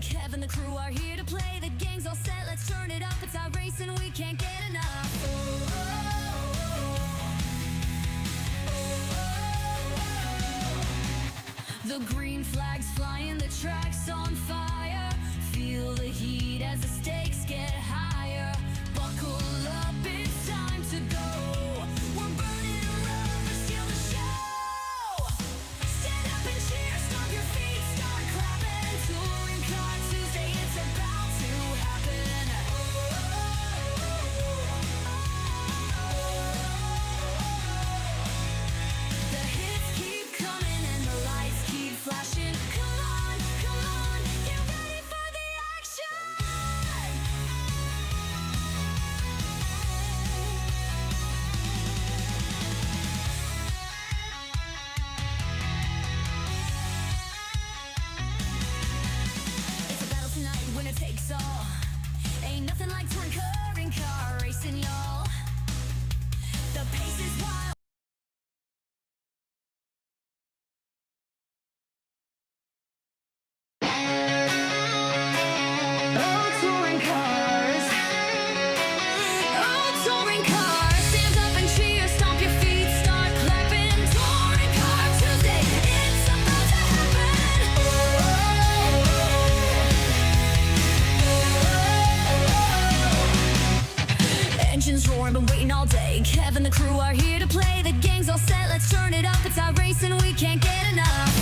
day. Kevin, the crew are here to play. The gang's all set, let's turn it up. It's iRacing, we can't get enough. The green flag's flying, the track's on fire. Feel the heat as the stakes get higher. Buckle up, it's time to go. We're burning rubber, steal the show. Stand up and cheer, stomp your feet, start clapping. Touring Car Tuesday, it's about to happen. The hits keep coming and the lights keep flashing. Come on, get ready for the action. It's a battle tonight, winner takes all. Ain't nothing like touring car racing, y'all. The pace is wild. Oh, touring cars. Oh, touring cars. Stand up and cheer, stomp your feet, start clapping. Touring Car Tuesday, it's about to happen. Engines roaring, been waiting all day. Kevin, the crew are here to play. The gang's all set, let's turn it up. It's iRacing, we can't get enough.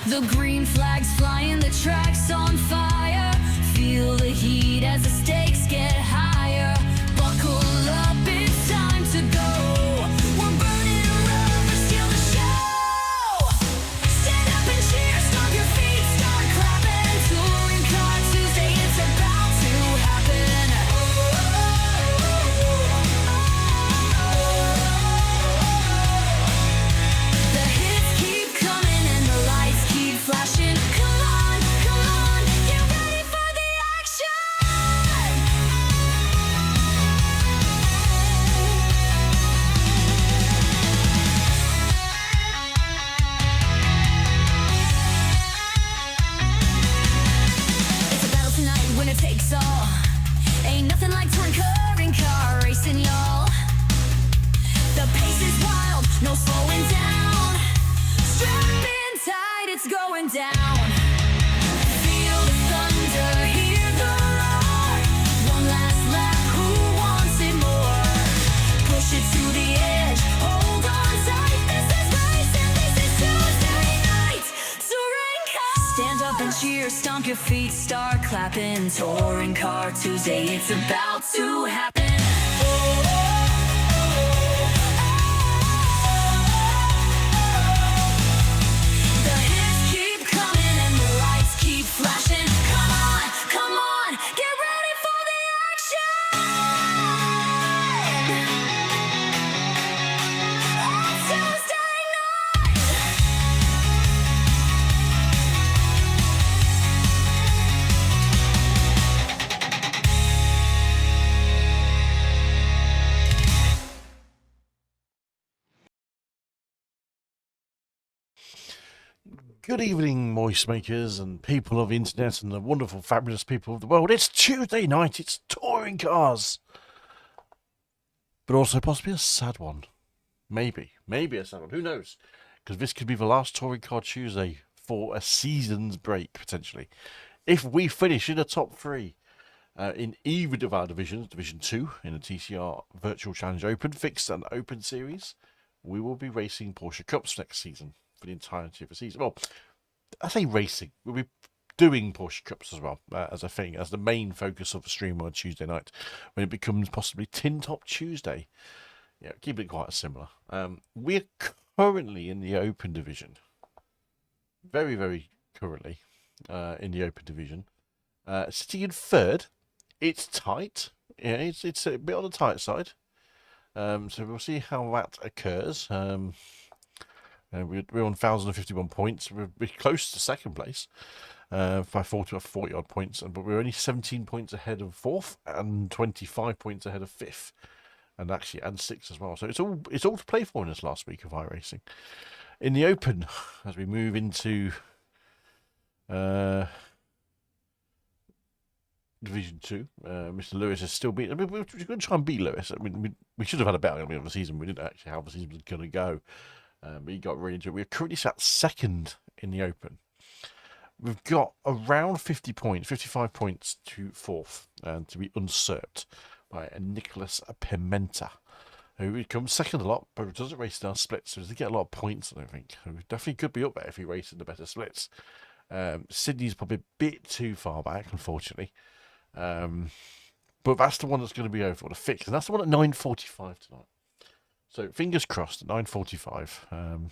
The green flag's flying, the track's on fire. Feel the heat as the stakes get higher. Buckle up, it's time to go. We're burning rubber, steal the show. Stand up and cheer, stomp your feet, start clapping. Touring Car Tuesday, it's about to happen. The hits keep coming and the lights keep flashing. Come on, get ready for the action. It's a battle tonight, winner takes all. Ain't nothing like touring car racing, y'all. The pace is wild, no slowing down. Strap in tight, it's going down. Feel the thunder, hear the roar. One last lap, who wants it more? Push it to the edge, hold on tight. This is racing, this is Tuesday night. Touring car. Stand up and cheer, stomp your feet, start clapping. Touring Car Tuesday, it's about to happen. The hits keep coming and the lights keep flashing. Come on, get ready for the action. On Tuesday night. Good evening, moist makers and people of the internet and the wonderful, fabulous people of the world. It's Tuesday night, it's touring cars. But also possibly a sad one. Maybe a sad one, who knows? Because this could be the last Touring Car Tuesday for a season's break, potentially. If we finish in the top three in either of our divisions, Division 2 in the TCR Virtual Challenge Open, Fixed and Open Series, we will be racing Porsche Cups next season. For the entirety of the season. Well, I say racing. We'll be doing Porsche Cups as well as a thing, as the main focus of the stream on Tuesday night, when it becomes possibly Tin Top Tuesday. Yeah, keep it quite similar. We're currently in the Open Division. Very, very currently in the Open Division. Sitting in third. It's tight. Yeah, it's a bit on the tight side. So we'll see how that occurs. We're on 1,051 points. We're close to second place by 40 odd points, but we're only 17 points ahead of fourth and 25 points ahead of fifth. and 6 as well. So it's all to play for in this last week of iRacing. In the Open, as we move into Division 2, Mr. Lewis is still beating. I mean, we're going to try and beat Lewis. I mean, we should have had a bet on the season. We didn't actually how the season was going to go, but he got really into it. We're currently sat second in the Open. We've got around 50 points, 55 points to fourth, and to be usurped by Nicholas Pimenta, who comes second a lot, but doesn't race in our splits, so doesn't get a lot of points, I don't think. So we definitely could be up there if he races in the better splits. Sydney's probably a bit too far back, unfortunately. But that's the one that's going to be over, the fix, and that's the one at 9:45 tonight. So fingers crossed at 9:45.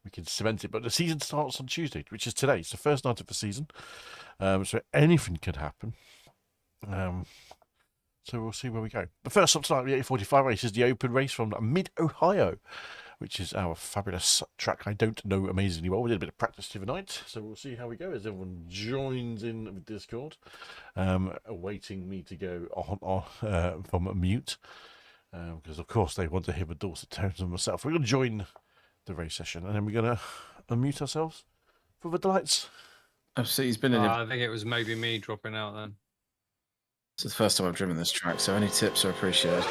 We can cement it, but the season starts on Tuesday, which is today. It's the first night of the season, so anything could happen. So we'll see where we go. But first up tonight, the 8:45 race is the Open race from Mid-Ohio, which is our fabulous track I don't know amazingly well. We did a bit of practice tonight, so we'll see how we go as everyone joins in with Discord, awaiting me to go on from mute, because of course they want to hear the dulcet tones of myself. We're going to join the race session, and then we're going to unmute ourselves for the delights. Absolutely, he's been in. I think it was maybe me dropping out then. This is the first time I've driven this track, so any tips are appreciated.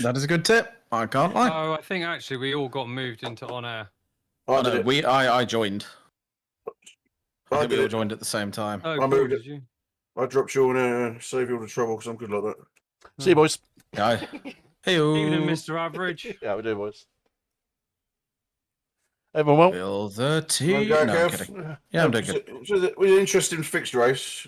That is a good tip. I can't lie. Oh, I think actually we all got moved into on air. Oh, no, I joined. I think we all did. joined at the same time. Oh, I cool, moved did it. you? I dropped you on there, save you all the trouble because I'm good like that. See you, boys. Yeah. Hey, Evening, Mr. Average. Yeah, we do, boys. Everyone well? Feel the tea. Wanna No, go, I'm Kev? kidding. Yeah, I'm doing good. So it was an interesting fixed race.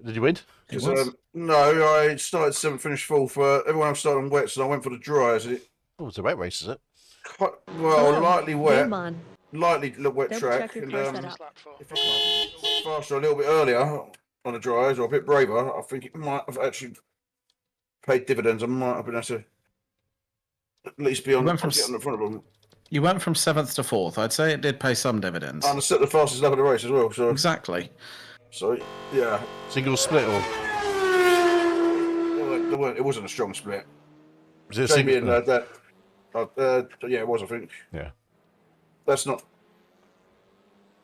Did you win? It 'Cause, was. no, I started 7th, finished 4th. Everyone else started on wets, and I went for the dries. And it Oh, it's a wet race, is it? quite, well, Hello. lightly wet, Game on. lightly wet Double track. check your And car setup. if I was faster a little bit earlier on the dries, or a bit braver, I think it might have actually paid dividends. I might have been able to at least be on, went from get on the front of them. You went from 7th to 4th. I'd say it did pay some dividends. And I set the fastest lap of the race as well. Exactly. So yeah. Single split or It wasn't a strong split. was it a Jamie single? and yeah, it was. I think. Yeah. That's not.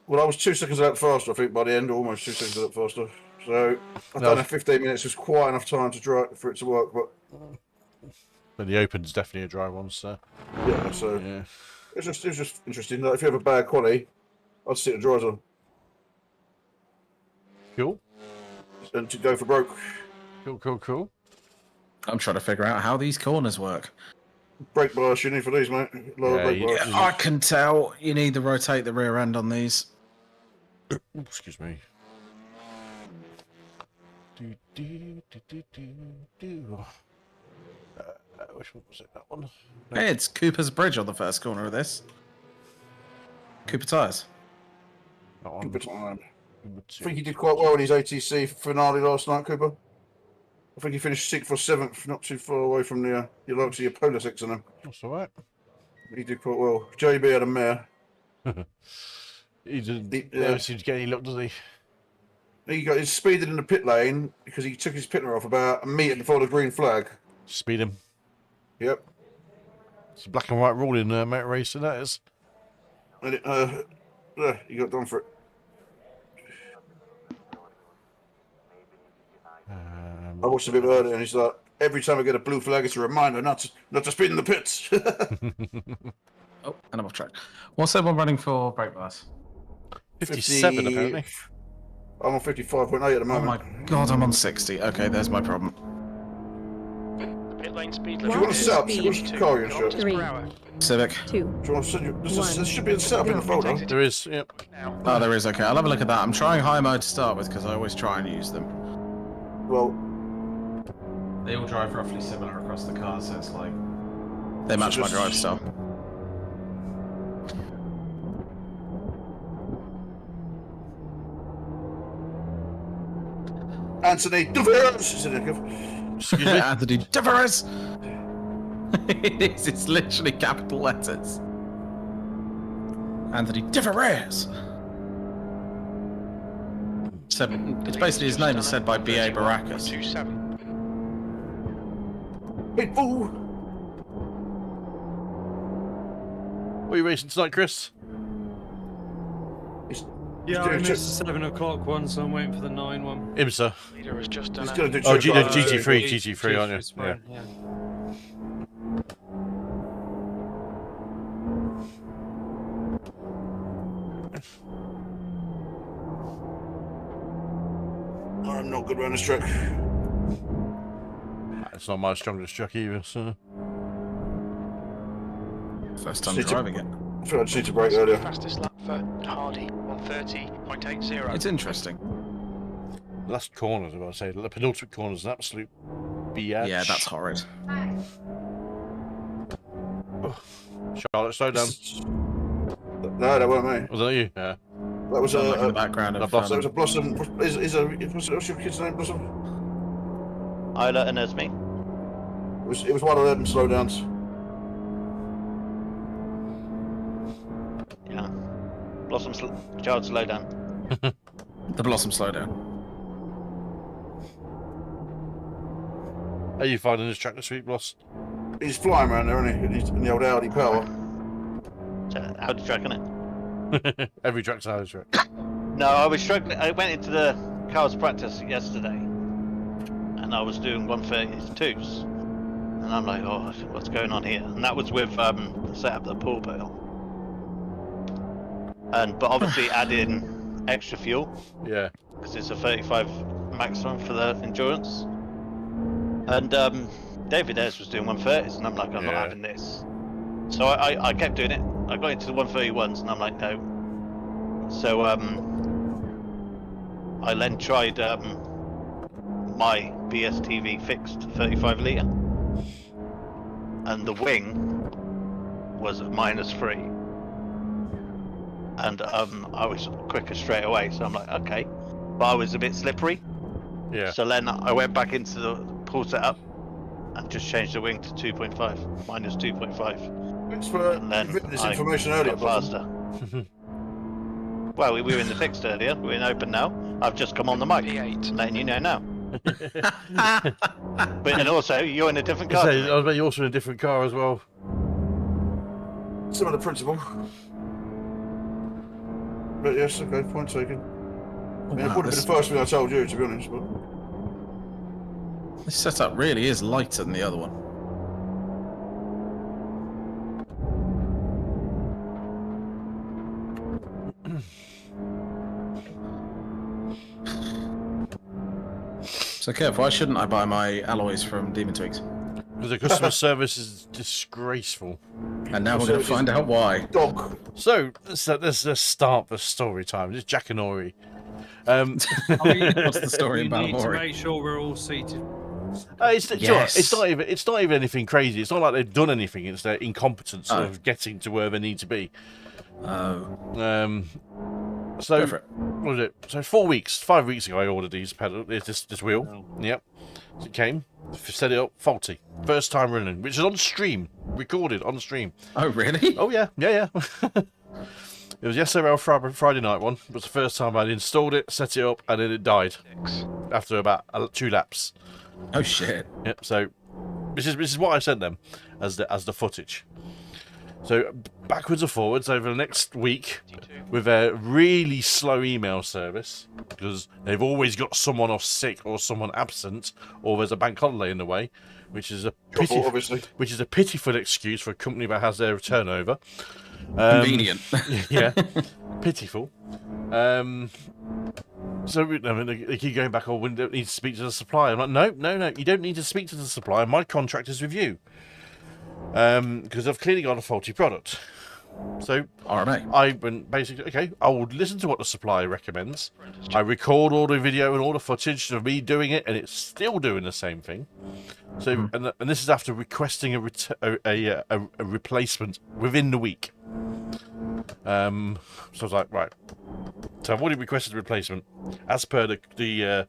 Well, I was 2 seconds a lap faster. I think by the end, almost 2 seconds a lap faster. So I No. don't know. 15 minutes was quite enough time to try for it to work. But The Open's definitely a dry one, so yeah, so yeah. it was just interesting. Like, if you have a bad quality, I'd stick the dries on Cool. and to go for broke. Cool. I'm trying to figure out how these corners work. Brake bias you need for these, mate. Lower Yeah, brake you- bias. I can tell you need to rotate the rear end on these. Ooh, excuse me. Do. Which one was it? That one? Hey, it's Cooper's Bridge on the first corner of this. Cooper tyres. That one. Cooper time. Number I think he two. did quite well in his ATC finale last night, Cooper. I think he finished 6th or 7th, not too far away from the your likes of your Polar 6 and them. That's all right. He did quite well. JB had a mare. He didn't. Yeah. Never seems to get any luck, does he? He got his speeded in the pit lane because he took his pitner off about a metre before the green flag. Speed him. Yep. It's a black and white rule in motor racing, that is. And he got done for it. I watched a bit earlier and he's like, every time I get a blue flag, it's a reminder not to speed in the pits. Oh, and I'm off track. What's everyone running for brake bias? 57 apparently. I'm on 55.8 at the Oh my moment. god, I'm on 60. Okay, there's my problem. Pit lane speed Do you limit want to is set up? Speed. Which car you're in? kilometers Do 3. per hour. Civic. 2. you want to send you? There One. should be a setup in the folder. There is, yep. Now. Oh, there is. Okay, I'll have a look at that. I'm trying high mode to start with because I always try and use them. Well, They all drive roughly similar across the car, so it's like they match my just- drive style. Anthony DeVeres is in it. Excuse me. Anthony Deveres. It is. It's literally capital letters. Anthony Deveres. It's basically his name is said by B.A. Baracus. 27. Hey, fool! What are you racing tonight, Chris? Yeah, I doing missed the 7 o'clock one, so I'm waiting for the 9 one. IMSA. Leader has just done He's it. going to do Oh, GT3. GT3, aren't you? Sprint, yeah. I'm not good around this track. It's not my strongest truck either, so... First time Need to- driving it. I feel I just need to brake earlier. Fastest lap for Hardy, 130.80. It's interesting. Last corners, I was say. The penultimate corner is an absolute biatch. Yeah, that's horrid. Charlotte, slow down. No, that weren't me. Was that you? Yeah. That was Sound like in the a background of that was a Blossom. What's your kid's name? Blossom. Isla and Esme. It was one of them slow downs. Yeah. Blossom, child, slow down. the Blossom slowdown. How are you finding this track this week, Bloss? He's flying around there, isn't he? In the old Audi Power. So, Audi track, innit? Every track's an Irish track. No, I was struggling. I went into the cars practice yesterday, and I was doing 132s, and I'm like, oh, what's going on here? And that was with the setup of the pool bill, but obviously add in extra fuel Yeah. because it's a 35 maximum for the endurance. And David Ayres was doing 130s, and I'm like, I'm not Yeah. having this. So I kept doing it. I got into the 131s, and I'm like, no. So I then tried my BSTV fixed 35 litre, and the wing was -3, and I was quicker straight away. So I'm like, okay, but I was a bit slippery. Yeah. So then I went back into the pool setup and just changed the wing to 2.5, -2.5. Thanks for And then giving this I information earlier, got Blossom. faster. Well, we were in the fixed earlier. We're in open now. I've just come on the mic, P8. letting you know now. But and also, you're in a different car. So, to me. I was you're also in a different car as well. Similar principle. But yes, okay, point taken. I mean, it Wow, would have been the first thing I told you, to be honest. But This setup really is lighter than the other one. So Kev, why shouldn't I buy my alloys from Demon Twigs? Because the customer service is disgraceful. And now we're going to find out why. dog. So, let's start the story time. It's Jack and Ori. I mean, What's the story in you need to Balamory? make sure we're all seated. It's Yes. not even anything crazy. It's not like they've done anything. It's their incompetence Oh. of getting to where they need to be. Oh, So go for it. what was it? So 5 weeks ago, I ordered these pedal, this wheel. Yep, so it came, set it up, faulty. First time running, which is on stream, recorded on stream. Oh, really? Oh yeah. It was yesterday, Friday night one. It was the first time I'd installed it, set it up, and then it died after about 2 laps. Oh, shit. Yep. So this is what I sent them as the footage. So backwards and forwards over the next week with a really slow email service because they've always got someone off sick or someone absent or there's a bank holiday in the way, which is a Obviously. pitiful excuse for a company that has their turnover. Convenient. Yeah, pitiful. So I mean, they keep going back. Oh, we don't need to speak to the supplier. I'm like, no. You don't need to speak to the supplier. My contract is with you. Because I've clearly got a faulty product. So RMA. I went basically, okay, I will listen to what the supplier recommends. I record all the video and all the footage of me doing it, and it's still doing the same thing. So, and this is after requesting a replacement within the week. So I was like, right. So I've already requested a replacement as per the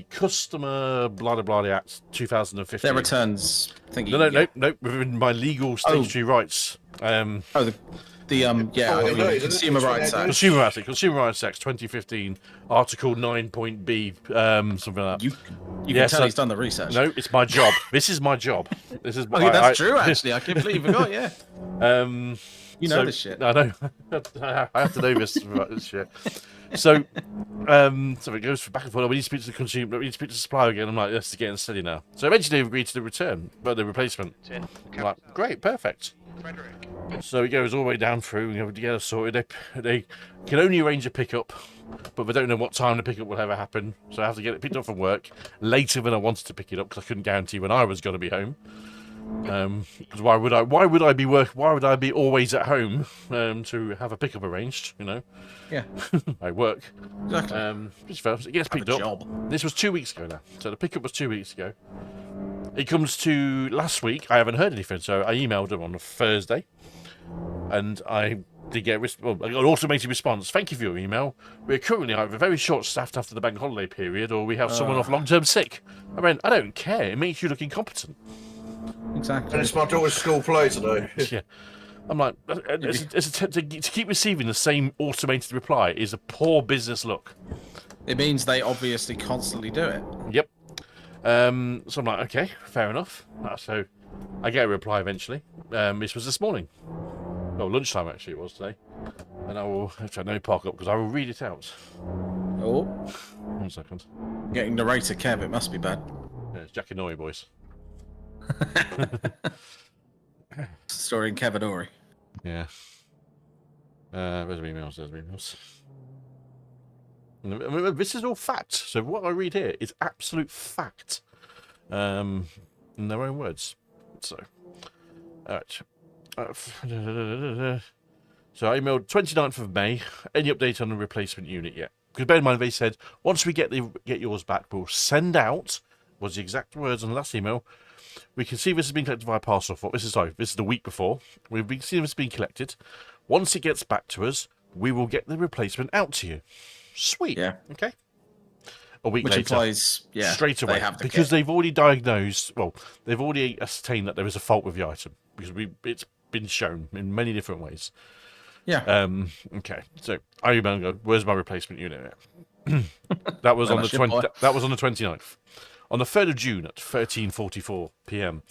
customer blah blah blah Act 2015. Their returns thingy. No. Within my legal statutory rights. Oh, the The Oh, it is, Consumer isn't it? Rights Act. Consumer Rights Act 2015, Article 9.b, something like that. You can Yes, tell he's done the research. No, it's my job. This is my job. This is. Oh, yeah, that's true. Actually, I completely forgot. Yeah. You know so, this shit. I know. I have to know this about this shit. So, so it goes back and forth. We need to speak to the consumer. We need to speak to the supplier again. I'm like, this is getting steady now. So eventually, they've agreed to the return, but the replacement. I'm like, great, perfect. Frederick. So it goes all the way down through. We have to get it sorted. They can only arrange a pickup, but they don't know what time the pickup will ever happen. So I have to get it picked up from work later than I wanted to pick it up because I couldn't guarantee when I was going to be home. Because why would I be always at home to have a pickup arranged? You know. Yeah. I work. Exactly. It gets picked up. Job. This was 2 weeks ago now. So the pickup was 2 weeks ago. It comes to last week. I haven't heard anything, so I emailed them on a Thursday, and I did get an automated response. Thank you for your email. We're currently either very short-staffed after the bank holiday period, or we have someone off long-term sick. I went, I don't care. It makes you look incompetent. Exactly. And it's my daughter's school play today. Yeah. I'm like, to keep receiving the same automated reply is a poor business look. It means they obviously constantly do it. Yep. So I'm like, okay, fair enough. So I get a reply eventually. This was this morning. Well, lunchtime actually it was today. And I will have to park up because I will read it out. Oh. 1 second. Getting narrator Kev, it must be bad. Yeah, it's Jack and Noy, boys. Starring Kevin Ori. Yeah. There's emails. This is all fact. So what I read here is absolute fact. In their own words. So, all right. So I emailed 29th of May. Any update on the replacement unit yet? Because bear in mind, they said once we get yours back, we'll send out. Was the exact words on the last email. We can see this has been collected via parcel. This is the week before. We've been seeing this being collected. Once it gets back to us, we will get the replacement out to you. Sweet. Yeah. Okay. A week Which later, implies, straight away, because they've already diagnosed. Well, they've already ascertained that there is a fault with the item because it's been shown in many different ways. Yeah. Okay. So I emailed and go, where's my replacement unit? That was on the 20. That was on the 29th. On the 3rd of June at 13:44 p.m.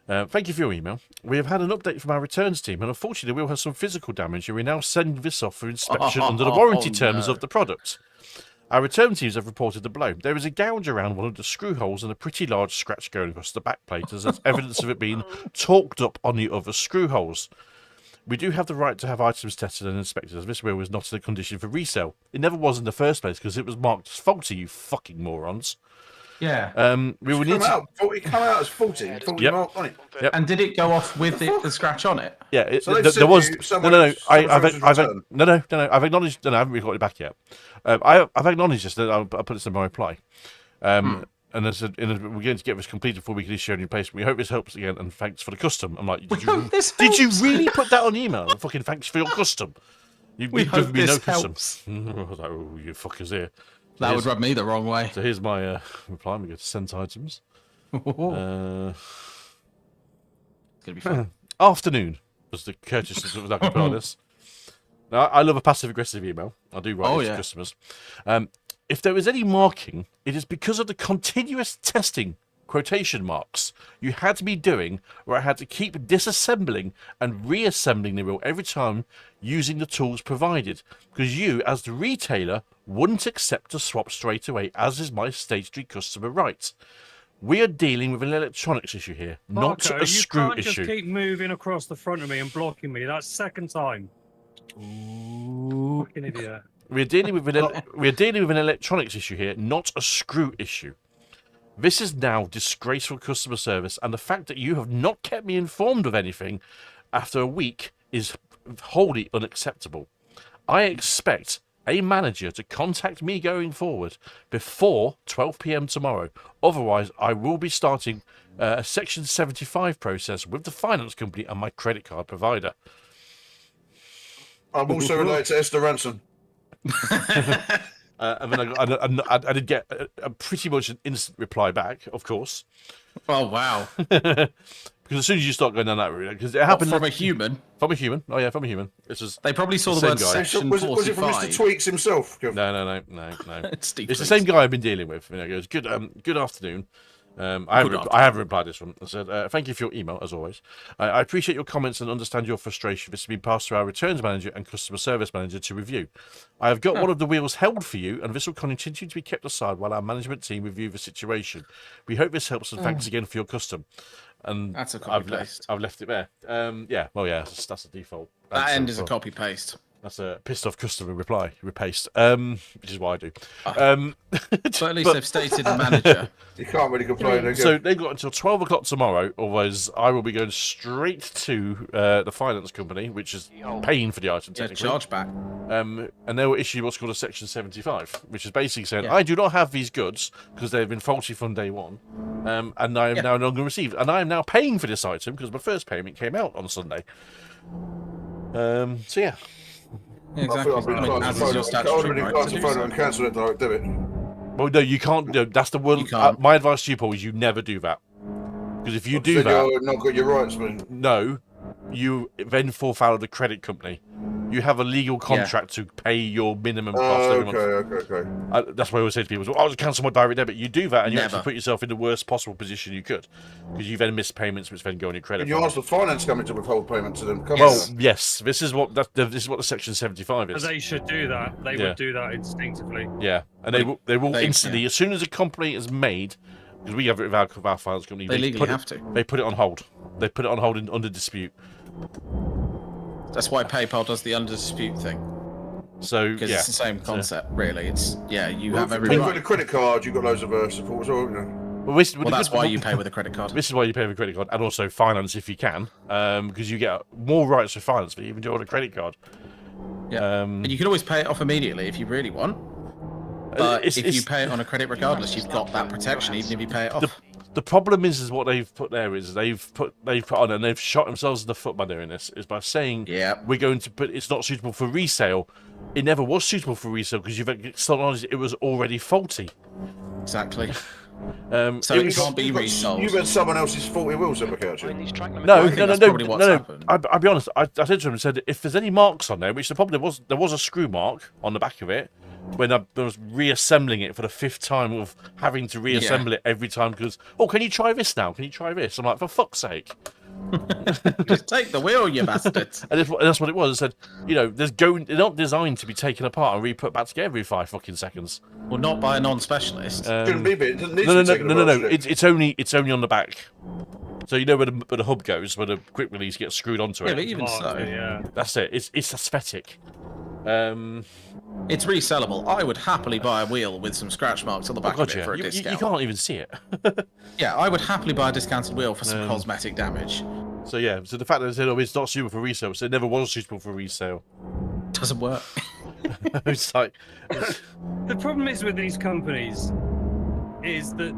Thank you for your email. We have had an update from our returns team, and unfortunately, we will have some physical damage, and we now send this off for inspection under the warranty terms of the product. Our return teams have reported the below. There is a gouge around one of the screw holes and a pretty large scratch going across the back plate as evidence of it being torqued up on the other screw holes. We do have the right to have items tested and inspected, as this wheel was not in a condition for resale. It never was in the first place because it was marked as faulty, you fucking morons. Yeah. We will need to... It came out as 40 Yep. mark on it. Yep. And did it go off with the scratch on it? Yeah, So there was no. I've return. no. I've acknowledged. No, I haven't recorded it back yet. I've acknowledged this. That I'll put this in my reply. And I said, we're going to get this completed before we can issue a new replacement. We hope this helps again, and thanks for the custom. I'm like, did you really put that on the email? Fucking thanks for your custom. You've given me no custom. I was like, oh, you fuckers here. That would rub me the wrong way. So here's my reply. We go to sent items. It's gonna be fun. Afternoon was the courteous that I could put on this. Now, I love a passive-aggressive email. I do write to customers. If there is any marking, it is because of the continuous testing, quotation marks, you had to be doing, where I had to keep disassembling and reassembling the wheel every time using the tools provided. Because you, as the retailer, wouldn't accept a swap straight away, as is my statutory customer right. We are dealing with an electronics issue here, not a screw you can't issue. just keep moving across the front of me and blocking me. That's second time. Ooh. Fucking idiot. We're dealing with an electronics issue here, not a screw issue. This is now disgraceful customer service, and the fact that you have not kept me informed of anything after a week is wholly unacceptable. I expect a manager to contact me going forward before 12 p.m. tomorrow. Otherwise, I will be starting a Section 75 process with the finance company and my credit card provider. I'm also related to Esther Ransom. And then I did get a pretty much an instant reply back, of course. Oh wow! Because as soon as you start going down that route, because it happened From a human. From a human. Oh yeah, from a human. This was They probably saw the same word guy. section Was it from 45. Mr. Tweaks himself? Kev? No. It's Steve It's the Tweaks. same guy I've been dealing with. You know, he goes, good afternoon. I haven't replied to this one. I said, thank you for your email, as always. I appreciate your comments and understand your frustration. This has been passed to our returns manager and customer service manager to review. I have got one of the wheels held for you, and this will continue to be kept aside while our management team review the situation. We hope this helps, and thanks again for your custom. And That's a copy paste. I've left it there. Yeah, that's a default. That end is a copy paste. That's a pissed off customer reply, repaste, which is what I do. But at least they've stated the manager. You can't really complain. Again. So they've got until 12 o'clock tomorrow, otherwise I will be going straight to the finance company, which is paying for the item Yeah, technically. charge back. And they will issue what's called a Section 75, which is basically saying, Yeah. I do not have these goods because they've been faulty from day one, and I am now no longer received. And I am now paying for this item because my first payment came out on Sunday. So yeah. Yeah, exactly. I've been I mean, as is your inclined statutory right to to do phone so. and cancel it direct debit. Well, no, you can't. No, that's the one. You can't. My advice to you, Paul, is you never do that. Because if you do Then that, you're not got your rights, man. no, you then fall foul of the credit company. You have a legal contract to pay your minimum cost every month. Okay. That's why I always say to people, I'll just cancel my direct debit. You do that, and you Never. actually put yourself in the worst possible position you could. Because you then miss payments, which then go on your credit And you file. ask the finance company to withhold payment to them. Come Well, on. yes, this is what the Section 75 is. They should do that. They Yeah. would do that instinctively. Yeah, and they will They- instantly, as soon as a complaint is made, because we have it with our finance company, They legally put have to. They put it on hold. They put it on hold under dispute. That's why PayPal does the under dispute thing. So Because yeah, it's the same concept, really. It's, you Well, have if every you've got a right. credit card, you've got loads of support as well, you know. Well, that's why you pay with a credit card. This is why you pay with a credit card, and also finance if you can, because you get more rights with finance than you even do on a credit card. Yeah. And you can always pay it off immediately if you really want. But if you pay it on a credit regardless, you've got that protection even if you pay it off. The problem is what they've put there is they've put on and they've shot themselves in the foot by doing this is by saying we're going to put it's not suitable for resale. It never was suitable for resale because you've acknowledged it was already faulty. Exactly. So it can't be resold. You've had someone else's faulty wheels up against you. No. happened. I'll be honest. I said to him, said if there's any marks on there, which there was a screw mark on the back of it when I was reassembling it for the 5th time of having to reassemble it every time because can you try this now? Can you try this? I'm like, for fuck's sake. Just take the wheel, you bastards. And that's what it was. I said, they're not designed to be taken apart and re-put back together every 5 fucking seconds. Well, not by a non-specialist. Shouldn't be, but it doesn't need No. to be taken apart, should it? It's only on the back. So you know where the hub goes, where the quick release gets screwed onto Yeah, it. but even so, Yeah. That's it. It's aesthetic. it's resellable. I would happily buy a wheel with some scratch marks on the back of it for a you discount. can't even see it. Yeah, I would happily buy a discounted wheel for some cosmetic damage. So yeah, so the fact that they said, it's not suitable for resale, so it never was suitable for resale. Doesn't work. It's like, The problem is with these companies is that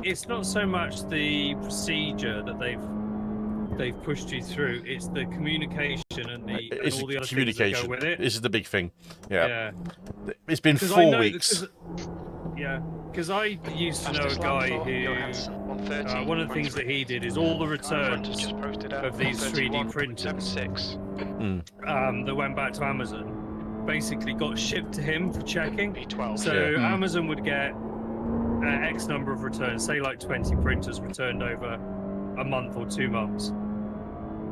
it's not so much the procedure that they've pushed you through, it's the communication and it's all the other things that communication. go with it. This is the big thing. Yeah. Yeah. It's been 'Cause 4 weeks. Because I used to know a guy who one of the things that he did is all the returns of these 3D printers that went back to Amazon basically got shipped to him for checking. So Amazon would get X number of returns, say like 20 printers returned over a month or 2 months,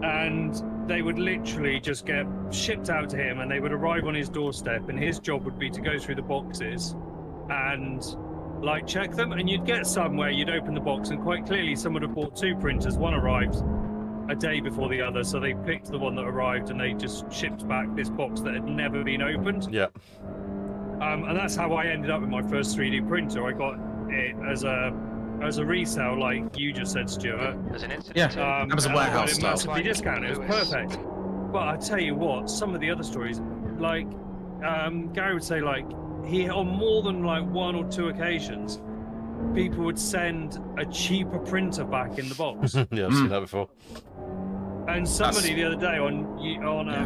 and they would literally just get shipped out to him and they would arrive on his doorstep, and his job would be to go through the boxes and check them, and you'd get some where you'd open the box and quite clearly someone had bought 2 printers. One arrived a day before the other, so they picked the one that arrived and they just shipped back this box that had never been opened. Yeah. And that's how I ended up with my first 3D printer. I got it as a resale, like you just said, Stuart. Yeah, Amazon and I got warehouse it style. massively discounted. It was perfect. But I tell you what, some of the other stories, Gary would say, he on more than 1 or 2 occasions, people would send a cheaper printer back in the box. Yeah, I've seen that before. And somebody the other day on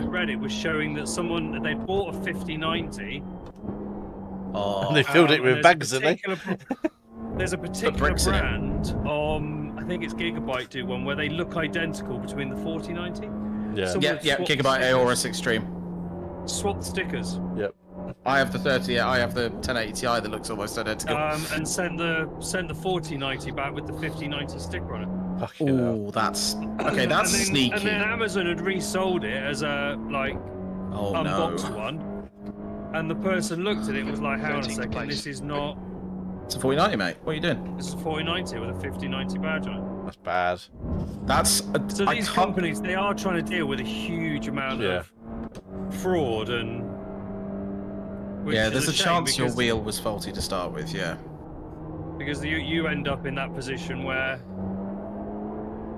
Reddit was showing that they'd bought a 5090 Oh, And they filled it And with there's bags, didn't they? There's a particular bricks in it. brand, I think it's Gigabyte do one, where they look identical between the 4090. Yeah. Someone yeah, swapped Gigabyte the Aorus Extreme. Swap the stickers. Yep. I have the 30. I have the 1080 Ti that looks almost identical. And send the 4090 back with the 5090 sticker on it. Fucking hell. Oh, that's okay. That's and then, sneaky. And then Amazon had resold it as a Oh unboxed no. one, and the person looked at it and was like, "Hang on a 13th second, place. this is not. It's a 4090, mate. What are you doing? This is 4090 with a 5090 badge on it." That's bad. That's So I these can't- companies, they are trying to deal with a huge amount of fraud and. which Yeah, is there's a shame chance your because- wheel was faulty to start with. Yeah. because you end up in that position where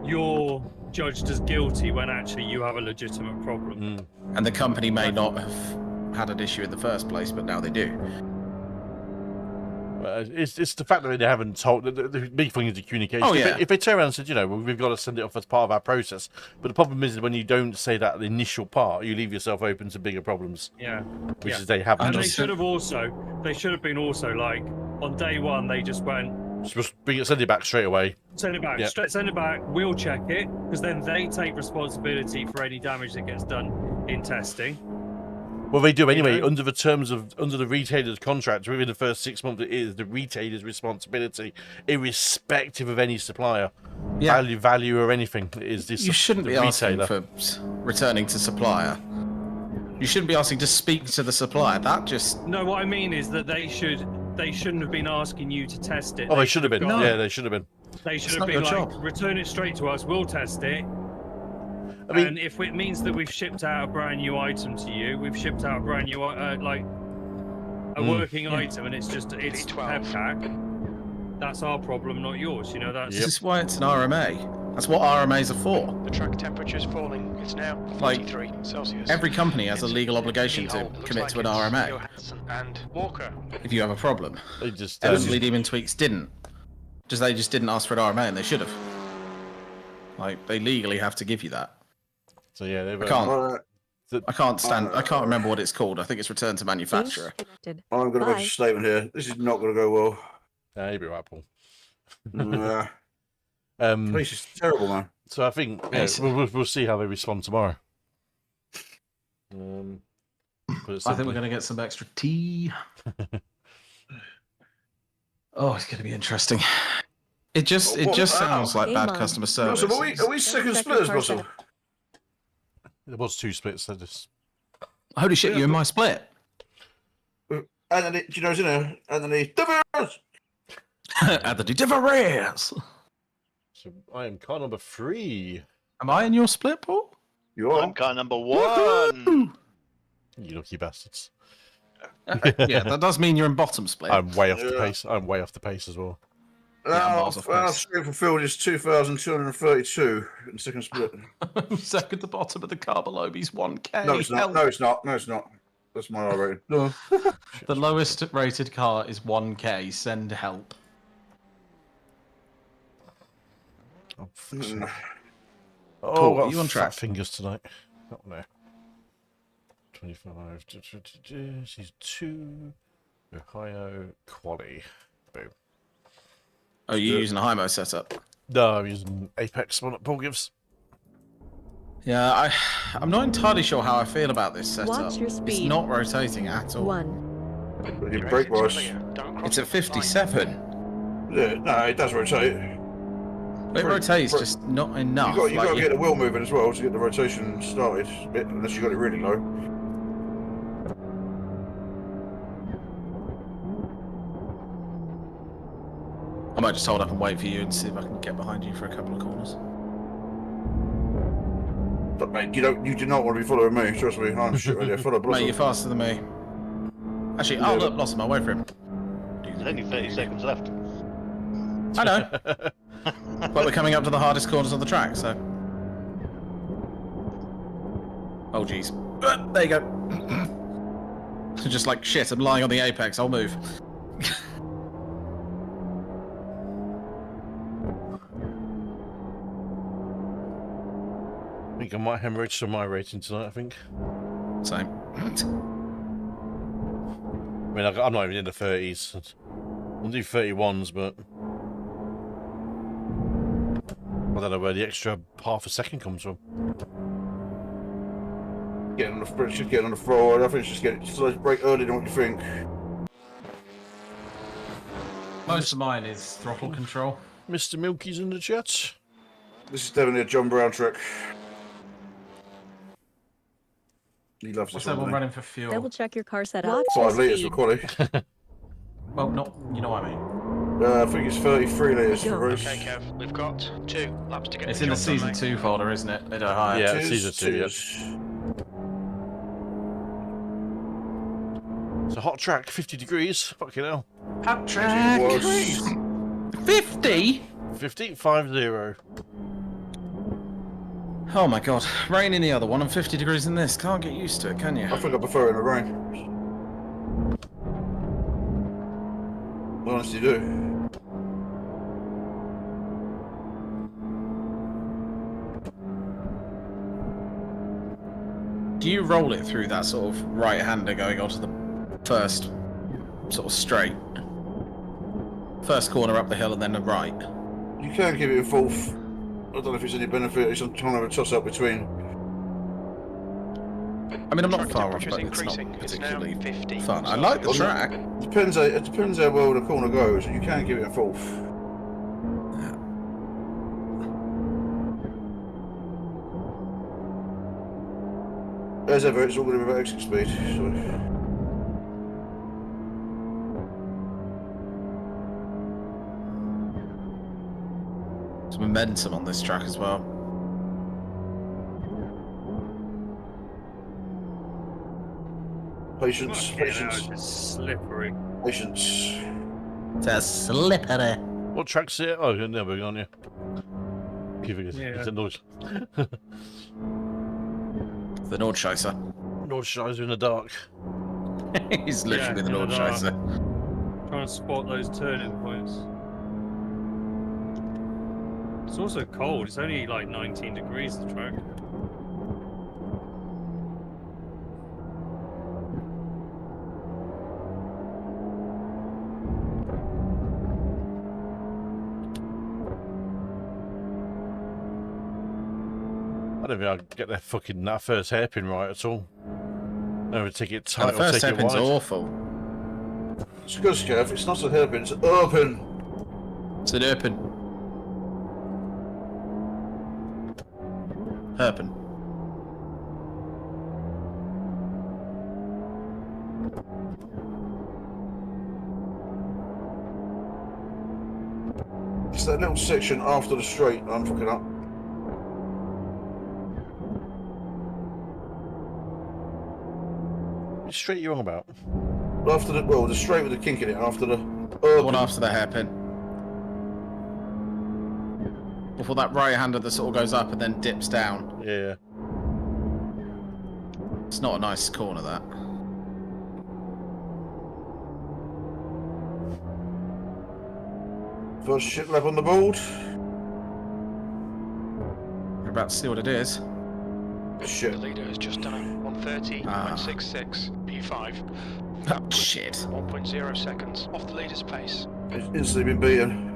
you're judged as guilty when actually you have a legitimate problem. And the company may not have had an issue in the first place, but now they do. It's the fact that they haven't told. The big thing is the communication. Oh, yeah. If they turn around and said, you know, well, we've got to send it off as part of our process. But the problem is when you don't say that at the initial part, you leave yourself open to bigger problems. Yeah. Which yeah. is they haven't And done. they should have been also like on day one they just went Just send it back straight away. send it back, Yeah. send it back. We'll check it because then they take responsibility for any damage that gets done in testing. Well, they do anyway. know? Under the retailer's contract, within the first 6 months, it is the retailer's responsibility, irrespective of any supplier, Yeah. value or anything. It is this. You shouldn't the be asking retailer. for returning to supplier. You shouldn't be asking to speak to the supplier. That just No, what I mean is that they shouldn't have been asking you to test it. Oh, they should have been. gone- Yeah, they should have been. They should It's have not been your like, job. return it straight to us. We'll test it. I mean, And if it means that we've shipped out a brand new item to you, we've shipped out a brand new working item, and it's V12. PEBCAC. That's our problem, not yours. You know that's. this is why it's an RMA. That's what RMAs are for. The track temperature is falling. It's now Like, 43 Celsius. Every company has a legal obligation to Looks commit like to an it's RMA Johansson and Walker. if you have a problem. they just. Evidently, Demon Tweaks didn't. They just didn't ask for an RMA, and they should have. Like, they legally have to give you that. So yeah, they've. I can't. Alright, I can't stand. I can't remember what it's called. I think it's return to manufacturer. I'm going to make a statement here. This is not going to go well. You'll be right, Paul. Nah, Um, this is terrible, man. so I think Yes. we'll see how they respond tomorrow. But I think we're simply- going to get some extra tea. Oh, it's going to be interesting. It just sounds like bad customer service. Russell, are we second splitters, Russell? There was 2 splits. They just. Holy shit, you in my split? Anthony, do you know who's in there? Anthony Devers! Anthony Devereaux. So I am car number 3. Am I in your split, Paul? You are? I'm car number 1. You lucky bastards. Yeah, that does mean you're in bottom split. I'm way off the Yeah. pace. I'm way off the pace as well. Our miles off pace. strength of field is 2,232 in second split. Second to bottom of the car below me's 1K. No, it's not. Help. No, it's not. No, it's not. That's my R rating. No. The lowest rated car is 1K. Send help. Oh, fuck's sake. Mm. Oh, Cool, got you on fat track? fingers tonight. Oh no. 25. She's 2. Ohio quality. Boom. Oh, you're using a Hymo setup? No, I'm using Apex one that Paul gives. Yeah, I'm not entirely sure how I feel about this setup. Watch your It's speed. not rotating at all. 1. Your brake wise. It's at 57. Yeah, no, it does rotate. It rotates, just not enough. You got like to get the wheel moving as well to get the rotation started, unless you got it really low. I might just hold up and wait for you and see if I can get behind you for a couple of corners. But mate, you do not want to be following me. Trust me, I'm shit ready. Follow Mate, Blossom. you're faster than me. Actually, oh look, Blossom, I'll wait for him. There's only 30 seconds left. I know. But we're coming up to the hardest corners on the track, so. Oh jeez. There you go. So just like shit, I'm lying on the apex, I'll move. I think I might hemorrhage some my rating tonight, I think. Same. mean, I'm not even in the 30s. I'll do 31s, but I don't know where the extra half a second comes from. Getting on the just getting on the floor. I think it's just getting slow break earlier than what you think. Most of mine is throttle control. Mr. Milky's in the chat. This is definitely a John Brown trick. He loves What's this everyone one. running for fuel? Double check your car setup. 5 litres for quality. Well, not, you know what I mean. I think it's 33 litres for Bruce. Okay, Kev, we've got 2 laps to get. It's in the season 2 folder, isn't it? Mid Ohio. Yeah, Cheers, season 2, yeah. cheers. It's a hot track, 50 degrees. Fucking hell. Hot track. 50? 50, 50. Oh my god. Rain in the other one and 50 degrees in this. Can't get used to it, can you? I think I prefer it in the rain. I honestly do. Do you roll it through that sort of right-hander going onto the first sort of straight? First corner up the hill and then the right? You can give it a fourth. I don't know if it's any benefit. It's some kind of a toss-up between. I mean, I'm not Track far off, temperature's but it's not increasing. It's now particularly 50. fun. I like the track. It depends how well the corner goes. You can give it a fourth. As ever, it's all going to be about exit speed. So. There's momentum on this track as well. Patience, patience, It's slippery. patience. It's slippery. What track's it? Oh, you're never on you. Yeah. It's a noise. The Nordscheiße. North Shire's in the dark. He's literally the in the dark. Nordscheiße. Trying to spot those turning points. It's also cold. It's only like 19 degrees, the track. I don't think I'll get that first hairpin right at all. No, take it And tight the or first take it hairpin's wide. awful. It's good, Scav. It's not a hairpin, it's an urpin. It's an hairpin. Hairpin. It's that little section after the straight I'm fucking up. Which straight you on about? After the straight with the kink in it, after the The urpin. one after the hairpin. Before that right-hander that sort of goes up and then dips down. Yeah. It's not a nice corner, that. First shit lap on the board. We're about to see what it is. The Shit. leader has just done a 130.66 P5. Oh, shit. 1.0 seconds off the leader's pace. It's instantly been beaten.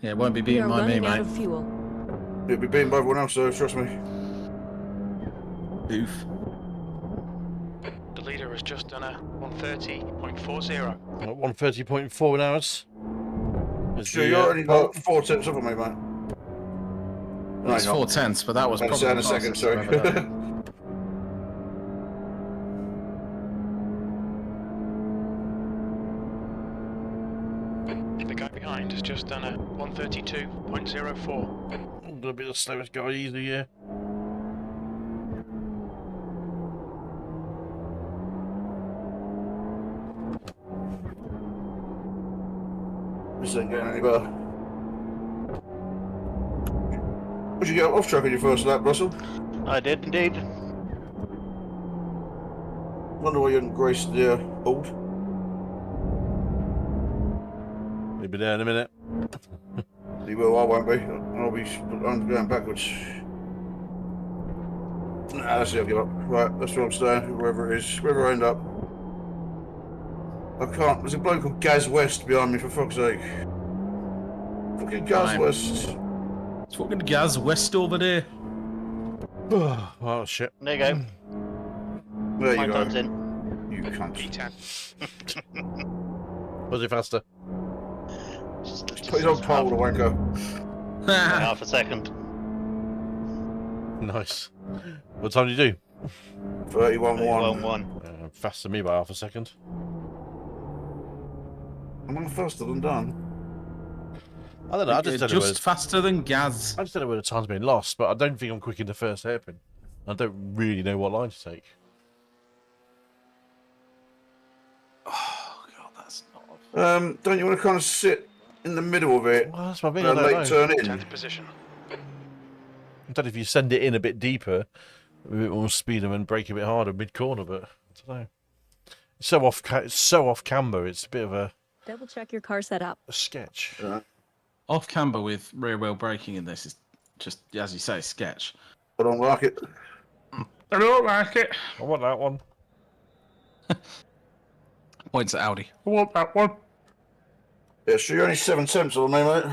Yeah, it won't be We beaten are by me, running out mate. of fuel. It'll be beaten by everyone else, so trust me. Oof. The leader has just done a 130.40. 130.4 hours. Sure, you already got 4 tips up on me, mate. No, It's you're not. 4/10, but that was I'll probably say in a the second, fastest I've ever sorry. done. The guy behind has just done a 132.04. I'm gonna be the slowest guy easily, yeah. This ain't getting any better. Would you get off track on your first lap, Russell? I did indeed. Wonder why you hadn't graced the board. We'll be there in a minute. You will, I won't be. I'm going backwards. Nah, that's it, I'll give up. Right, that's where I'm staying, wherever it is, wherever I end up. I can't. There's a bloke called Gaz West behind me, for fuck's sake. Fucking Gaz Fine. West. It's fucking Gaz West over there. Oh, shit. There you go. There you My go. time's in. You cunt. P10. Was it faster? Put his old pole, the wanker. Half a second. Nice. What time did you do? 31-1. 1-1. Faster than me by half a second. I'm on faster than done. I don't know. I just don't know. Just faster than Gaz. I just don't know where the time's been lost, but I don't think I'm quick in the first hairpin. I don't really know what line to take. Oh god, that's not. Don't you want to kind of sit in the middle of it? Well, that's my thing. I don't late know. turn in. 10th position. I don't know if you send it in a bit deeper, a bit more speed, and then brake a bit harder mid corner, but I don't know. It's so off camber. It's a bit of a Double check your car setup. sketch. Off camber with rear wheel braking in this is just, as you say, sketch. I don't like it. I don't like it. I want that one. Points at Audi. I want that one. Yeah, so you're only 7/10 on me, mate.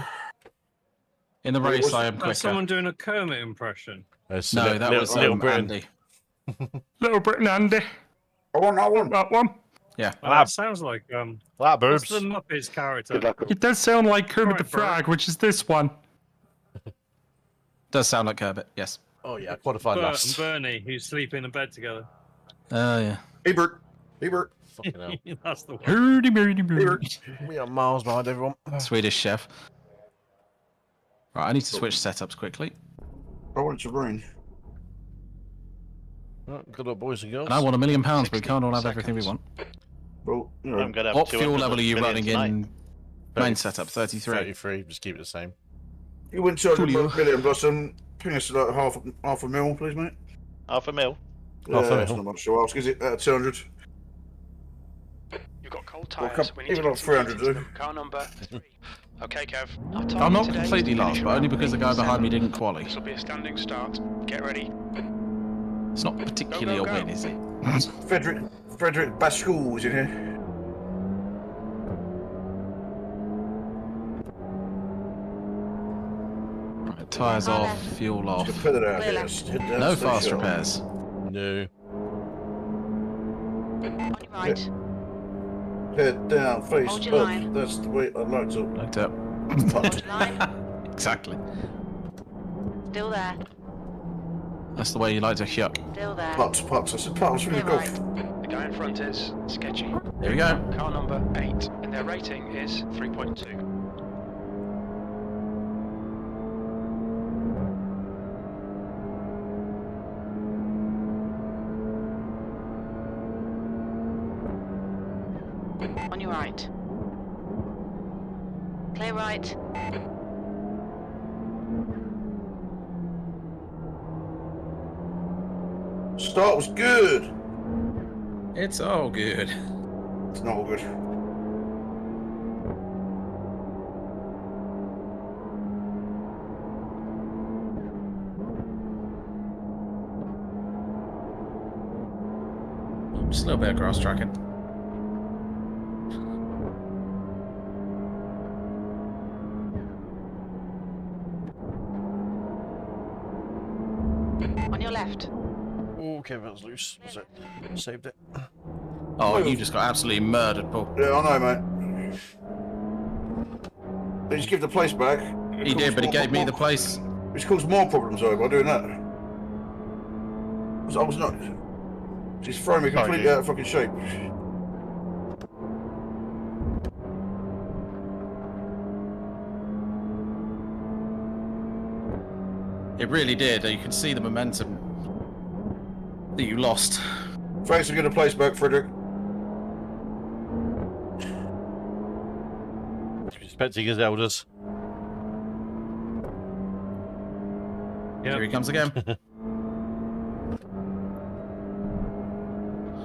In the race, I am That's quicker. someone doing a Kermit impression. It's No, that was Little Britain. Andy. Little Britain Andy. I want that one. That one. Yeah. That sounds like That what's boobs. the Muppets character? It does sound like Kermit Right, the Frog, which is this one. Does sound like Kermit, yes. Oh yeah, qualified Bert and last. Bernie, who sleep in a bed together. Oh, yeah. Ebert. Fucking hell. That's the one. Hurdy, birdie, birdie. We are miles behind everyone. Swedish chef. Right, I need to switch setups quickly. I want it to rain. Oh, good luck, boys and girls. And I want £1 million, but we can't all have everything we want. Well, you know, I'm gonna have What 200 fuel level are you million running tonight. in main setup? 33. 33. Just keep it the same. you win 200 Coolio. million plus ping us like half a mil, please, mate. Half a mil. Half a That's mil. not much to ask, is it? 200. You've got cold Well, tyres. We need to even get like some 300 into do. them. Car number 3. Okay, Kev. Our I'm target not today is completely to lost, finish but only around because the guy behind me didn't quali. This will be a standing start. Get ready. It's not particularly Go, go, a go. win, is it? Frederick Bascoul is in here. Right, tyres off, fuel off. Just put it out here. Just head down No to the fast shop. repairs. No. On your right. Head down, face Hold up. your line. That's the way I'd like to. Looked up. Hold your line. Exactly. Still there. That's the way you like to yuck. Still there. Putts. I said putts from the Clear golf. right. The guy in front is sketchy. Here we go. Car number 8, and their rating is 3.2. On your right. Clear right. Start was good. It's all good. It's not all good. Just a little bit of cross tracking. On your left. Okay, that was loose. Was it? Saved it. Oh, you just got absolutely murdered, Paul. Yeah, I know, mate. They just give the place back. He did, but he gave me the place. Which caused more problems though by doing that. I was not. She's throwing me completely out of fucking shape. It really did. You can see the momentum that you lost. Thanks for getting the place back, Frederick. Respecting his elders. Yep. Here he comes again.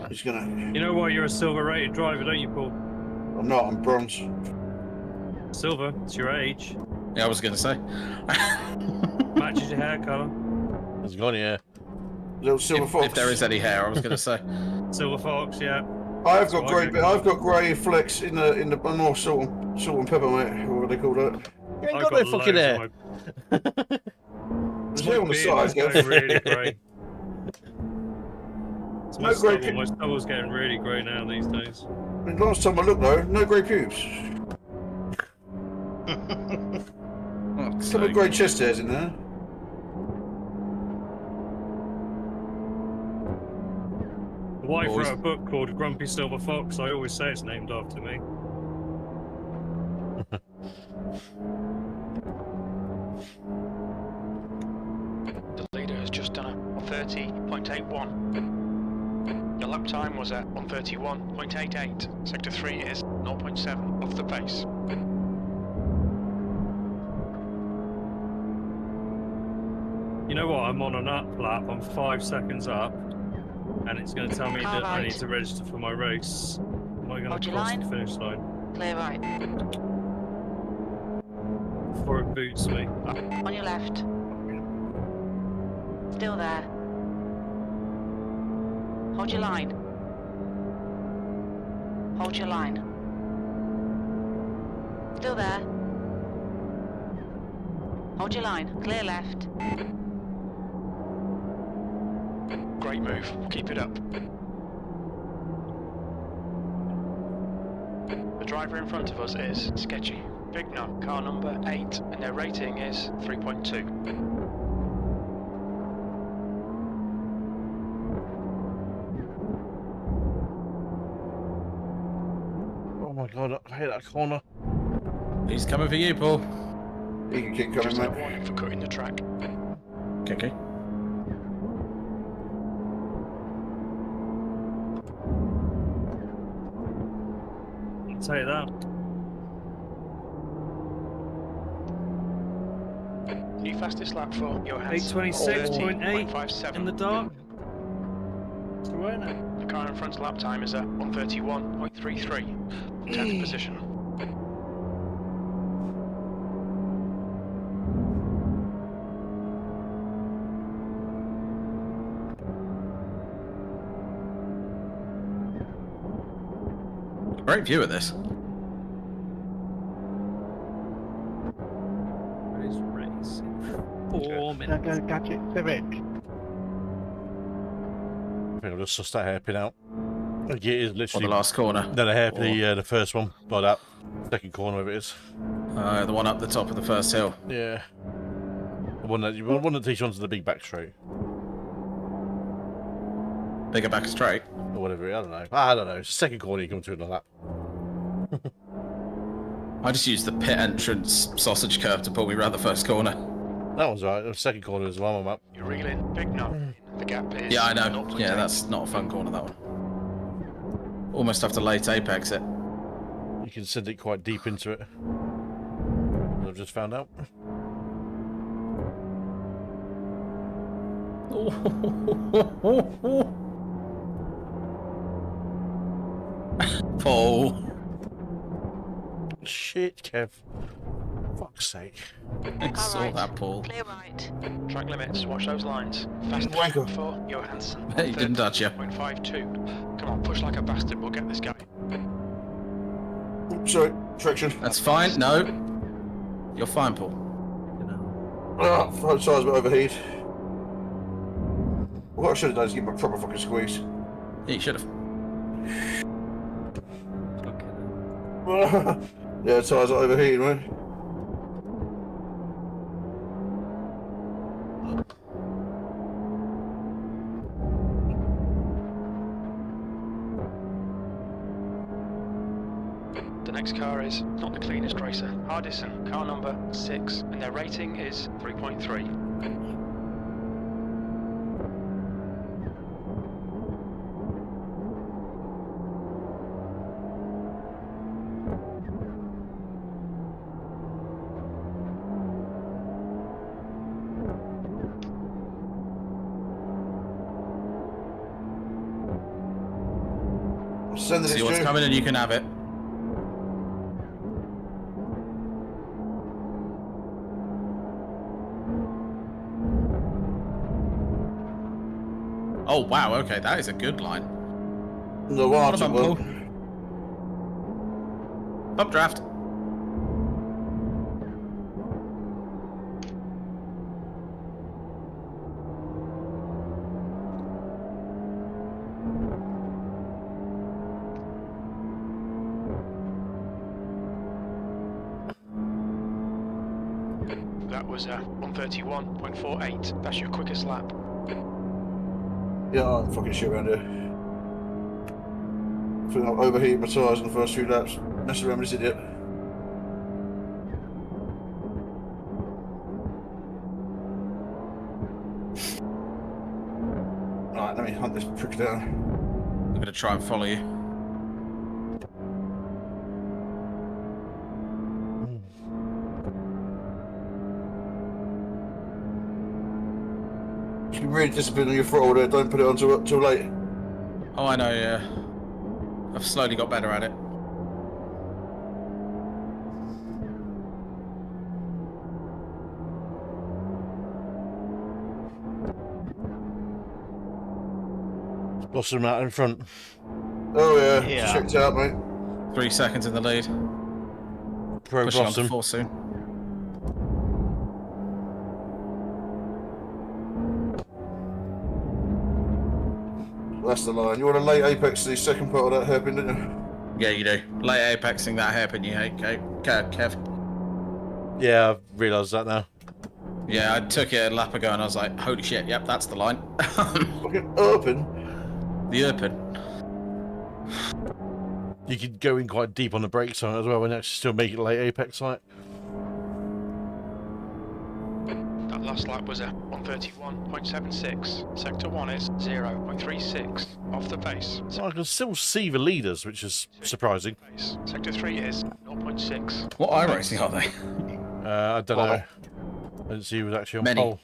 He's gonna. You know why you're a silver rated driver, don't you, Paul? I'm not. I'm bronze. Silver, it's your age. Yeah, I was going to say. Matches your hair colour. It's gone, yeah. Little silver fox. If there is any hair, I was going to say. Silver fox, yeah. I've got grey flecks in the more salt and pepper, mate. What do they call that? You ain't got no fucking hair. There's hair on the side, going really grey. No grey pubes. My stubble's getting really grey now these days. I mean, last time I looked though, no grey pubes. Some of grey chest hairs in there. The wife wrote a book called Grumpy Silver Fox. I always say it's named after me. The leader has just done a 130.81. Your lap time was at 131.88. Sector 3 is 0.7 off the pace. You know what? I'm on an up lap. I'm 5 seconds up, and it's going to tell me that I need to register for my race. Am I going to cross the finish line? Clear right. Before it boots me. On your left. Still there. Hold your line. Hold your line. Still there. Hold your line. Clear left. Great move. Keep it up. The driver in front of us is sketchy. Big knock, car number 8, and their rating is 3.2. Oh my god, I hate that corner. He's coming for you, Paul. He can keep coming, Just a mate. warning for cutting the track. Okay. I'll tell you that. New fastest lap for Johannes. 8:26.8 in the dark. It's all right now. The car in front's lap time is at 131.33. 10th position. Great view of this. Race in 4 minutes. I think I'll just suss that hairpin out. Like it is On literally the last corner. No, the hairpin, the first one, by that second corner of it is. The one up the top of the first hill. Yeah. The one that takes you onto the big back straight. Bigger back straight. Or whatever, I don't know. It's the second corner you come to it like that. I just used the pit entrance sausage curve to pull me around the first corner. That one's right. The second corner is the one I'm up. You're reeling. Big knock. The gap is. Yeah, I know. 0.8. Yeah, that's not a fun corner, that one. Almost have to late apex it. You can send it quite deep into it. I've just found out. Paul. Shit, Kev. Fuck's sake. I saw that, Paul. Clear right. Track limits. Watch those lines. Fastest Wanker. lap for Johansson. Hey, he didn't touch you. 0.52. Come on, push like a bastard. We'll get this guy. Oops, sorry, traction. That's fine. No. You're fine, Paul. Front side's a bit overheat. What I should have done is give him a proper fucking squeeze. Yeah, you should have. Yeah, tyres are overheating, right? The next car is not the cleanest racer. Hardison, car number 6, and their rating is 3.3. Send it See what's coming and you can have it. Oh wow, okay, that is a good line. The one I What took about well. Updraft. That was 131.48. That's your quickest lap. Yeah, I'm fucking shit around here. I think I've overheated my tyres in the first few laps. Messing around with this idiot. Right, let me hunt this prick down. I'm going to try and follow you. You can really discipline on your throttle there, don't put it on too late. Oh, I know, yeah. I've slowly got better at it. Blossom out in front. Oh yeah, Yeah. checked out, mate. 3 seconds in the lead. Pro Pushing on to Blossom. 4 soon. That's the line. You want a late apex to the second part of that hairpin, didn't you? Yeah, you do. Late apexing that hairpin you hate, Kev. Yeah, I've realised that now. Yeah, I took it a lap ago and I was like, holy shit, yep, that's the line. Fucking open. The open. You could go in quite deep on the brakes on it as well and actually still make it late apex like. That last lap was 131.76. Sector 1 is 0.36 off the pace. So I can still see the leaders, which is surprising. Sector 3 is 0.6. What iRacing are they? I don't know. I didn't see who was actually on Many. pole.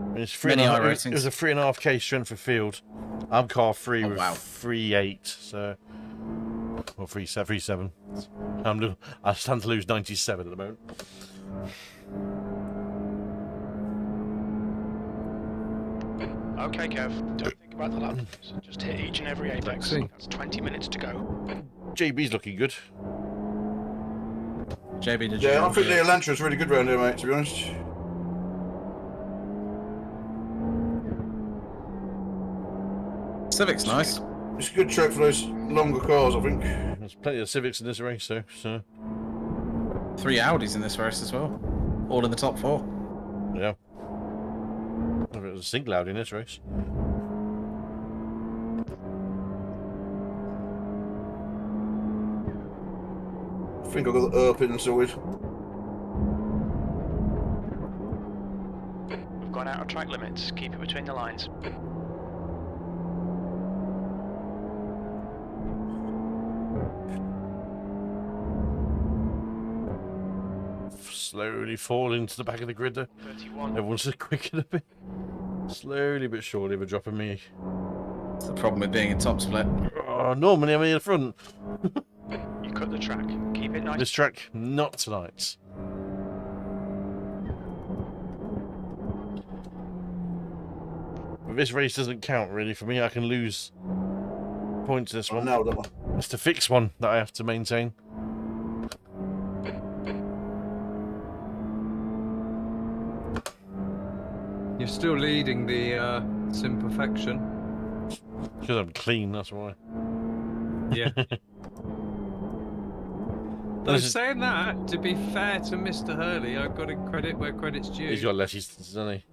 I mean, it's Many it iRacings. was a 3.5k strength for field. I'm car 3 Oh, with wow. 3.8, so or 3.7. I stand to lose 97 at the moment. Okay, Kev, don't think about the lap. Just hit each and every apex. That's 20 minutes to go. JB's looking good. JB, did you? Yeah, I think the Elantra's really good round here, mate, to be honest. Civic's nice. It's a good track for those longer cars, I think. There's plenty of Civics in this race, though. So 3 Audis in this race as well. All in the top 4. yeah. If it was a single Audi in this race. I think I got the Erpin sorted. We've gone out of track limits. Keep it between the lines. Slowly falling to the back of the grid there. 31. Everyone's just quicker a bit. Slowly but surely they're dropping me. That's the problem with being in top split. Oh, normally I'm in the front. You cut the track. Keep it nice. This track, not tonight. But this race doesn't count really for me. I can lose points this one. Now that one. It's the fixed one that I have to maintain. You're still leading the Sim Perfection. Because I'm clean, that's why. Yeah. Though This is- saying that, to be fair to Mr. Hurley, I've got to credit where credit's due. He's got less instances, hasn't he?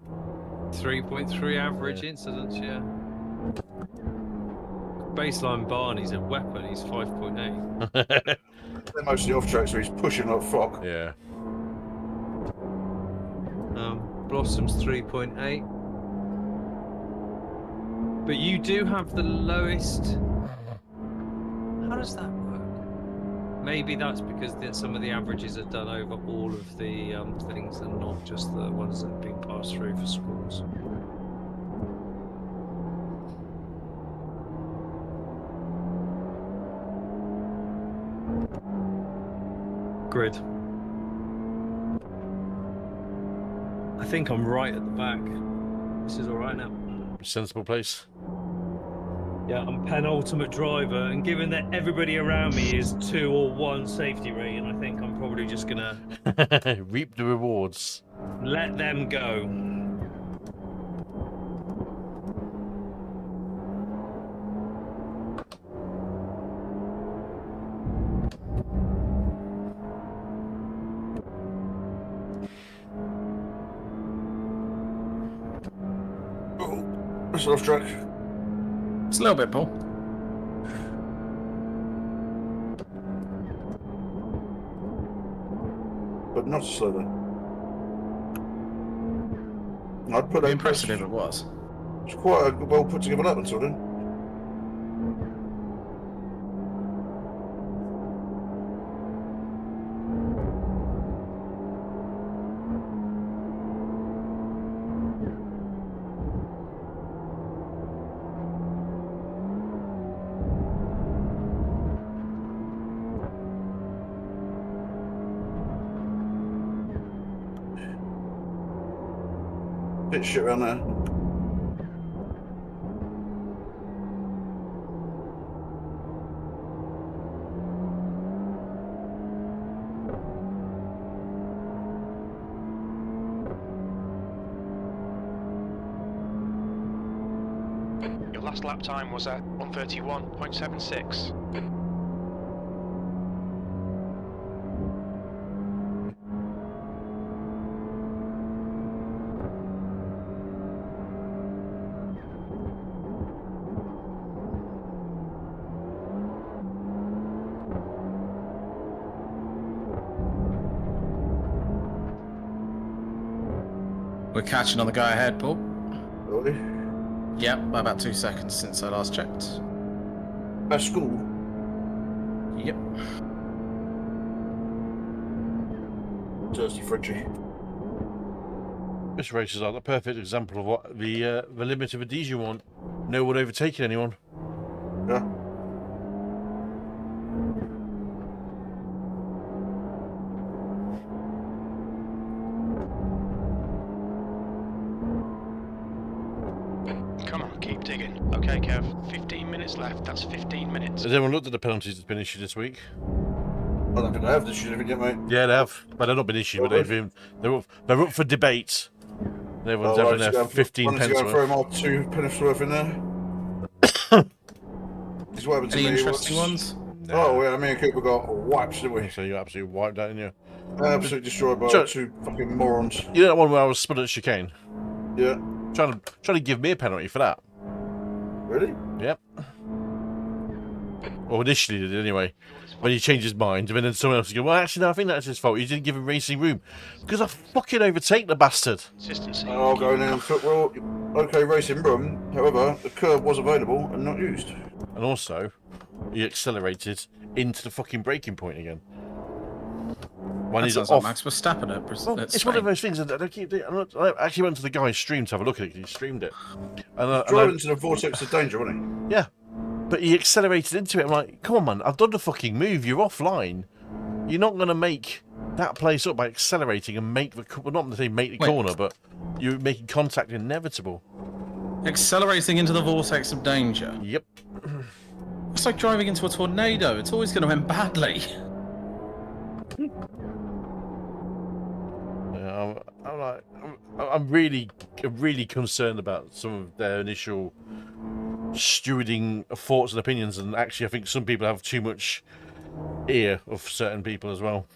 3.3 average Yeah. incidents, yeah. Baseline Barney's a weapon, he's 5.8. They're mostly off track, so he's pushing like fuck. Yeah. Blossom's 3.8. But you do have the lowest. How does that work? Maybe that's because some of the averages are done over all of the things and not just the ones that have been passed through for scores. Grid. I think I'm right at the back. This is all right now. Sensible place. Yeah, I'm penultimate driver, and given that everybody around me is 2 or 1 safety rating, I think I'm probably just gonna reap the rewards. Let them go. Oh, that's off track. It's a little bit, Paul. But not so slow then. I'd put It'd be that impressive if it was. It's quite a well put together lap until then. Bit shit around there. Your last lap time was at 1:31.76. We're catching on the guy ahead, Paul. Really? Yep, by about 2 seconds since I last checked. Best school. Yep. Thirsty Frenchie. This race is like the perfect example of what the limit of a DJ want. No one overtaking anyone. Yeah. Come on, keep digging. Okay, Kev. 15 minutes left. That's 15 minutes. Has anyone looked at the penalties that's been issued this week? I don't think I have this shit yet, mate. Yeah, they have. But they're not been issued, but they're up for debate. Everyone's having their 15 pence worth. Throw my 2 pence worth in there. Is what happened to Any me interesting was... ones? No. Oh, yeah, me and Cooper got wiped, didn't we? So you absolutely wiped out, didn't you? Absolutely destroyed by So- 2 fucking morons. You know that one where I was spun at chicane? Yeah. Trying to give me a penalty for that. Really? Yep. Well, initially did anyway. When he changed his mind, and then someone else would go, well, actually, no, I think that's his fault. He didn't give him racing room. Because I fucking overtake the bastard. Consistency. I'll go in and foot, well, okay, racing room. However, the curb was available and not used. And also, he accelerated into the fucking braking point again. When That he's sounds off. like Max Verstappen at Well, it's one of those things that I keep doing. I actually went to the guy's stream to have a look at it because he streamed it. Drove into the vortex of danger, wasn't Yeah. But he accelerated into it. I'm like, come on, man, I've done the fucking move. You're offline. You're not going to make that place up by accelerating and make the... Well, not to say make the corner, but you're making contact inevitable. Accelerating into the vortex of danger. Yep. It's like driving into a tornado. It's always going to end badly. I'm really concerned about some of their initial stewarding of thoughts and opinions, and actually I think some people have too much ear of certain people as well.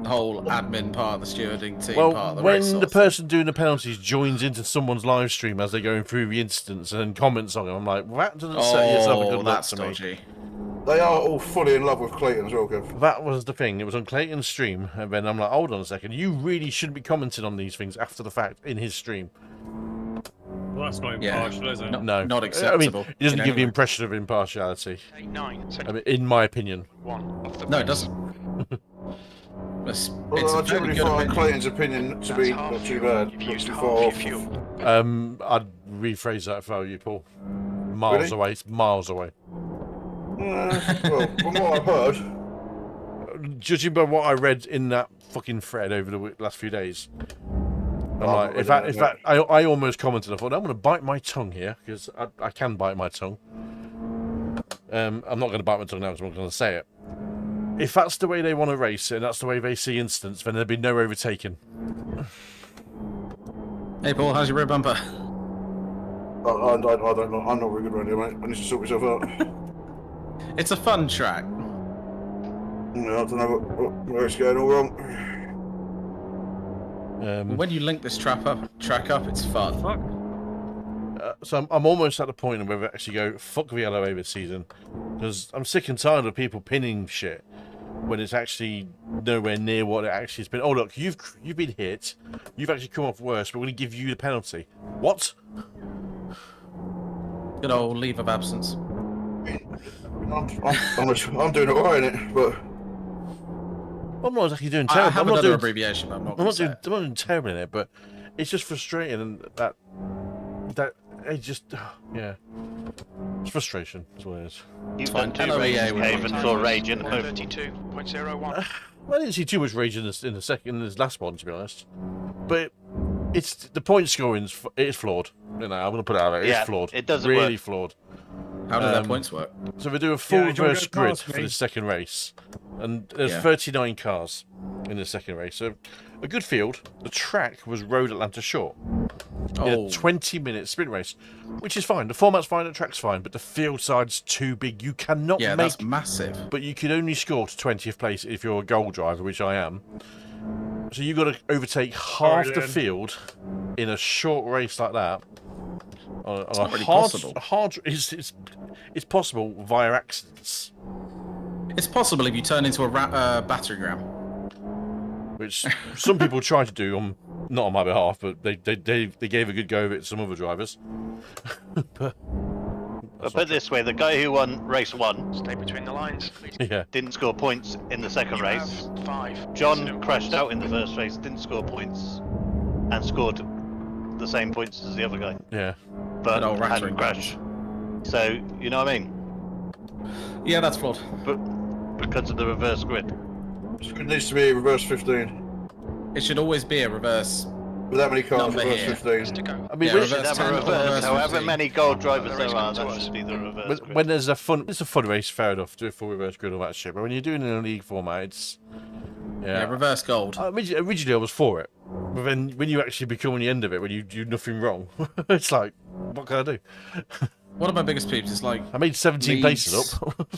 The whole admin part of the stewarding team Well, part of the when race. the person doing the penalties joins into someone's live stream as they're going through the instance and then comments on it, I'm like, well, that doesn't set yourself a good look that's to dodgy. me. they? They are all fully in love with Clayton as well, Kev. That was the thing. It was on Clayton's stream, and then I'm like, hold on a second. You really shouldn't be commenting on these things after the fact in his stream. Well, that's not impartial, is it? No. Not acceptable. I mean, it doesn't in give the any way. impression of impartiality. 8-9. I mean, in my opinion. One off the No, it doesn't. It's Well, I a very generally good find opinion. Clayton's opinion to be not too bad. You've Not used too half far your off. fuel. I'd rephrase that if I were you, Paul. Miles Really? away. It's miles away. Well, from what I've heard, Judging by what I read in that fucking thread over the last few days, I'm like, I almost commented. I thought I'm going to bite my tongue here because I can bite my tongue. I'm not going to bite my tongue now because I'm not going to say it. If that's the way they want to race it, and that's the way they see instance, then there'd be no overtaking. Hey Paul, how's your rear bumper? I don't know. I'm not very good around here, mate. I need to sort myself out. It's a fun track. Yeah, I don't know where it's going all wrong. When you link this track up, it's fun. Fuck. So I'm almost at the point where we actually go, fuck the LOA this season. Because I'm sick and tired of people pinning shit when it's actually nowhere near what it actually has been. Oh, look, you've been hit. You've actually come off worse, but we're going to give you the penalty. What? Good old leave of absence. I'm doing all right in it, but I'm not exactly doing I terrible. have I'm not another doing, abbreviation, but I'm not I'm going not to say doing, I'm not doing terrible in it, but it's just frustrating, and that it just yeah, it's frustration. That's what it is. You've fine. done 2 LOA races, with Cave, and saw rage in home. 132.01. I didn't see too much rage in this last one, to be honest. But it's the point scoring is flawed. You know, I'm going to put it out there. It's flawed. It doesn't really work. flawed. How do their points work? So we do a full Yeah, you don't reverse go grid past for me. the second race, and there's Yeah. 39 cars in the second race. So a good field. The track was Road Atlanta Short. Oh, 20-minute sprint race, which is fine. The format's fine, the track's fine, but the field side's too big. You cannot yeah, make. that's massive. But you can only score to 20th place if you're a goal driver, which I am. So you've got to overtake half the then. field in a short race like that. It's not really possible. It's possible via accidents, It's possible if you turn into a battering ram. which some people try to do not on my behalf, but they gave a good go of it to some other drivers. But But put it this way, the guy who won race 1 Stay between the lines. yeah, didn't score points in the second You race. have 5. John incident crashed points. out in the first race, didn't score points, and scored the same points as the other guy, yeah. but Good old hadn't rattling crashed. So, you know what I mean? Yeah, that's flawed. But because of the reverse grid. it needs to be reverse 15. It should always be a reverse. With that many cars, Number reverse here. 15. To go. I mean, Yeah, when- We should reverse have a 10 or reverse, reverse however 15. many gold drivers The there race are, comes to that us. should be the reverse grid. when there's it's a fun race, fair enough. Do a full reverse grid, all that shit. But when you're doing it in a league format, it's Yeah, reverse gold. Originally, I was for it, but then when you actually become on the end of it, when you do nothing wrong, it's like, what can I do? One of my biggest peeps is like I made 17 places up.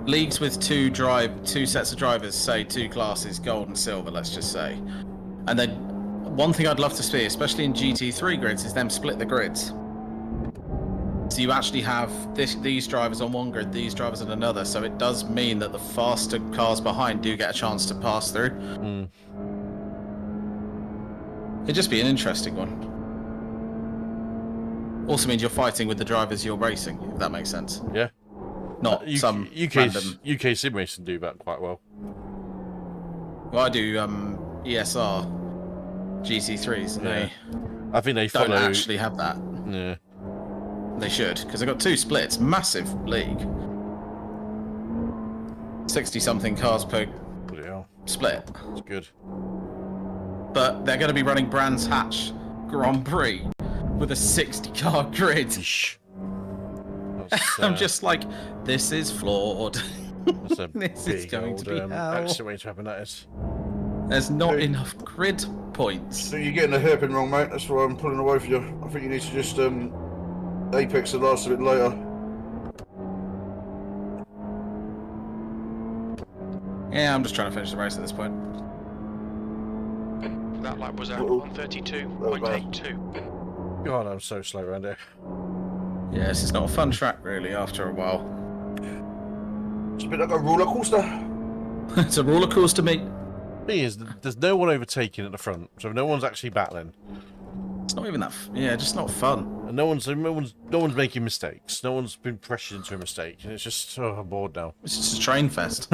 leagues with two sets of drivers, say 2 classes, gold and silver, let's just say. And then one thing I'd love to see, especially in GT3 grids, is them split the grids. So you actually have these drivers on one grid, these drivers on another. So it does mean that the faster cars behind do get a chance to pass through. Mm. It'd just be an interesting one. Also means you're fighting with the drivers you're racing, if that makes sense. Yeah. Not some random. UK SimRacing do that quite well. Well, I do ESR GT3s, and Yeah. I think they they don't follow. actually have that. Yeah. They should, because they've got 2 splits, massive league. 60-something cars per Bloody hell. split. It's good. But they're going to be running Brands Hatch Grand Prix with a 60-car grid. Yeesh. I'm just like, this is flawed. That's a This is big going old, to be hell. accident way to happen. That is. There's not Hey. enough grid points. So you're getting the hairpin wrong, mate. That's why I'm pulling away from you. I think you need to just apex the last a bit later. Yeah, I'm just trying to finish the race at this point. That lap was at Uh-oh. 132.82. God, I'm so slow around here. Yeah, this is not a fun track, really, after a while. It's a bit like a roller coaster. It's a roller coaster, mate. Thing is, there's no one overtaking at the front, so no one's actually battling, It's not even that. Yeah, just not fun. and no one's making mistakes. No one's been pressured into a mistake, and it's just I'm bored now. It's just a train fest.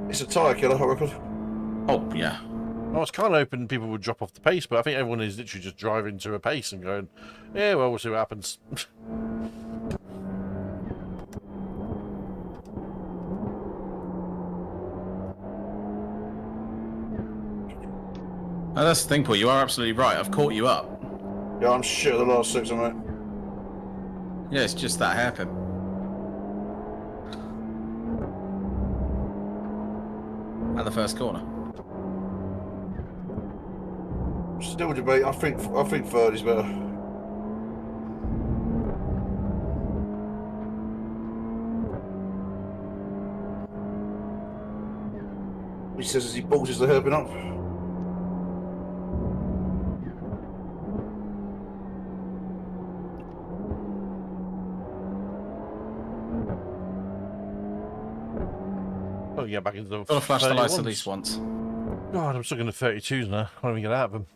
It's a tyre killer, I reckon. Oh, yeah. I was kind of hoping people would drop off the pace, but I think everyone is literally just driving to a pace and going, yeah, well, we'll see what happens. Oh, that's the thing, Paul. You are absolutely right. I've caught you up. Yeah, I'm shit at the last 6, mate. Yeah, it's just that happen. At the first corner. Still debate. I think third is better. He says as he balls the hairpin up. Oh, yeah, back into the. Got to flash the lights 31s. at least once. God, I'm stuck in the 32s now. I can't even get out of them.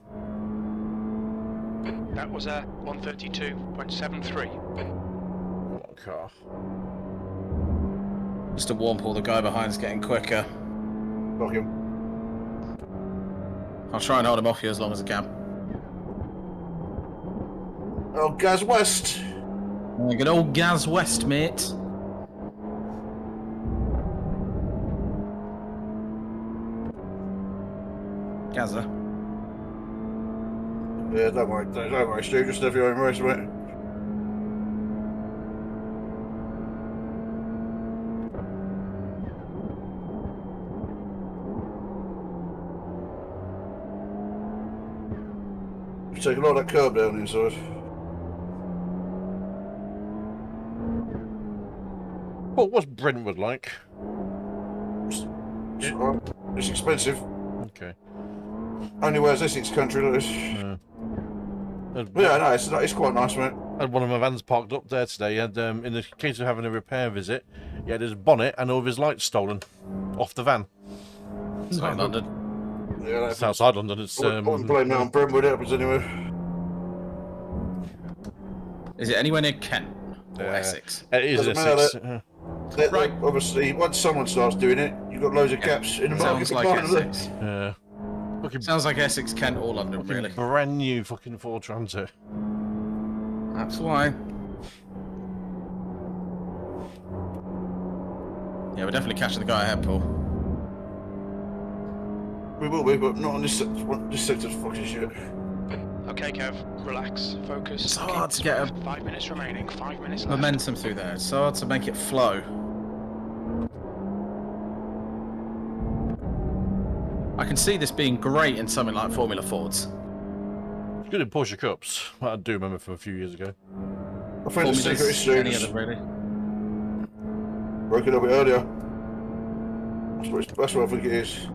That was a 132.73. What car? Just to warn Paul, the guy behind's getting quicker. Fuck him. I'll try and hold him off you as long as I can. Oh, Gaz West. Good old Gaz West, mate. Gazza. Yeah, don't worry, Stu. Just have your own race, mate. You take a lot of that curb down inside. What's Brentwood like? It's expensive. Okay. Only where's Essex country, that is. Yeah. Yeah, no, it's quite nice, mate. I had one of my vans parked up there today, and in the case of having a repair visit, he had his bonnet and all of his lights stolen off the van. It's not London. Yeah, It's outside London. It's I wouldn't blame that on Brentwood, it happens anyway. Is it anywhere near Kent or Essex? It is Doesn't Essex. matter. Right. Obviously, once someone starts doing it, you've got loads of gaps in the market. Sounds like Essex. Yeah. Fucking Sounds like Essex, Kent, or London, really. brand new fucking Ford Transit. That's why. Yeah, we're definitely catching the guy ahead, Paul. We will be, but not on this sector. This sector's fucking shit. Okay, Kev, relax, focus. It's hard to get a 5 minutes remaining, 5 minutes left. momentum through there. It's hard to make it flow. I can see this being great in something like Formula Fords. It's good in Porsche Cups. I do remember from a few years ago. I think the secret is Any students. other, really. Broke it a bit earlier. That's what I think it is.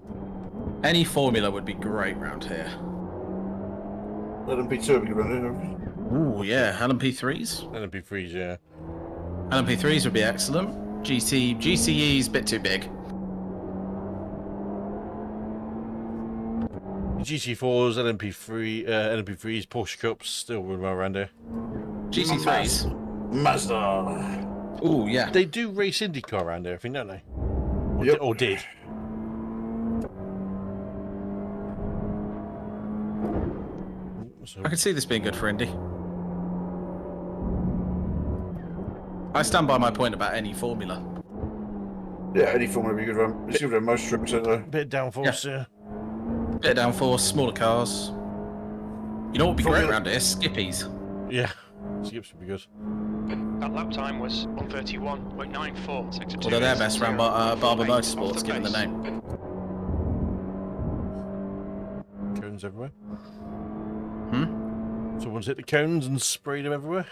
Any Formula would be great round here. LMP2 would be good around here. Ooh, yeah. LMP3s? LMP3s, yeah. LMP3s would be excellent. GCE's a bit too big. GT4s, LMP3s, Porsche Cups, still run well around here. GT3s? Mazda. Ooh, yeah. They do race IndyCar around here, I think, don't they? Yep. Or did. So, I can see this being good for Indy. I stand by my point about any Formula. Yeah, any form would be good around. It's good around most trips, isn't it? bit of downforce, yeah. Bit of downforce, smaller cars. You know what would be great Formula- around here? Skippies. Yeah. Skips would be good. That lap time was 131.94. Sector 2 Although they're is best round 0. Barber Off the Motorsports, given the pace. name. Cones everywhere. Hmm? Someone's hit the cones and sprayed them everywhere.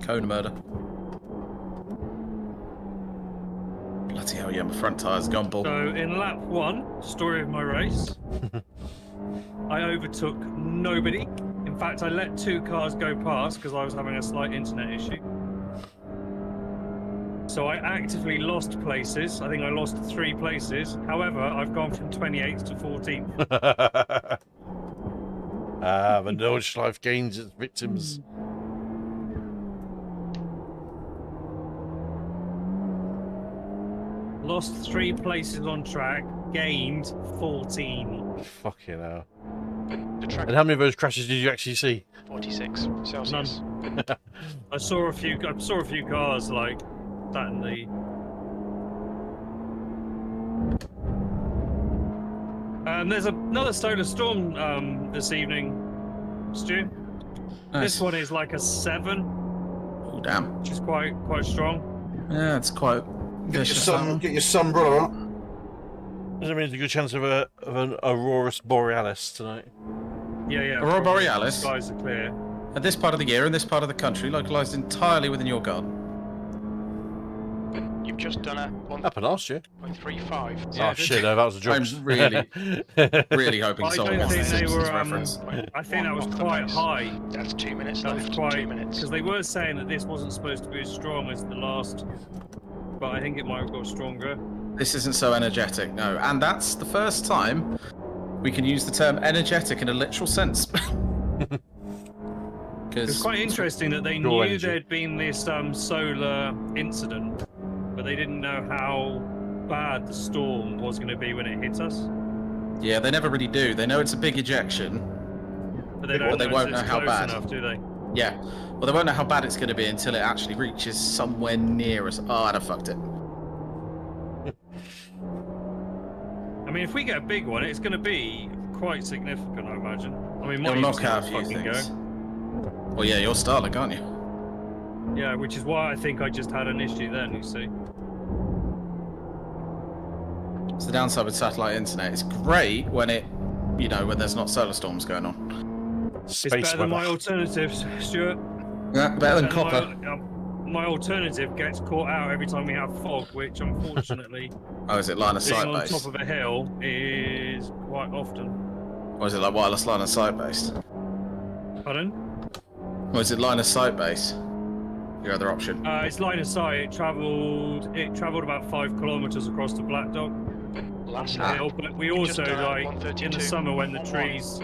Cone murder. Bloody hell, yeah, my front tyre's gone, Paul. So in lap 1, story of my race, I overtook nobody. In fact, I let 2 cars go past because I was having a slight internet issue. So I actively lost places. I think I lost 3 places. However, I've gone from 28th to 14th. The Nordschleife gains its victims. Lost 3 places on track, gained 14. Fucking hell. The track And how many of those crashes did you actually see? 46 Celsius. I saw a few cars like that in the. There's another solar storm this evening, Stu. Nice. This one is like a 7, Oh damn. which is quite strong. Yeah, it's quite vicious. that one. Get your sunbrella up. Does it mean there's a good chance of an Aurora Borealis tonight? Yeah. Aurora probably. Borealis? Skies are clear. At this part of the year, in this part of the country, localised entirely within your garden. You've just done a Happened last year. 1.35. Yeah, Oh shit! No, that was a joke. I'm really hoping I someone don't gets the think they Simpsons were. reference. I think that was quite high. That's 2 minutes That was left. quite 2 minutes. because they were saying that this wasn't supposed to be as strong as the last, but I think it might have got stronger. This isn't so energetic, no. And that's the first time we can use the term energetic in a literal sense. It's quite interesting that they Raw knew energy. there'd been this solar incident, but they didn't know how bad the storm was going to be when it hit us. Yeah, they never really do. They know it's a big ejection. But they don't Well, they know won't if it's know how close bad. enough, do they? Yeah. Well, they won't know how bad it's going to be until it actually reaches somewhere near us. Oh, I'd have fucked it. I mean, if we get a big one, it's going to be quite significant, I imagine. I mean, It'll might knock even out a still few fucking things. go. Well, yeah, you're Starlink, aren't you? Yeah, which is why I think I just had an issue then, you see. It's the downside with satellite internet. It's great when when there's not solar storms going on. It's Space better than my weather. alternatives, Stuart. Yeah, better than And my- copper. My alternative gets caught out every time we have fog, which unfortunately, Oh, is it line of being sight on based? top of a hill is quite often. Or is it like wireless line of sight based? Pardon? Or is it line of sight based? Your other option. It's line of sight. It travelled about 5 kilometres across the Black Dog Last hill, but we also in the summer when the trees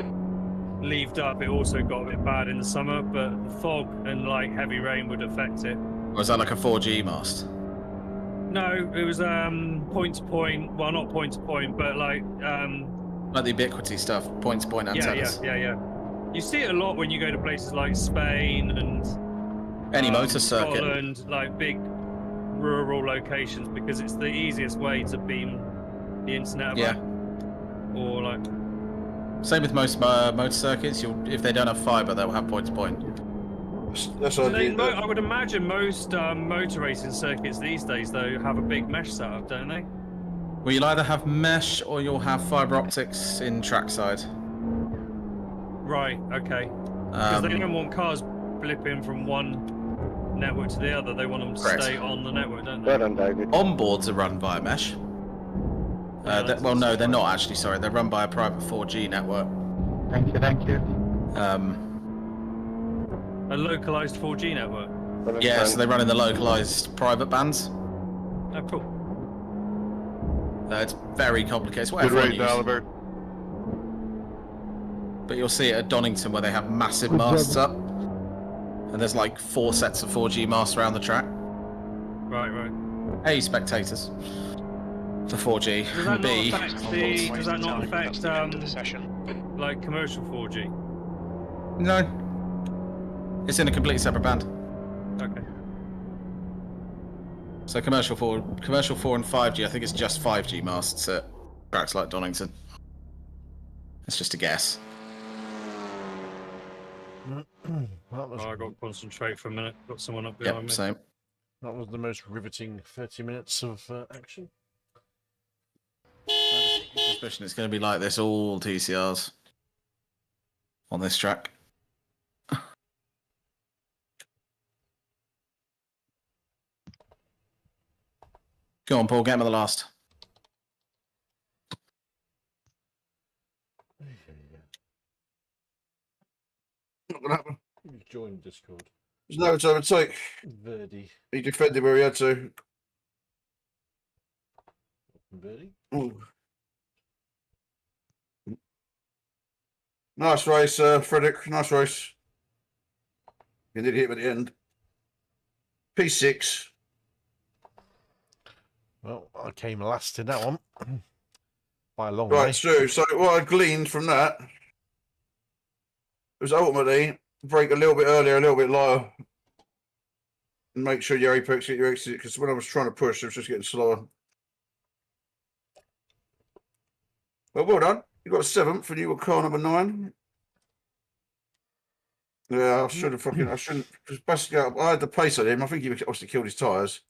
leaved up, it also got a bit bad in the summer. But the fog and heavy rain would affect it. Or is that like a 4G mast? No, it was point to point. Well, not point to point, but Like the ubiquity stuff, point to point antennas. yeah. You see it a lot when you go to places like Spain and Any motor circuit. Scotland, like big rural locations, because it's the easiest way to beam the internet Yeah. about. Or Same with most motor circuits. If they don't have fibre, they'll have point to point. That's what I I would imagine most motor racing circuits these days, though, have a big mesh setup, don't they? Well, you'll either have mesh or you'll have fibre optics in trackside. Right. Okay. Because they don't want cars blipping from one network to the other. They want them to Correct. stay on the network, don't they? Onboards are run via mesh. Well, no, they're not actually. Sorry, they're run by a private 4G network. Thank you. A localized 4G network. Yeah, so they run in the localized private bands. Oh, cool. It's very complicated. It's what Good everyone rate, uses. Albert. But you'll see it at Donington where they have massive masts up, and there's like 4 sets of 4G masts around the track. Right. A, spectators for 4G. Does that B, not affect does that not affect the session. like commercial 4G? no. It's in a completely separate band. Okay. So commercial 4 and 5G, I think it's just 5G masts at tracks like Donington. It's just a guess. That was, Oh, I got to concentrate for a minute. Got someone up behind Yep, me. same. that was the most riveting 30 minutes of action. Suspicion it's going to be like this all TCRs on this track. Go on, Paul, get him at the last. Not gonna happen. You've joined Discord. There's no to overtake. Verdi. He defended where he had to. Verdi? Ooh. Nice race, Frederick. Nice race. He did hit him at the end. P6. Well, I came last in that one. By a long Right, way. Stu. So what I gleaned from that was ultimately brake a little bit earlier, a little bit lighter. And make sure your apex hit your exit, because when I was trying to push, it was just getting slower. Well done. You got 7th, and you got car number 9. Yeah, I should have fucking. I shouldn't. Because basically, I had the pace on him. I think he obviously killed his tyres.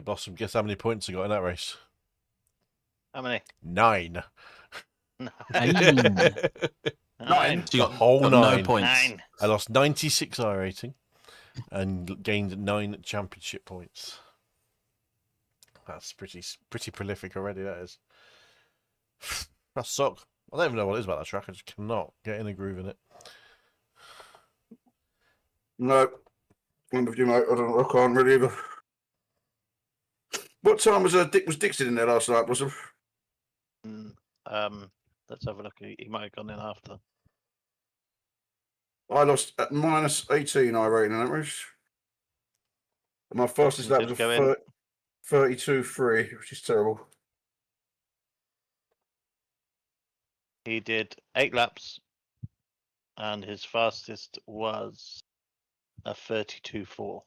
Blossom, guess how many points I got in that race? How many? 9. 9. The whole got 9. no points. 9. I lost 96 I rating and gained 9 championship points. That's pretty prolific already, that is. That suck. I don't even know what it is about that track. I just cannot get in a groove in it. No, I'm with you, mate. I can't really either. What time was Dixon in there last night? Was it? Let's have a look. He might have gone in after. I lost at minus 18 I rating in that race. And my fastest lap was a 32.3, which is terrible. He did 8 laps, and his fastest was a 32.4.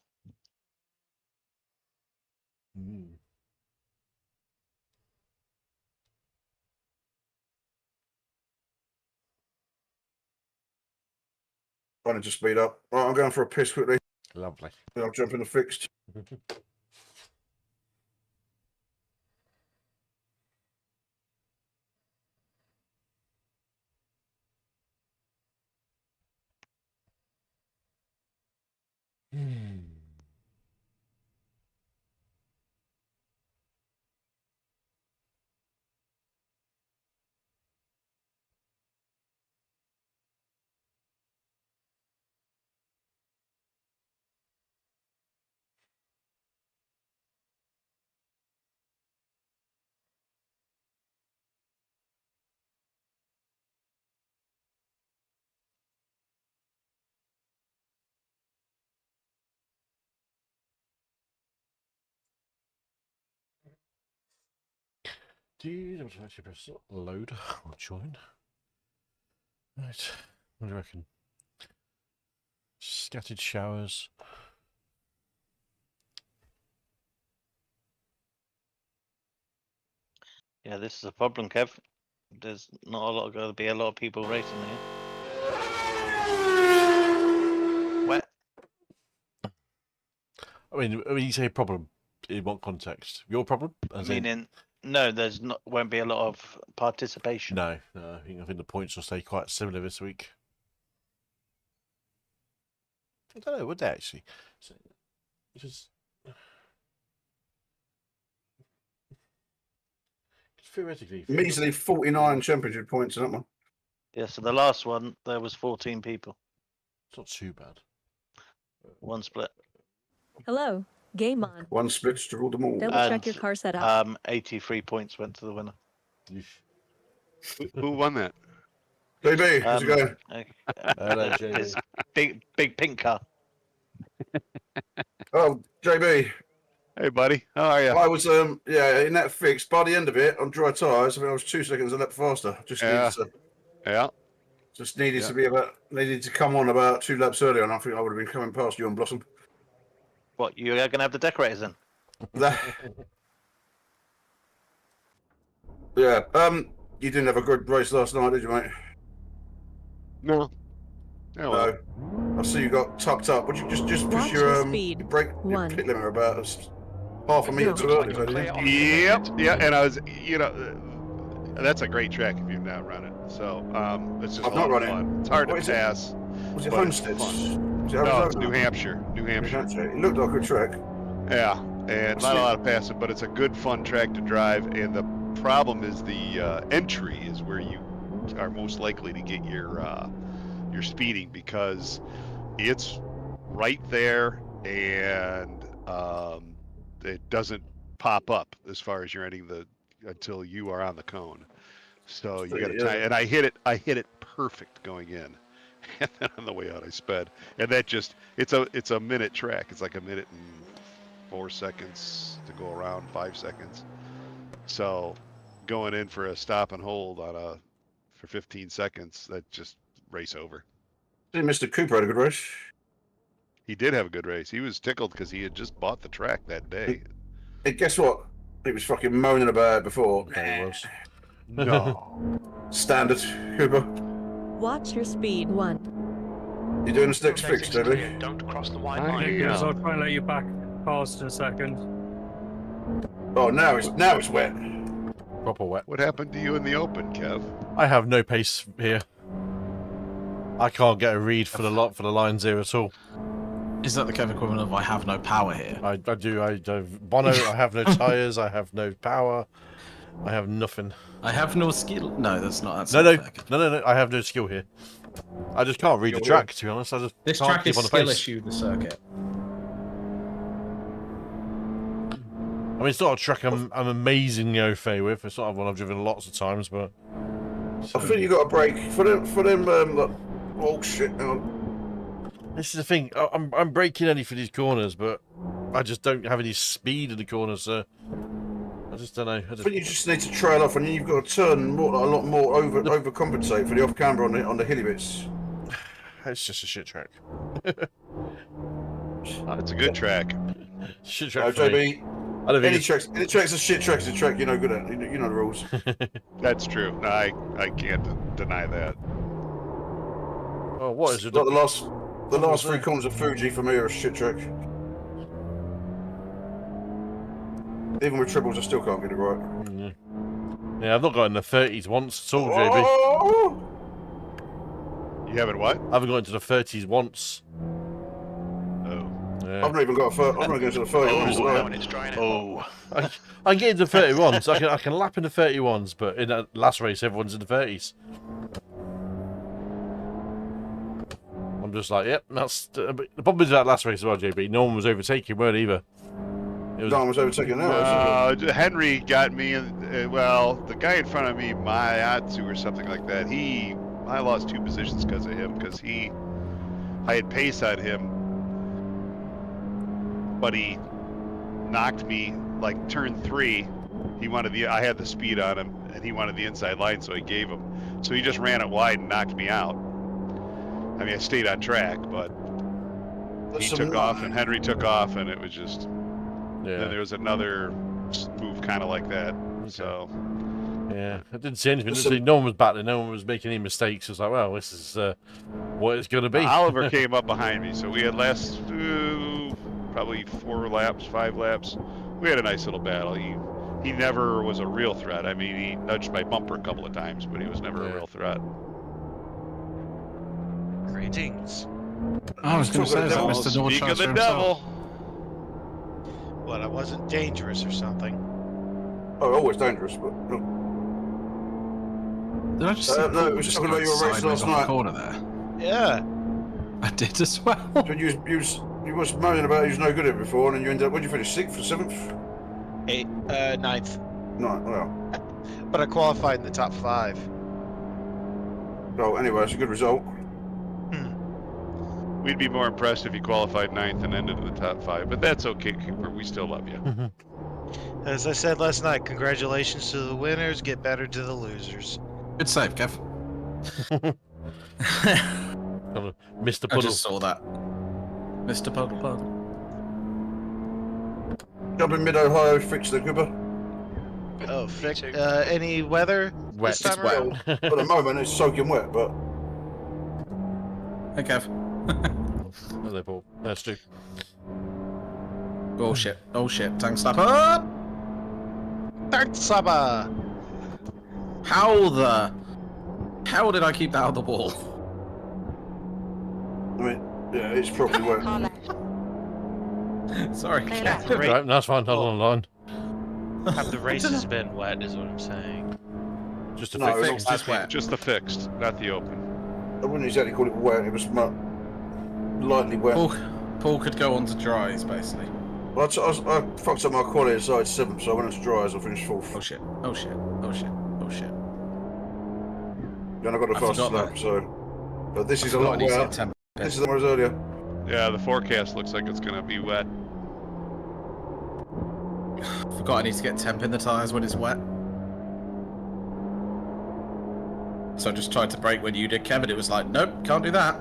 Trying to just speed up. Right, I'm going for a piss quickly. Lovely. Then I'll jump in the fixed. Do you actually press load or join? Right. What do you reckon? Scattered showers. Yeah, this is a problem, Kev. There's not a lot going to be a lot of people racing here. Wet. I mean, you say problem in what context? Your problem? Meaning, no, there's not won't be a lot of participation. No. I think the points will stay quite similar this week. I don't know, would they actually? Just theoretically, Measly 49 championship points in that one. Yeah, so the last one, there was 14 people. it's not too bad. One split. Hello. Game on. One split to rule them all. Double check your car setup. 83 points went to the winner. Who won that? JB, how's it going? Hello, JB. His big pink car. Oh, JB. Hey, buddy. How are you? I was in that fix. By the end of it, on dry tyres, I mean, I was 2 seconds a lap faster. Just needed to be needed to come on about 2 laps earlier, and I think I would have been coming past you on Blossom. What, you're going to have the decorators in? Yeah. You didn't have a good race last night, did you, mate? No. Oh, well. No. I see you got tucked up. Would you just push Watch your speed. your brake, your pit limiter about half a meter too early? Didn't you? Yep. Yeah, and I was, that's a great track if you've not run it. So, it's just I've not run it. fun. It's hard to What is it? pass. Was it but it's Homestead? fun. Was it No, Arizona? it's New Hampshire. New Hampshire. It looked like a track. Yeah, and not a lot of passing, but it's a good, fun track to drive. And the problem is the entry is where you are most likely to get your speeding, because it's right there, and it doesn't pop up as far as you're ending until you are on the cone. So you got to time, and I hit it perfect going in, and then on the way out I sped, and that it's a minute track. It's like a minute and 4 seconds to go around, 5 seconds. So going in for a stop and hold for 15 seconds, that just race over. Mr. Cooper had a good race. He did have a good race. He was tickled because he had just bought the track that day. And guess what? He was fucking moaning about it before. Yeah, he was. No. Standard, Cooper. Watch your speed. 1. You doing this next fix, Debbie? Don't cross the white I line. am. Because I'll try and let you back past in a second. Oh, now it's wet. Proper wet. What happened to you in the open, Kev? I have no pace here. I can't get a read for the lines here at all. Is that the Kev equivalent of I have no power here? I have Bono, I have no tyres, I have no power, I have nothing. I have no skill. No, that's not. That's No, not no, fair, Kev. no, I have no skill here. I just can't read the track, to be honest. I just This can't track keep is on the skill pace. issue. The circuit. I mean, it's not a track I'm amazingly au fait with. It's not one I've driven lots of times, but... I think you got a break for them. Oh shit! Hang on. This is the thing. I'm braking only for these corners, but I just don't have any speed in the corners, so I just don't know. I think you just need to trail off, and then you've got to turn a lot more overcompensate for the off camber on the hilly bits. It's just a shit track. It's a good track. Shit No, track for me. JB. I don't think Any track's a shit track's a track you're no good at. You know the rules. That's true. No, I can't deny that. Oh, what is it? Like the last 3 corners of Fuji for me are a shit track. Even with triples, I still can't get it right. Yeah, I've not got in the 30s once at all, JB. Oh! You haven't what? I haven't got into the 30s once. Oh. Yeah. I've not even got a 30. I'm not going to the 31s. Oh, and it's drying out. Oh. I can get into the 31s. I can lap in the 31s, but in that last race, everyone's in the 30s. I'm just like, yep, that's... the problem is that last race as well, JB. No one was overtaking, weren't either. It was... No one was overtaking now. Henry got me in... well, the guy in front of me, Mayatsu or something like that, I lost 2 positions because of him, because I had pace on him, but he knocked me like turn 3. I had the speed on him, and he wanted the inside line, so I gave him. So he just ran it wide and knocked me out. I mean, I stayed on track, but he took off, and Henry took off, and it was just. Yeah. Then there was another move kind of like that. Okay. So. Yeah, I didn't see anything. No one was battling. No one was making any mistakes. It was like, well, this is what it's going to be. Oliver came up behind me, so we had last probably 4 laps, 5 laps. We had a nice little battle. He never was a real threat. I mean, he nudged my bumper a couple of times, but he was never a real threat. Greetings. I was going to say, is that Mr. North Speak of the devil. Well, I wasn't dangerous or something. Oh, always dangerous, but. Did I just no, it was just talking about your race last night. Corner there. Yeah. I did as well. When you was moaning about he was no good at it before, and then you ended up. When did you finish? 6th or 7th? 9th. No, well. But I qualified in the top 5. Well, anyway, it's a good result. We'd be more impressed if you qualified 9th and ended in the top 5, but that's okay, Cooper. We still love you. As I said last night, congratulations to the winners. Get better to the losers. Good save, Kev. Mr. I Puddle. just saw that. Mr. Puddle. Jump in mid-Ohio, fix the Cooper. Oh, frick. Any weather? Wet. This time It's wet. around? At the moment, it's soaking wet, but. Hey, Kev. Hello, Paul. That's true. Oh shit. Oh shit. Tank slapper. Tank slapper. How did I keep that out of the wall? I mean, yeah, it's probably wet. Sorry, Kev. Right, that's fine. That's on the line. Have the races been wet, is what I'm saying. Just a No, fix. Just wet. Just the fixed, not the open. I wouldn't exactly call it wet. It was lightly wet. Paul could go on to dries, basically. Well, I fucked up my quality inside 7th, so I went into dries. I finished 4th. Oh shit. Oh shit. Oh shit. Oh shit. And I got the fastest lap, so. But this is a lot wetter. This is than it was earlier. Yeah, the forecast looks like it's going to be wet. Forgot I need to get temp in the tyres when it's wet. So I just tried to brake when you did, Kevin. It was like, nope, can't do that.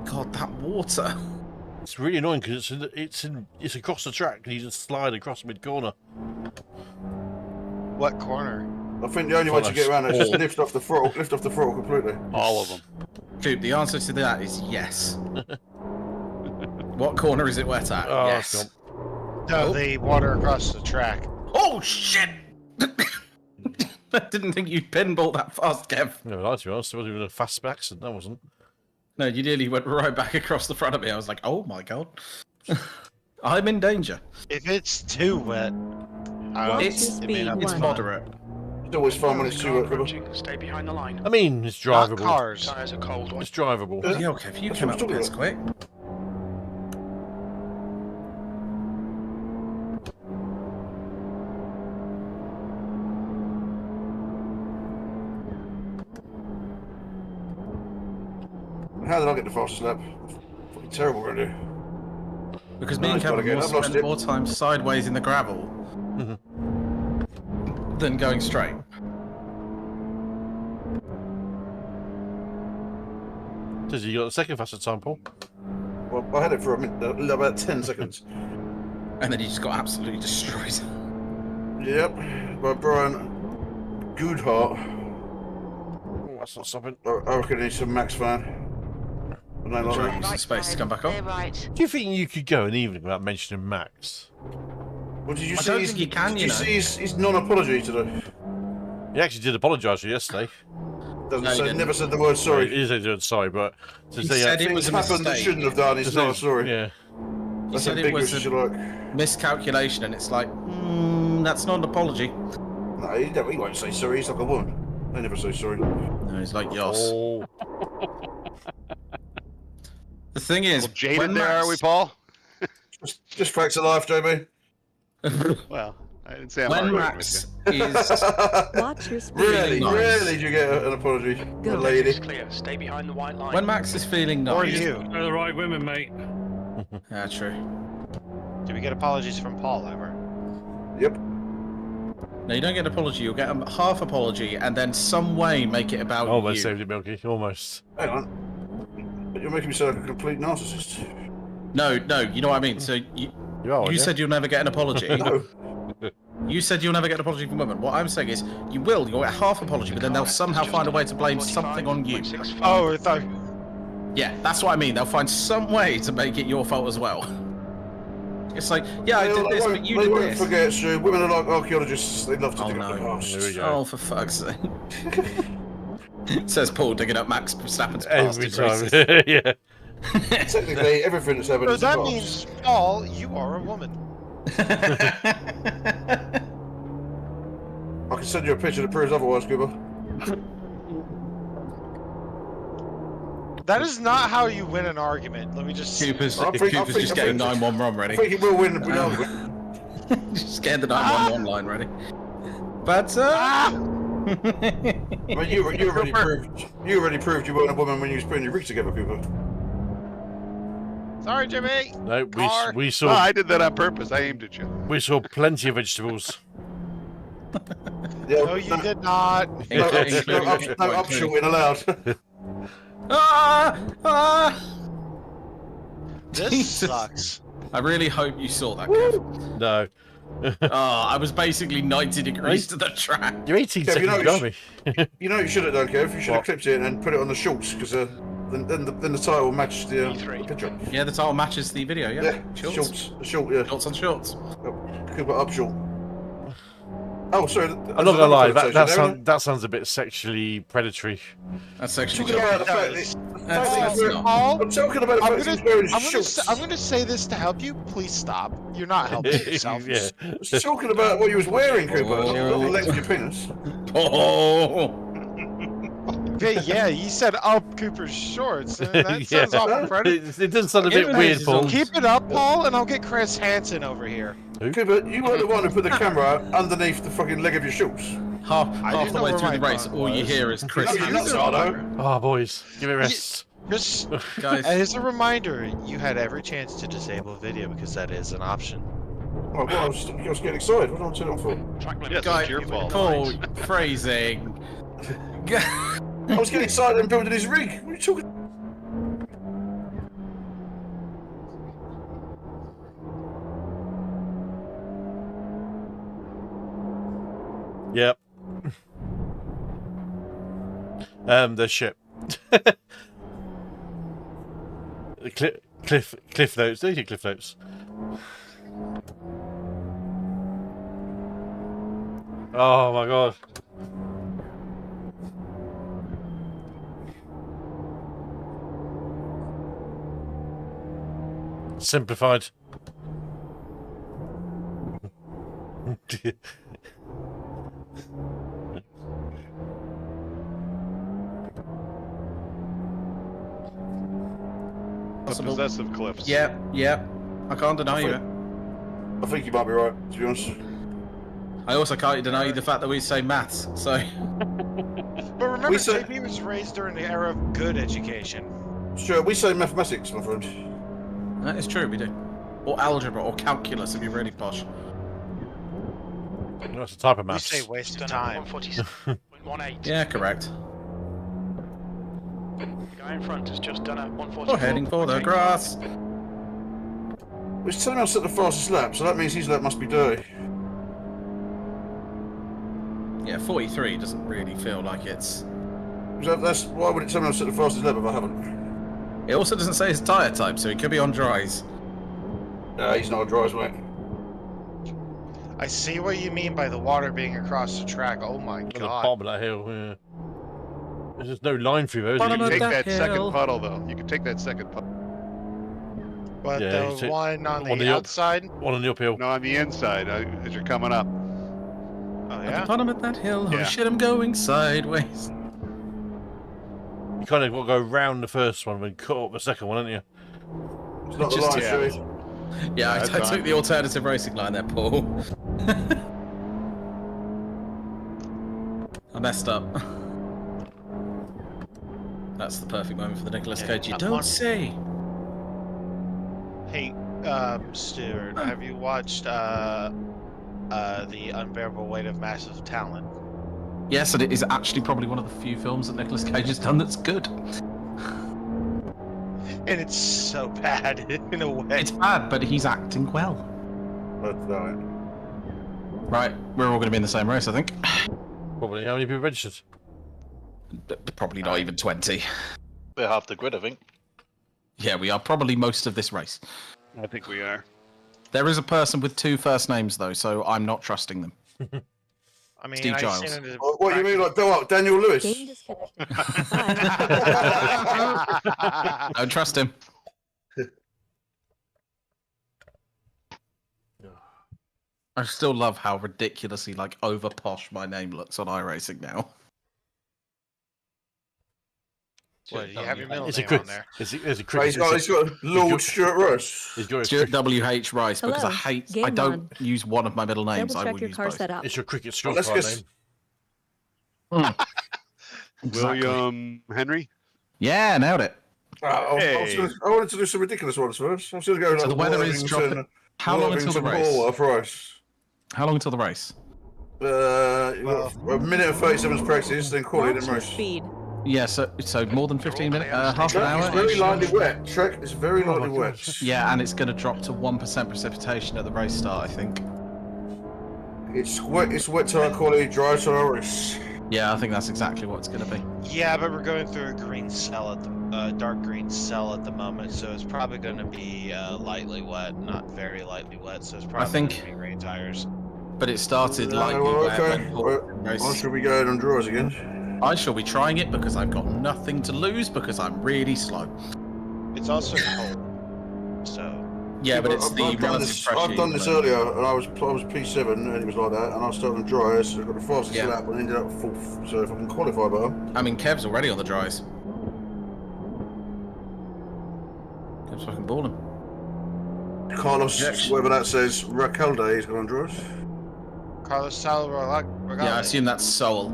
God, that water. It's really annoying because it's across the track and you just slide across mid corner. What corner? I think the only way to get around it is just lift off the throttle completely. All of them. Coop, the answer to that is yes. What corner is it wet at? Oh, yes. No, the water across the track. Oh shit! I didn't think you'd pinball that fast, Kev. No, I to be honest, it wasn't even a fast accident. That wasn't. No, you nearly went right back across the front of me. I was like, oh my god. I'm in danger. If it's too wet, It's moderate. It's always fun when it's too wet. Approaching. Stay behind the line. I mean, it's not drivable. cars. Tires are cold. It's drivable. Yeah, okay, if you That's came what up I'm with this talking quick. How did I get the fastest lap? Fucking terrible, really. Because me No, and it's gotta Kevin go. I've lost spent it. more time sideways in the gravel than going straight. Does you got the second fastest time, Paul? Well, I had it for a minute, about 10 seconds. And then you just got absolutely destroyed. Yep, by Brian Goodhart. Oh, that's not stopping. I reckon he's a Max fan. I don't like Use that. the space to come back up. Right. Do you think you could go an evening without mentioning Max? Well, did you I see don't his, think you can, did you you know. see his non-apology today? He actually did apologise for yesterday. Doesn't No, he say, didn't. never said the word sorry. He is doing sorry, but to He say said it Things was a happened that mistake. shouldn't have done. He's not sorry. Yeah. He That's said it ambiguous was as a you like. miscalculation, and it's like, that's not an apology. No, he won't say sorry. He's like a woman. They never say sorry. No, he's like, Yoss. Oh. The thing is, Well, jaded when there, are we, Max- Paul? Just facts of life, JB. Well, I didn't say I'm when arguing Max with you. is Watch your speed. Really, nice. really, did you get an apology, Go. lady? It's clear. Stay behind the white line. when Max is feeling Or nice. you. They're the right women, mate. Yeah, true. Do we get apologies from Paul ever? Yep. No, you don't get an apology. You'll get a half apology, and then some way make it about Almost you. saved it, Milky. Almost. Hang on. You're making me sound like a complete narcissist. No, you know what I mean. So you You said you'll never get an apology. No. You said you'll never get an apology from women. What I'm saying is, you will. You'll get half apology, but then they'll somehow find a way to blame something on you. Oh, I thought. Yeah, that's what I mean. They'll find some way to make it your fault as well. It's like, yeah, I did this, but you they did won't this. forget, Stu. Women are like archaeologists. They love to Oh dig up the no! past. Here we go. Oh, for fuck's sake! Says Paul digging up Max Verstappen's past Every in time. races. Yeah. Technically, everything that's happened So is the that past. means, Paul, you are a woman. I can send you a picture that proves otherwise, Cooper. That is not how you win an argument. Let me just. Cooper's, I think- Cooper's just I getting think- 911 I ready. think he will win. We know. Just getting the 911 line ready. But I mean, you already proved you weren't a woman when you was putting your rig together, Cooper. Sorry, Jimmy. No, Car. we No, saw I did that on purpose. I aimed at you. we saw plenty of vegetables. Yeah, No, you did not. No, Including- upshooting allowed. This Jesus. sucks. I really hope you saw that, Kev. No. I was basically 90 degrees to the track. You're 18 Kev, seconds you know, behind me. You know you should have done, Kev. You should have What? clipped it and put it on the shorts, because then the title will match the picture. Yeah, the title matches the video, yeah. Yeah, Shorts. short, yeah. Shorts on shorts. Cooper up short. Oh, sorry. I'm not gonna lie, that sounds a bit sexually predatory. That's sexually Talking about the fact Does. That's not. Paul, I'm talking about the I'm fact gonna, he's wearing I'm, shorts. I'm gonna say this to help you. Please stop. You're not helping yourself. Yeah. I was talking about what you was wearing, Cooper. Not the length of your penis. Oh! Yeah, you said up Cooper's shorts, and that sounds awful predator. It does sound a bit weird, Paul. Keep it up, Paul, and I'll get Chris Hansen over here. Cooper, you weren't the one who put the camera underneath the fucking leg of your shorts. Half didn't the know way where through the my race, phone all you was. hear is Chris No, you're not, Hansen. Sardo. Oh, boys, give it a rest. Just Guys, as a reminder, you had every chance to disable video because that is an option. Oh, well, I was getting excited. What did I turn it on for? Track limit. Yes, guy, it's your fault. Paul, phrasing. I was getting excited and building his rig. What are you talking? The ship. Cliff notes. These are cliff notes. Oh my god. Simplified. Possessive cliffs. Yeah, yeah. I can't deny you. I think you might be right, to be honest. I also can't deny the fact that we say maths, so... But remember, We said- JP was raised during the era of good education. Sure, we say mathematics, my friend. That is true, we do. Or algebra, or calculus, if you're really posh. That's a type of We maths. say waste of time. 147.18. Yeah, correct. The guy in front has just done a 144. We're heading for the grass. It's telling us at the fastest lap, so that means his lap must be dirty. Yeah, 43 doesn't really feel like it's... That's why would it tell me us at the fastest lap if I haven't? It also doesn't say his tyre type, so he could be on dries. He's not a dries, mate. I see what you mean by the water being across the track. Oh my At the god. bottom of that hill, yeah. There's just no line through those. Bottom You of can take that that second hill. puddle though. You can take that second puddle. But Yeah, you the take- one on on the the up- outside? One on the uphill. No, on the inside as you're coming up. Oh At yeah? the bottom of that hill, holy Yeah. shit, I'm going sideways. You kind of got to go round the first one and cut up the second one, haven't you? It's not the Just- line, yeah. Chewie. Yeah, I That's took fine. the alternative racing line there, Paul. I messed up. That's the perfect moment for the Nicolas Yeah, Cage. You I'm don't on- say. Hey, Stuart, have you watched The Unbearable Weight of Massive Talent? Yes, and it is actually probably one of the few films that Nicolas Cage has done that's good. And it's so bad in a way. It's bad, but he's acting well. But, Right, we're all going to be in the same race, I think. Probably. How many people registered? Probably not even 20. We're half the grid, I think. Yeah, we are probably most of this race. I think we are. There is a person with 2 first names, though, so I'm not trusting them. I mean, Steve I've Giles. seen it in what do you mean, like Daniel Lewis? Game disconnected. Bye. Don't trust him. I still love how ridiculously over posh my name looks on iRacing now. What, you have your middle It's a name quick. on there. It's a He's cricket. got Lord Stuart Russ. He's got Stuart W.H. Rice, because I Hello, hate... game I don't on. use one of my middle names, Double I check will your use car both. setup. It's your cricket skills Let's card get- name. Exactly. William Henry. Yeah, nailed it. I wanted to do some ridiculous ones first. I'm still going So the weather is dropping. How long until the race? Price. How long until the race? You've got a minute and 37 practice, then call it Watch in your race. speed. Yeah, so more than 15 minutes, half an Track is hour. very ish. lightly wet. Track is very lightly wet. Yeah, and it's going to drop to 1% precipitation at the race start, I think. It's wet tire quality, dry tire race. Yeah, I think that's exactly what it's going to be. Yeah, but we're going through a green cell at the dark green cell at the moment, so it's probably going to be lightly wet, not very lightly wet. So it's probably think- going to be rain tires. But it started lightly well, wet okay. when Paul I raced. shall be going on draws again. I shall be trying it because I've got nothing to lose because I'm really slow. It's also cold, so Yeah, but it's I've the done relative this, pressure. I've done this earlier, and I was P7, and it was like that, and I started on dry, so I got the fastest Yeah. lap, and ended up 4th. So if I can qualify better, I mean, Kev's already on the dries. Kev's fucking balling. Carlos, Yes. whatever that says, Racelabs, he's got on draws. Carlos Salvador. Yeah, I assume that's Seoul.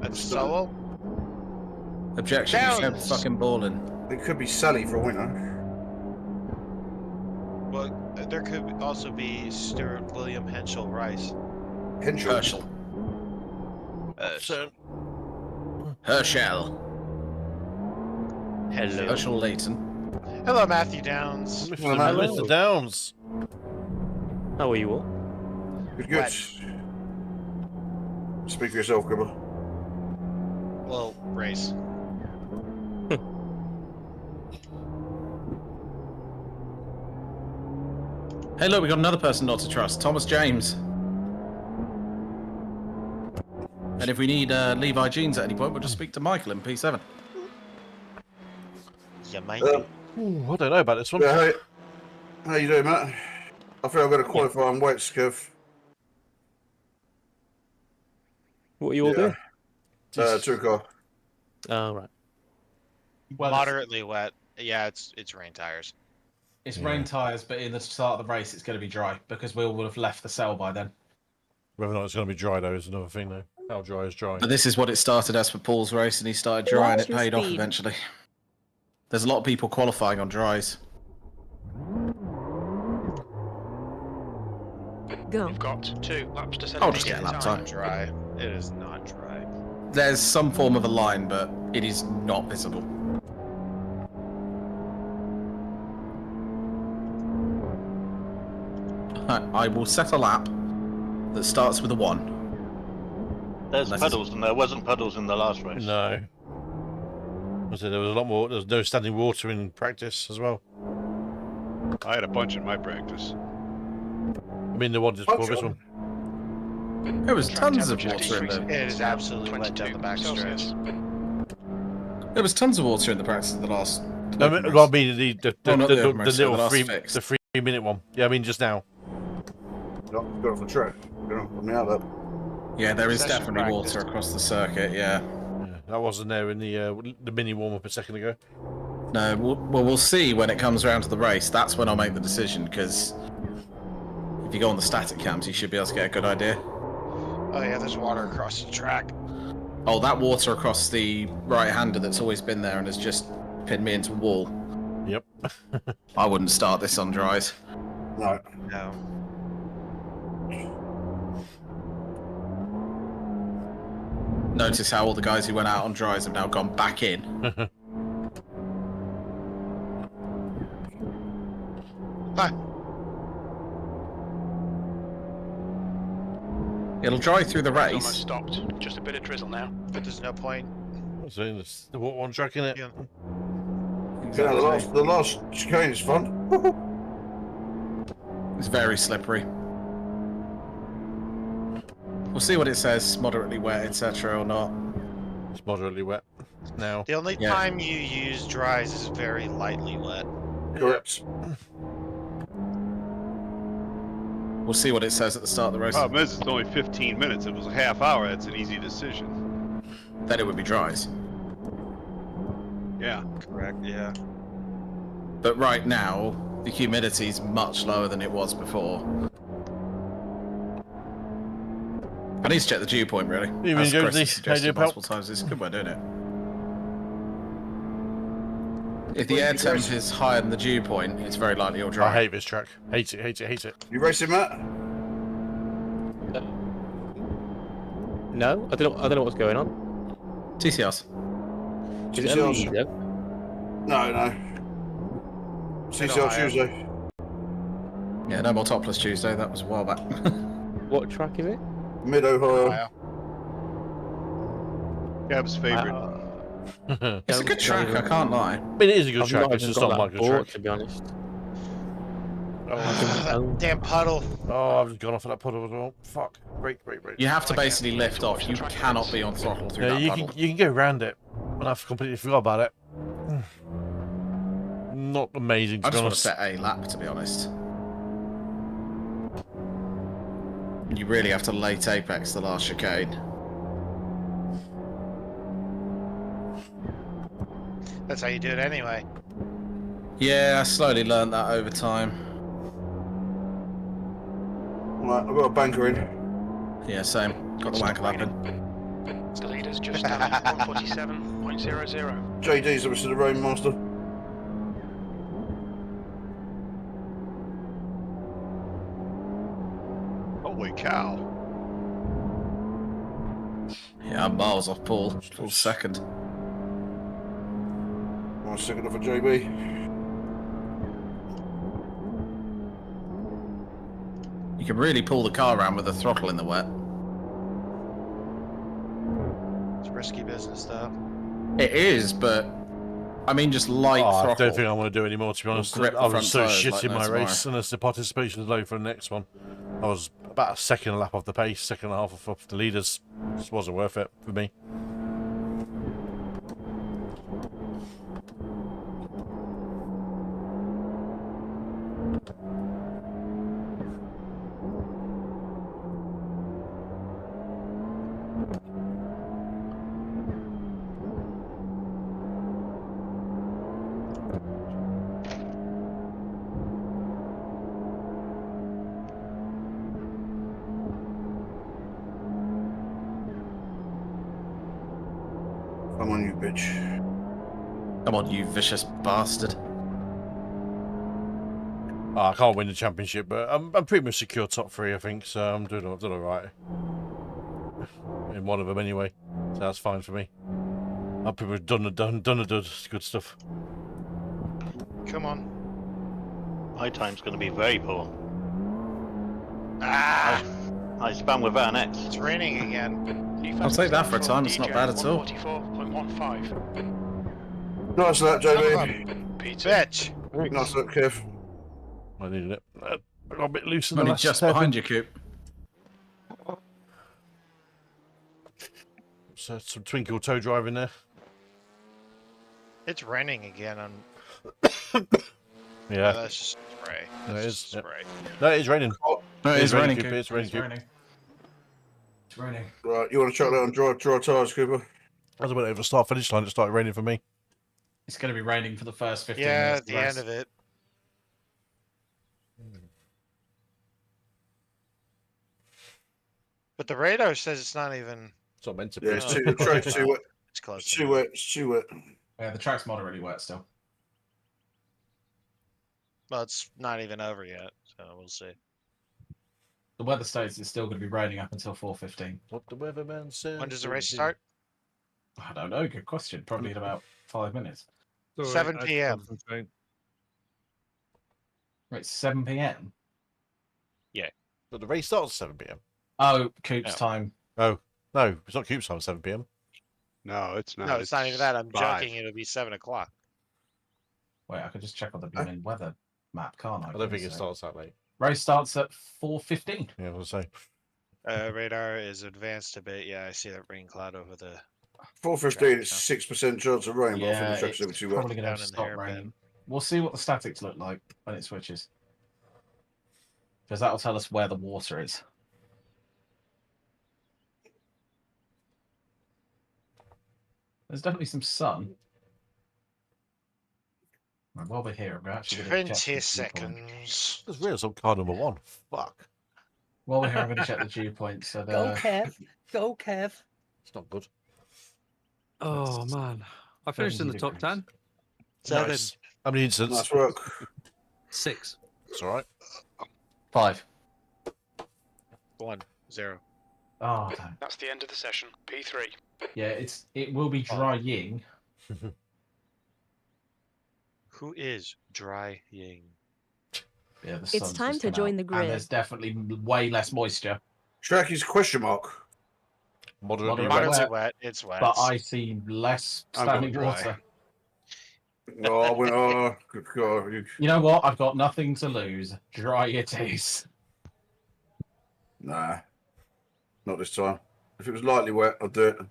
That's Solo. Objection, Kev's Downs. fucking balling. It could be Sally for a winner. Well, there could also be Stuart William Henschel Rice. Henschel. Herschel. So, Herschel. Hello. Herschel Layton. Hello, Matthew Downs. Mr. Downs. How are you all? Good. Speak for yourself, Gibber. Well, race. Hey, look, we got another person not to trust. Thomas James. And if we need Levi Jeans at any point, we'll just speak to Michael in P7. Yeah, mate. Ooh, I don't know about this one. Yeah, how you doing, Matt? I think I'm going to qualify on weights, Kev. What are you all doing? Two car. Oh, right. Moderately wet. Yeah, it's rain tires. It's rain tyres, but in the start of the race, it's going to be dry because we all would have left the cell by then. Whether or not it's going to be dry, though, is another thing, though. How dry is dry? But this is what it started as for Paul's race, and he started dry, and it Watch your paid off speed. eventually. There's a lot of people qualifying on dries. Go. We've got 2 laps to set. I'll just get a lap time. Dry. It is not dry. There's some form of a line, but it is not visible. I will set a lap that starts with a 1. There's Unless puddles, and there wasn't puddles in the last race. No. There was a lot more. There was no standing water in practice as well. I had a bunch in my practice. I mean, the one just before this one. There was tons of temperature water in decreasing. the. It is absolutely wet down the back stretch. There was tons of water in the practice of the last. No, I mean the not the open the race, the little last 3 fix. the 3-minute one. Yeah, I mean just now. Got off the track. Let me out that. Yeah, there is Session definitely practice. water across the circuit. Yeah. Yeah, that wasn't there in the mini warm up a second ago. No, we'll see when it comes around to the race. That's when I'll make the decision, because if you go on the static cams, you should be able to get a good idea. Oh yeah, there's water across the track. Oh, that water across the right-hander that's always been there and has just pinned me into a wall. Yep. I wouldn't start this on dries. No. No. Notice how all the guys who went out on dries have now gone back in. Hi. It'll dry through the Almost race. stopped. Just a bit of drizzle now. But there's no point. So it's the one track in it. Yeah. Yeah, the last chicane is fun. It's very slippery. We'll see what it says, moderately wet, etc. or not. It's moderately wet now. The only Yeah. time you use dries is very lightly wet. Correct. We'll see what it says at the start of the race. Problem is, it's only 15 minutes. If it was a half hour, that's an easy decision. Then it would be dries. Yeah. Correct, yeah. But right now, the humidity is much lower than it was before. I need to check the dew point, really. You As mean Chris go has to suggested the- multiple times, it's a good way of doing it. If the air temp is higher than the dew point, it's very likely it'll dry. I hate this track. Hate it. Hate it. Hate it. You racing, Matt? No, I don't know what's going on. TCRs. Is it TCRs. only though? No. TCR Tuesday. Yeah, no more topless Tuesday. That was a while back. What track is it? Mid Ohio. Gab's favorite. It's a good track, I can't lie. I mean, it is a good I've track. not It's even just got not that my good board, track. to be honest. Oh, Damn puddle. I've just gone off of that puddle as well. Fuck. Break. You have to basically lift off. You cannot be on throttle through Yeah, that you puddle. can go around it. And I've completely forgot about it. Not amazing to I be just want to honest. set a lap, to be honest. You really have to late apex the last chicane. That's how you do it anyway. Yeah, I slowly learned that over time. Right, I've got a banker in. Yeah, same. Got the wanker lap in. The leader's just done 147.00. JD's obviously the rain master. Holy cow. Yeah, I'm miles off Paul. Full second. 1 second off of JB. You can really pull the car around with the throttle in the wet. It's risky business, though. It is, but I mean, just light I throttle. don't think I want to do any more, to be honest. grip the I was front so tyres shit like in no my tomorrow. race, and as the participation is low for the next one, I was about a second a lap off the pace, second and a half off the leaders. Just wasn't worth it for me. Come on, you bitch. Come on, you vicious bastard. I can't win the championship, but I'm pretty much secure top 3, I think, so I'm doing all right. In one of them anyway, so that's fine for me. I've pretty much done the good stuff. Come on. My time's going to be very poor. Ah! I spam without an X. It's raining again. I'll take that for a time, it's not bad at all. 144.15. Nice lap, JB. Bitch! Nice lap, Kev. I needed it. I got a bit loose in the Only last just hairpin. behind you, Coop. So some twinkle toe driving there. It's raining again. Yeah. That's just spray. No, That's it just is. Yep. spray. No, it is raining. No, it is raining, Cooper. Coop. It's raining, Cooper. It's raining. Right, you want to chuck that on dry tyres, Cooper? As I went over the start finish line, it started raining for me. It's going to be raining for the first 15 Yeah, minutes. at the end of it. But the radar says it's not even. It's not meant to be. Yeah, it's too, the track's too wet. It's close. It's too wet. It's too wet. Yeah, the track's moderately wet still. Well, it's not even over yet, so we'll see. The weather states it's still going to be raining up until 4:15. What the weatherman says. When does the race start? I don't know. Good question. Probably in about 5 minutes. 7 p.m. Right, 7 p.m. But the race starts at 7 p.m. Oh, Coop's No. time. Oh, no, it's not Coop's time, 7 p.m. No, it's not. No, it's not even that. I'm 5. joking. It'll be 7 o'clock. Wait, I could just check on the blooming weather map, can't I? I don't think it starts that late. Race starts at 4:15. Yeah, I was say. Radar is advanced a bit. Yeah, I see that rain cloud over the. 4:15, it's 6% chance of rain, but I think Yeah, the track's a little it's too wet. probably going Down to in the stop hairpin. raining. We'll see what the statics look like when it switches, because that'll tell us where the water is. There's definitely some sun. Right, while we're here, we're actually going to check 20 the dew point. seconds. There's real some car number 1. Fuck. While we're here, I'm going to check the dew points. So Kev. Go, Kev. It's not good. Oh man, I finished in the top 10. 7. Nice. How many incidents? Nice work. 6. It's alright. 5. 1, 0. Oh, damn. That's the end of the session. P3. Yeah, it will be drying. Who is drying? Yeah, the It's sun's time just to come join out, the and grid. there's definitely way less moisture. Track is question mark. Moderately Moderately wet. Moderately wet, wet. It's wet. but I see less I'm going standing dry. water. Oh, I went, oh, good God. You know what? I've got nothing to lose. Dry it is. Nah, not this time. If it was lightly wet, I'd do it. I've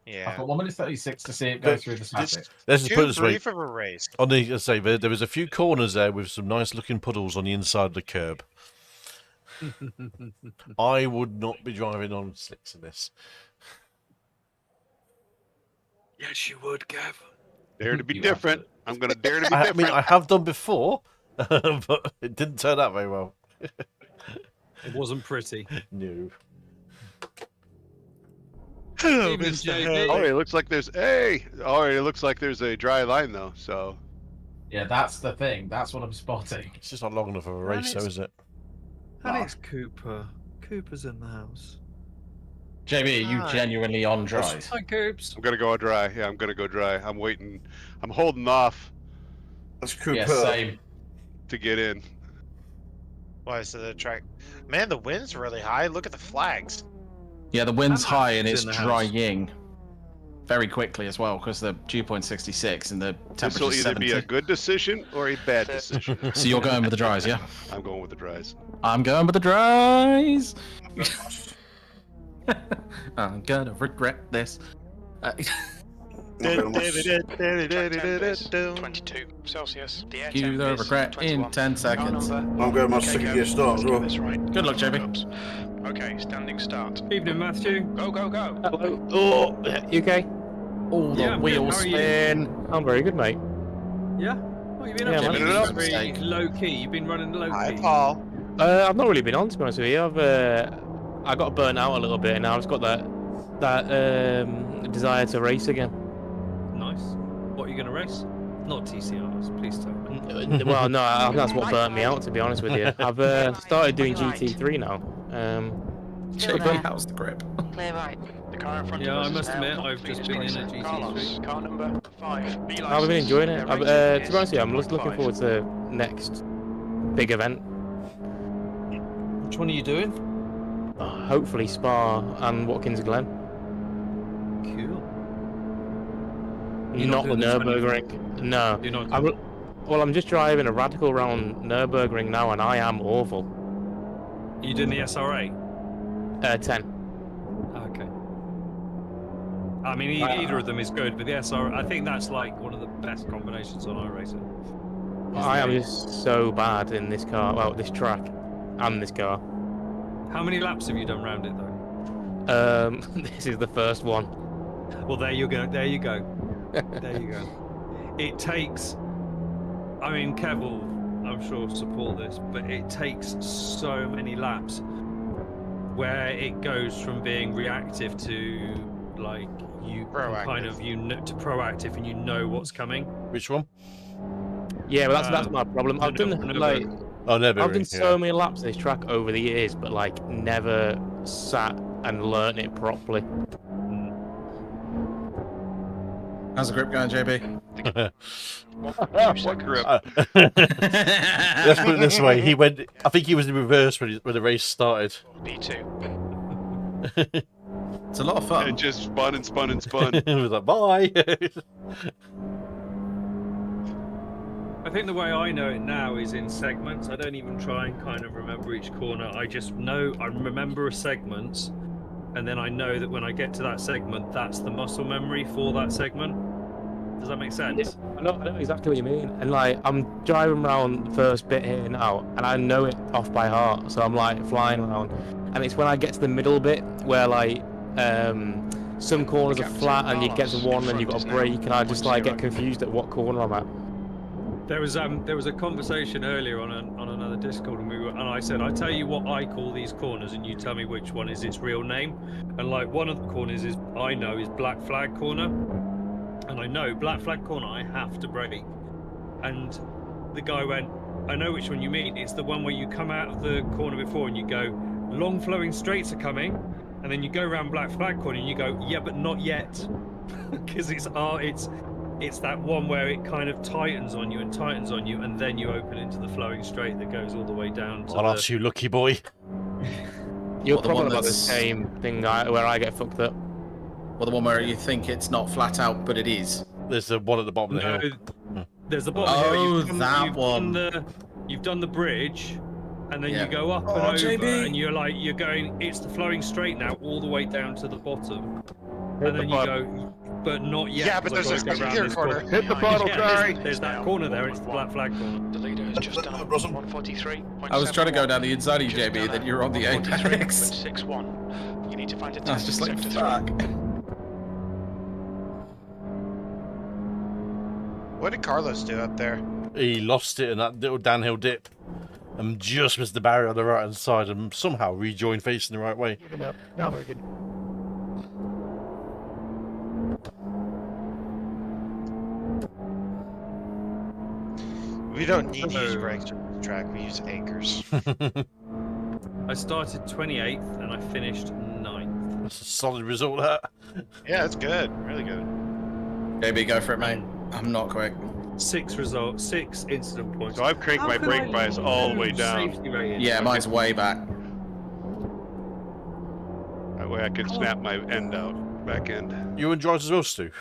Yeah. got 1 minute 36 to see it go But through the Just static. Let's just put too it this way. brief of a race. On the, let's say there was a few corners there with some nice looking puddles on the inside of the curb. I would not be driving on slicks in this. Yes, you would, Gav. Dare to be You different. have I'm going to dare to be I different. mean, I have done before, but it didn't turn out very well. It wasn't pretty. No. Oh, Evening, Mr. JB. Alright, it looks like there's Alright, it looks like there's a dry line though. So Yeah, that's the thing. That's what I'm spotting. It's just not long enough of a race, though, is it? And it's Cooper. Cooper's in the house. JB, are you Hi. genuinely on dry? Hi, Coops. I'm gonna go dry. Yeah, I'm gonna go dry. I'm waiting. I'm holding off That's Cooper. Yeah, same. to get in. Why is the track? Man, the wind's really high. Look at the flags. Yeah, the wind's I'm high and in it's the house. drying. very quickly as well because the dew point 66 and the This will temperature either be 70. a good decision or a bad decision. So you're going with the dries, yeah? I'm going with the dries. I'm going with the dries. I'm gonna regret this. 22 Celsius. The air You temp the is regret 21. in 10 seconds. I'm going my second year start as well. That's right. Good luck, JB. Okay, standing start. Evening, Matthew. Go, go, go. Hello. Oh, you okay? All the Yeah, I'm good. wheels How are you? spin. I'm very good, mate. Yeah? What have you been Yeah, up man. to? Minute up. Very low key. You've been running low Hi, key. Paul. I've not really been on, to be honest with you. I got burnt out a little bit, and now I've just got that desire to race again. Nice. What are you going to race? Not TCRs, please tell me. Well, no, that's what burnt me out, to be honest with you. I've started doing GT3 now. JB, how's the grip? Clear right. The car in front Yeah, of us I is must now admit, complete I've just as been in a choice. GT3. Carlos, car number 5. B I've been enjoying it. license. To Their be honest with you, I'm rating just looking is forward to the next big event. Which one are you doing? Hopefully Spa and Watkins Glen. Cool. Not the doing the 20? Nürburgring. No. You're not I'm, well, I'm just driving a radical round Nürburgring now, and I am awful. Are you doing the SRA? 10. Okay. I mean, either of them is good, but the SR, I think that's like one of the best combinations on iRacing. I am just so bad in this car, well, this track, and this car. How many laps have you done round it though? This is the first one. Well, there you go. There you go. There you go. It takes. I mean, Kev will, I'm sure, support this, but it takes so many laps where it goes from being reactive to like you kind of to proactive, and you know what's coming. Which one? Yeah, but that's my problem. I've done like Oh, never. I've done so many laps of this track over the years, but like never sat and learnt it properly. How's the grip going, JB? What grip? Let's put it this way: he went. I think he was in reverse when the race started. B2. It's a lot of fun. It just spun and spun and spun. It was like, bye. I think the way I know it now is in segments. I don't even try and kind of remember each corner. I just know, I remember a segment, and then I know that when I get to that segment, that's the muscle memory for that segment. Does that make sense? I know exactly what you mean. And like, I'm driving around the first bit here now, and I know it off by heart. So I'm like flying around, and it's when I get to the middle bit where like some corners are flat, and you get to one, and you've got a brake, and I just like get confused at what corner I'm at. There was a conversation earlier on another Discord, and I said, I tell you what I call these corners, and you tell me which one is its real name. And like one of the corners is Black Flag Corner, and I know Black Flag Corner I have to brake. And the guy went, I know which one you mean. It's the one where you come out of the corner before and you go, long flowing straights are coming, and then you go around Black Flag Corner and you go, yeah, but not yet, because it's that one where it kind of tightens on you, and then you open into the flowing straight that goes all the way down to Well, aren't you lucky, boy? You're Well, the one probably about the that's- same thing where I get fucked up. Well, the one where you think it's not flat out, but it is. There's the one at the bottom of the hill. There's the bottom Oh, hill. that one. You've done the bridge, and then Yeah. you go up Oh, and over, JB. and you're going. It's the flowing straight now, all the way down to the bottom, Hit and the then you bottom. go, but not yet. Yeah, but 'cause there's I've gotta a go around clear this corner. Hit the bottle, Yeah, Gary. there's that corner there. It's the Black Flag corner. The leader has just done a 143.71. I was trying to go down the inside of you, Just JB, done then a you're on the apex. 143.61. You need to find a I was test just in like, sector fuck. 3. What did Carlos do up there? He lost it in that little downhill dip, and just missed the barrier on the right hand side, and somehow rejoined facing the right way. No, very good. We don't need to use brakes to track, we use anchors. I started 28th and I finished 9th. That's a solid result, that. Yeah, that's good. Really good. JB, go for it, mate. I'm not quick. 6 incident points. So I've cranked my brake bias all the way down. Safety rating. Yeah, mine's way back. That way I can snap my end out. back end. You and drives as well, Stu?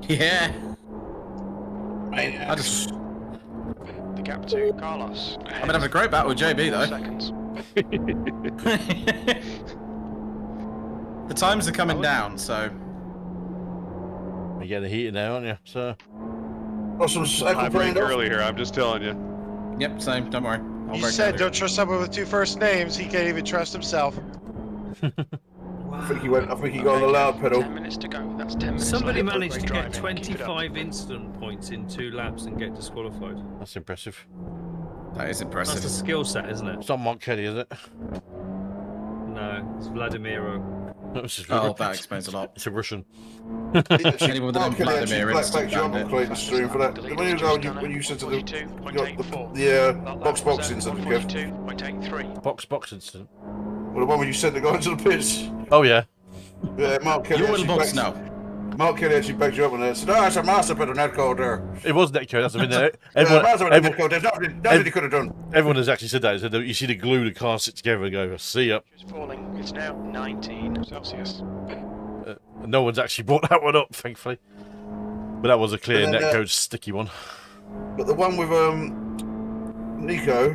Yeah. I just... The gap to Carlos. I've been having a great battle with JB though. Seconds. The times are coming down, so... You're getting heated now, aren't you? So... Got some I'm break early here, I'm just telling you. Yep, same, don't worry. I'll You break said early. don't trust someone with 2 first names. He can't even trust himself. I think he got on the loud pedal. 10 minutes to go. That's 10 minutes. Somebody left. managed to Great get driving. Keep it up. 25 incident points in 2 laps and get disqualified. That's impressive. That is impressive. That's a skill set, isn't it? It's not Mark Kelly, is it? No, it's Vladimiro. Oh, that explains a lot. It's a Russian. Anyone with the name Vladimir back instant you up banned on it. Clayton's stream for that. When you said to the box incident, Kev. 42.83. Box incident. Well, the one where you sent the guy into the pits. Oh yeah. Yeah, Mark Kelly. You're in the box now. Mark Kelly actually backed you up on that. Said, "Oh, that's a master pedal netcode there." It was netcode. That's been there. There's nothing he could have done. Everyone has actually said that. Said that you see the glue the car sit together and go, "See ya." It's falling. It's now 19 Celsius. No one's actually brought that one up, thankfully. But that was a clear And then, netcode sticky one. But the one with Nico,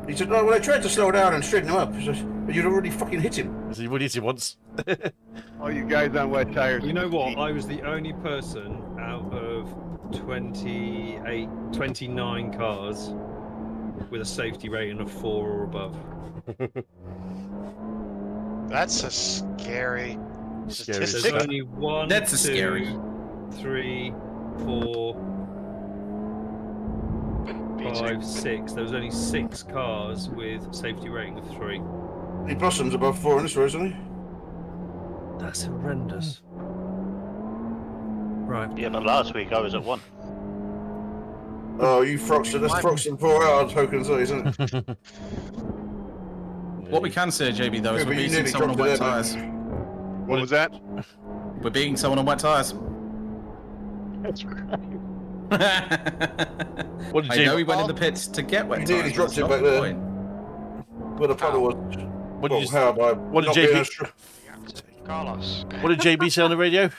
he said, "No, well, I tried to slow down and straighten him up." He said, "But you'd already fucking hit him." So you would hit it once. All you guys on wet tires. You know what? I was the only person out of 29 cars with a safety rating of 4 or above. That's a scary Scary. statistic. There's only 1, That's a 2, scary. 3, 4, 5, 6. There was only 6 cars with safety rating of 3. He blossoms above 4 in this race, isn't he? That's horrendous. Right. Yeah, but last week I was at 1. Oh, you Froxton. That's Froxton 4 hours tokens, isn't it? What we can say, JB, though, is Yeah, we're but you beating nearly someone on dropped wet it there, tyres. What was that? We're beating someone on wet tyres. That's right. What did I know he went in the pits to get wet He tyres. nearly dropped that's it not back the there. point. Where the puddle was. What did you What did JB Carlos. What did JB say on the radio?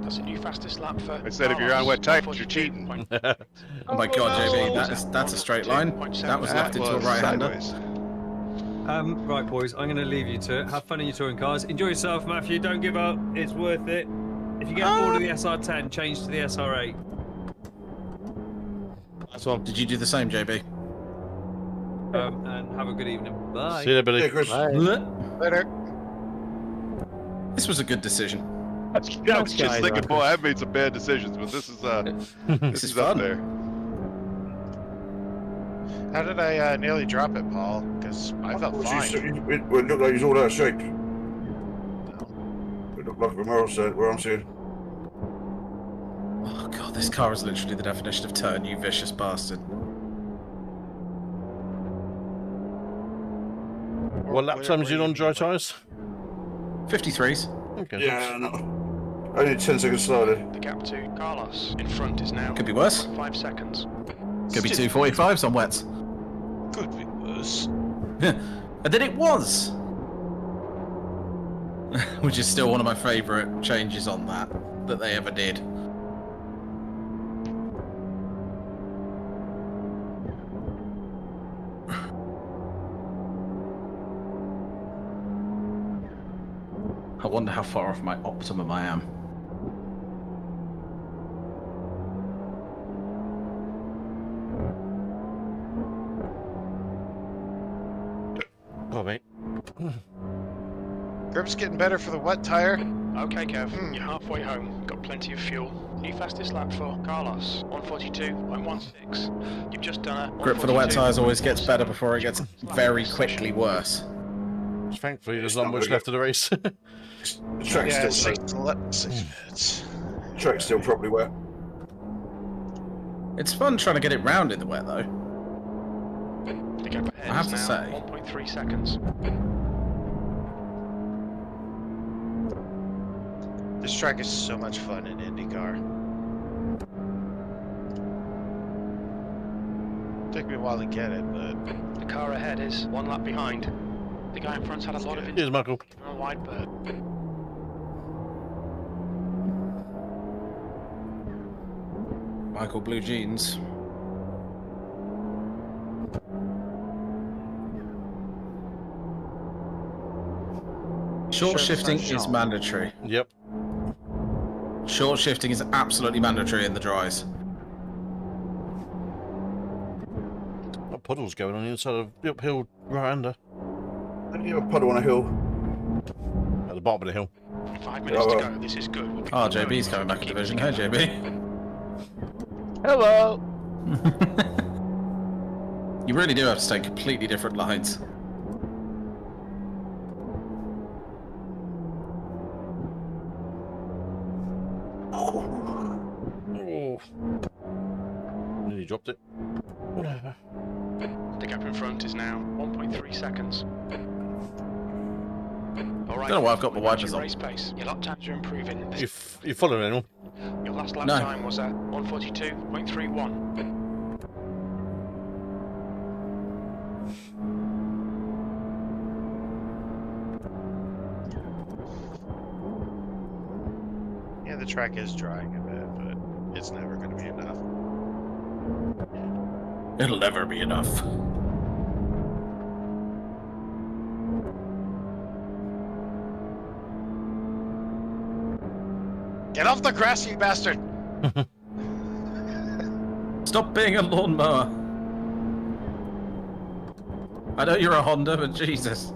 That's a new fastest lap for. I said if you're on wet tires, you're cheating. Oh my god, JB, that's a straight line. That was left into a right-hander. Right, boys, I'm going to leave you to it. Have fun in your touring cars. Enjoy yourself, Matthew. Don't give up. It's worth it. If you get bored of the SR10, change to the SR8. That's all. Did you do the same, JB? And have a good evening. Bye. See you, Billy. Yeah, Chris. Later. This was a good decision. I was just thinking, boy, I've made some bad decisions, but this is This is up fun. there. How did I nearly drop it, Paul? Because I felt fine. It looked like he's all out of shape. It looked like Romero said, where I'm seeing. Oh god, this car is literally the definition of turn, you vicious bastard. What lap time is you on dry tyres? 53s. Okay. Yeah, no. Only 10 seconds slower. The gap to Carlos in front is now. Could be worse. 5 seconds. Could be 245s on wets. Could be worse. And then it was! Which is still one of my favourite changes on that they ever did. I wonder how far off my optimum I am. Oh, mate. Grip's getting better for the wet tire. Okay, Kev, you're halfway home. Got plenty of fuel. New fastest lap for Carlos, 142.16. You've just done a. Grip for the wet tyres always gets better before it gets very quickly worse. Thankfully, there's not much left of the race. The track's Yeah, still 6 minutes. The track's still probably wet. It's fun trying to get it round in the wet, though. The gap ahead I have is to now say. 1.3 seconds. This track is so much fun in IndyCar. Took me a while to get it, but The car ahead is 1 lap behind. The guy in front's had a lot of Here's Michael. on a wide berth. Michael Blue Jeans. Short shifting is mandatory. Yep. Short shifting is absolutely mandatory in the dries. What puddle's going on the inside of the uphill right-hander? I think you have a puddle on a hill. At the bottom of the hill. 5 minutes to go. This is good. We'll be JB's coming back in division. Hey, JB. Hello. You really do have to stay completely different lines. Oh. Nearly dropped it. The gap in front is now 1.3 seconds. All right. I don't know why I've got my wipers on. Race pace. Your lap times are improving. You following anyone? Your last lap No. time was at 1:42.31. Yeah, the track is drying a bit, but it's never going to be enough. It'll never be enough. Get off the grass, you bastard! Stop being a lawnmower. I know you're a Honda, but Jesus.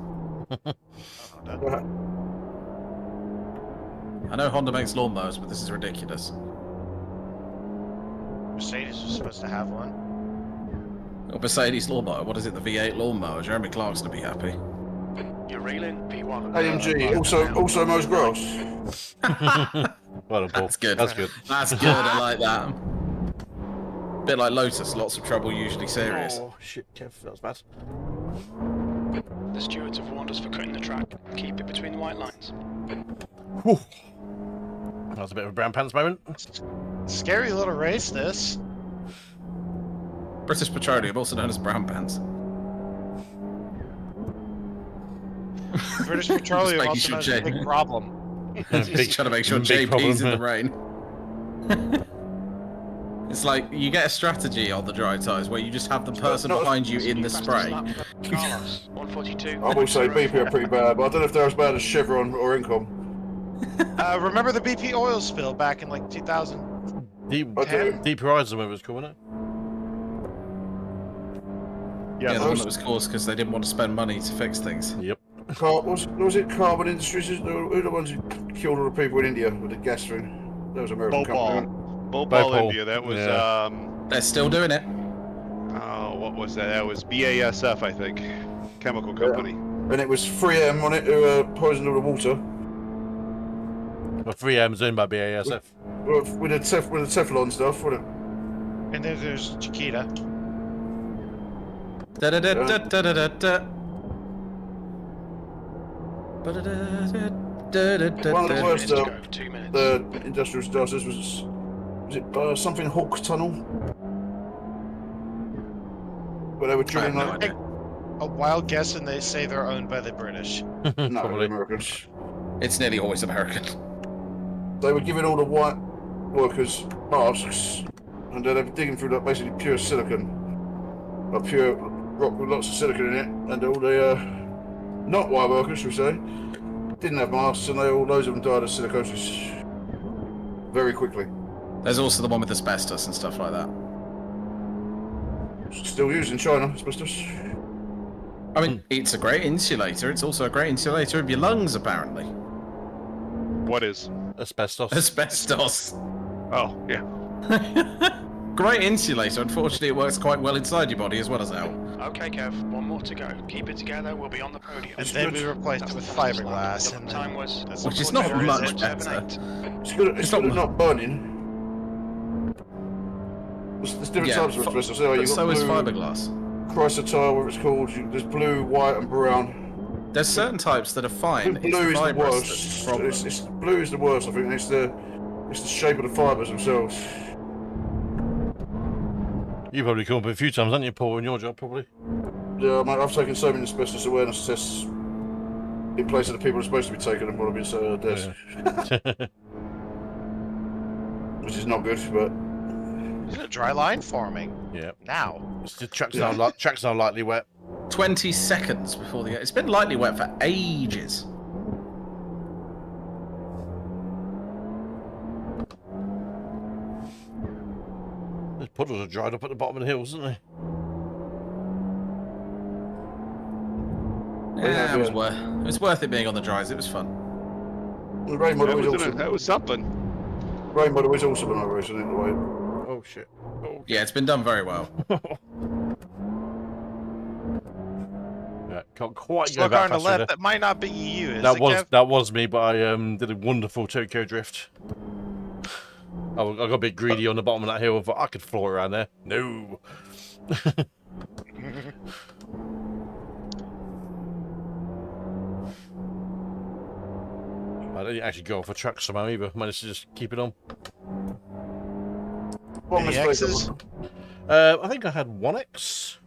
I know Honda makes lawnmowers, but this is ridiculous. Mercedes was supposed to have one. A Mercedes lawnmower. What is it? The V8 lawnmower. Jeremy Clark's gonna be happy. You're reeling P1. AMG also mows grass. Well done, Paul. That's good. That's good. That's good. I like that. Bit like Lotus. Lots of trouble, usually serious. Oh shit, Kev, that was bad. The stewards have warned us for cutting the track. Keep it between the white lines. Whew. That was a bit of a brown pants moment. Scary little race, this. British Petroleum, also known as Brown Pants. British Petroleum making also sure knows a big problem. Just trying to make sure big JP's in the problem, rain. It's like you get a strategy on the dry tyres where you just have the person behind you in the spray. Carlos, 1:42. I will say BP are pretty bad, but I don't know if they're as bad as Chevron or Incom. Remember the BP oil spill back in like 2000? Deep Horizon, whatever it's called, wasn't it? Yeah, the one that was caused because they didn't want to spend money to fix things. Yep. Was it Carbon Industries? Who were the ones who killed all the people in India with the gas thing? That was an American company. Bhopal, India. That was They're still doing it. oh, what was that? That was BASF, I think, chemical company. And it was 3M on it who poisoned all the water. Well, 3M's owned by BASF. With the Teflon stuff, wasn't it? And then there's Chiquita. Da da da da da da da da. One of the worst the industrial disasters was it something Hawk Tunnel? Where they were drilling like... A wild guess, and they say they're owned by the British. No, Probably. Americans. It's nearly always American. They were giving all the white workers masks, and they were digging through like basically pure silicon. Like pure rock with lots of silicon in it, and all the not white workers, shall we say, didn't have masks, and loads of them died of silicosis very quickly. There's also the one with asbestos and stuff like that. Still used in China, asbestos. I mean, it's a great insulator. It's also a great insulator of your lungs, apparently. What is? Asbestos. Asbestos. Oh, yeah. Great insulator. Unfortunately, it works quite well inside your body as well as out. Okay, Kev, one more to go. Keep it together, we'll be on the podium. And then we replaced it with fiberglass. The And time was... Which is not much better. It's good at not burning. There's different types of asbestos. So is fiberglass. Chrysotile, whatever it's called. There's blue, white, and brown. There's certain types that are fine. Blue is the worst. Blue is the worst. I think it's the shape of the fibres themselves. You probably come up a few times, haven't you, Paul, in your job, probably? Yeah, mate, I've taken so many asbestos awareness tests in place of the people who are supposed to be taking them while I've been sat at a desk. Which is not good, but There's a dry line forming. Yeah. Now. It's the track's now lightly wet. 20 seconds before the... It's been lightly wet for ages. The puddles are dried up at the bottom of the hills, isn't they? Yeah, it was worth it being on the dries. It was fun. The rain model was awesome. That was something. Rain model was awesome when I was racing it the way. Oh shit. Oh. Yeah, it's been done very well. Yeah, can't quite Just go look back on the faster left. there. That might not be EU. Is That it, was Kev? that was me, but I did a wonderful Tokyo drift. I got a bit greedy on the bottom of that hill. I thought I could floor around there. No. I didn't actually go off a track somehow either. Managed to just keep it on. Any X's? I think I had 1x.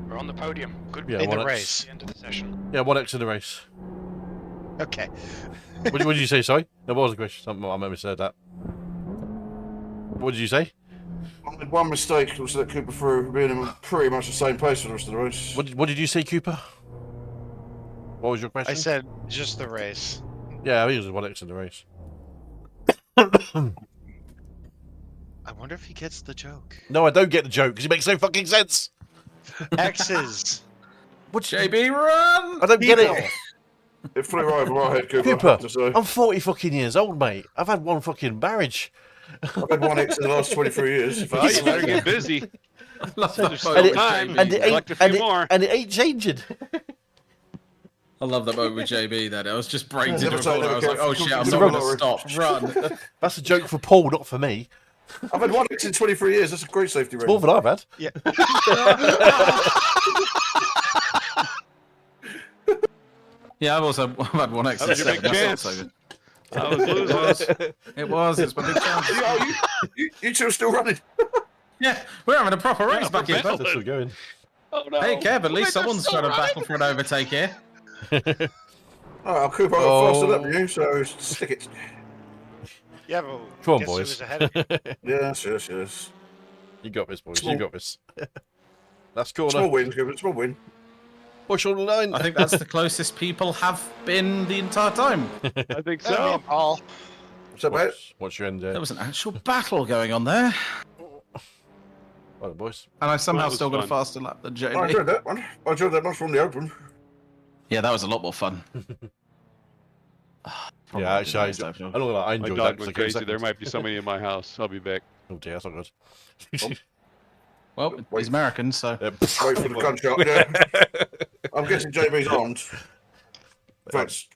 We're on the podium. Good Yeah, In the 1x. race. the end of the session. Yeah, 1x in the race. Okay. What did you say, sorry? That was a question. I maybe said that. What did you say? I made one mistake, was that Cooper through being in pretty much the same pace for the rest of the race. What did you say, Cooper? What was your question? I said just the race. Yeah, I think it was 1x in the race. I wonder if he gets the joke. No, I don't get the joke because it makes no fucking sense. X's. What JB, run! I don't get it. It flew right over my head, Cooper. I Cooper, have to say. I'm 40 fucking years old, mate. I've had one fucking marriage. I've had 1x in the last 23 years. Well, you better get busy. Love that There's moment still time. with And JB. it ain't, Collect a few more. and it ain't changing. I love that moment with JB then. I was just braked Never into say a corner. I was never like, oh careful. shit, I'm It's not a going to roller. stop. Run. That's a joke for Paul, not for me. I've had 1x in 23 years. That's a great safety It's more rating. than I've had. Yeah. Yeah, I've also had 1x. That was your big chance. I was losing. It was. It's my big chance. You two are still running. Yeah, we're having a proper race back here. They're still going. Oh no. Hey, Kev, at least They're someone's still trying to running. battle for an overtake here. Oh, Cooper, I got faster lap than you, so stick it. Yeah, but Come on, guess who boys. was ahead of you? Yes. You got this, boys. Small- You got this. Last Small corner. win, Cooper. Small win. Push on the line. I think that's the closest people have been the entire time. I think So, so. Paul. What's up, mate? What's your end there? There was an actual battle going on there, Well, boys. and I somehow That was still got a fun. faster lap than I JB. enjoyed that one. I enjoyed that much from the open. Yeah, that was a lot more fun. Yeah, actually, I enjoyed My that. dog 'cause went I crazy. couldn't There second. might be somebody in my house. I'll be back. Oh dear, that's not good. Well, he's American, so Yeah, Wait for the gunshot. Yeah. I'm guessing JB's armed. Thanks.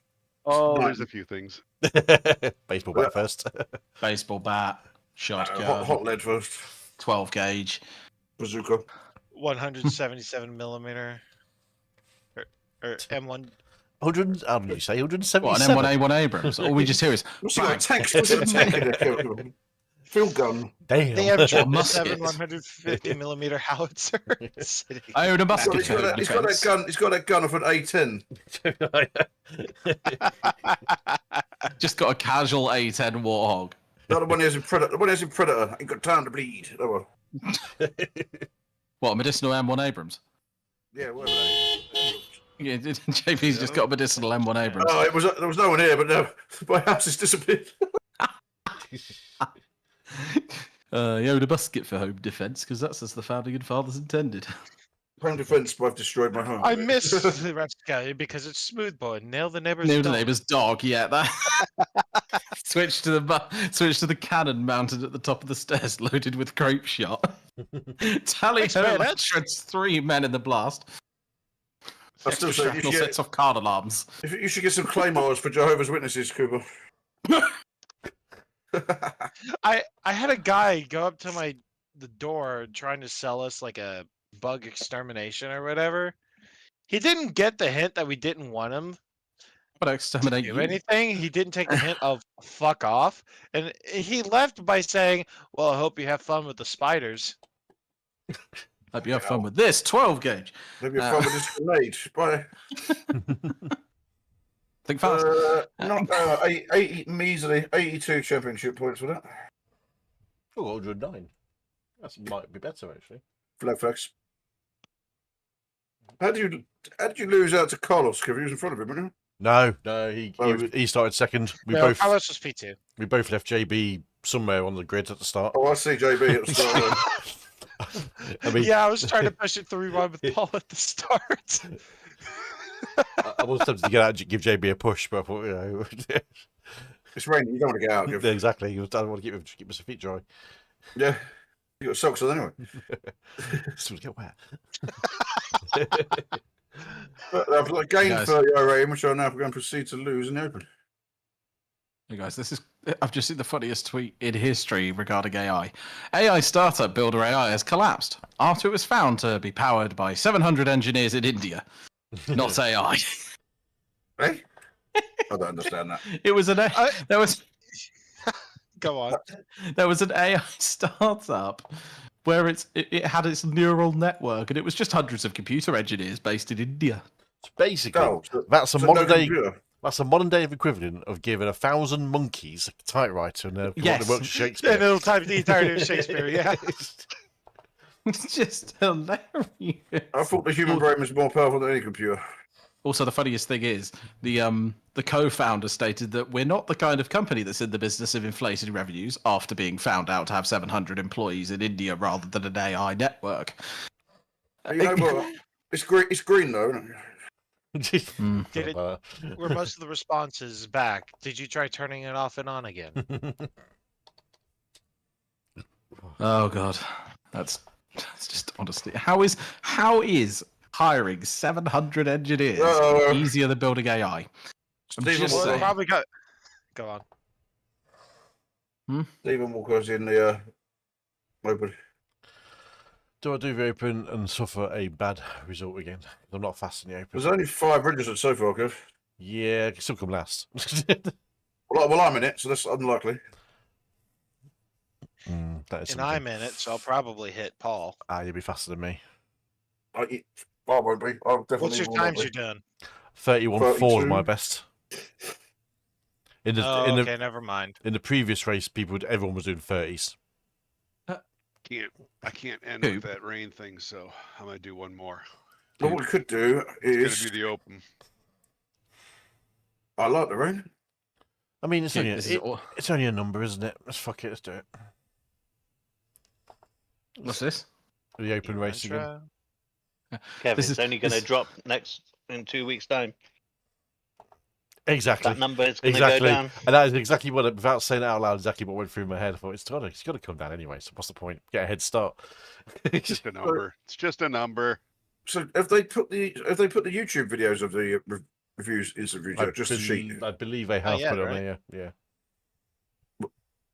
Oh, Right. there's a few things. Baseball bat first. baseball bat, shotgun, Hot lead first. 12 gauge. Bazooka. 177 millimeter. Or M1. 100. How did you say? What, 177. an M1A1 Abrams? All we just hear is What's got a bang. tank? What's got a tank in there, Cooper? Field gun. Damn. They have Or 7 musket. 150 millimeter howitzer sitting. I own a He's got, musket he's, for got home that, he's got that defense. gun. He's got that gun off an A10. Just got a casual A10 Warthog. Not the one he has in Predator. The one he has in Predator. Ain't got time to bleed. That one. What, a medicinal M1 Abrams? Yeah, where were they? Yeah, JP's just got a medicinal M1 Abrams. Oh, it was. There was no one here, but no, my house has disappeared. He owned a musket for home defense because that's as the founding fathers intended. Home defense, but I've destroyed my home. I missed the Rapscallion because it's smoothbore. Nail the neighbor's Named the dog. neighbour's dog. Yeah, that. Switch to the cannon mounted at the top of the stairs, loaded with grape shot. Tally Thanks, man. ho! Shreds 3 men in the blast. I still Extra say you shrapnel should, sets off card alarms. you should get some claymores for Jehovah's Witnesses, Cooper. I had a guy go up to the door trying to sell us like a bug extermination or whatever. He didn't get the hint that we didn't want him But exterminate to you. do anything. He didn't take the hint of fuck off, and he left by saying, "Well, I hope you have fun with the spiders." Hope you have fun with this 12 gauge. Maybe a fun with this grenade. Bye. Think fast. Not 80 measly 82 championship points for that. Oh, 109. That might be better actually. Flag flags. How did you lose out to Carlos? Because he was in front of him, wasn't No, he started second. Carlos was P2. We both left JB somewhere on the grid at the start. Oh, I see JB at the start. I mean, Yeah, I was trying to push it 3-1 with Paul at the start. I was tempted to get out and give JB a push, but I thought, It's raining. You don't want to get out. Give. Exactly. I don't want to keep his feet dry. Yeah. You got socks on anyway. Still get wet. But I've gained 30 rating, which I now going to proceed to lose in the open. Hey guys, I've just seen the funniest tweet in history regarding AI. AI startup Builder AI has collapsed after it was found to be powered by 700 engineers in India. Not AI. Hey? I don't understand that. It was Go on. There was an AI startup where it had its neural network, and it was just hundreds of computer engineers based in India. So basically, that's a modern day equivalent of giving 1,000 monkeys a typewriter and yes. the works of Shakespeare. And it'll type the entirety of Shakespeare. Yeah. It's just hilarious. I thought the human brain was more powerful than any computer. Also, the funniest thing is the co-founder stated that we're not the kind of company that's in the business of inflating revenues after being found out to have 700 employees in India rather than an AI network. You know what? It's green though. Isn't it? Were most of the responses back? Did you try turning it off and on again? Oh God, that's just honestly. How is hiring 700 engineers easier than building AI? Probably got. Go on. Stephen Walker's in the open. Do I do the open and suffer a bad result again? I'm not fast in the open. There's only 5 registered so far, Kev. Yeah, I can still come last. Well, I'm in it, so that's unlikely. And I'm in it, so I'll probably hit Paul. You'll be faster than me. I won't be. I'll definitely. What's your times you're doing? 31.4 is my best. Okay, never mind. In the previous race, everyone was doing 30s. I can't end with that rain thing, so I'm gonna do one more. What we could do is it's gonna be the open. I like the rain. I mean, it's only a number, isn't it? Let's fuck it. Let's do it. What's this? The open race again. Kevin, it's only going to drop in 2 weeks' time. Exactly. That number is going to go down. And that is exactly what, without saying it out loud, exactly what went through my head. I thought it's got to come down anyway. So what's the point? Get a head start. It's just a number. It's just a number. So if they put the YouTube videos of the reviews into the just a sheet. I believe they have put it on there. Yeah.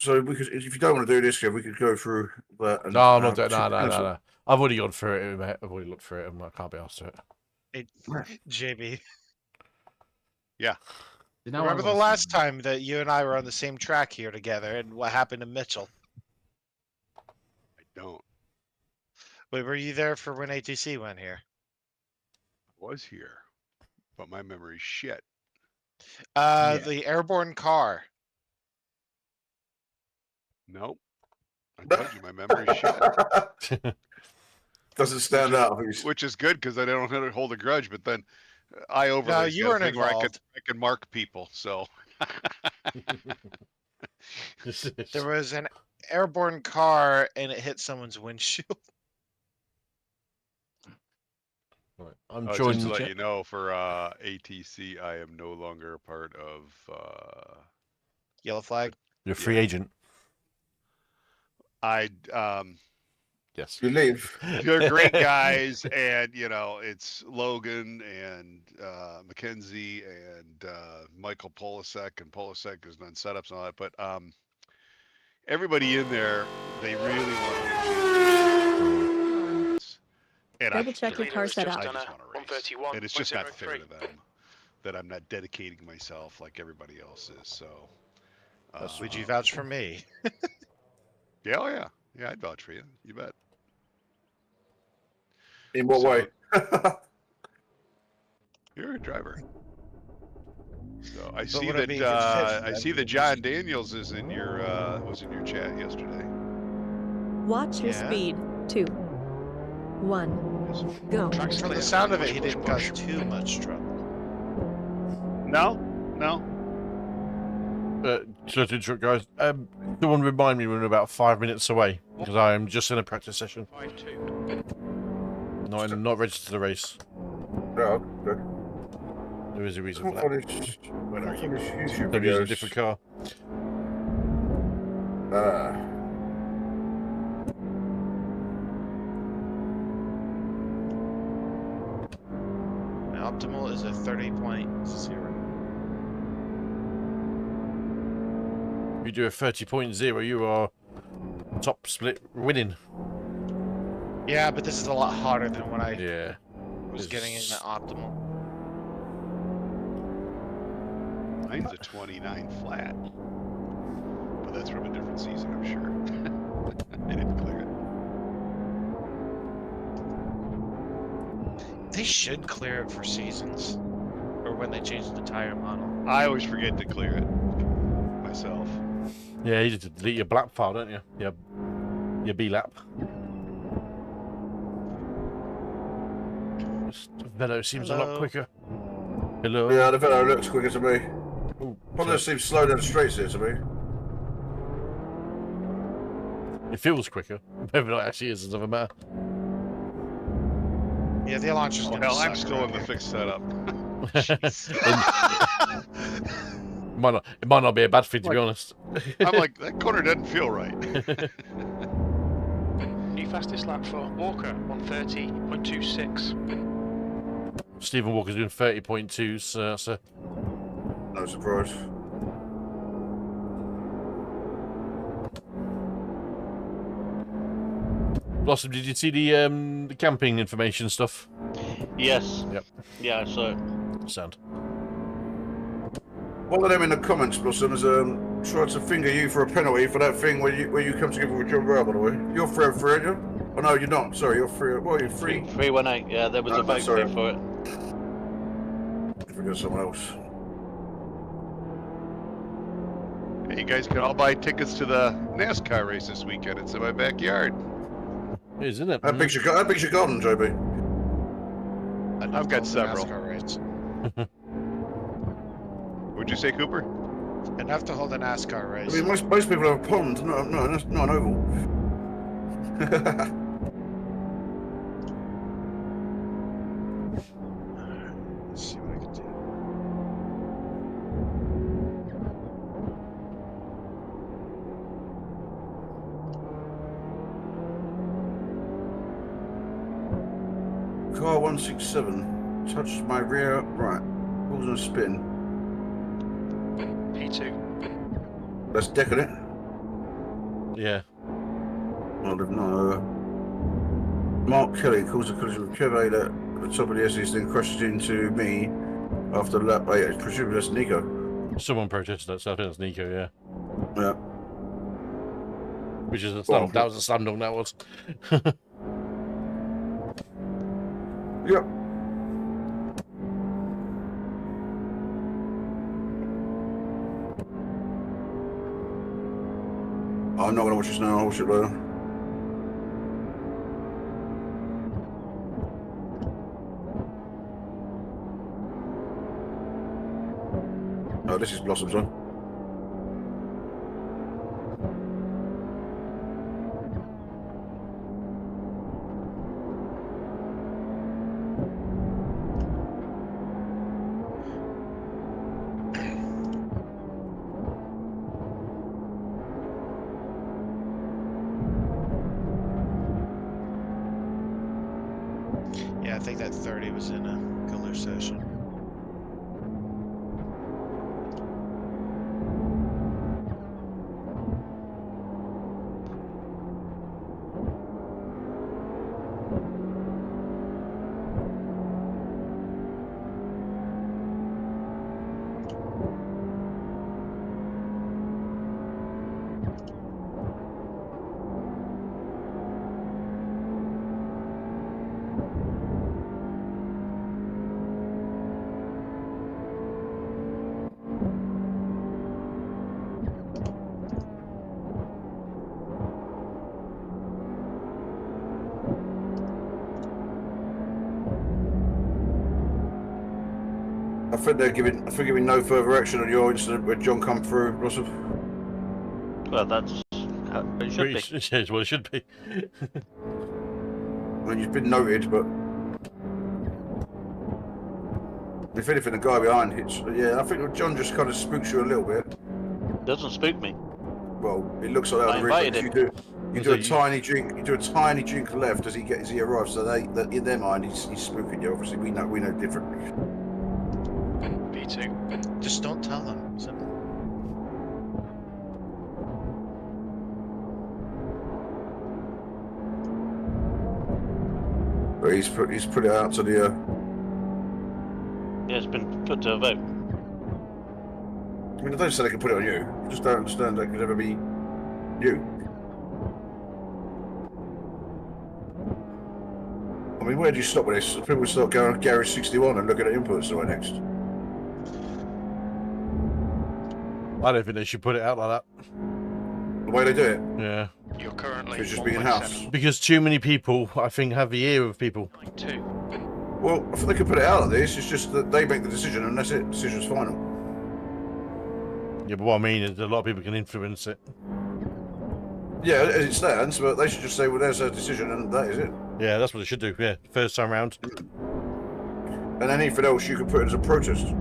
So we could, if you don't want to do this, we could go through that. And, no, I'm not doing. No. I've already gone through it. I've already looked through it. I can't be asked to it. JB. Yeah. Remember the last time that you and I were on the same track here together, and what happened to Mitchell? I don't. Wait, were you there for when ATC went here? I was here, but my memory's shit. The airborne car. Nope. I told you my memory's shit. Doesn't stand out. Which is good because I don't have to hold a grudge, but then iOverlay you weren't where I involved. can mark people, so. There was an airborne car and it hit someone's windshield. Right. I'm just joining. to let you know, for ATC, I am no longer a part of Yellow flag. You're a free agent. Yes. You leave. They're great guys, and it's Logan and Mackenzie and Michael Polasek, and Polasek has done setups and all that. But everybody in there, they really want to. And Double check your car setup. I just want to race. And it's just not fair to them that I'm not dedicating myself like everybody else is. So. Would you vouch for me? Yeah, I'd vouch for you. You bet. In what way? You're a driver. So I see that. I see that John Daniels is in your was in your chat yesterday. Watch your Yeah. speed. 2, 1, go. From the sound of it, he didn't cause too much trouble. No, no. Sorry to interrupt, guys. Someone remind me when we're about 5 minutes away, because I am just in a practice session. 5-2. Not registered to the race. No, good. There is a reason Can't for find that. his, can't find his YouTube They're using a videos. different car. Optimal is a 30.0. If you do a 30.0, you are top split winning. Yeah, but this is a lot harder than when I Yeah. was getting in the optimal. Mine's a 29 flat. But that's from a different season, I'm sure. I didn't clear it. They should clear it for seasons, or when they change the tire model. I always forget to clear it myself. Yeah, you just delete your black file, don't you? Your B lap. Velo seems a lot Hello. quicker. Hello. Yeah, the Velo looks quicker to me. Ooh, Probably seems slow down the straights here to me. it feels quicker. Whether it actually is another matter. Yeah, the launch is Oh gonna hell, suck I'm still around in the here. fixed setup. It might not be a bad fit, to be honest. I'm like, that corner doesn't feel right. New fastest lap for Walker, 130.26. Stephen Walker's doing 30.2, so No surprise. Blossom, did you see the camping information stuff? Yes. Yep. Yeah, I saw it. Sound. One of them in the comments, Blossom, has tried to finger you for a penalty for that thing where you come together with John Brown, by the way. You're 3-3, aren't you? Oh no, you're not. Sorry, you're 3. What are you, 3? 318. Yeah, there was a vote sorry. for it. I forgot someone else. Hey, you guys can all buy tickets to the NASCAR race this weekend. It's in my backyard. It is, isn't it? How big's your garden, JB? I've got several. NASCAR race. Would you say, Cooper? Enough to hold a NASCAR I race. mean, most people have a pond, not an oval. Let's see what I can do. Car 167 touches my rear right. Pulls and spin. P2. That's deck on it. Yeah. No. Mark Kelly calls a collision with Kev at the top of the Essex, then crashes into me after lap 8. Presumably that's Nico. Someone protested that, so I think that's Nico, yeah. Yeah. Which is a slam. Well, That was a slam dunk, that was. Yep. I'm not gonna watch this now. I'll watch it later. Oh, this is Blossom's one. Yeah, I think that 30 was in a cooler session. think they're giving no further action on your incident where John come through, Russell. Well, that's how it should be. It's what it should be. I mean, you've been noted, but if anything, the guy behind hits. Yeah, I think John just kind of spooks you a little bit. Doesn't spook me. Well, it looks like that. I invited him. You do a tiny drink. You do a tiny drink left as he arrives. So that in their mind, he's spooking you. Obviously, we know different. B2. Just don't tell them. Simple. But he's put it out to the. Yeah, it's been put to a vote. I mean, I don't say they can put it on you. I just don't understand that could ever be you. I mean, where do you stop with this? People start going Garage 61 and looking at inputs right next. I don't think they should put it out like that. The way they do it. Yeah. You're currently It's just being in-house. Because too many people, I think, have the ear of people. 2. Well, I think they could put it out like this. It's just that they make the decision and that's it. Decision's final. Yeah, but what I mean is a lot of people can influence it. Yeah, as it stands, but they should just say, well, there's a decision and that is it. Yeah, that's what they should do. Yeah, first time round. And anything else, you can put it as a protest.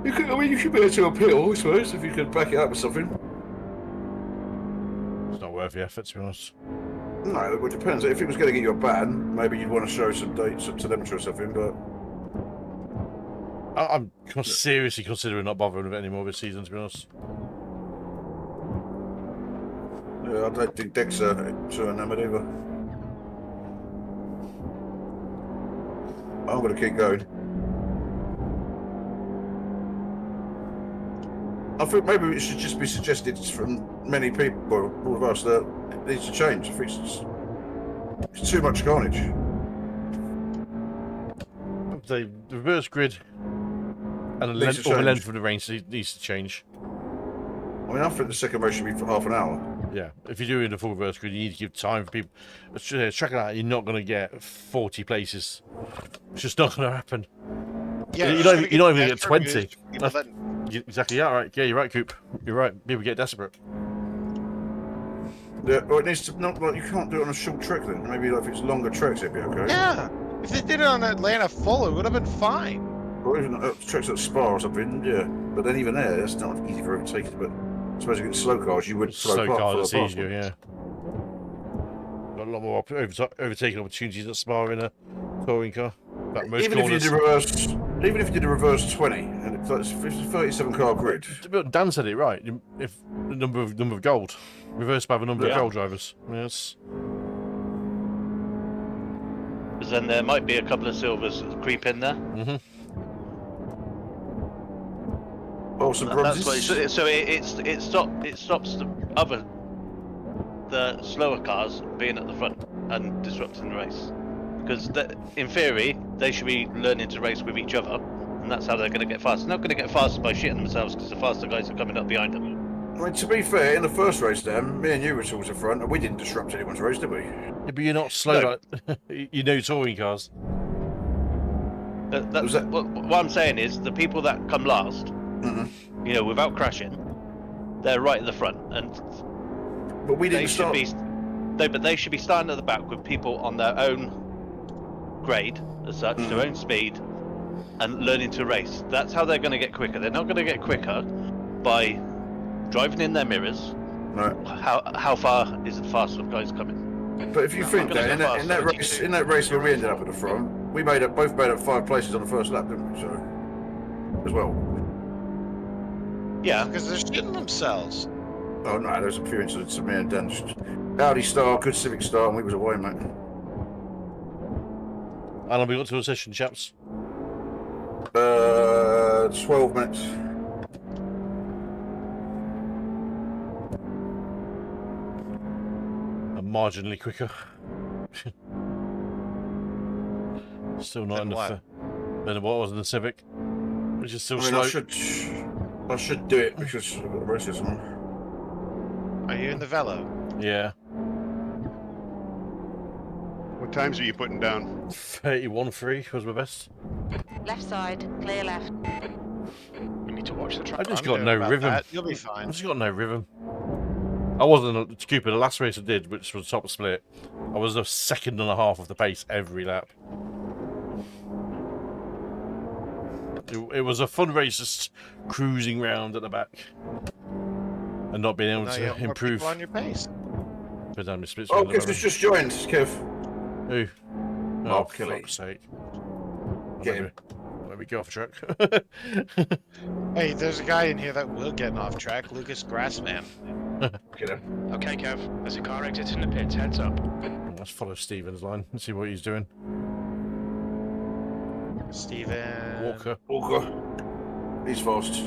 You should be able to appeal, I suppose, if you could back it up with something. It's not worth the effort, to be honest. No, it depends. If it was going to get you a ban, maybe you'd want to show some dates to them or something, but... I'm seriously considering not bothering with it anymore this season, to be honest. Yeah, I don't think Dex are too enamored either. I'm going to keep going. I think maybe it should just be suggested from many people, well, all of us, that it needs to change. I think it's too much carnage. The reverse grid and the length of the range needs to change. I mean, I think the second race should be for half an hour. Yeah, if you're doing the full reverse grid, you need to give time for people. Tracking out, you're not going to get 40 places. It's just not going to happen. Yeah, you're not even going to get 20. Exactly. Yeah, right. Yeah, you're right, Coop. You're right. People get desperate. Yeah, well, it needs to not like you can't do it on a short track then. Maybe like if it's longer tracks, it'd be okay. Yeah. If they did it on Atlanta full, it would have been fine. Or even tracks at Spa or something. Yeah, but then even there, that's not easy for overtaking. But I suppose you get slow cars, you would slow cars. It's easier. Yeah. Got a lot more overtaking opportunities at Spa in a touring car. Even if you did a reverse 20, and it's a 37 car grid. Dan said it right. If the number of gold, reversed by the number of gold drivers. Yes. Because then there might be a couple of silvers that creep in there. Mm-hmm. Oh, some bronzes. So it stops the slower cars being at the front and disrupting the race. Because in theory, they should be learning to race with each other, and that's how they're going to get fast. They're not going to get faster by shitting themselves because the faster guys are coming up behind them. I mean, to be fair, in the first race, Dan, me and you were towards the front, and we didn't disrupt anyone's race, did we? Yeah, but you're not slow like you know touring cars. What I'm saying is, the people that come last, you know, without crashing, they're right at the front, and but we didn't start. But they should be starting at the back with people on their own grade, as such, their own speed, and learning to race. That's how they're going to get quicker. They're not going to get quicker by driving in their mirrors. Right. How far is the faster of guys coming? But if you think that in that race where we ended up at the front, we both made up 5 places on the first lap, didn't we? So as well. Yeah, because they're shitting themselves. Oh no, there's a few incidents of me and Dan. Audi star, good Civic star, and we was away, mate. How long have we got to a session, chaps? 12 minutes. I'm marginally quicker. Still not enough than what was in the Civic, which is still slow. I should do it because I've got the races on. Are you in the Velo? Yeah. What times are you putting down? 31.3 was my best. Left side, clear left. We need to watch the track. I just I'm got doing no about rhythm. that. You'll be I fine. just got no rhythm. I wasn't stupid. The last race I did, which was top split, I was a second and a half of the pace every lap. It was a fun race, just cruising round at the back and not being able Now you have to more improve. people on your pace. But down the splits. Oh, Kev has just joined. Kev. Who? Oh, Mark for Kelly. fuck's sake. Get him. Let me go off track. Hey, there's a guy in here that will get off track. Lucas Grassman. Get him. Okay, Kev. There's a car exiting the pits. Heads up. Let's follow Stephen's line and see what he's doing. Steven. Walker. He's fast.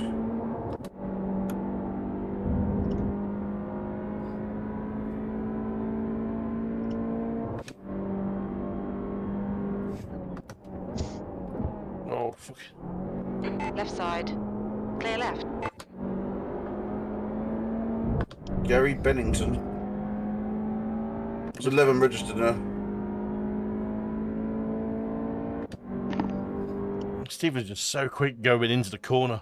Oh, fuck. Left side, clear left. Gary Bennington. There's 11 registered now. Stephen's just so quick going into the corner.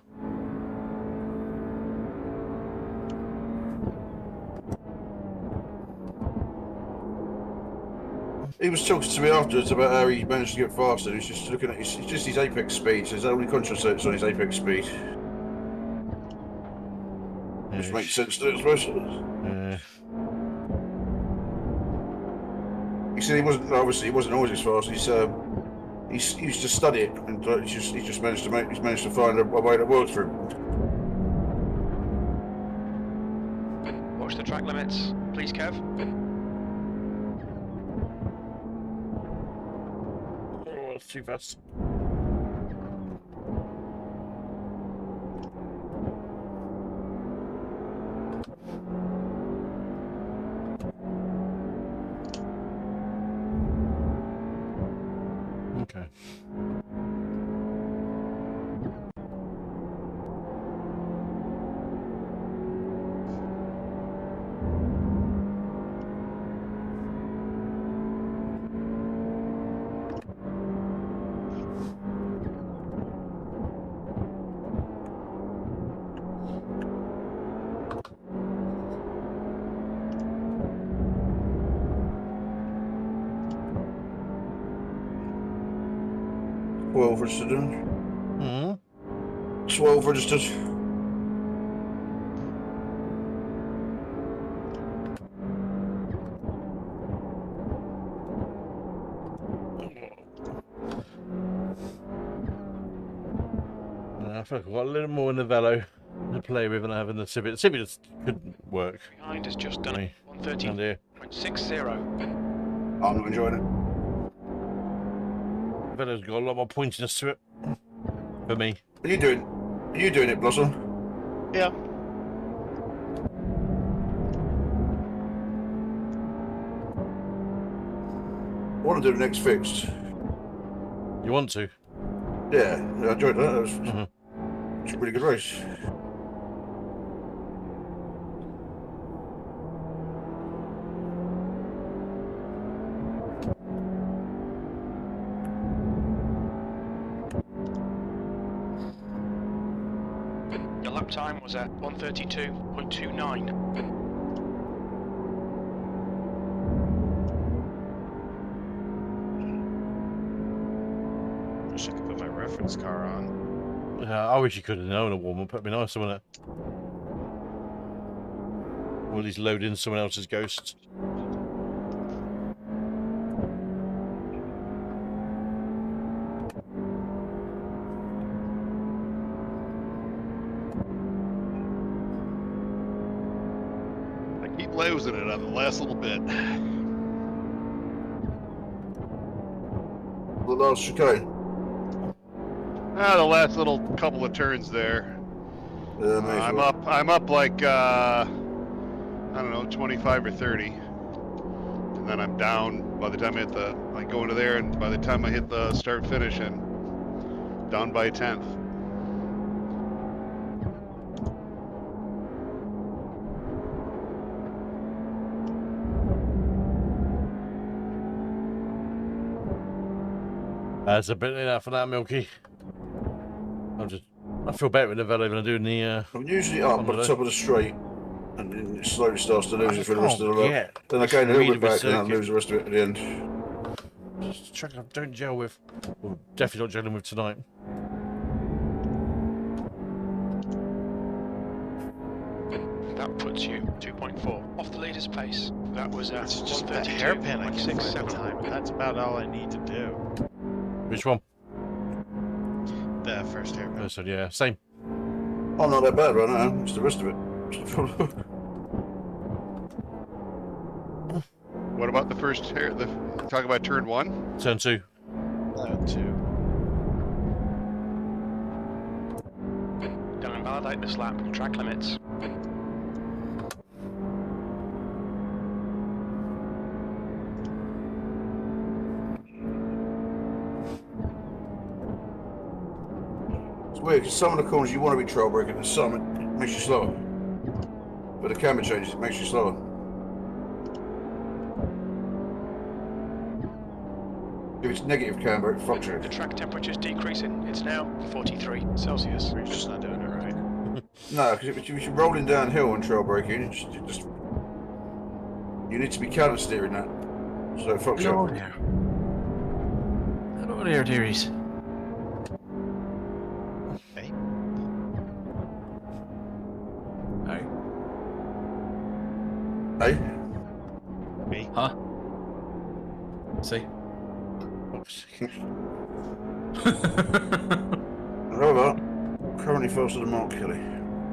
He was talking to me afterwards about how he managed to get faster. He's just looking at his apex speed. So his only concentrates on his apex speed. Which makes sense to it, I suppose. He said he wasn't. Obviously, he wasn't always as fast. He used to study it, and he just managed to find a way that works for him. Watch the track limits, please, Kev. Oh, that's too fast. Okay. Well registered. 12 registered. I feel like I've got a little more in the Velo to play with than I have in the Civic. The Civic just couldn't work. Behind has just done Me. 130.60. I'm not enjoying it. The Velo's got a lot more pointiness to it. For me. Are you doing it, Blossom? Yeah. I want to do the next fixed. You want to? Yeah, I enjoyed that. It was a really good race. Your lap time was at 132.29. Wish I could put my reference car on. Yeah, I wish you could have known a warm-up. That'd be nice, wouldn't it? Will he's load in someone else's ghost? I keep losing it on the last little bit. The last chicane. The last little couple of turns there. Yeah, I'm up like I don't know, 25 or 30, and then I'm down by the time I hit I go into there, and by the time I hit the start finish, I'm down by a 10th. That's a bit enough for that, Milky. I feel better in the velo than I do in the. I'm usually up at the top of the straight, and then it slowly starts to lose it for the rest of the lap. Then I gain a little bit back, and I lose the rest of it at the end. Just a track I don't gel with. Well, definitely not gelling with tonight. That puts you 2.4 off the leader's pace. That was at It's just that hairpin I can find the time, and that's about all I need to do. Which one? The first hairpin. So yeah, same. I'm not that bad right now. It's the rest of it. What about the first hair? Talk about turn 1? Turn 2. Turn 2. Don't invalidate this lap. Track limits. It's weird because some of the corners you want to be trail braking, and some it makes you slower. But the camber changes, it makes you slower. If it's negative camber, it fluctuates. The track temperature's decreasing. It's now 43 Celsius. We're just not doing it right. No, because if you're rolling downhill and trail braking, you need to be counter steering that. So it fluctuates. Hello there. Hello there, dearies. Hey. Hey. Hey? Me? Huh? See? However, currently faster than Mark Kelly.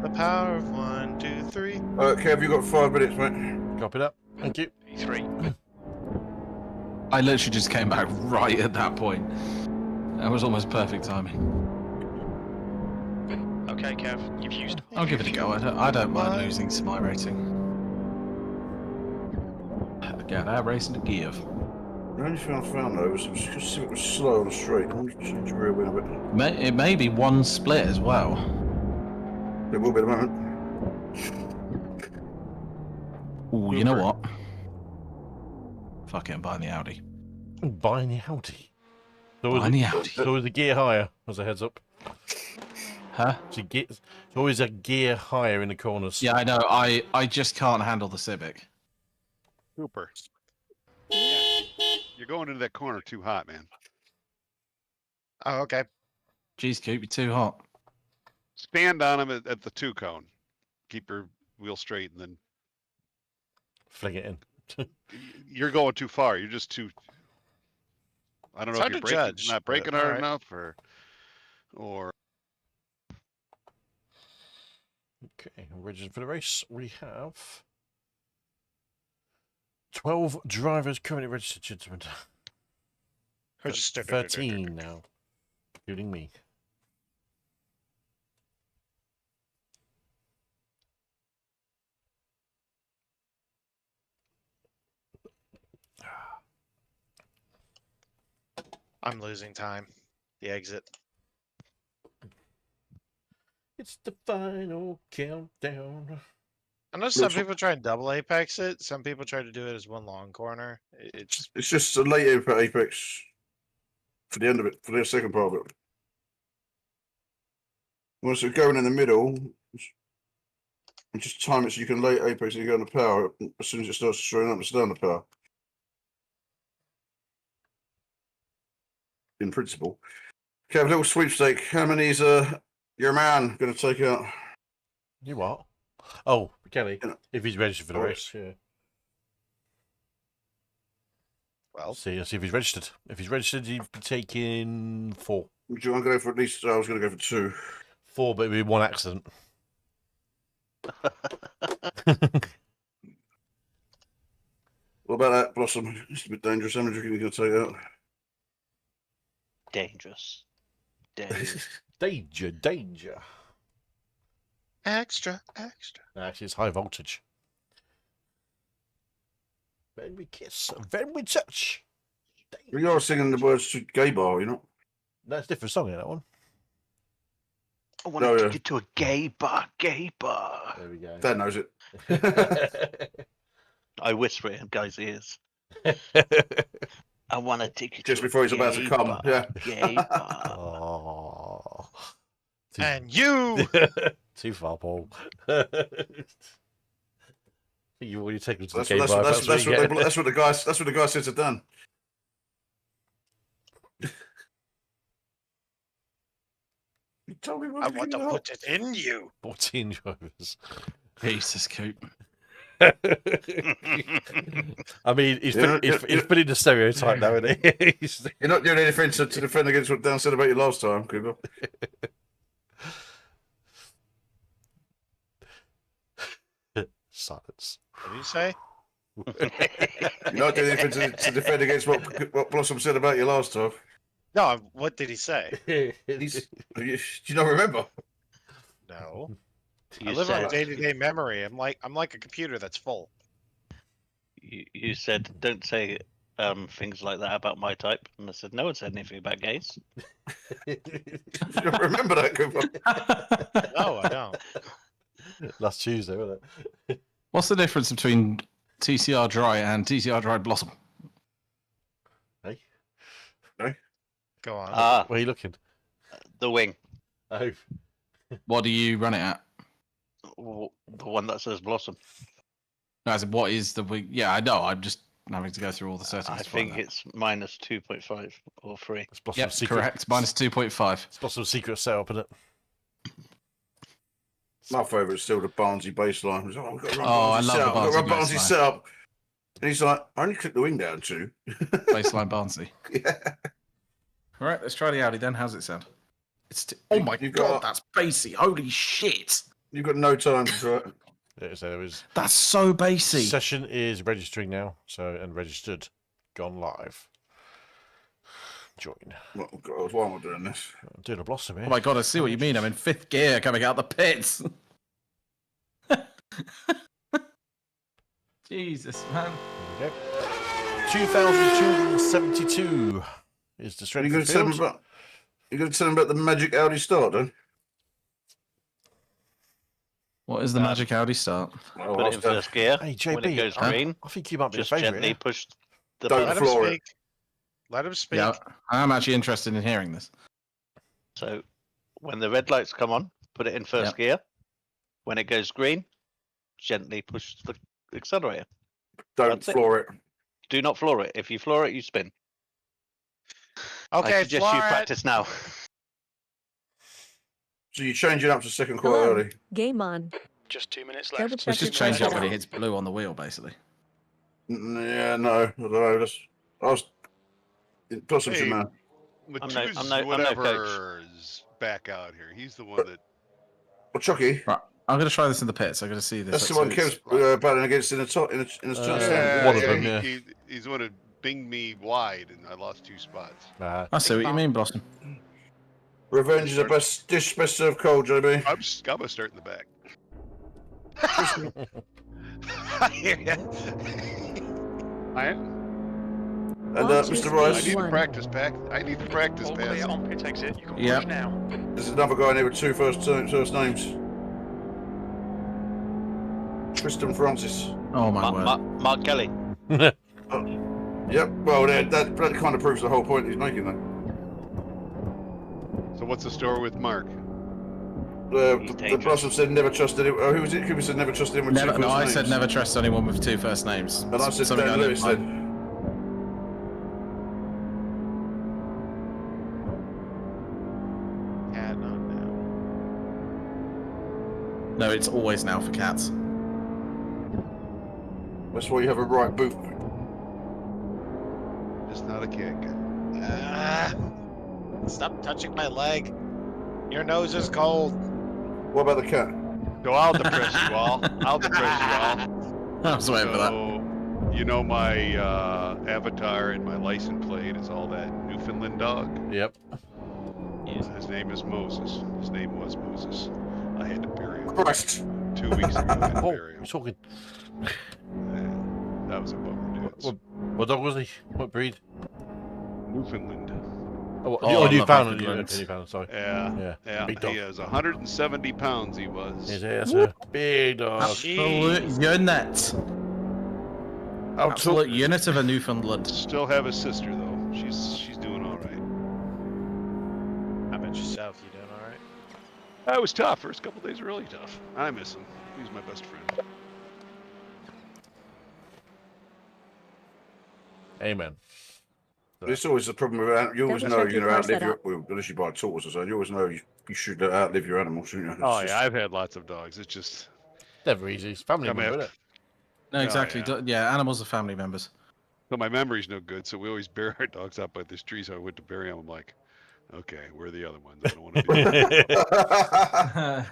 The power of 1, 2, 3. Kev, you got 5 minutes, mate. Copy that. Thank you. 3. I literally just came back right at that point. That was almost perfect timing. Okay, Kev, you've used. I'll give it a go. I don't mind losing some iRacing. Get that racing to give. The only thing I found though was because it was slow on the straight. I'm just change the rear wheel a bit. It may be one split as well. It will be at the moment. Ooh, you know what? Fuck it, I'm buying the Audi. Buying the Audi. Buying the Audi. It's always a gear higher, as a heads up. Huh? It's always a gear higher in the corners. Yeah, I know. I just can't handle the Civic. Cooper. You're going into that corner too hot, man. Oh, okay. Jeez, Coop, you're too hot. Stand on him at the 2 cone. Keep your wheel straight, and then fling it in. You're going too far. You're just too. I don't know if you're not braking hard enough, or. Okay, registered for the race. We have 12 drivers currently registered, gentlemen. Registered. 13 now, including me. I'm losing time. The exit. It's the final countdown. I know some people try and double apex it. Some people try to do it as one long corner. It's just a late apex for the end of it, for the second part of it. Once you're going in the middle, and just time it so you can late apex and you go on the power as soon as it starts showing up, it's down the power. In principle. Okay, a little sweepstake. How many is your man going to take out? You what? Oh, Kelly, if he's registered for the race, yeah. Well, see if he's registered. If he's registered, he'd be taking 4. Would you want to go for at least? I was going to go for 2. 4, but it'd be 1 accident. What about that, Blossom? It's a bit dangerous. How many do you think you're going to take out? Dangerous. Danger. Extra. Actually, it's high voltage. Then we kiss, then we touch. You are singing the words to Gay Bar, you know? That's a different song in that one. I want to take you to a gay bar. There we go. Dad knows it. I whisper it in guys' ears. I want to take you Just to a before he's about to gay come, bar, yeah. Gay bar. Oh. And you. Too far, Paul. You already taken to the That's game what the guy said to Dan. You told me I want to put it in you. 14 drivers. Jesus, Coop. I mean, he's putting the stereotype now, isn't he? You're not doing anything to defend against what Dan said about you last time, Cooper. Silence. What did you say? You're not doing anything to defend against what Blossom said about you last time. No, what did he say? Do you not remember? No. You I live said, on day-to-day memory. I'm like a computer that's full. you said don't say things like that about my type, and I said no one said anything about gays. You don't remember that, Cooper? No, I don't. Last Tuesday, wasn't it? What's the difference between TCR Dry and TCR Dry Blossom? Hey? Go on. Where are you looking? The wing. Oh. What do you run it at? The one that says Blossom. No, I said, what is the wing? Yeah, I know. I'm just having to go through all the settings. I to find think that. it's minus 2.5 or 3. It's Blossom's Yep, secret. correct. Minus 2.5. It's Blossom's secret setup, isn't it? My favourite is still the Barnsley baseline. We've got to run I Barnsley love the setup. We've got to run Barnsley Barnsley baseline. setup. And he's like, I only clicked the wing down too. Baseline Barnsley. Yeah. All right, let's try the Audi then. How's it sound? Oh my god, that's bassy. Holy shit. You've got no time to try it. It was. That's so bassy. Session is registering now, and registered, gone live. Join. Well, God, why am I doing this? I'm doing a Blossom here. Oh my god, I see what you mean. I'm in 5th gear coming out the pits. Jesus, man. There we go. 2,272 is the strength You're of the field. going to tell him about the magic Audi start, then? What is the magic Audi start? Oh, Put it in first gear. Hey, JB, when it goes green, I think you might be just a favourite gently here. push the Don't button. floor it. Let him speak. Yeah, I'm actually interested in hearing this. So when the red lights come on, put it in first gear. When it goes green, gently push the accelerator. Don't floor it. Do not floor it. If you floor it, you spin. Okay, I suggest you practice now. So you're changing up to second quite early. Game on. Just 2 minutes Double left. check It's just your change up pressure. when it hits blue on the wheel, basically. Yeah, no, I don't know. I was. Blossom's your man. Matuz, I'm no whatever's back out here. He's the one that. Well, Chucky. Right, I'm going to try this in the pits. I'm going to see this. That's the one Kev's battling against in the top in the Yeah, one of them, yeah. He's the one that binged me wide, and I lost 2 spots. I see what you mean, Blossom. Revenge is the best dish, best served cold, JB. I'm gonna start in the back. I hear ya. I am. And Mr. I Rice, need to practice, Pack. I need to practice, All clear Pass. on pit exit. You can Yeah. push now. there's another guy in here with 2 first names. Tristan Francis. Oh my word. Mark Kelly. Yep. Well, that kind of proves the whole point he's making. That So what's the story with Mark? the dangerous. Blossom said never trusted him. Who was it? Cooper said never trusted him with 2 Never, first no, I names. said never trust anyone with 2 first names. And I said Something Dan I Lewis never- then. Yeah, no. No, it's always now for cats. That's why you have a right boot. It's not a kick. Stop touching my leg. Your nose is cold. What about the cat? So I'll depress you all. I'll depress you all. I was waiting for that. So, you know my avatar and my license plate is all that Newfoundland dog. Yep. His name is Moses. His name was Moses. I had to bury him Christ. 2 weeks ago. I had to Oh, bury him. you're talking. That was a bummer, dudes. What dog was he? What breed? Newfoundland. Oh, I love Newfoundland. Newfoundlands. Newfoundland, sorry. Yeah. Big dog. He is 170 pounds. He was. That's a big dog. Absolute unit. Absolute unit of a Newfoundland. Still have a sister though. She's doing all right. How about yourself? You doing all right? That was tough. First couple days were really tough. I miss him. He's my best friend. Amen. It's always the problem with you always know you're going to outlive your, well, unless you buy tools or so, you always know you should outlive your animals, shouldn't you? It's Oh just, yeah, I've had lots of dogs. It's just never easy. It's family member, isn't it? No, exactly. Oh, Yeah, animals are family members. But my memory's no good, so we always bury our dogs up by this tree. So I went to bury them. I'm like, okay, where are the other ones? I don't want to do that.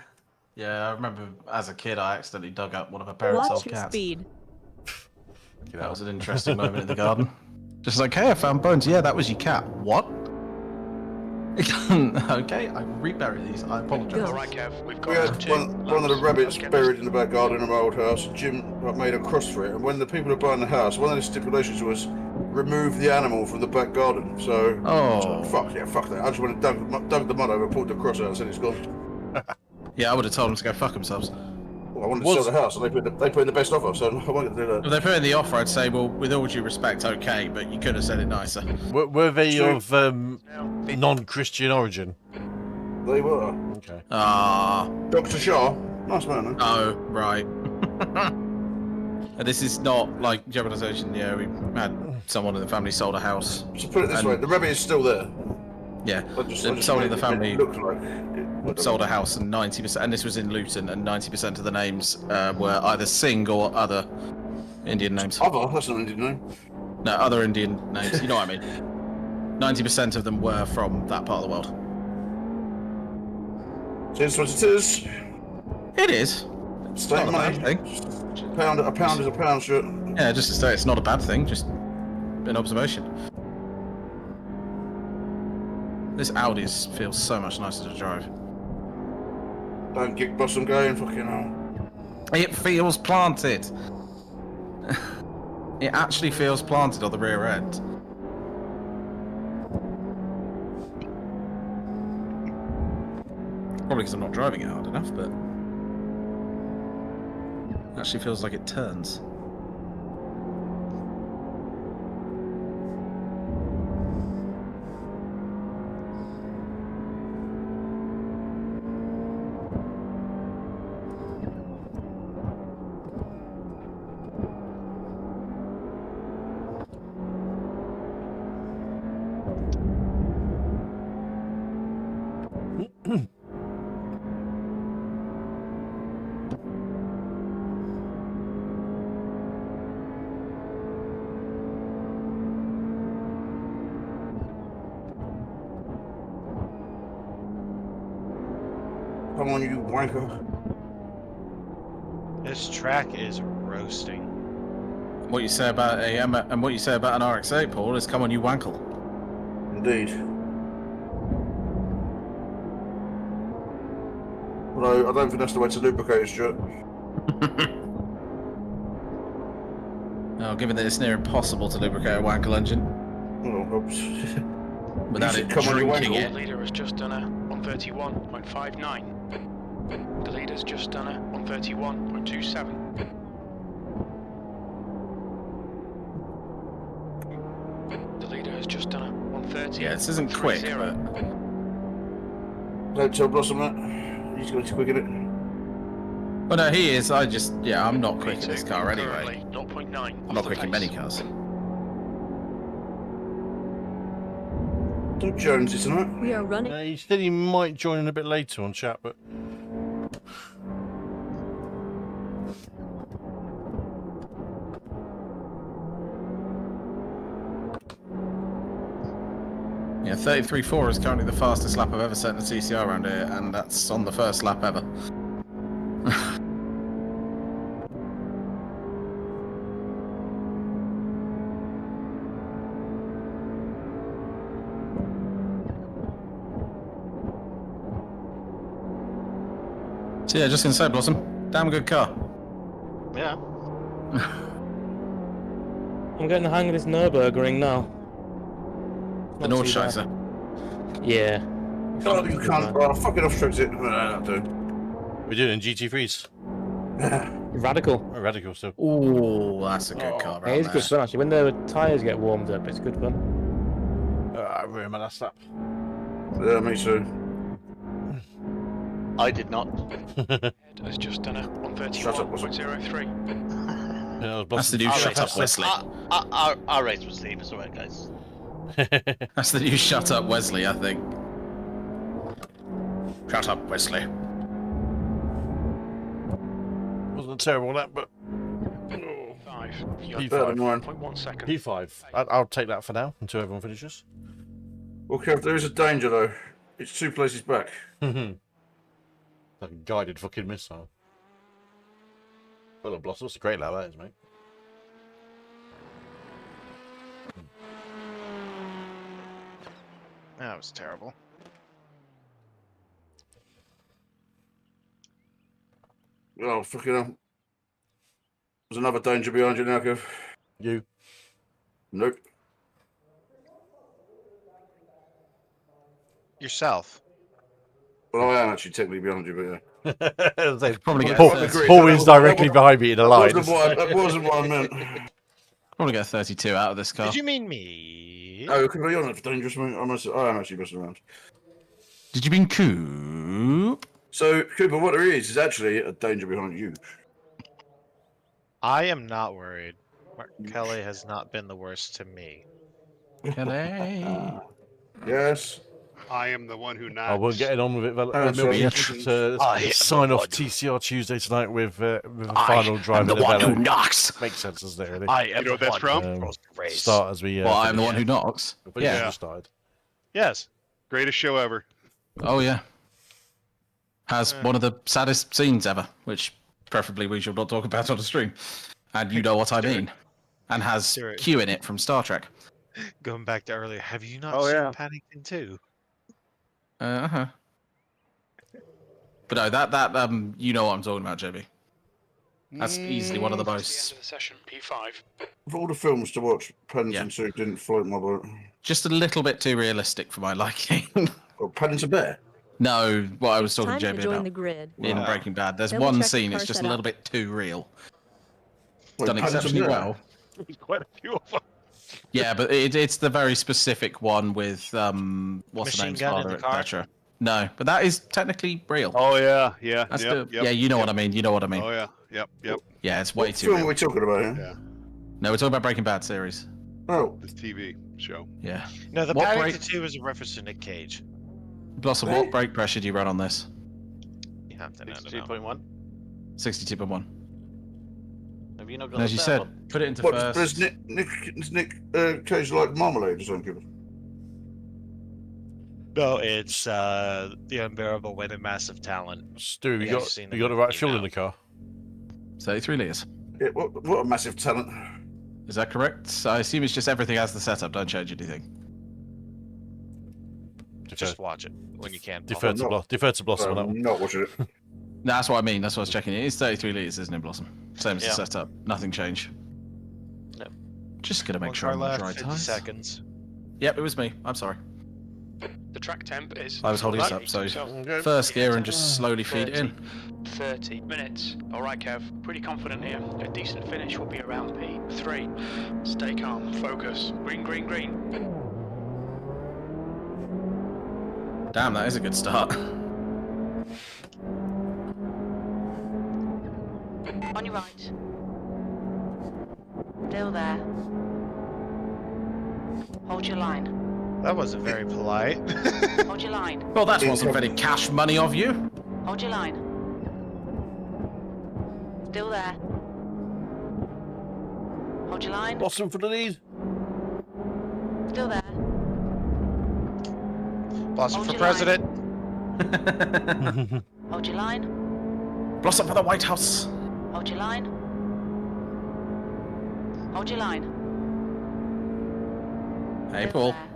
Yeah, I remember as a kid, I accidentally dug up one of my parents' old cats. Speed. That was an interesting moment in the garden. Just like, hey, I found bones. Yeah, that was your cat. What? Okay, I rebury these. I apologize. All right, Kev, we've we got had one of the rabbits buried in the back garden of my old house. Jim made a cross for it, and when the people were buying the house, one of the stipulations was remove the animal from the back garden. So, fuck that. I just went and dug the mud over, pulled the cross out, and said it's gone. Yeah, I would have told them to go fuck themselves. Well, I wanted to sell the house, and they put in the best offer, so I wanted to do that. If they put in the offer, I'd say, well, with all due respect, okay, but you could have said it nicer. Were they of non-Christian origin? They were. Okay. Dr. Shaw, nice man. Huh? Oh, right. This is not like jeopardization. Yeah, we had someone in the family sold a house. So put it this way, the rabbit is still there. Yeah, someone in the family sold a house, and 90%, and this was in Luton, and 90% of the names were either Singh or other Indian names. Other? That's not an Indian name. No, other Indian names. You know what I mean? 90% of them were from that part of the world. It's what it is. It is. It's not a money. bad thing. A pound is a pound, shit. Yeah, just to say it's not a bad thing, just an observation. This Audi feels so much nicer to drive. Don't kick bus and go and fucking hell. It feels planted. It actually feels planted on the rear end. Probably because I'm not driving it hard enough, but it actually feels like it turns. Come on, you wanker. This track is roasting. What you say about and what you say about an RX-8, Paul, is come on, you wankle. Indeed. Although I don't think that's the way to lubricate a strut. Oh, given that it's near impossible to lubricate a wankle engine. Oh, oops. Without it drinking it. The leader has just done a 131.59. The leader's just done a 131.27. The leader has just done a 130. Yeah, this isn't quick, but... Don't tell Blossom that. He's going to quick in it. Well, no, he is. I'm not quick in this car anyway. 0.9. I'm not quick in many cars. Don't Jones is tonight. We are running. He said he might join in a bit later on chat, but... Yeah, 33.4 is currently the fastest lap I've ever set in a TCR around here, and that's on the first lap ever. So yeah, just gonna say, Blossom, damn good car. Yeah. I'm getting the hang of this Nürburgring now. The Nordschleife. Yeah. Oh, you can't. Oh, fucking off strokes it. No, do. We do it in GT3s. Radical. Oh, radical still. Oh, that's a good car It around is there. good fun actually. When the tyres get warmed up, it's good fun. I remember that slap. Yeah, me too. I did not. Has just done a Shut up, Wesley. 131.03. That's the new shut up, Wesley. Our race was Steve. It's alright, guys. That's the new shut up, Wesley, I think. Shut up, Wesley. Wasn't terrible that, but 5. P5. 0.1 second. P5. I'll take that for now until everyone finishes. Well, Kev, there is a danger though. It's 2 places back. Like a guided fucking missile. Well, a blossom. What's a great lap that is, mate. That was terrible. Oh, fucking hell. There's another danger behind you now, Kev. You. Nope. Yourself. Well, I am actually technically behind you, but yeah. Probably get Paul is directly behind me in a line. That wasn't what I meant. Probably get 32 out of this car. Did you mean me? Oh, can I be honest, dangerous, mate? I am actually messing around. Did you mean Coop? So, Cooper, what there is actually a danger behind you. I am not worried. Mark Kelly has not been the worst to me. Kelly. Yes. I am the one who knocks. Oh, we're getting on with it. Sign off TCR Tuesday tonight with a final drive. I'm the one who knocks. Makes sense, doesn't it? Really? I am You know what that's from? Start as we. Well, I'm the one who knocks. Yeah. Started. Yes. Greatest show ever. Oh, yeah. Has one of the saddest scenes ever, which preferably we should not talk about on the stream. And you know what I mean. And has Q in it from Star Trek. Going back to earlier, have you not Oh, seen yeah. Paddington 2? Uh-huh. But no, that you know what I'm talking about, JB. That's easily one of the The end most... of the session, P5. Of all the films to watch, Paddington 2 didn't float my boat. Just a little bit too realistic for my liking. Oh, Paddington Bear? No, what I was talking Time to to JB join about the grid. in Breaking Bad. There's Double one check scene, the it's car just a setup. little bit too real. Wait, Done Paddington exceptionally Bear? well. There's quite a few of them. Yeah, but it's the very specific one with what's the Machine name's gun in father, the car? etc. No, but that is technically real. Oh yeah, yeah, That's yep, yeah, you know what I mean. You know what I mean. Oh yeah, yep. Yeah, it's way What too film are real. we talking about here? Yeah, No, we're talking about Breaking Bad series. Oh, this TV show. Yeah. No, the What Paddington break- 2 is a reference to Nick Cage. Blossom, what brake pressure do you run on this? You have to know. 62.1. 62.1. Have you not got And as you the said, one? put it into what? first. Does Nick Cage like marmalade or something? No, it's the unbearable weight of massive talent. Stu, Yeah, you I've got seen you got the them right in fuel in now. the car. 33 litres. Yeah, what a massive talent. Is that correct? I assume it's just everything has the setup. Don't change anything. Just watch it when you can. Defer to Blossom on that one. Not watching it. No, that's what I mean. That's what I was checking. It is 33 litres, isn't it, Blossom? Same as Yeah. the setup. Nothing changed. No. Just gonna make One sure car I'm on the left, dry 50 tyres. seconds. Yep, it was me. I'm sorry. The track temp is... I was holding this up, so first gear and just slowly feed it in. 30 minutes. Alright, Kev. Pretty confident here. A decent finish will be around P3. Stay calm. Focus. Green, green, green. Damn, that is a good start. On your right. Still there. Hold your line. That wasn't very polite. Hold your line. Well, that wasn't very cash money of you. Hold your line. Still there. Hold your line. Blossom for the lead. Still there. Blossom Hold for your president. Hold your line. Blossom for the White House. Hold your line. Hold your line. Hey, Still Paul. there.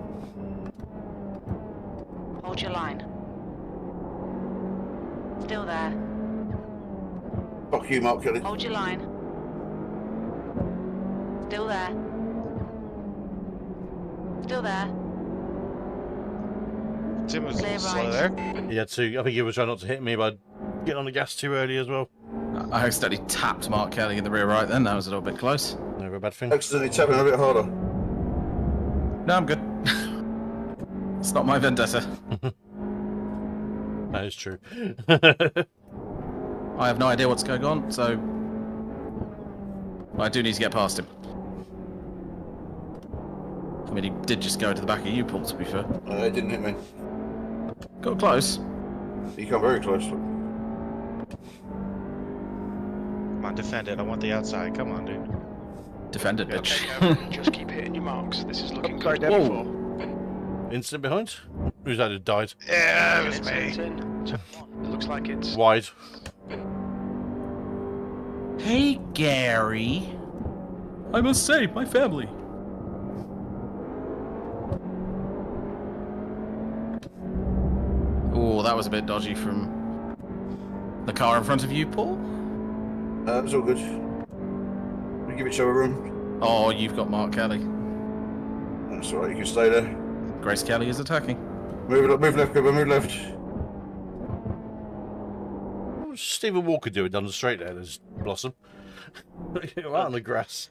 Hold your line. Still there. Fuck you, Mark Kelly. Hold your line. Still there. Still there. Tim was a Clear little slow right. there. He had to. I think he was trying not to hit me by getting on the gas too early as well. I accidentally tapped Mark Kelly in the rear right then. That was a little bit close. Never a bad thing. Accidentally tapping a bit harder. No, I'm good. It's not my vendetta. That is true. I have no idea what's going on, so I do need to get past him. I mean, he did just go to the back of you, Paul, to be fair. It didn't hit me. Got close. He come very close. Come on, defend it. I want the outside. Come on, dude. Defend it, bitch. Okay, just keep hitting your marks. This is looking good. Whoa. Instant behind? Who's that who died? Yeah, it was It's me. in. Turn one. It looks like it's... Wide. Hey, Gary. I must save my family. Oh, that was a bit dodgy from the car in front of you, Paul. It's all good. We give each other room. Oh, you've got Mark Kelly. That's alright, you can stay there. Grace Kelly is attacking. Move left, Cooper, move left. What's Stephen Walker doing down the straight there? There's Blossom. Out on the grass.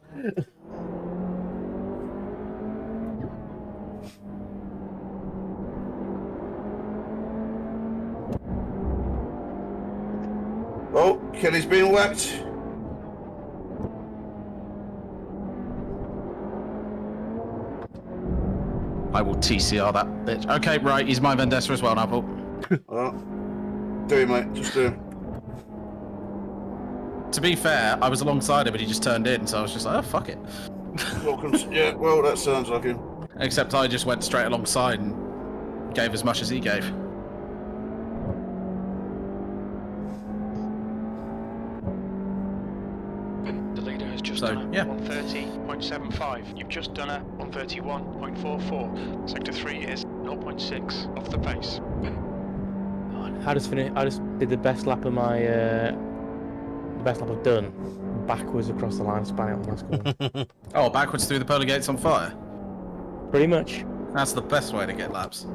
Oh, Kelly's being whacked. I will TCR that bitch. Okay, right, he's my vendetta as well now, Paul. Oh. Do it, mate. Just do it. To be fair, I was alongside him, but he just turned in, so I was just like, oh, fuck it. Welcome. Yeah, well, that sounds like him. Except I just went straight alongside and gave as much as he gave. The leader has just So, done a yeah. 130.75. You've just done a 131.44. Sector 3 is 0.6 off the pace. I just finished. I just did the best lap of my, the best lap I've done, backwards across the line, spanning out the last corner. Oh, backwards through the pearly gates on fire? Pretty much. That's the best way to get laps.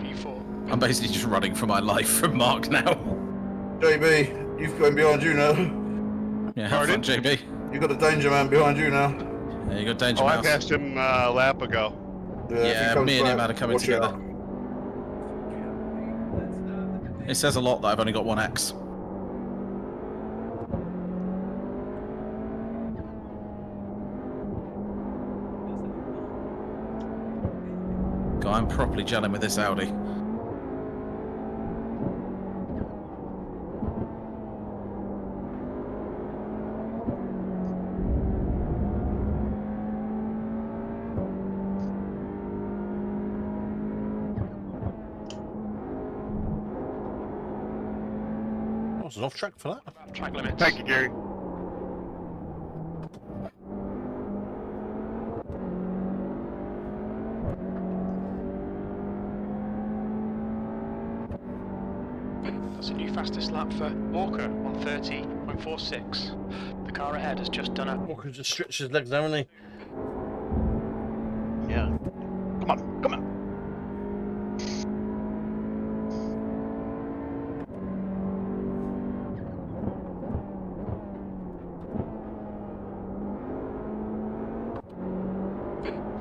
P4. I'm basically just running for my life from Mark now. JB, you've got him behind you now. Yeah, have fun, JB. You've got the danger man behind you now. Yeah, you got Danger Oh, I Mouse. passed him a lap ago. If he Yeah, comes me and him back, had to come in watch together. out. It says a lot that I've only got one X. God, I'm properly gelling with this Audi. I was off track for that. Track limits. Thank you, Gary. That's a new fastest lap for Walker, 130.46. The car ahead has just done a... Walker just stretched his legs, haven't he? Yeah. Come on, come on.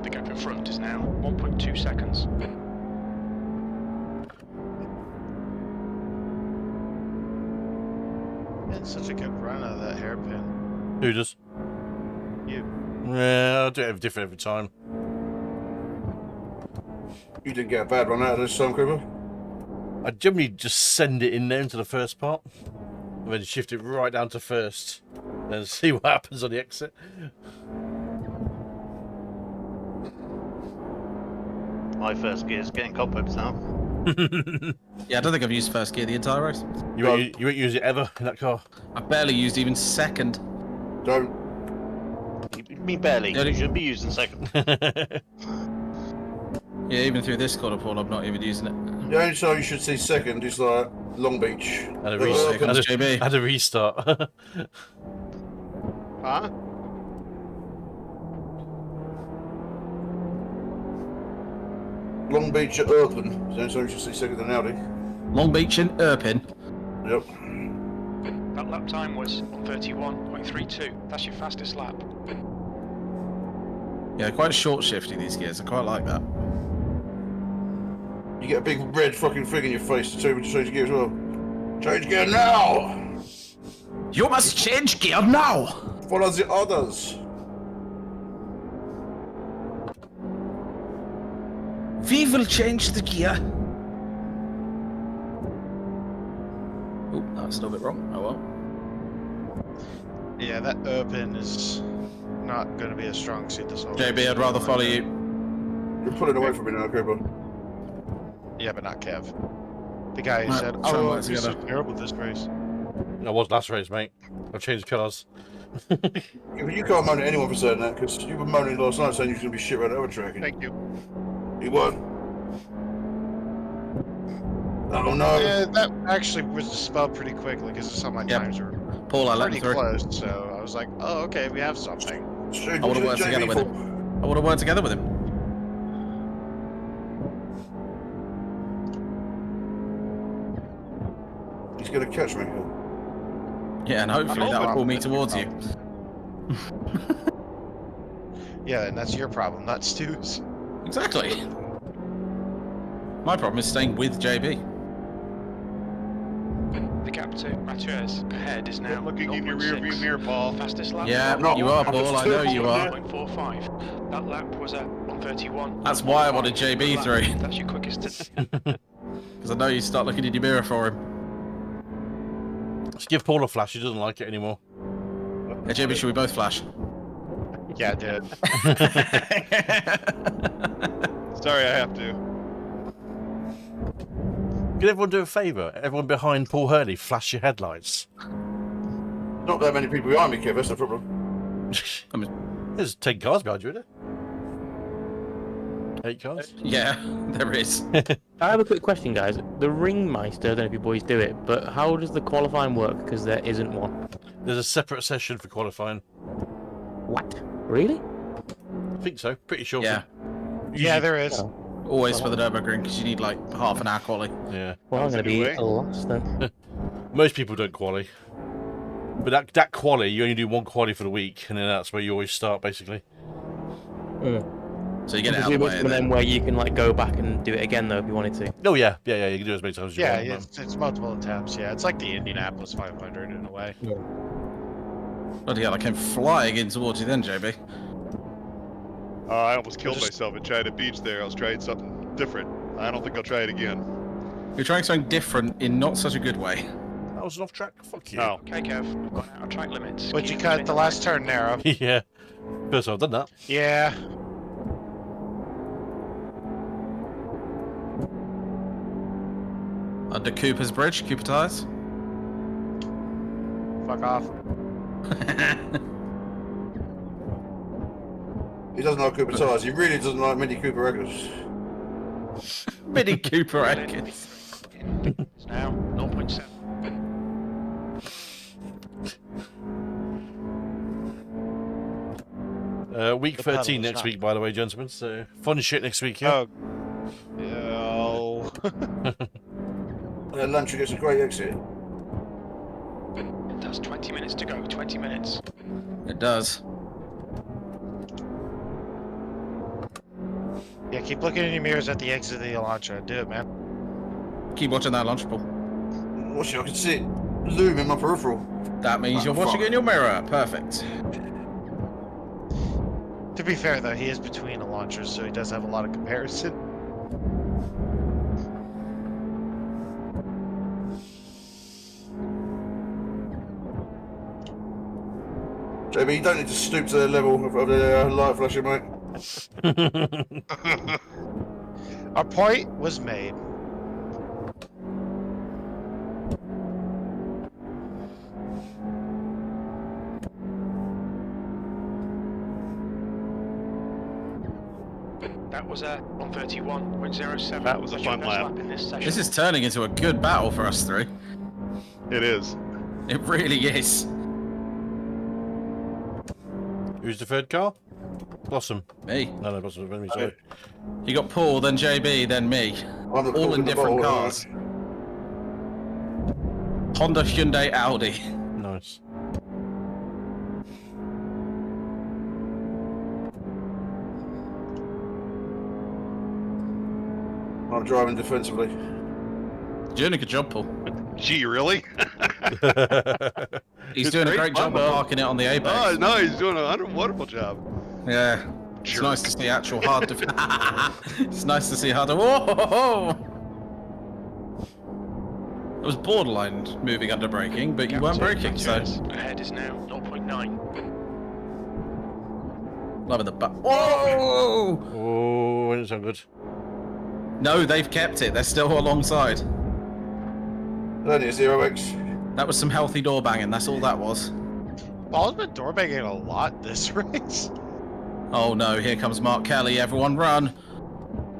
The gap in front is now 1.2 seconds. It's such a good run out of that hairpin. Who does? You. Yeah, I'll do it different every time. You didn't get a bad run out of this time, Cooper. I generally just send it in there into the first part, and then shift it right down to first, then see what happens on the exit. My first gear is getting cobwebs now. Yeah, I don't think I've used first gear the entire race. You won't use it ever in that car. I've barely used even second. Don't. You mean barely? You shouldn't be using second. Yeah, even through this corner, Paul, I'm not even using it. The only time you should see second is like Long Beach. Had a restart. Comes JB. Had a restart. Huh? Long Beach at Erpen. So you should see second than Audi. Long Beach and Erpin. Yep. That lap time was 1:31.32. That's your fastest lap. Yeah, quite short shifty these gears. I quite like that. You get a big red fucking thing in your face to tell you to change gear as well. Change gear now! You must change gear now! Follow the others. We will change the gear. Oh, that's a little bit wrong. Oh well. Yeah, that Urban is not going to be a strong suit this whole JB, I'd rather follow you. You're pulling away from me now, Cooper. Yeah, but not Kev. The guy who Right, said, try and "Oh, work this is together." terrible this race." I was last race, mate. I've changed colours. Yeah, but you can't moan at anyone for saying that, because you were moaning last night saying you were going to be shit around the other track. Thank you. You weren't. Oh no. Yeah, that actually was spelled pretty quickly because some of my Yep. times were Paul, I let pretty him through. close. So I was like, "Oh, okay, we have something." I would have worked together with him. I would have worked together with him. He's going to catch me. Yeah, and hopefully that will pull me towards you. Yeah, and that's your problem, not Stu's. Exactly. My problem is staying with JB. The gap to Mathieu's ahead is now Looking in your rear view 0.6. mirror, Paul. Fastest lap. Yeah, No, you are, I'm Paul. I still know you are. 1.45. That lap was at 1:31. That's why I wanted JB through. That's your quickest. Because I know you start looking in your mirror for him. Just give Paul a flash. He doesn't like it anymore. Hey, JB, should we both flash? Yeah, I did. Sorry, I have to. Can everyone do a favour? Everyone behind Paul Hurley, flash your headlights. Not that many people behind me, Kev, that's the problem. I mean, there's 10 cars behind you, isn't there? 8 cars? Yeah, there is. I have a quick question, guys. The Ringmeister, I don't know if you boys do it, but how does the qualifying work? Because there isn't one. There's a separate session for qualifying. What? Really? I think so. Pretty sure. Yeah. Yeah, there is. Oh. Always for the Nürburgring, because you need like half an hour quality. Yeah. Well, I'm Sounds going to be anyway. lost then. Most people don't quali. But that quali, you only do one quali for the week, and then that's where you always start, basically. So you get it out of the way. One of them where you can like go back and do it again though if you wanted to. Oh, yeah. Yeah, you can do as many times as you Yeah, want. it's multiple attempts. Yeah, it's like the Indianapolis 500 in a way. Bloody hell, I came flying in towards you then, JB. I almost killed myself at China Beach there. I was trying something different. I don't think I'll try it again. You're trying something different in not such a good way. That was an off track. Fuck you. Oh. Okay, Kev, we've gone out of track limits. Would you Keep cut the moving last turn narrow? Yeah. First time I've done that. Yeah. Under Cooper's Bridge, Cooper tires. Fuck off. He doesn't like Cooper tires. He really doesn't like Mini Cooper records. Mini Cooper Atkins. It's now 0.7. Week The 13 pedals, next not- week, by the way, gentlemen. So fun shit next week, yeah? Oh. Oh. Lantry gets a great exit. It does 20 minutes to go. 20 minutes. It does. Yeah, keep looking in your mirrors at the exit of the Elantra. Do it, man. Keep watching that launch pool. Watch it, I can see it loom in my peripheral. That means you're Oh, watching fuck. it in your mirror. Perfect. To be fair, though, he is between Elantras, so he does have a lot of comparison. JB, you don't need to stoop to the level of the light flashing, mate. Our point was made. That was a 1:31.07. That was a That's your fun best lap. in this session. This is turning into a good battle for us three. It is. It really is. Who's the third car? Blossom. Me. No, Blossom. Me, sorry. You got Paul, then JB, then me. I'm the All cook in in the different bottle, cars. Honda, Hyundai, Audi. Nice. I'm driving defensively. You're doing a good job, Paul. Gee, really? He's It's doing a great great job fun, of though. parking it on the Apex. Oh, no, he's doing a wonderful job. Yeah. It's nice to see actual hard It's nice to see hard Whoa! It was borderline moving under braking, but you weren't braking, so... Ahead is now 0.9. Loving the butt. Whoa! Oh, it doesn't sound good. No, they've kept it. They're still alongside. That is 0x. That was some healthy door banging. That's all that was. Paul's been door banging a lot this race. Oh no, here comes Mark Kelly. Everyone run.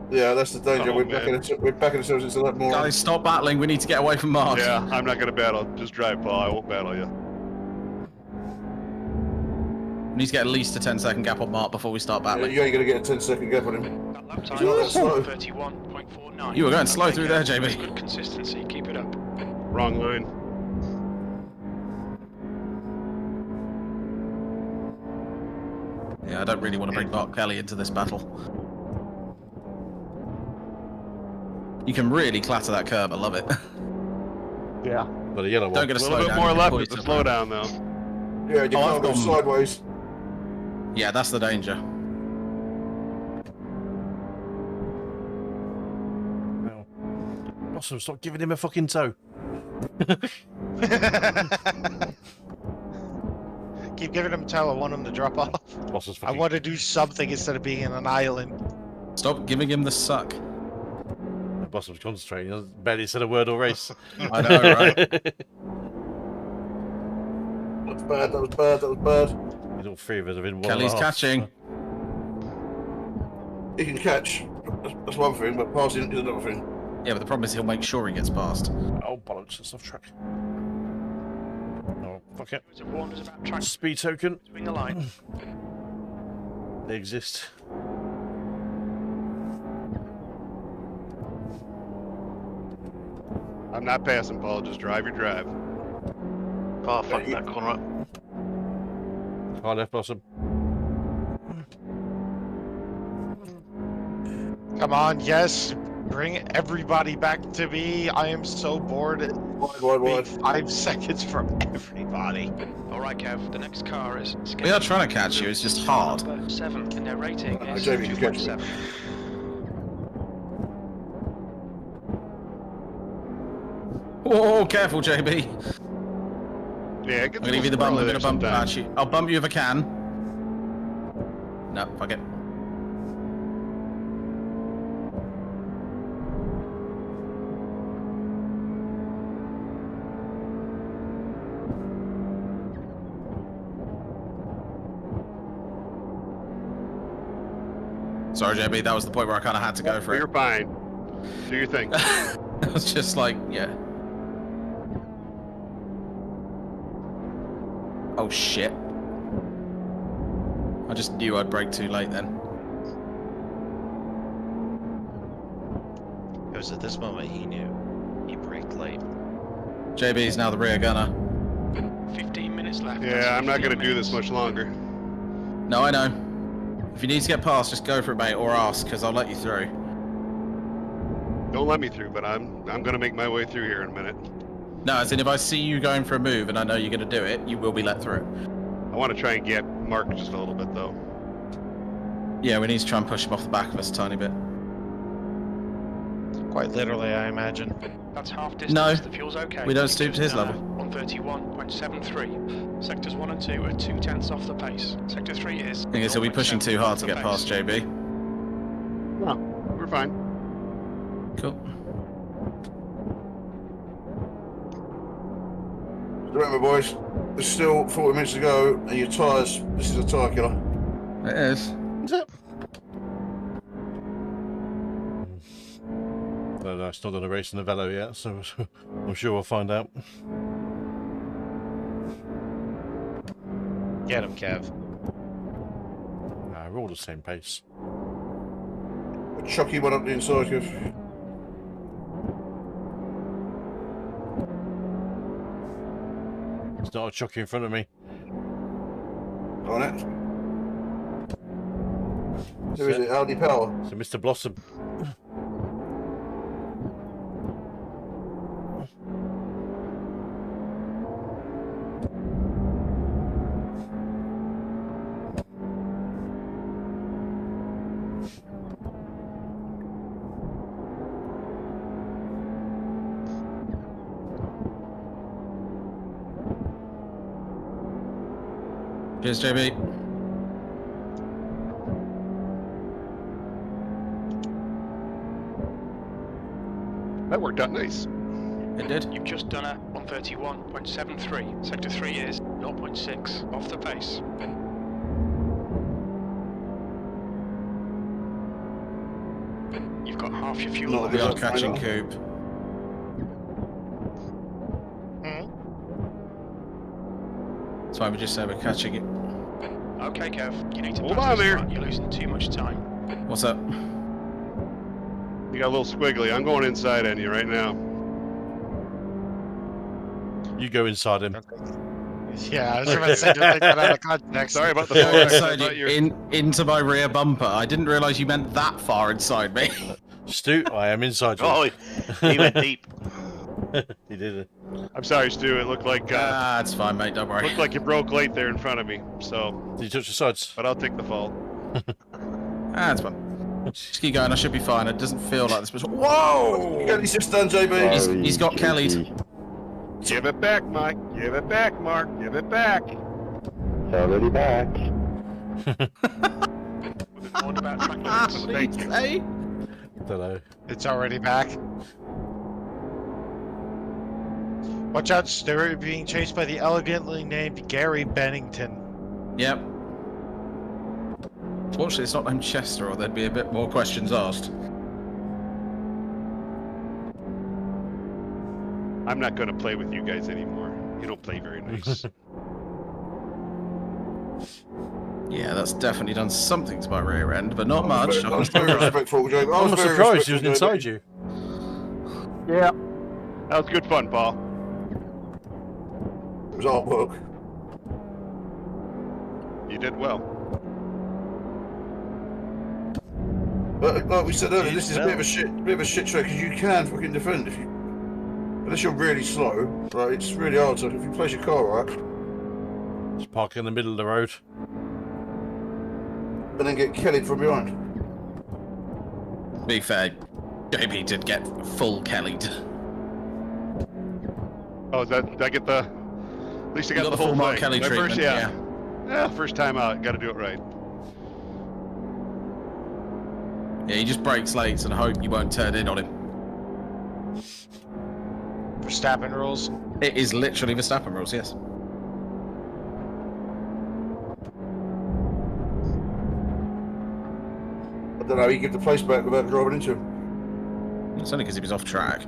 Yeah, that's the danger. Oh, we're man. backing ourselves into that more. Guys, stop battling. We need to get away from Mark. Yeah, I'm not going to battle. Just drive, Paul. I won't battle you. We need to get at least a 10-second gap on Mark before we start battling. You ain't going to get a 10-second gap on him. That lap He's time not that was slow. 31.49. You were going slow Okay, through there, guys, JB. Good consistency. Keep it up. Wrong line. Yeah, I don't really want to bring Mark Kelly into this battle. You can really clatter that curb. I love it. Yeah. But a yellow one. Don't get A a little slow bit down. more you can left pull with the yourself around. slowdown, though. Yeah, you Oh, can't I've go gone- sideways. Yeah, that's the danger. Now, Blossom, stop giving him a fucking toe. Keep giving him a toe. I want him to drop off. Blossom's I fucking... want to do something instead of being in an island. Stop giving him the suck. Blossom's concentrating. He barely said a word or race. I know, right? That was bad, that was bad, that was bad. All three of us have been one Kelly's and a half, catching. He can catch. That's one thing, but passing is another thing. Yeah, but the problem is he'll make sure he gets past. Oh, bollocks, that's off track. Oh, fuck it. It's a warners about track Speed token. between the line. They exist. I'm not passing, Paul. Just drive your drive. Oh, fuck that corner up. High left, Blossom. Come on, yes. Bring everybody back to me. I am so bored. Wide. 5 seconds from everybody. All right, Kev. The next car is. We are trying to catch you. It's just hard. Number 7 in their rating is Jamie can catch me. 2.7. Oh, careful, JB. Yeah, I'm gonna give you the bump. I'm gonna bump you. I'll bump you if I can. No, fuck it. Sorry, JB. That was the point where I kind of had to go for it. You're fine. Do your thing. It was just like, yeah. Oh shit. I just knew I'd brake too late then. It was at this moment he knew. He braked late. JB is now the rear gunner. 15 minutes left. Yeah, I'm not going to do this much longer. No, I know. If you need to get past, just go for it, mate, or ask, because I'll let you through. Don't let me through, but I'm going to make my way through here in a minute. No, as in if I see you going for a move and I know you're going to do it, you will be let through. I want to try and get Mark just a little bit, though. Yeah, we need to try and push him off the back of us a tiny bit. Quite literally, I imagine. That's half distance. No, The fuel's okay. we don't stoop to his level. 131.73. Sectors 1 and 2 are 2/10 off the pace. Sector 3 is. Thing is, are we pushing too hard to get past JB? No, we're fine. Cool. Remember, boys, there's still 40 minutes to go, and your tyres, this is a tyre killer. It is. Is it? I don't know, it's not done a race in the Velo yet, so I'm sure we'll find out. Get him, Kev. we're all the same pace. A chucky one up the inside, Kev. It's not a chucky in front of me. On it. Who is it? Audi Power. So Mr. Blossom. Cheers, JB. That worked out nice. It did. You've just done a 131.73. Sector 3 is 0.6 off the pace. You've got half your fuel. Not We are good. catching Coop. That's why we just say we're catching it. Okay, Kev, you need to Hold pass on this there. front. You're losing too much time. What's up? You got a little squiggly. I'm going inside on you right now. You go inside him. Yeah, I was about to say, just take that out of context. Sorry about the Go phone. inside you, into my rear bumper. I didn't realise you meant that far inside me. Stu, I am inside you. Oh, he went deep. He did it. I'm sorry, Stu. It looked like It's fine, mate. Don't worry. looked like you broke late there in front of me. So, Did you touch the sides? but I'll take the fall. It's fine. Just keep going. I should be fine. It doesn't feel like this. But whoa! You got any just done, JB? He's got Kelly'd. Give it back, Mike. Give it back, Mark. Give it back. Already back. What about track limits? Thank you. Hey? Don't know. It's already back. Watch out, Stuart. You're being chased by the elegantly named Gary Bennington. Yep. Fortunately, it's not named Chester, or there'd be a bit more questions asked. I'm not going to play with you guys anymore. You don't play very nice. Yeah, that's definitely done something to my rear end, but not much. I was very respectful, JB. I'm not surprised he was inside you. Yeah. That was good fun, Paul. It was artwork. You did well. But like we said earlier, this is a bit of a shit track because you can fucking defend if you, unless you're really slow, right? It's really hard to if you place your car right Just park in the middle of the road. and then get Kelly'd from behind. To be fair, JB did get full Kelly'd. Oh, did I get the? At least I got, You the full whole Mark thing. Kelly My treatment. first, Yeah. Yeah, first time out. Got to do it right. Yeah, he just breaks lates and hope you won't turn in on him. Verstappen rules. It is literally Verstappen rules, yes. I don't know. You get the place back without driving into him. It's only because he was off track.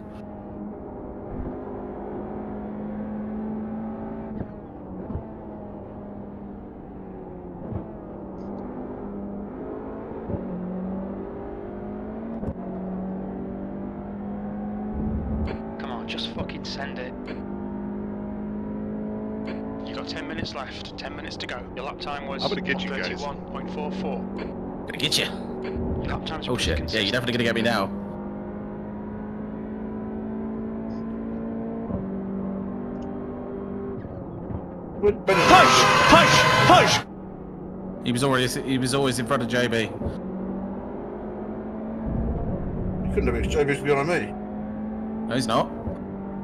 Come on, just fucking send it. You got 10 minutes left. 10 minutes to go. Your lap time was I'm gonna get you guys. 31.44. Gonna get you. Your lap time's Oh pretty shit. Yeah, consistent. you're definitely gonna get me now. Push! He was always in front of JB. He couldn't have been. JB's behind me. No, he's not.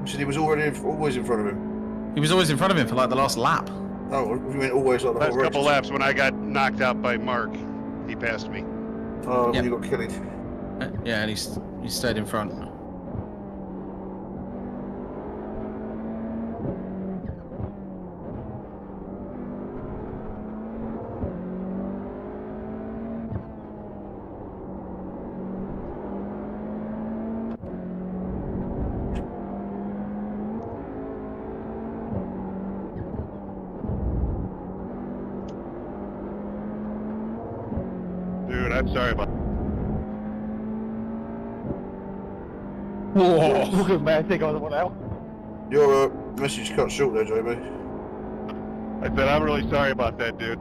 He said he was always in front of him. He was always in front of him for like the last lap. Oh, we went always like the Last whole race. couple laps when I got knocked out by Mark, he passed me. Oh, Yep. when you got Kelly'd. Yeah, and he stayed in front. I'm sorry about. Whoa! Man, I think I was the one out. Your message cut short there, JB. I said I'm really sorry about that, dude.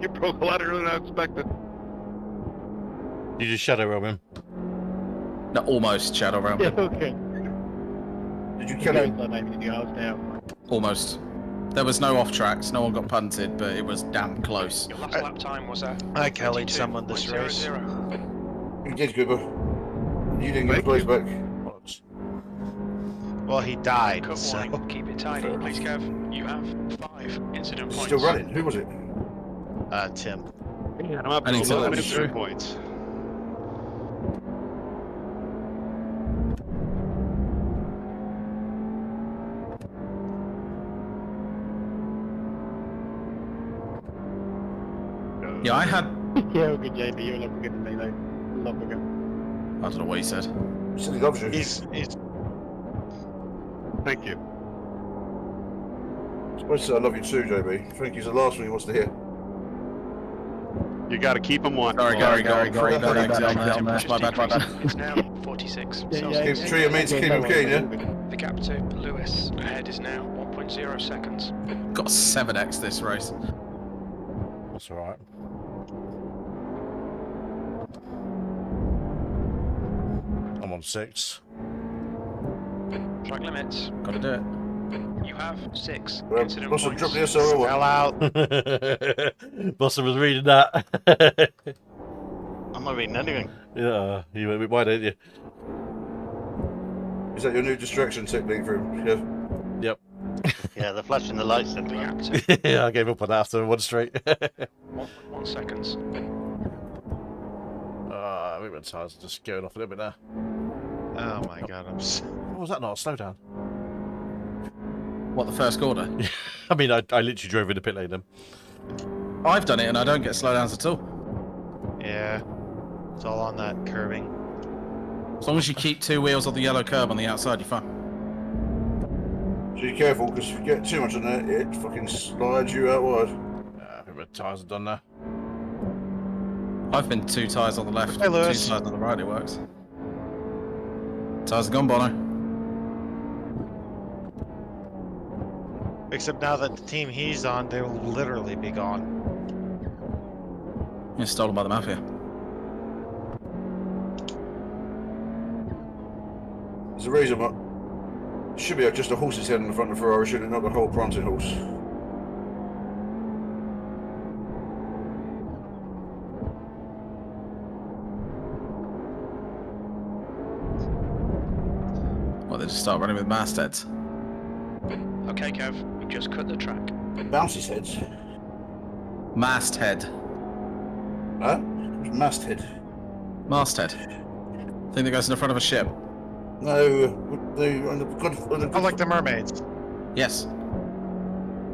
You broke a lot earlier than I expected. You just shadow realm him. No, almost shadow realm. Yeah, okay. Did you kill him? Almost. There was no off tracks. No one got punted, but it was damn close. Your last lap time was at I Kelly someone this race. 22.00. You did, Cooper. You didn't get the place back. Well, he died, Cut so... warning, keep it tidy. Please, Kev, you have 5 incident points. Still running. Who was it? Tim. I'm up I to need to 11 let injury you points. Yeah, I had. Yeah, okay, JB, you're looking good today, though. Love again. I don't know what he said. He said he loves you. He's Thank you. I suppose he said I love you too, JB. I think he's the last one he wants to hear. You got to keep them one. Sorry, Gary, pretty bad exit on there. Just My bad. It's now 46. Yeah, Celsius. Keep treat mates, keep him keen, yeah? The gap to Lewis ahead is now 1.0 seconds. Got 7x this race. That's alright. I'm on 6. Track limits. Gotta do it. You have 6 Well, incident Russell, points. drop the SRO one. well out. Bossa was reading that. I'm not reading anything. Yeah, you went a bit wide, didn't you? Is that your new distraction technique for him? Yeah. Yep. Yeah, they're flashing the lights in. The gap to Yeah, I gave up on that after one straight. 1.1 seconds. I think my tires are just going off a little bit now. Oh my god, I'm so... What was that not? A slowdown? What, the first quarter? I mean, I literally drove in the pit lane then. I've done it and I don't get slowdowns at all. Yeah. It's all on that curving. As long as you keep 2 wheels on the yellow curb on the outside, you're fine. So be careful, because if you get too much on there, it fucking slides you out wide. I think my tires are done now. I've been 2 tyres on the left, Hey, 2 Lewis. tyres on the right, it works. Tyres are gone, Bono. Except now that the team he's on, they'll literally be gone. You're stolen by the mafia. There's a reason why. It should be just a horse's head in the front of the Ferrari, shouldn't it? Not the whole prancing horse. Well, they just start running with mastheads. Okay, Kev, we've just cut the track. Bouncy heads. Masthead. Huh? Masthead. Masthead. Thing that goes in the front of a ship. No, I like the mermaids. Yes.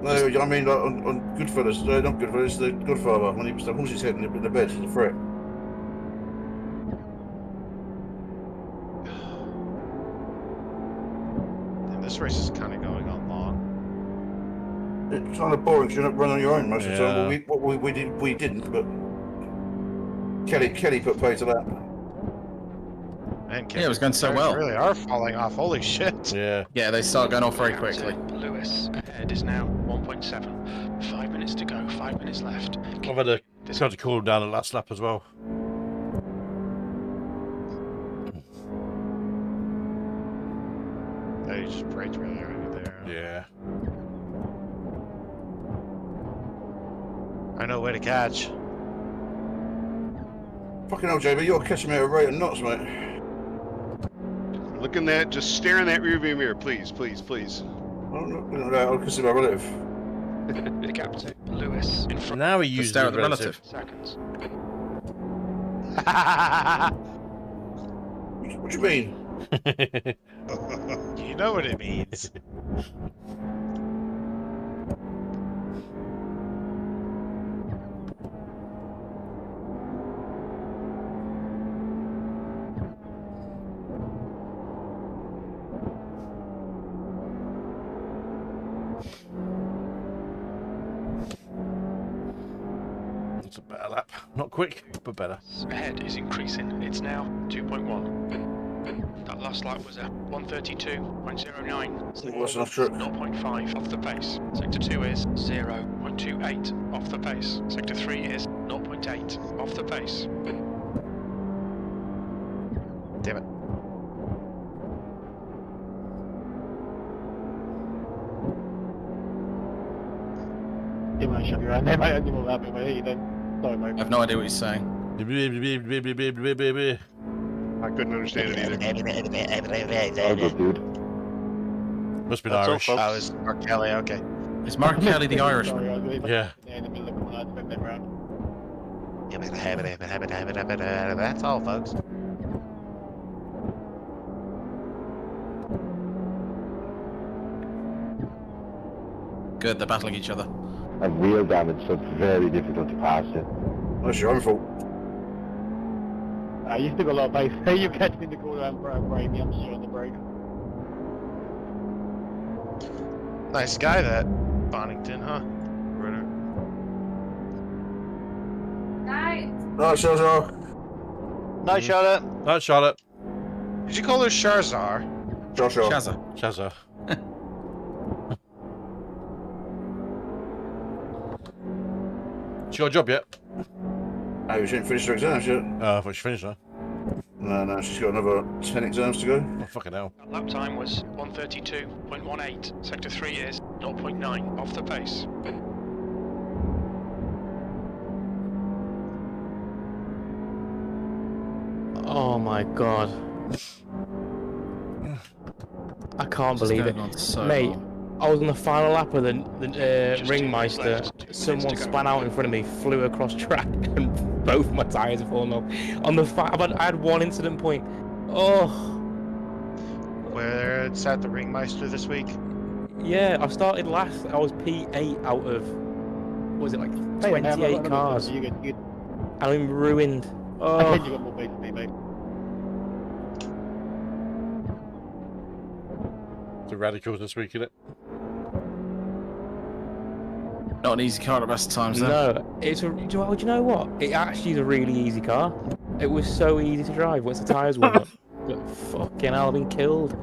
No, I mean like on Goodfellas. No, not Goodfellas. The Godfather when he was the horse's head in the bed, the fret. And this race is kind of going on long. It's kind of boring because you're not running on your own most of the time. Yeah. Well, we didn't, but Kelly put pay to that. Man, Yeah, it was going so cars well. really are falling off. Holy shit. Yeah. Yeah, they start going off very The gap to quickly. Lewis ahead is now 1.7. 5 minutes to go, 5 minutes left. I've had to try to cool them down the last lap as well. Oh, you just braked really early there. Yeah. I know where to catch. Fucking hell, JB, you're catching me at a rate of knots, mate. Looking that, just staring that rearview mirror, please, please, please. I'm not looking at that. I'll consider my relative. The gap to Lewis in front. Now he Just uses stare at the the relative. relative. Seconds. What do you mean? You know what it means. It's a better lap. Not quick, but better. Ahead is increasing. It's now 2.1. That last lap was a 132.09. Think that's enough trip. 0.5 off the pace. Sector 2 is 0.28 off the pace. Sector 3 is 0.8 off the pace. Damn it. You might shut your hand there, mate. You will have me, mate. Then. Sorry, mate. I have no idea what he's saying. I couldn't understand it either. dude. Must be That's all, Irish. folks. Oh, it's Mark Kelly. Okay. Is Mark Kelly the Irishman? Sorry, I was really Yeah. in the middle of coming out to spin them round. That's all, folks. Good, they're battling each other. And wheel damage, so it's very difficult to pass it. That's your own fault. You still got a lot of pace. You catch me in the corner and brake me. I'm just on the brake. Nice guy, that Bonington, huh? Ritter. Right, Shazar. Nice, Charlotte. Right, Charlotte. Did you call her Charizard? Joshua. Shazza. Shazza. She got a job yet? Oh, she didn't finish her exams yet. I thought she finished her. No, she's got another 10 exams to go. Oh, fucking hell. That lap time was 132.18. Sector 3 is 0.9 off the pace. Oh my god. I can't This is believe it. going on so Mate, long. I was on the final lap of the Just 2 minutes Ringmeister. left, 2 minutes Someone to go. span out in front of me, flew across track, and both my tyres have fallen off. On the I had one incident point. Oh, Where it's at the Ringmeister this week. yeah, I started last. I was P8 out of, what was it, like 28 cars. You get, I'm ruined. I Oh, think you got more pace than me, mate. The radicals this week, innit? Not an easy car at the best of times, though. no. It's a, do you know what? It actually is a really easy car. It was so easy to drive once the tyres warm up. But fucking hell, I've been killed.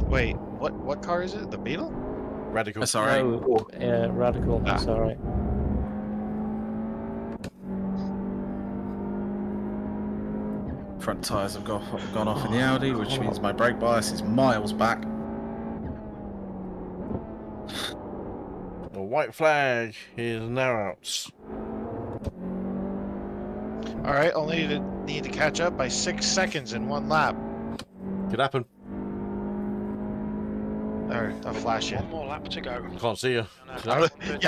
Wait, what car is it? The Beetle? Radical. That's alright. No, yeah, radical. That's alright. Front tyres have gone off in the Audi, which means my brake bias is miles back. The white flag is now out. Alright, only need to catch up by 6 seconds in one lap. Could happen. Alright, I'll flash in. One more lap to go. Can't see you. Yeah,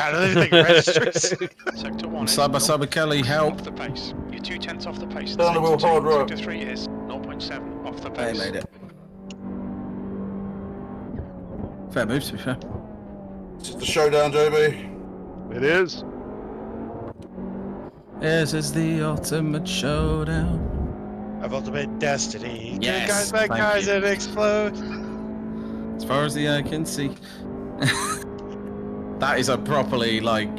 I don't think it registers. Sector 1 I'm is side by side with Kelly, help. off the pace. You're 0.2 off the pace. Down the wheel hard, right. Sector 3 is 0.7 off the They pace. made it. Fair move, to be fair. This is the showdown, JB. It is. This is the ultimate showdown. Of ultimate destiny. Yes, Guys by thank guys you. that explode. As far as the eye can see. That is a properly, like,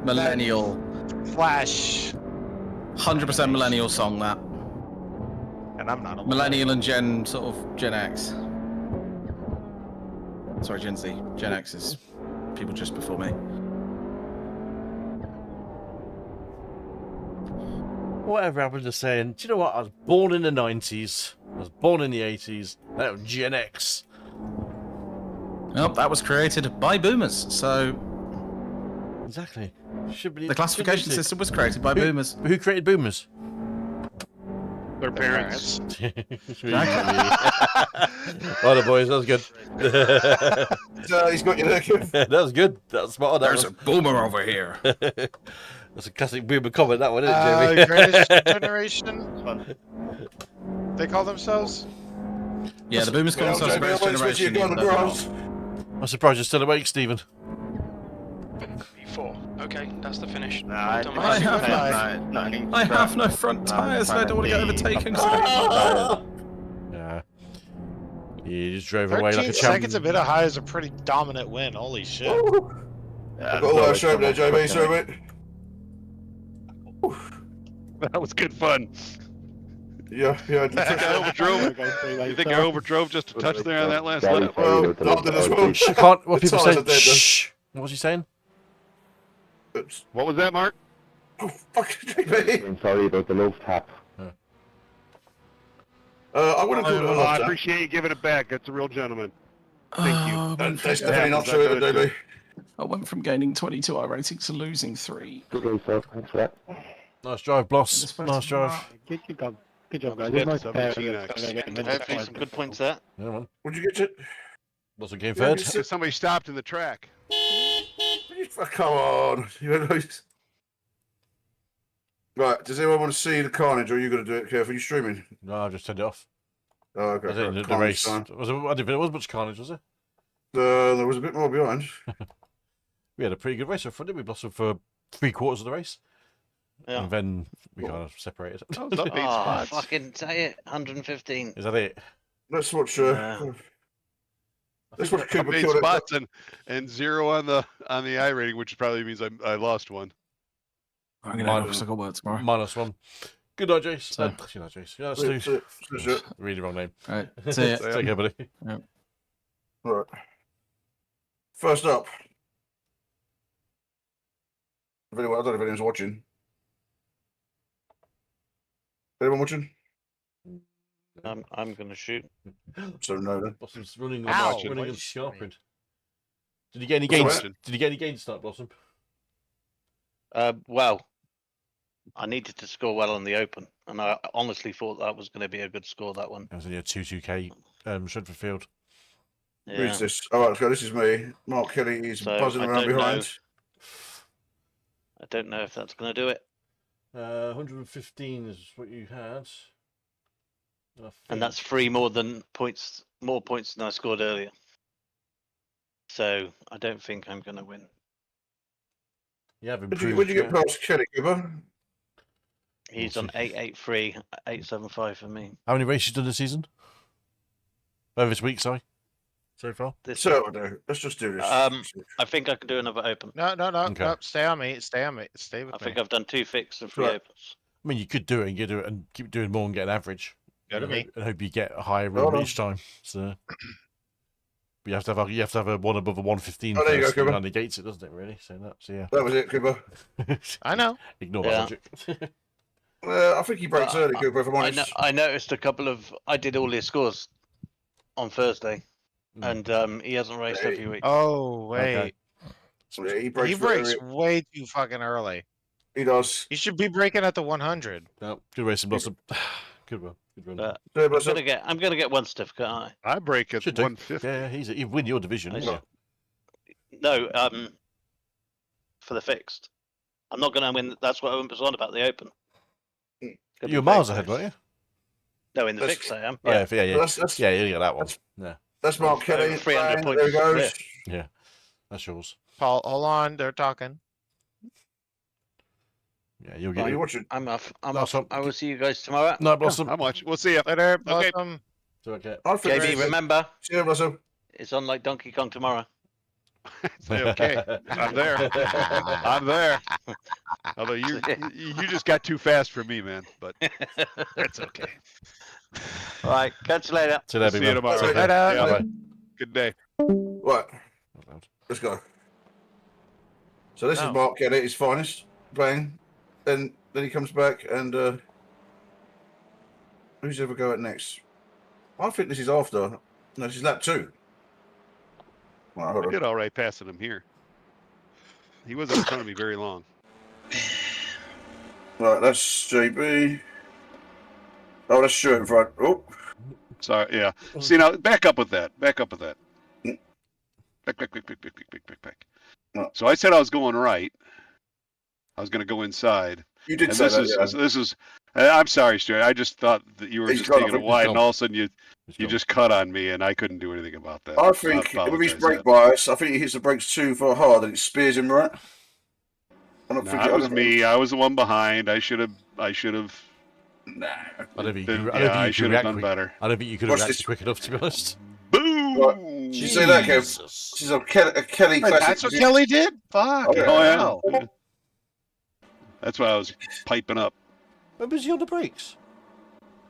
millennial, Flash. 100% millennial song, that. And I'm not a Millennial and Gen, sort of, Gen X. Sorry, Gen Z. Gen X is people just before me. Whatever happened to saying, do you know what? I was born in the 90s. I was born in the 80s. Now Gen X. Well, that was created by boomers, so Exactly. Should be the classification system was created by boomers. Who created boomers? Their parents. Well, the boys, that was good. He's got you there, Kev. That was good. That's spot on. That There's a boomer over here. That's a classic boomer comment, that one, isn't it, Jamie? Greatest generation. They call themselves? Yeah, the boomers call themselves the greatest generation. even though I'm surprised you're still awake, Stephen. P4. Okay, that's the finish. Nah, Well done, I mate. I have no front tyres and I don't want to get overtaken. Yeah. You just drove away like 13 a seconds champ. of Bit of High is a pretty dominant win. Holy shit. I've got all that show there, JB, sorry, mate. That was good fun. Yeah. You think I overdrove? You think I overdrove just a touch there on that last lap? Well, I did as well. Shh, you can't. What The people tyres say? are dead, though. Shh. What was he saying? Oops. What was that, Mark? Oh, fucking JB. I'm sorry about the love tap. I wouldn't call it a I loss. appreciate you giving it back. That's a real gentleman. Thank you. That's definitely not true, JB. I went from gaining 22 iRatings to losing 3. Good game, sir. Thanks for that. Nice drive, Bloss. Nice drive. Good job. Good job, guys. Yeah, Nice 17x. Hopefully some good points there. Yeah, man. What'd you get to? Bloss came Yeah, third. Somebody stopped in the track. Come on. Right, does anyone want to see the carnage, or are you going to do it, Kev? Are you streaming? No, I just turned it off. Oh, okay. I didn't Right, the race. time. I didn't think there was much carnage, was there? There was a bit more behind. We had a pretty good race up front, didn't we? Blossom for 3/4 of the race. Yeah. And then we kind of separated. Oh, fucking say it. 115. Is that it? Let's watch. Let's watch I Cooper made kill that. spots and 0 on the I rating, which probably means I lost one. I'm going to have to go work tomorrow. -1. Good night, Jace. So- Good night, Jace. Yeah, Stu. Really wrong name. Right. See ya. Take care, buddy. Yep. Right. First up. I don't know if anyone's watching. Anyone watching? I'm going to shoot. So no then. Blossom's running Ow. and sharpened. Did you get any What's gains? Did you get any gains tonight, Blossom? Well, I needed to score well on the open, and I honestly thought that was going to be a good score, that one. It was only a 2-2K Shredford Field. Yeah. Who's this? All right, let's go. This is me. Mark Kelly is So, buzzing I around don't behind. know. I don't know if that's going to do it. 115 is what you had. And that's 3 more points than I scored earlier. So I don't think I'm going to win. You have Would improved. you get past Kelly, Cooper? He's on 883, 875 for me. How many races you done this season? This week, sorry. So far? So let's just do this. I think I can do another open. No. Okay. Stay on me. Stay with I me. think I've done 2 fixed and 3 Right. opens. I mean, you could do it and keep doing more and get an average. Go to me. And hope you get a higher Hold run on. each time. So but you have to have a one above a 115 Oh, there you go, first, and Cooper. that negates it, doesn't it? Really? So yeah. That was it, Cooper. I know. Ignore Yeah. that logic. I think he breaks early, Cooper. If I'm honest. I noticed a couple of. I did all his scores on Thursday, and he hasn't raced every week. Oh wait. Okay. Yeah, he breaks. He breaks early. way too fucking early. He does. He should be breaking at the 100. No, good racing, Blossom. Good run. Good run. But Yeah, but I'm gonna get 1 certificate, aren't I break at Should do. 150. Yeah, you win your division. I? Yeah. No, for the fixed. I'm not gonna win. That's what I was on about the open. It's gonna You were be very miles ahead, close. weren't you? No, in the That's- fixed I am. Oh, Yeah. yeah. That's You got that one. Yeah, that's Mark Kelly. 300 Bang, points there he goes. clear. that's yours. Paul, hold on. They're talking. Yeah, you'll Are get you it. watching? I'm off. Last one. I will see you guys tomorrow. No, Blossom. How much? We'll see you. Later, Okay. Blossom. It's okay. I think JB, remember, See you, Russell. it's on like Donkey Kong tomorrow. Say okay. I'm there. I'm there. Although you just got too fast for me, man. But that's okay. All right, catch you later. See you later, See big you man. tomorrow. Later. Yeah, Bye-bye. good day. Right, let's go. So this is Mark Kelly at his finest. Bang. Then he comes back and who's ever go at next? I think this is after. No, this is lap 2. Right, hold I on. did all right passing him here. He wasn't in front of me very long. Right, that's JB. Oh, that's Stuart in front. Oh, Sorry, yeah. See now, back up with that. Back up with that. Back. No. So I said I was going right. I was going to go inside. you did And say this that. is Yeah. this is. I'm sorry, Stuart. I just thought that you were He's just got taking off. it wide, He's and gone. all of a sudden you gone. just cut on me, and I couldn't do anything about that. I think I with his apologize brake for bias, I think he hits the brakes too far hard and it spears him right. I don't that. think No, I it was don't me. I was the one behind. I should have. Nah. I don't think you Been, could, I don't yeah, think I you should could have react done quick. better. I don't think you could Watch have this. reacted quick enough, to be honest. Boom! Right. Did you see that, Kev? Jesus. This is a Kelly classic. That's what Kelly did? Fuck. Oh, yeah. Oh yeah. That's why I was piping up. But was he on the brakes?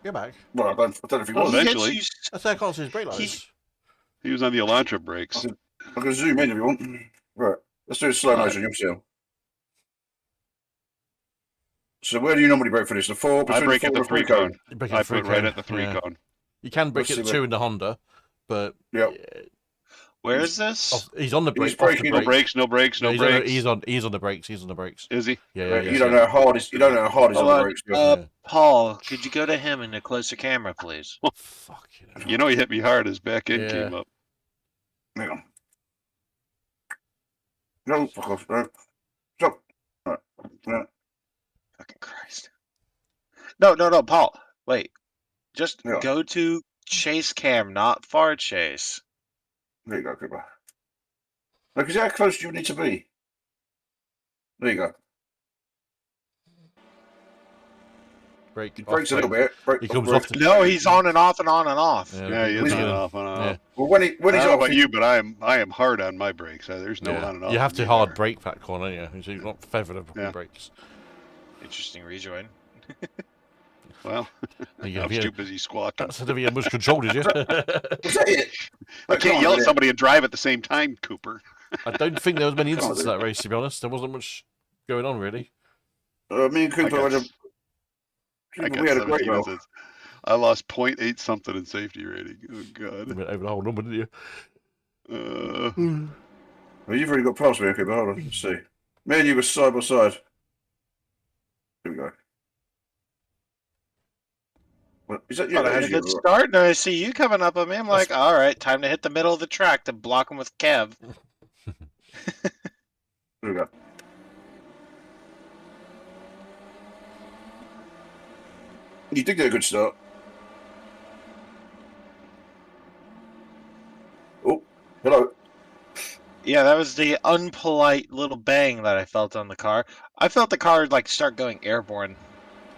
Go back. Well, I don't know if he Well, was. eventually. I say I can't see his brake lights. He was on the Elantra brakes. I can zoom in if you want. Right, let's do it slow motion. You'll see. So where do you normally brake for this? The 4? I brake at the 3 cone. I put right at the 3 cone. You can brake at the 2 in the Honda, but Where is this? He's on the He's brake. braking. No brakes, no brakes, no brakes. He's on the brakes. He's on the brakes. Is he? Yeah. You don't know how hard he's. You don't know how hard he's on the brakes. Paul, could you go to him in a closer camera, please? Fuck you know he hit me hard. His back end came up. Hang on. No, fuck off. No. Stop. Right. No. Fucking Christ. No, Paul. Wait. Just Yeah. go to chase cam, not far chase. There you go, Cooper. Look, is how close do you need to be? There you go. Brake. He brakes a little bit. He comes off. No, he's on and off and on and off. Yeah, he is on and off and off. Well, when he's I don't know off, about you, but I am hard on my brakes. There's no on and off. You have to hard brake that corner, yeah. So you're not feathered up brakes. Interesting rejoin. Well, I was too busy squawking. That's how much control, did you? Was that it? I can't yell at somebody and drive at the same time, Cooper. I don't think there was many incidents in that race, to be honest. There wasn't much going on, really. Me and Cooper had we had a great roll. I lost 0.8 something in safety rating. Oh, God. You went over the whole number, didn't you? Well, you've already got past me, Cooper. Hold on. Let's see. Me and you were side by side. Here we go. Well, is that you? I had a good start, and I see you coming up on me. I'm like, all right, time to hit the middle of the track to block him with Kev. Here we go. You did get a good start. Oh, hello. Yeah, that was the unpolite little bang that I felt on the car. I felt the car like start going airborne.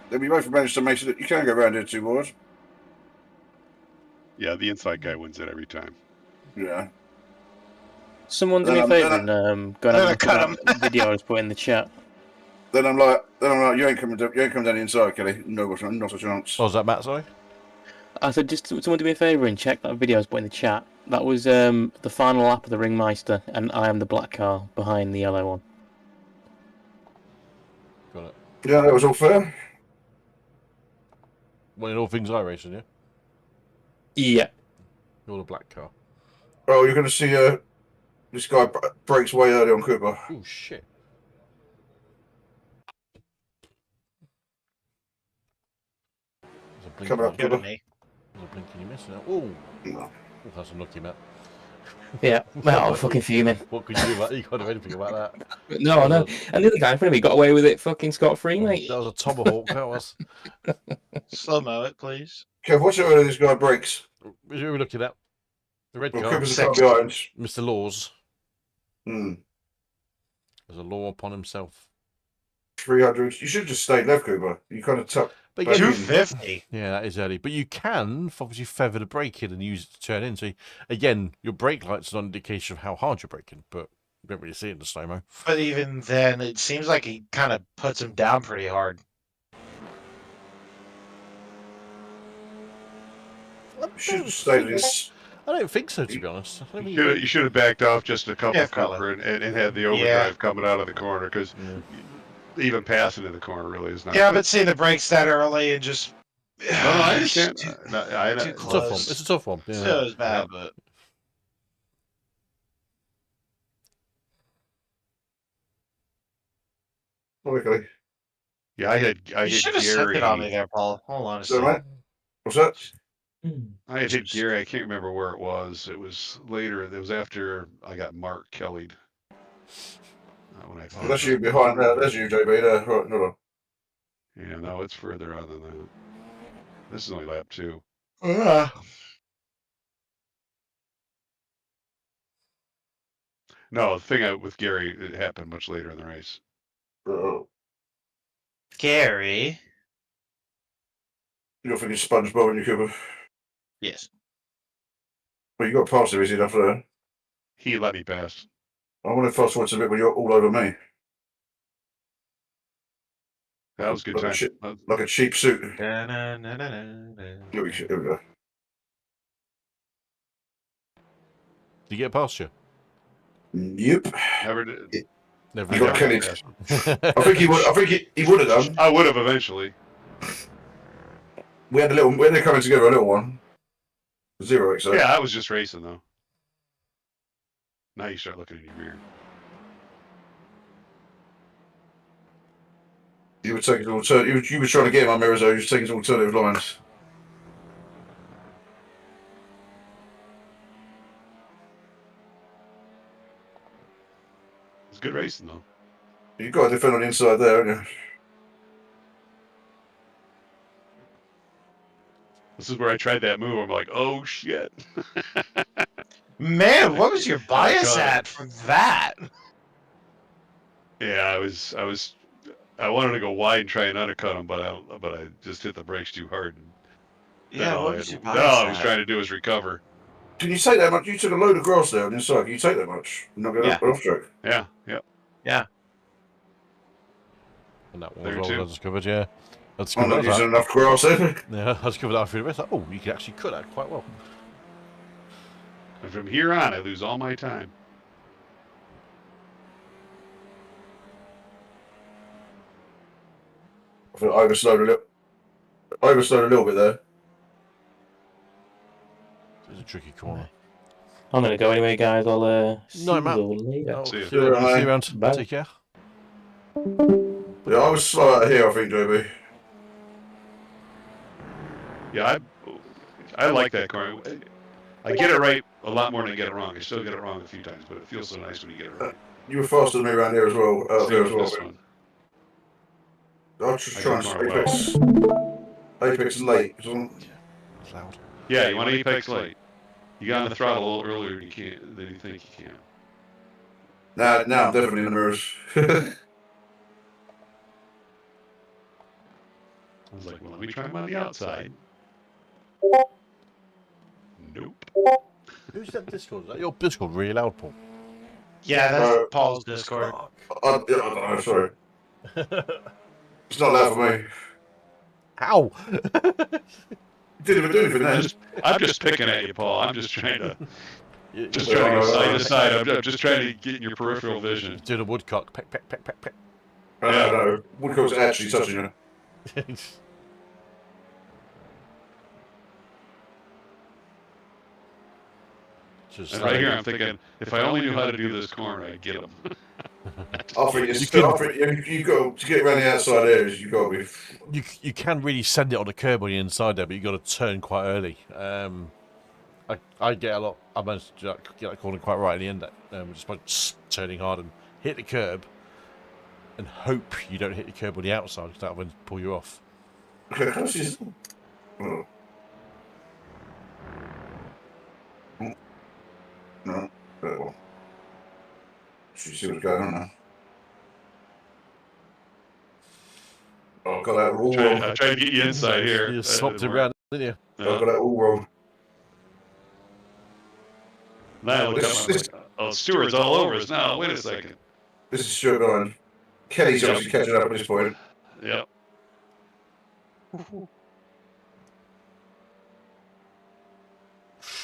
Then we both managed to make sure that you can go around here 2 boards. Yeah, the inside guy wins it every time. Yeah. Someone do me a favour and go and have a look at that video I was put in the chat. Then I'm like, you ain't coming down the inside, Kelly. No, not a chance. Oh, was that Matt, sorry? I said, just someone do me a favour and check that video I was put in the chat. That was the final lap of the Ringmeister, and I am the black car behind the yellow one. Got it. Yeah, that was all fair. Well, in all things iRacing, yeah? Yeah. You're the black car. Oh, you're going to see this guy brakes way early on Cooper. Oh, shit. Coming up, Cooper. There's a blinking you missing out. Oh, that's unlucky, Matt. Yeah, well, I'm fucking fuming. What could you do about that? You can't do anything about that. No, I know. And the other guy in front of me got away with it fucking scot-free, mate. That was a tomahawk, that was. Slow-mo it, please. Kev, what's early this guy brakes? Who are we looking at? The red car. Cooper's the car behind. Mr. Laws. Hmm. There's a law upon himself. 300. You should have just stayed left, Cooper. You kind of tucked. But 250. Yeah, that is early. But you can obviously feather the brake in and use it to turn in. So again, your brake light's an indication of how hard you're braking, but you don't really see it in the slow-mo. But even then, it seems like he kind of puts him down pretty hard. You should have stayed this. I don't think so, to be honest. You should have backed off just a couple Cooper and had the overdrive coming out of the corner, because even passing in the corner really is not. Yeah, but seeing the brakes that early and just. No, I understand. Too It's a tough one. It's a tough one. Yeah. Still is bad, but. Okay. Yeah, I hit You should have sent Gary. it on me there, Paul. Hold on a So, second. mate, what's that? I had hit Gary. I can't remember where it was. It was later. It was after I got Mark Kelly'd. When I That's you behind there. There's you, JB. There. Right, no. Yeah, no, it's further on than that. This is only lap 2. No, the thing with Gary, it happened much later in the race. Gary. You don't think it's SpongeBob in your Cooper? Yes. Well, you got past him, is enough there? He let me pass. I want to fast forward a bit when you're all over me. That was a good like, time. like a cheap suit. Here we go. Did you get past you? Yep. Never did. Never. You got Kenny. I think he would. I think he would have done. I would have eventually. We had they're coming together, a little one. 0 XO. Yeah, I was just racing though. Now you start looking in your mirror. You were taking alternative. You were trying to get my mirrors though. You were taking alternative lines. It's good racing though. You got to defend on the inside there, haven't you? This is where I tried that move. I'm like, oh shit. Man, what was your bias at for that? Yeah, I wanted to go wide and try and undercut him, but I just hit the brakes too hard. Yeah, all what I was your had- bias No, all I was at? trying to do was recover. Can you take that much? You took a load of grass there on the inside. Can you take that much? You're not going off track. Yeah, yeah. Yeah. And that one There was too. all I discovered, yeah. I I'm discovered not that. using enough grass then. Yeah, I discovered that after the race. Oh, you can actually cut that quite well. And from here on, I lose all my time. I feel overslowed a little bit there. It's a tricky corner. I'm gonna go anyway, guys. I'll see No, Matt. you later. Oh, See you. see you around. Bye. Take care. Yeah, I was slow out of here, I think, JB. Yeah, I like that corner. I get it right a lot more than I get it wrong. I still get it wrong a few times, but it feels so nice when you get it right. You were faster than me around here as well. Out Same there as with well. this one. I was just I trying got to more apex late. It's loud. Yeah, you want to apex late. You got on the throttle a little earlier than you think you can. Now I'm definitely in the mirrors. I was like, well, let me try him on the outside. Nope. Who's that Discord? Is that your Discord really loud, Paul? Yeah, that's Paul's Discord. I don't know, sorry. It's not loud for me. How? Didn't even do anything then. I'm just picking at you, Paul. I'm just trying to go side to side. I'm just trying to get in your peripheral vision. Do the woodcock. Peck, peck, peck, peck, peck. No. Woodcock's actually touching you. And right here, I'm thinking, if I only knew how to do this corner, I'd get him. I think you got to get around the outside areas. You got to be. You can really send it on the curb on the inside there, but you got to turn quite early. I get a lot. I managed to get that corner quite right in the end. Just by turning hard and hit the curb, and hope you don't hit the curb on the outside because that will pull you off. No. Should see what's going on now. Oh, got that all wrong. I tried to get you inside here. You swapped it around, didn't you? I got that all wrong. Now I look up, I'm like, oh, Stewart's all over us now. Wait a second. This is Stuart Ryan. Kelly's obviously catching up at this point. Yep.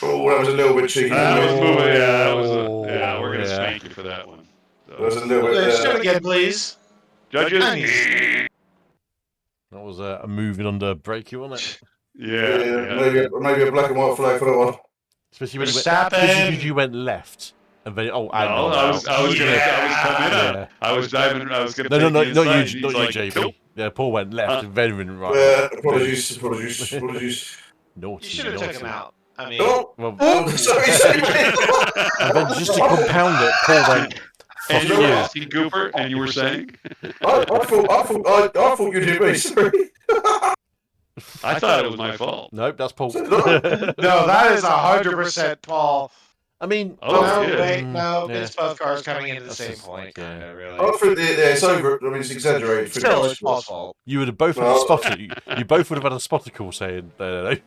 Oh, that was a little bit cheeky. That was moving. Yeah, that was yeah, we're gonna spank you for that one. So. That was a little bit. Shoot again, please. Judges. That was a moving under breaky, wasn't it? Yeah. Maybe a black and white flag for that one. Especially when Verstappen. you went left. And then, No, I was coming in. I was diving. I was gonna. No, not you, He's not like, you, JB. nope. Yeah, Paul went left and then went right. Apologies. Naughty, You should have taken him out. I mean, Well, sorry. and then just to compound it, Paul went. And Fuck you you. were Steve Cooper, and you were saying. I thought you did me. Sorry. I thought it was my fault. Nope, that's Paul. no, that is 100% Paul. I mean, It's both cars coming into the same point. Yeah, really. I think it's over. I mean, it's exaggerated. Still, it's Paul's fault. You would have both had a spotter. You both would have had a spoticle saying, no.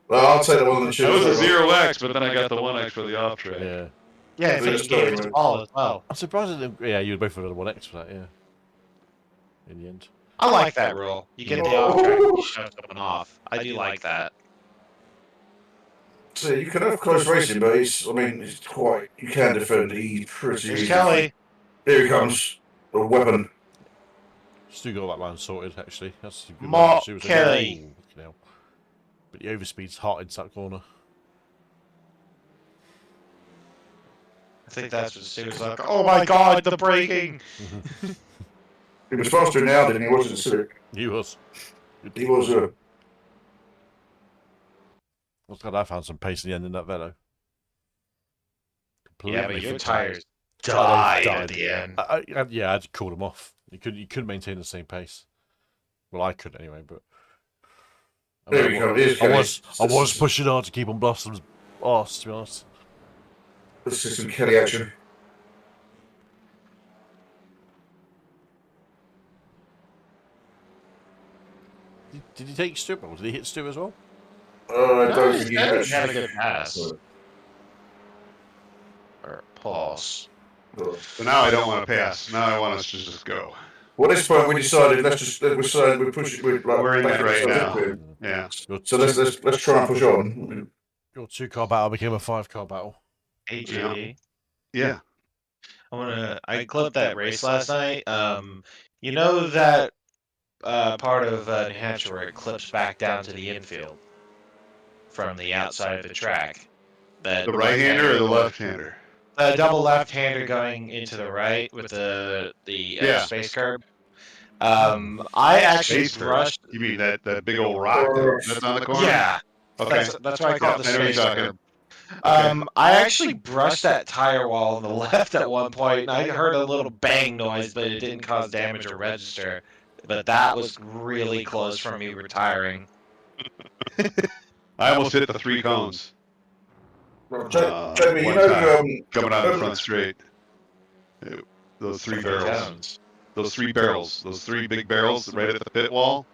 Well, I'll take that one on the chin. That was a 0x, but then I got the 1x for the off track. Yeah. Yeah, I think you gave it to Paul as well. I'm surprised that, yeah, you would both have had a 1x for that, yeah. In the end. I like that rule. You get the off track, you shove someone off. I do like that. So you can have close racing, but it's quite. You can defend. He's pretty There's easy. Kelly. Here he comes. A weapon. Still got that line sorted, actually. That's a good line, Mark actually. It was Kelly. Ooh, fucking hell. But the overspeed's hot into that corner. I think that's what Stu was like. Oh my god, the braking! He was faster now than he was in Civic. He was. He was. I was glad I found some pace in the end in that Velo. Yeah, but your Completely tires died died at the end. I had to call them off. You couldn't maintain the same pace. Well, I could anyway, but There we go. I was pushing hard to keep on Blossom's arse, to be honest. This is some Kelly action. Did he take Stu? Or did he hit Stu as well? I don't think he Had has. a good pass. Or pause. So now I don't want to pass. Now I want us to just go. Well, at this point we decided we push it. We're in it right now. Yeah. So let's try and push on. Your 2-car battle became a 5-car battle. HED. Yeah. I clipped that race last night. You know that part of New Hampshire where it clips back down to the infield from the outside of the track. The right-hander or the left-hander? The double left-hander going into the right with the space curb. I actually brushed. You mean that big old rock that's on the corner? Yeah. Okay. That's why I call it the I know what space you're talking. curb. I actually brushed that tire wall on the left at one point, and I heard a little bang noise, but it didn't cause damage or register. But that was really close from me retiring. I almost hit the 3 cones. Jamie, one time, coming out of the front straight. Those 3 barrels. Those 3 barrels. Those 3 big barrels right at the pit wall.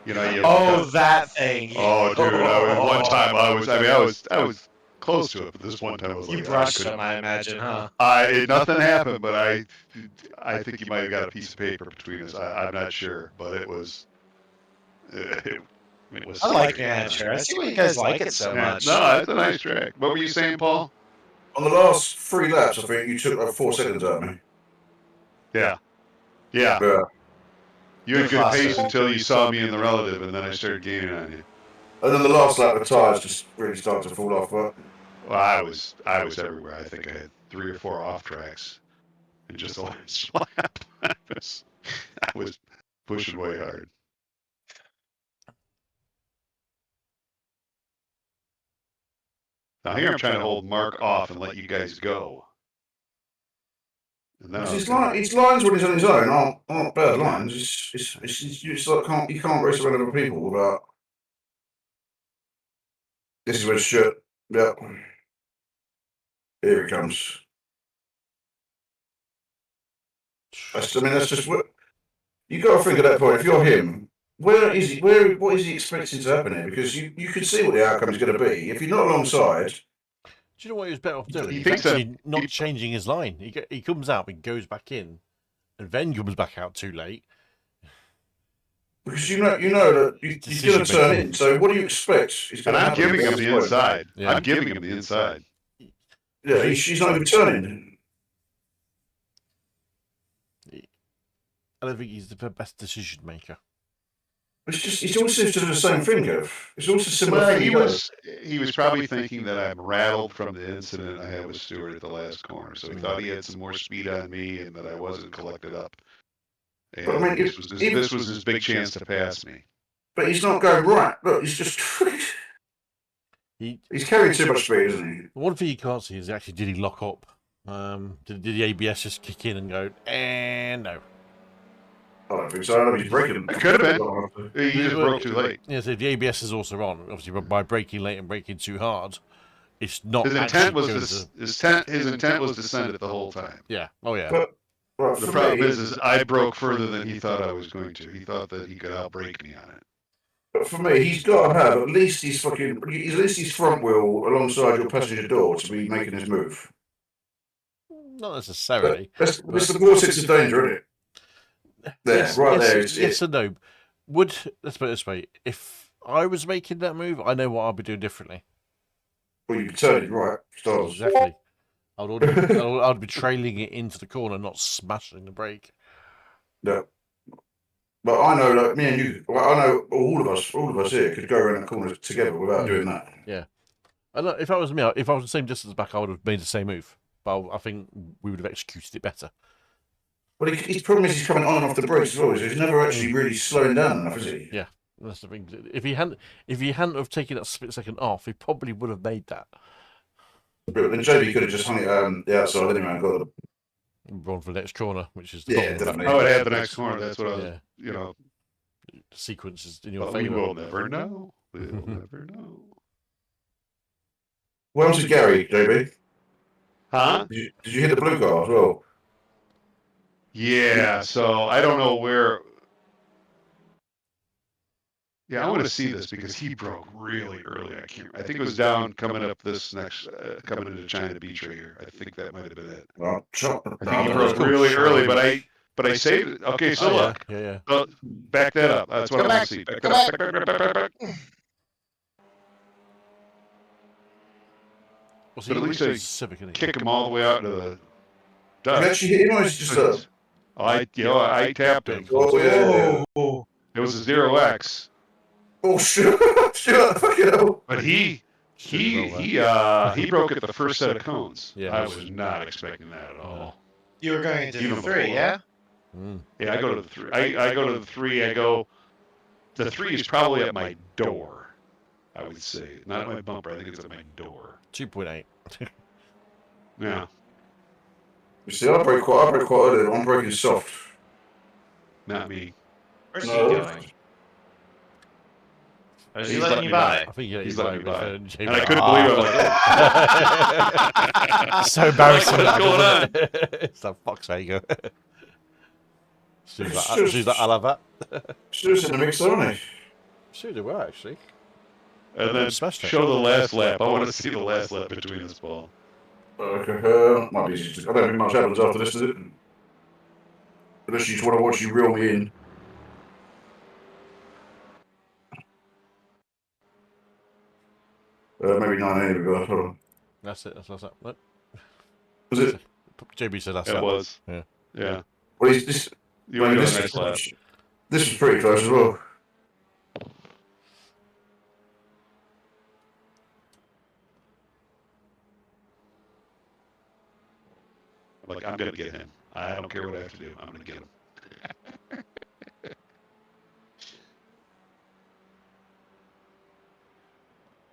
You know, that thing. Oh, dude! One time I was close to it, but this one time I was like, you brushed him, I imagine, huh? Nothing happened, but I think you might have got a piece of paper between us. I'm not sure, but it was. It was. I like New Hampshire. I see why you guys like it so much. No, it's a nice track. What were you saying, Paul? On the last 3 laps, I think you took like 4 seconds out of me. Yeah. You had good pace until you saw me in the relative, and then I started gaining on you. And then the last lap, the tires just really started to fall off. But well, I was everywhere. I think I had 3 or 4 off tracks, and just the last lap, I was pushing way hard. Now here I'm trying to hold Mark off and let you guys go. his lines when he's on his own aren't bad lines. It's like you can't race around other people without. This is where shit. Yep. Here he comes. That's just what you got to think at that point. If you're him, where is he? What is he expecting to happen here? Because you can see what the outcome is going to be. If you're not alongside. Do you know what he was better off doing? He He's thinks actually not changing his line. He comes out and goes back in, and then comes back out too late. Because you know that he's going to turn in. So what do you expect? And I'm giving him the inside. Yeah. I'm giving him the inside. Yeah, he's not even turning. I don't think he's the best decision maker. He always seems to do the same thing, Gav. It's also similar. Well, he was probably thinking that I'm rattled from the incident I had with Stewart at the last corner, so he thought he had some more speed on me and that I wasn't collected up. And but, I mean, this was his big chance to pass me. But he's not going right. Look, he's just he's carrying too much speed, isn't he? One thing you can't see is actually did he lock up? Did the ABS just kick in and go? No. I don't think so. I don't think he's braking. It could have been. He just broke too late. Yeah, so if the ABS is also on, obviously by braking late and braking too hard, it's not. His intent was his intent was to send it the whole time. Yeah. Oh yeah. But the problem is I broke further than he thought I was going to. He thought that he could outbrake me on it. But for me, he's got to have at least his front wheel alongside your passenger door to be making his move. Not necessarily. That's the more sense of danger, isn't it? yes, right yes, there is yes it. and no. Let's put it this way: if I was making that move, I know what I'd be doing differently. Well, you can turn it right. Stars. Exactly. I'd be trailing it into the corner, not smashing the brake. Yeah. But I know that me and you, well, I know all of us here could go around that corner together without doing that. Yeah. And if I was me, if I was the same distance back, I would have made the same move. But I think we would have executed it better. But his problem is he's coming on and off the brakes as well. So he's never actually really slowing down enough, is he? Yeah, that's the thing. If he hadn't have taken that split second off, he probably would have made that. But then JB could have just hung it the outside anyway and got Run for the next corner, which is the definitely. I would have the next corner. That's what I was, The sequence is in your but favor. we will never know. We'll never know. Where was Gary, JB? Huh? Did you hit the blue car as well? Yeah, so I don't know where. Yeah, I want to see this because he broke really early. I think it was down coming up this next, coming into China Beach right here. I think that might have been it. Well, I think he broke really early, but I saved it. Okay, so look. Yeah. Back that up. That's what I want to see. Back that up. But at least I kick him all the way out to the dust. You actually hit him, or is it just I tapped him. Oh, yeah. It was a 0x. Oh, shit. Fucking hell. But he broke at the first set of cones. Yeah, I was not expecting that at all. You were going into the 3, yeah? Yeah, I go to the 3. I go to the 3. The 3 is probably at my door, I would say. Not at my bumper. I think it's at my door. 2.8. Yeah. You see, I break quite early. I'm breaking soft. Not me. Where's he going? Is he letting you by? I think he's letting me by. And And I couldn't believe it. Like, so embarrassing. What's going on? It's like, fuck's sake. She's like, I love that. She was in the mix, aren't he? Sure, they were actually. And then show the last lap. I want to see the last lap between this ball. Okay, might be easy. I don't think much happens after this, is it? Unless you just want to watch you reel me in. Maybe 9 we go. Hold on. That's it. That's what's up. What? Was it? JB said that's It was. Yeah. Yeah. Well, this. You want to go next lap? This was pretty close as well. Like, I'm going to get him. I don't care what I have to do. I'm going to get him.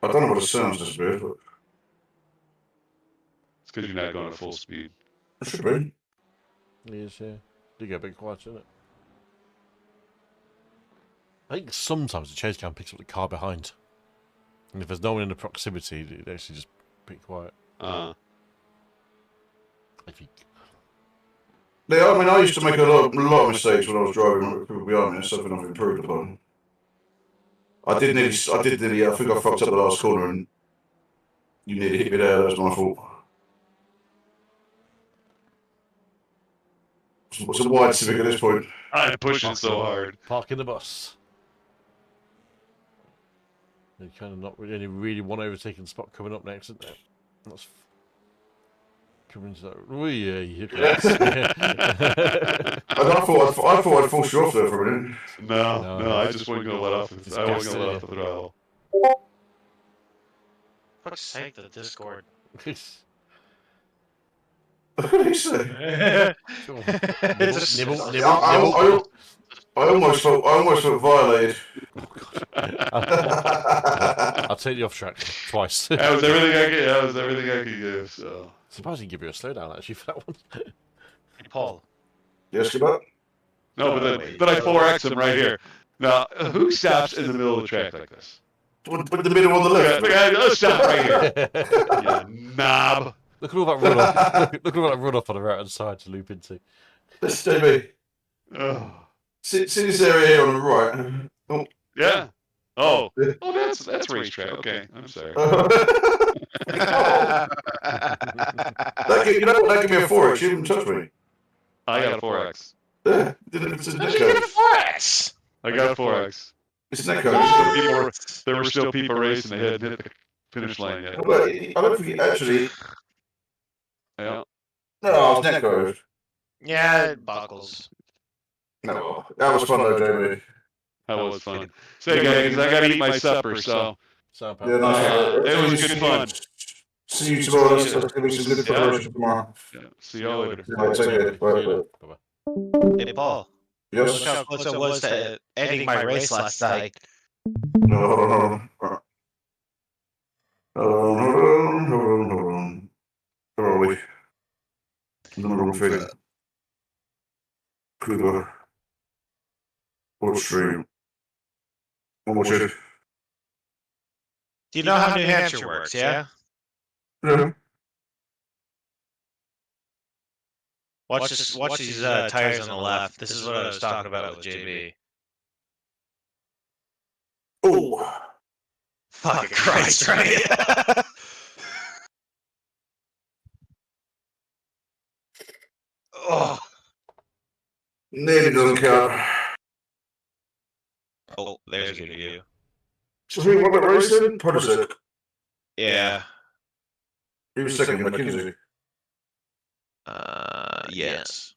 I don't know what it sounds this bit, but It's because you're not going at full speed. it should be. Yes, yeah. Do get a bit quiet, doesn't it? I think sometimes the chase cam picks up the car behind. And if there's no one in the proximity, it actually just pretty quiet. I think. Yeah, I mean, I used to make a lot of mistakes when I was driving with people behind me. It's something I've improved upon. I did nearly. I think I fucked up the last corner, and you nearly hit me there. That was my fault. What's a wide Civic at this point? I'm pushing so hard. Parking the bus. You kind of not really, really one overtaking spot coming up next, isn't there? That's coming to that. Oh yeah, I thought I'd force you off there for a minute. No, I just wasn't going to let off. I wasn't going to let off the throttle. Fuck's sake, the Discord. What did he say? Nibble. I almost felt violated. I'll take you off track twice. That was everything I could give. So. Surprised he give you a slowdown actually for that one. Paul. Yes, good luck. No, but I 4X him right here. Now, who stops in the middle of the track like this? Put the middle on the left. Let's stop right here. You knob. Look at all that runoff. Look at all that runoff on the right hand side to loop into. Let's JB. See this area here on the right. Oh. Yeah. Oh, that's racetrack. Okay, I'm sorry. You know what? That gave me a 4X. You didn't touch me. I got a 4X. Yeah, it's a How'd net you get code. a 4X? I got 4X. It's a net There code. were still people, there were still people racing. They hadn't hit the finish line yet. But I don't think actually. Yeah. No, it's net code. Yeah, it buckles. No, that was fun though, Jamie. That was fun. Say, guys, I gotta eat my supper, so. So, Yeah, no, It was good fun. See you tomorrow. Let's give me some good preparation tomorrow. Yeah. See y'all later. Right, take care. Bye. Bye-bye. Hey, Paul. Yes. Look how close I was to ending my race last night. No, hold on. Hold on. Where are we? I'm on the wrong thing. Cougar. What stream? One more shit. Do you know how New Hampshire works, yeah? Yeah. Watch these tires on the left. This is what I was talking about with JB. Oh. Fucking Christ, right? Oh. Nearly doesn't count. Oh, there's a good view. So who won that race then? Podisek. Yeah. He was second in McKinsey. Yes.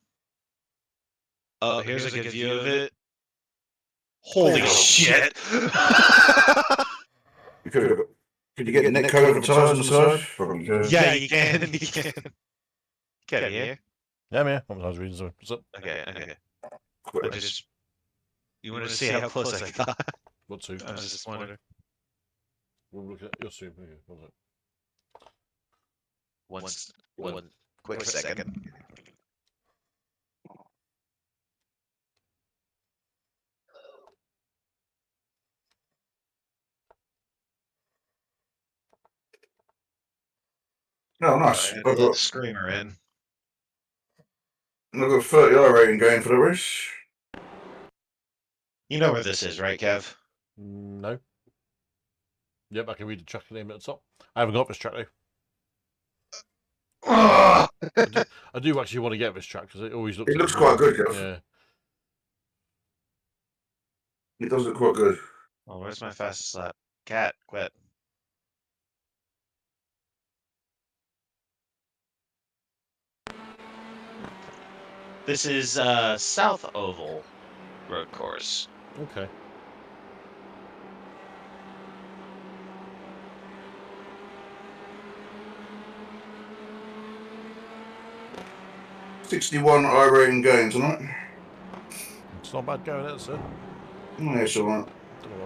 Oh, here's a good view of it. Holy shit! Could you get net code of the tires on the side? Probably could. Yeah, you can. You can. Get here. Yeah, man. I was reading something. What's up? Okay. I just. You want to see how close I got? What to? I was just wondering. We'll look at your stream. Okay, One quick second. Oh, nice. Right, I've got screamer in. I've got 30 I rating going for the race. You know where this is, right, Kev? No. Yep, I can read the track name at the top. I haven't got this track though. I do actually want to get this track because it always looks. It looks quite good, Kev. Yeah. It does look quite good. Oh, where's my fastest lap? Cat, quit. This is South Oval road course. Okay. $61 I rating going tonight. It's not bad going, is it, sir? Yeah, it's alright.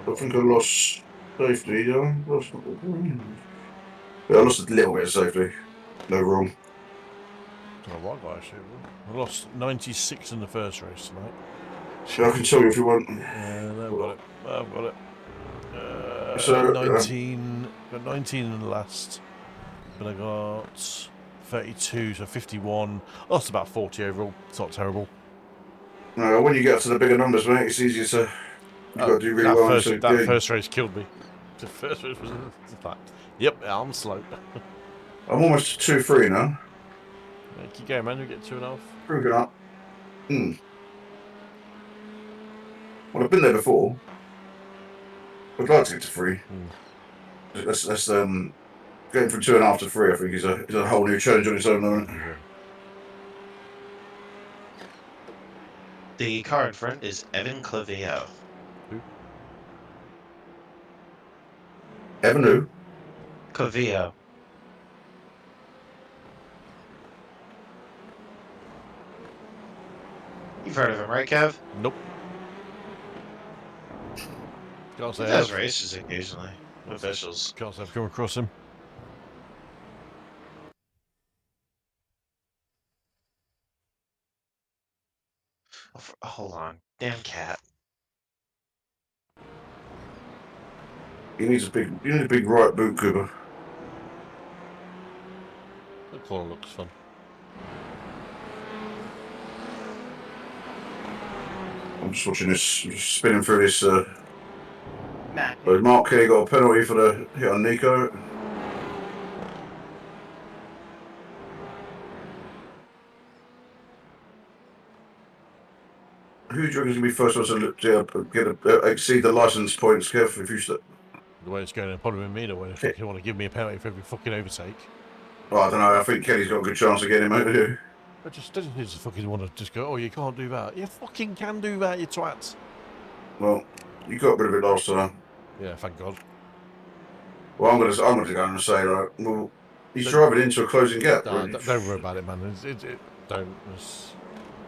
I think I lost safety, yeah. I lost a little bit of safety. No wrong. I lost 96 in the first race tonight. So I can tell you if you want. I've got it. I've got it. So, 19. Got 19 in the last. But I got 32, so 51. Lost about 40 overall. It's not terrible. No, when you get up to the bigger numbers, mate, it's easier to. You've got to do really well. That first race killed me. The first race was like, yep, I'm slow. I'm almost 2-3 now. Yeah, keep going, man. You get 2.5. Proving up. Well, I've been there before. I'd like to get to 3. That's getting from 2.5 to 3. I think is a whole new challenge on its own, isn't it? The car in front is Evan Clavio. Who? Evan who? Clavio. You've heard of him, right, Kev? Nope. Can't say He does races occasionally with officials. Can't say I've come across him. Oh, hold on. Damn cat. You need a big right boot, Cooper. The corner looks fun. I'm just watching this, just spinning through this. Mark Kelly got a penalty for the hit on Nico. Who do you reckon is going to be first one to look, exceed the license points, Kev? If you The way it's going, it'll probably be me. The way they want to give me a penalty for every fucking overtake. Well, I don't know. I think Kelly's got a good chance of getting him over here. I just fucking want to just go. Oh, you can't do that. You fucking can do that, you twats. Well, you got rid of it last time. Yeah, thank God. Well, I'm gonna go and say, like, well, he's driving into a closing gap. Nah, don't worry about it, man. Don't.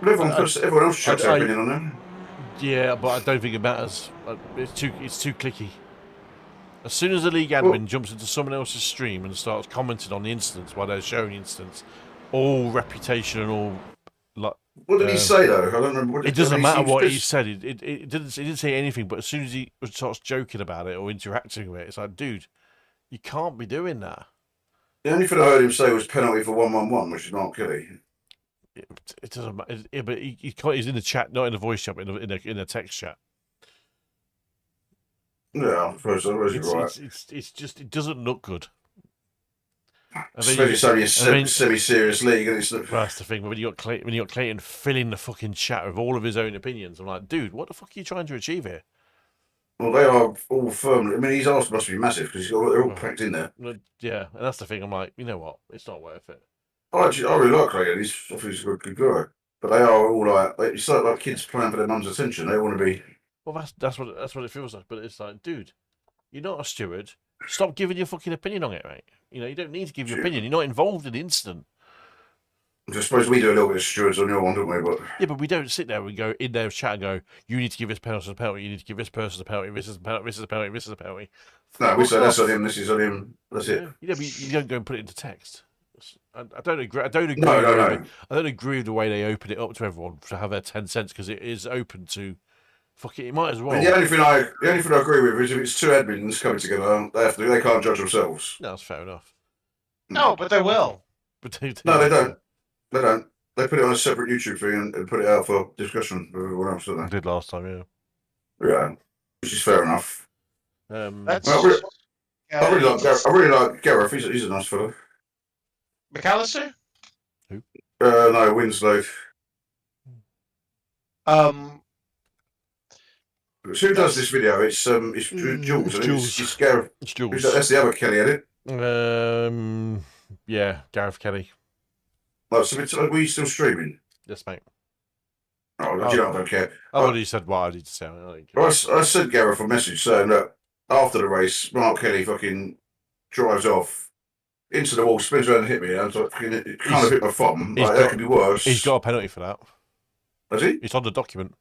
But everyone else chucks their opinion on him. Yeah, but I don't think it matters. It's too clicky. As soon as the league admin jumps into someone else's stream and starts commenting on the incidents while they're showing incidents, all reputation and all. Like, what did he say though? I don't remember. It doesn't matter what he said. It didn't say anything. But as soon as he starts joking about it or interacting with it, it's like, dude, you can't be doing that. The only thing I heard him say was penalty for 1-1-1, which is not Kelly. It doesn't matter. Yeah, but he's in the chat, not in the voice chat, but in a text chat. Yeah, I suppose so. Right. It's just it doesn't look good. Especially it's only a semi-serious league, and it's. Well, that's the thing. But when you got Clayton filling the fucking chat with all of his own opinions, I'm like, dude, what the fuck are you trying to achieve here? Well, they are all firmly. I mean, his arse must be massive because they're all packed in there. Yeah, and that's the thing. I'm like, you know what? It's not worth it. I really like Clayton. He's obviously a good guy, but they are all it's like kids playing for their mum's attention. They want to be. Well, that's what it feels like. But it's like, dude, you're not a steward. Stop giving your fucking opinion on it, mate. You know, you don't need to give your opinion. You're not involved in the incident. I suppose we do a little bit of stewards on your one, don't we? But yeah, but we don't sit there and go in there chat and go, you need to give this person a penalty. You need to give this person a penalty. This is a penalty. This is a penalty. This is a penalty. No, we say that's on him. This is on him. That's it. Yeah, but you don't go and put it into text. I don't agree. I don't agree. No. I don't agree with the way they open it up to everyone to have their 10 cents because it is open to. Fuck it, might as well. And the only thing I agree with is if it's two admins coming together, they can't judge themselves. No, that's fair enough. No, but they will. No, they don't. They don't. They put it on a separate YouTube thing and put it out for discussion with everyone else, don't they? Did last time, yeah. Yeah, which is fair enough. That's. I really like Gareth. He's a nice fellow. McAllister? Who? No, Winslow. Who does this video? It's Jules. It's Gareth. It's Jules. That's the other Kelly, isn't it? Yeah, Gareth Kelly. Oh, so are we still streaming? Yes, mate. Oh, you know, I don't care. I've already said what I need to say. I sent Gareth a message saying that after the race, Mark Kelly fucking drives off into the wall, spins around and hit me. I was like, it kind of hit my thumb. Like, that could be worse. He's got a penalty for that. Has he? It's on the document.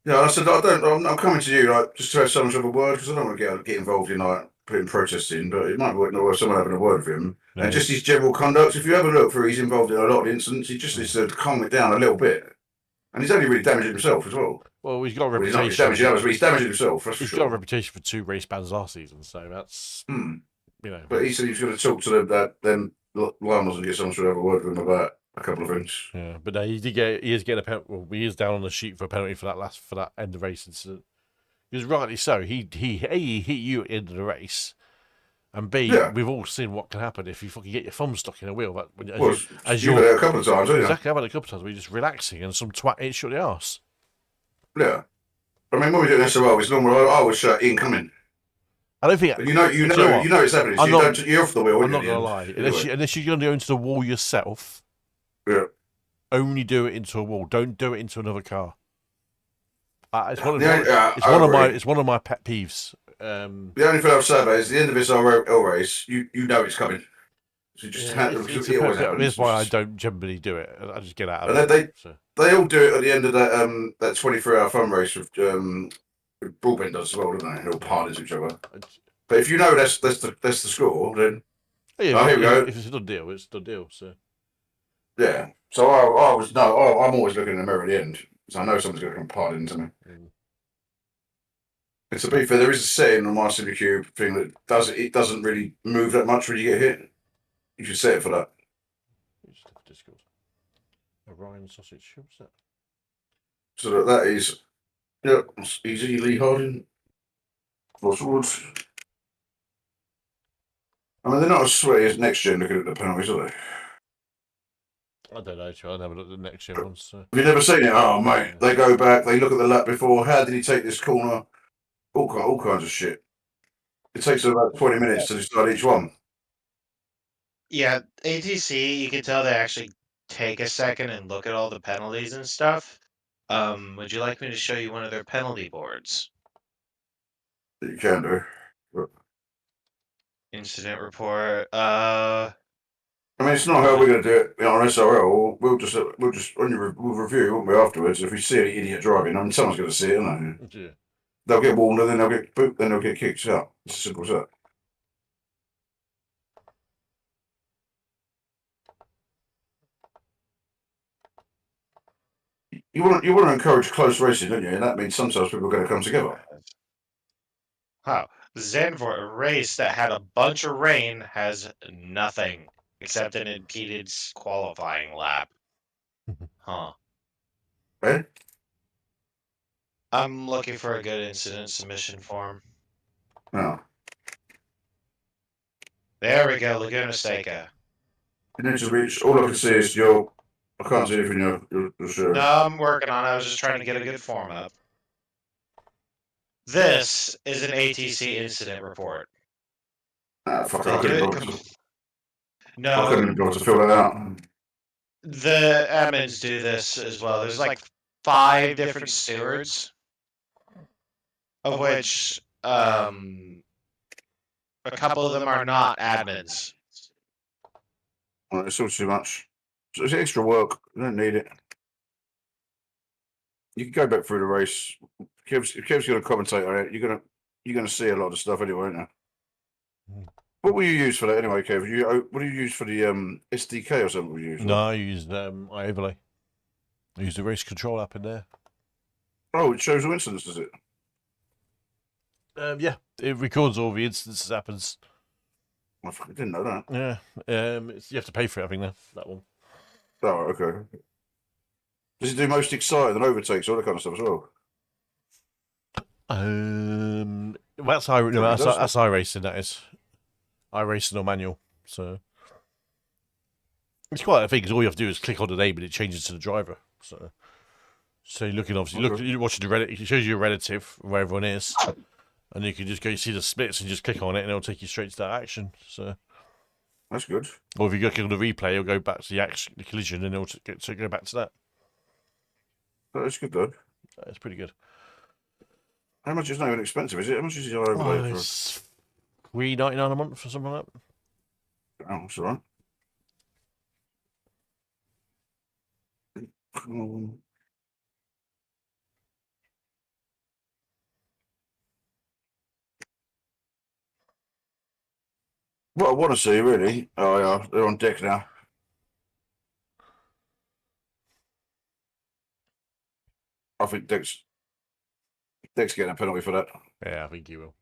Yeah, I said I'm coming to you like just to have some sort of a word because I don't want to get involved in like putting protesting, but it might be worth someone having a word with him. No, and just his general conduct. If you ever look through, he's involved in a lot of incidents. He just needs to calm it down a little bit. And he's only really damaging himself as well. Well, he's got a reputation. He's not damaging others, but he's damaging himself. That's he's got a reputation for 2 race bans last season, so that's you know. But he said he was going to talk to them Lionels and get someone to have a word with him about a couple of things. Yeah, but no, he is getting a penalty. Well, he is down on the sheet for a penalty for that end of race incident. Because rightly so, he hit you at the end of the race. And B, we've all seen what can happen if you fucking get your thumb stuck in a wheel. As you've had it a couple of times, haven't you? Exactly, I've had it a couple of times where you're just relaxing and some twat hits you at the arse. Yeah. I mean, when we do this SRO, it's normal. I always shout incoming. I don't think... You know it's happening. So you're off the wheel. I'm not going to lie. Unless you're going to go into the wall yourself, only do it into a wall. Don't do it into another car. It's one of my pet peeves. The only thing I've said about it is the end of this L race, you know it's coming. So just it always happens. That's why I don't generally do it. I just get out of it. They all do it at the end of that 23-hour fun race with Broadbent does as well, don't they? They all partners each other. But if you know that's the score, then here we go. If it's a done deal, it's a done deal. So yeah. So I'm always looking in the mirror at the end, so I know someone's going to come part into me. And to be fair, there is a setting on my SimCube thing that doesn't really move that much when you get hit. You should set it for that. Discord. Orion sausage. What's that? So that is easy Lee Harding. Crosswords. I mean, they're not as sweaty as next gen looking at the penalties, are they? I don't know. I'll have a look at the next year ones. So. Have you never seen it? Oh, mate. They go back, they look at the lap before. How did he take this corner? All kinds of shit. It takes about 20 minutes to decide each one. Yeah, ATC, you can tell they actually take a second and look at all the penalties and stuff. Would you like me to show you one of their penalty boards? You can do. But, Incident report. I mean, it's not how we're going to do it on SRL. We'll just we'll review, won't we, afterwards? If we see an idiot driving, I mean, someone's going to see it, isn't they? Yeah. They'll get warned, and then they'll get booked, then they'll get kicked out. It's as simple as that. You want to encourage close racing, don't you? And that means sometimes people are going to come together. Wow. Zandvoort, a race that had a bunch of rain, has nothing except an impeded qualifying lap. Huh. Eh? I'm looking for a good incident submission form. No. There we go, Laguna Seca. You need to reach. All I can see is your. I can't see anything you're sure. No, I'm working on it. I was just trying to get a good form up. This is an ATC incident report. Fuck, They I do couldn't it bother to- I No, couldn't bother to fill that out. the admins do this as well. There's like 5 different stewards, of which a couple of them are not admins. Well, it's all too much. It's extra work. You don't need it. You can go back through the race. Kev's going to commentate on it. You're gonna see a lot of stuff anyway, aren't you? What will you use for that anyway, Kev? What do you use for the SDK or something? Will you use? No, I used iOverlay. I used the race control app in there. Oh, it shows all incidents, does it? Yeah, it records all the instances happens. I didn't know that. Yeah, you have to pay for it, I think, that one. Oh, okay. Does it do most excited and overtakes, all that kind of stuff as well? That's iRacing, that is. iRacing or manual, so... It's quite a thing, because all you have to do is click on the name and it changes to the driver, so... So you're looking, obviously, you're watching the relative, it shows you your relative, where everyone is, and you can just go see the splits and just click on it and it'll take you straight to that action, so... That's good. Or if you click on the replay, it'll go back to the collision and it'll go back to that. That's good, though. That's pretty good. How much is not even expensive, is it? How much is your overlay for? It's $3.99 a month or something like that. Oh, that's all right. What I want to see, really. Oh, yeah, they're on deck now. I think Deck's getting a penalty for that. Yeah, I think he will.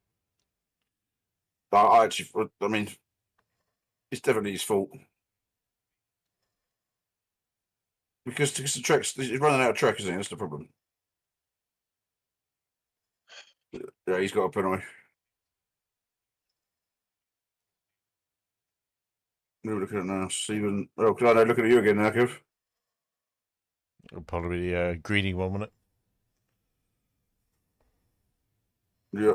I mean, it's definitely his fault. Because the track's he's running out of track, isn't he? That's the problem. Yeah, he's got a penalty. Look at it now, Stephen. Oh, can I now look at you again now, Kev? It'll probably be a greening one, won't it? Yeah.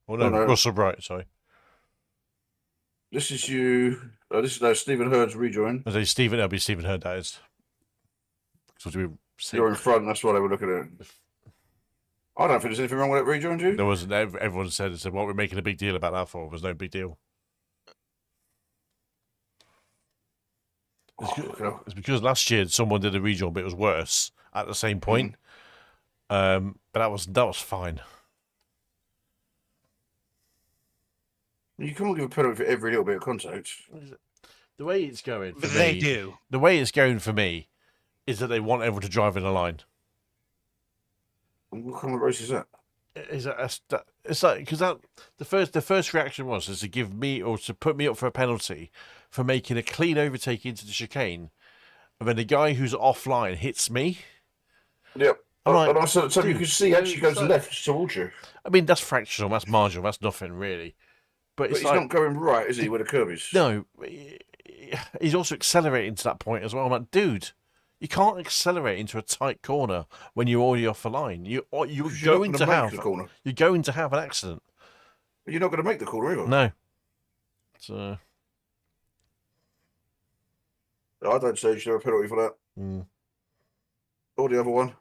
Oh no, Russell Bright, sorry. This is you. This is Stephen Hurd's rejoin. That'll be Stephen Hurd, that is. You're in front, that's why they were looking at it. I don't think there's anything wrong with that rejoin, do you? There wasn't. Everyone said, what we're making a big deal about that for? There's no big deal. It's because last year someone did a rejoin, but it was worse at the same point. But that was fine. You can't give a penalty for every little bit of contact. The way it's going, But they do. The way it's going for me is that they want everyone to drive in a line. What kind of race is that? It's like because the first reaction was to give me or to put me up for a penalty for making a clean overtake into the chicane, and then the guy who's offline hits me. Yep. Like, and also, so you can see actually goes left towards you. I mean, that's fractional, that's marginal, that's nothing really. But it's he's not going right, is he, where the curve is? No, he's also accelerating to that point as well. I'm like, dude, you can't accelerate into a tight corner when you're already off the line. You're going to have an accident. You're not going to make the corner either. No. So I don't say you should have a penalty for that. Or the other one.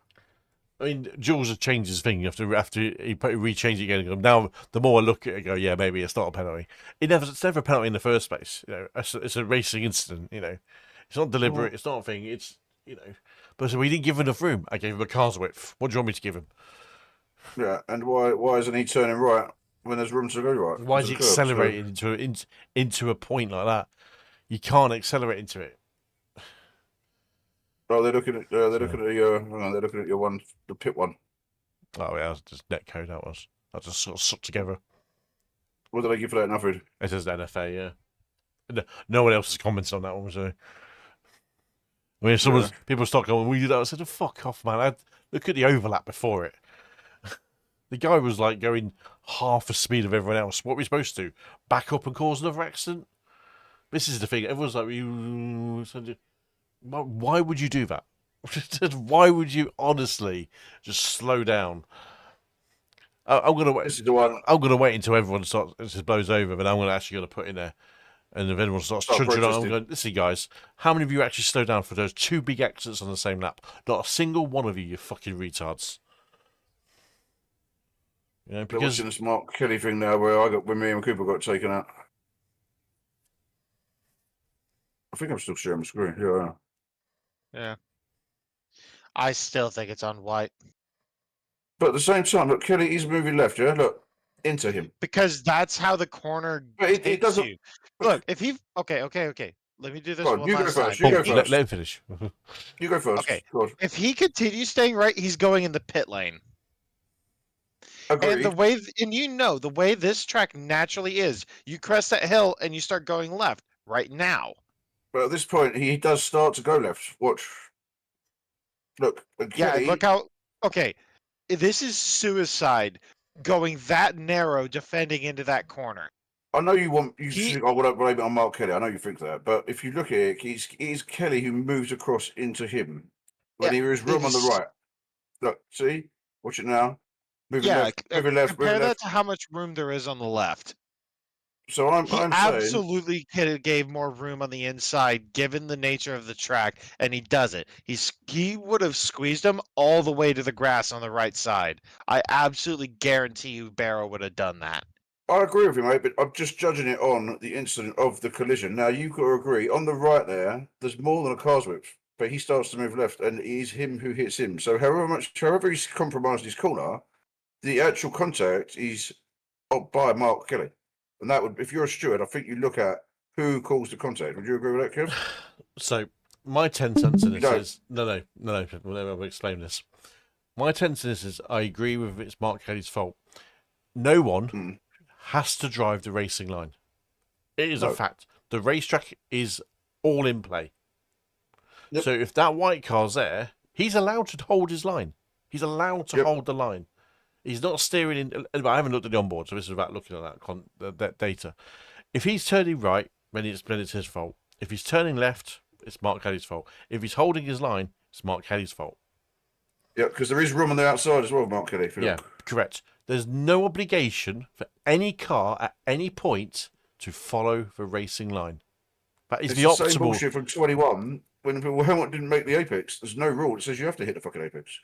I mean, Jules has changed his thing after he rechange it again. Now, the more I look at it, I go, yeah, maybe it's not a penalty. It's never a penalty in the first place. You know, it's a racing incident. You know, it's not deliberate. It's not a thing. It's But so we didn't give him enough room. I gave him a car's width. What do you want me to give him? Yeah, and why isn't he turning right when there's room to go right? Why is he accelerating into a point like that? You can't accelerate into it. Oh, they're looking at they're looking at your one, the pit one. Oh yeah, that's just net code. That was just sort of stuck together. What did they give for that, Alfred? It says NFA, yeah. No one else has commented on that one, so. I mean, if people start going, "We did that," I said, oh, "Fuck off, man!" Look at the overlap before it. The guy was like going half the speed of everyone else. What are we supposed to do? Back up and cause another accident? This is the thing. Everyone's like, why would you do that? Why would you honestly just slow down? I'm gonna wait. This is the one. I'm gonna wait until everyone blows over, but I'm actually gonna put in there. And if anyone starts trudging on, I'm going, listen, guys, how many of you actually slow down for those 2 big accidents on the same lap? Not a single one of you fucking retards. You know, because watching this Mark Kelly thing now, when me and Cooper got taken out. I think I'm still sharing my screen. Yeah. Yeah. I still think it's on white. But at the same time, look, Kelly, he's moving left, yeah? Look, into him. Because that's how the corner it doesn't... you. Look, if he... Okay. Let me do this one you last go first. time. You go first. Let him finish. You go first. Okay. If he continues staying right, he's going in the pit lane. Agreed. And the way this track naturally is, you crest that hill and you start going left right now. But at this point, he does start to go left. Watch. Look. Kelly, look how... Okay, this is suicide going that narrow defending into that corner. I know you want... I would blame it on Mark Kelly. I know you think that. But if you look at it, it's Kelly who moves across into him. When there is room on the right. Look, see? Watch it now. Moving left. Compare that to how much room there is on the left. So I'm absolutely could have gave more room on the inside given the nature of the track, and he does it. He would have squeezed him all the way to the grass on the right side. I absolutely guarantee you Barrow would have done that. I agree with you, mate, but I'm just judging it on the incident of the collision. Now, you've got to agree, on the right there's more than a car's width, but he starts to move left, and it is him who hits him. So however he's compromised his corner, the actual contact is by Mark Kelly. And that would, if you're a steward, I think you look at who caused the contact. Would you agree with that, Kev? So, my 10 cents in this is... No, I'll explain this. My 10 cents is, I agree with it's Mark Kelly's fault. No one has to drive the racing line. It is a fact. The racetrack is all in play. Yep. So if that white car's there, he's allowed to hold his line. He's allowed to hold the line. He's not steering in. I haven't looked at the onboard, so this is about looking at that data. If he's turning right, then it's his fault. If he's turning left, it's Mark Kelly's fault. If he's holding his line, it's Mark Kelly's fault. Yeah, because there is room on the outside as well, Mark Kelly. Correct. There's no obligation for any car at any point to follow the racing line. That is the optimal. Same bullshit from 21 when Helmut didn't make the apex. There's no rule that says you have to hit the fucking apex.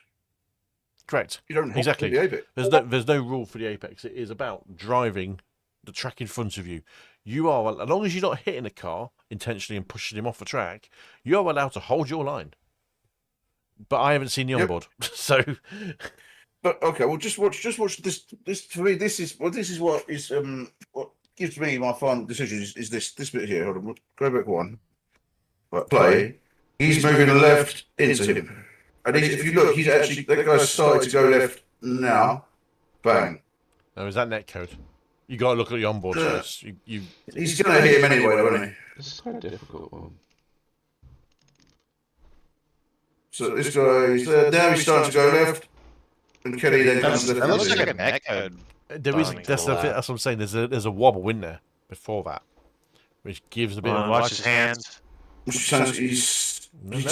Correct. You don't have to hit the apex. There's no rule for the apex. It is about driving the track in front of you. You are, as long as you're not hitting a car intentionally and pushing him off the track, you are allowed to hold your line. But I haven't seen the onboard, so. But okay, well, just watch this. This for me, this is what gives me my final decision is this bit here. Hold on, go back one. Right, play. He's moving left into him, and if you look, he's actually that guy's started to go left now. Bang. Oh, is that netcode? You got to look at the onboard first. He's going to hit him anyway, won't he? This is quite a difficult one. So this guy, he's there. Now he's starting to go left. And Kelly then comes left. That looks like a netcode. That's what I'm saying. There's a wobble in there before that. which gives a bit of watch his hands. He starts to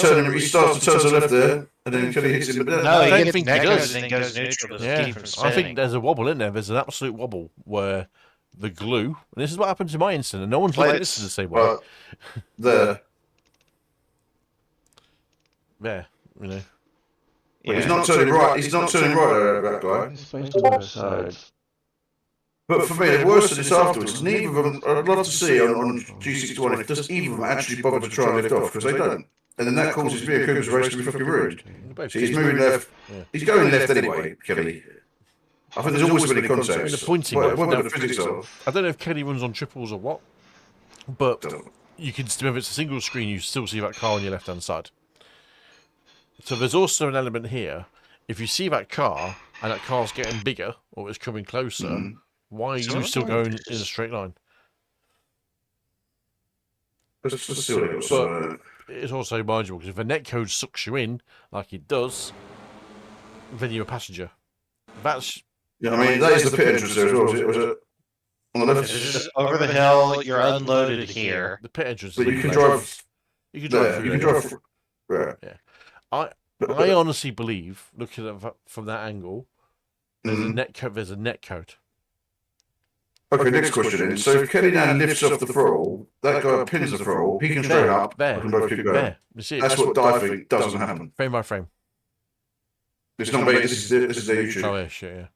turn to the left there, and then Kelly hits him. But No, I he don't gets think he neck does. and then goes neutral to Yeah, keep from I spinning. think there's a wobble in there. There's an absolute wobble where the glue, and this is what happened to my incident, and no one's like this the same way. There. There, you know. Yeah. He's not turning right. He's not turning right, that guy. But for me, the worst of this afterwards is neither of them. I'd love to see on G61 if does either of them actually bother to try and lift off, because they don't. And then that causes me and Cooper's race to be fucking ruined. So he's moving left. Yeah. He's going left anyway, Kelly. I think there's always been a contact. The pointing. What the physics of? I don't know if Kelly runs on triples or what, but you can still, if it's a single screen, you still see that car on your left-hand side. So there's also an element here. If you see that car and that car's getting bigger or it's coming closer, why are you still going in a straight line? But it's also marginal because if a netcode sucks you in like it does, then you're a passenger. That's I mean that is the pit entrance there as well. Was it on the left? It's just over the hill. You're unloaded here. The pit entrance. But you can drive. You can drive. You can drive. Yeah. I honestly believe, looking at that from that angle, there's a netcode. There's a netcode. Okay, next question then. So if Kelly now lifts off the throttle, that guy pins the throttle, he can straight up, there. can both keep going. There. You see, that's what I think doesn't happen. Frame by frame. It's not me, this is their YouTube. Oh yeah, shit, yeah.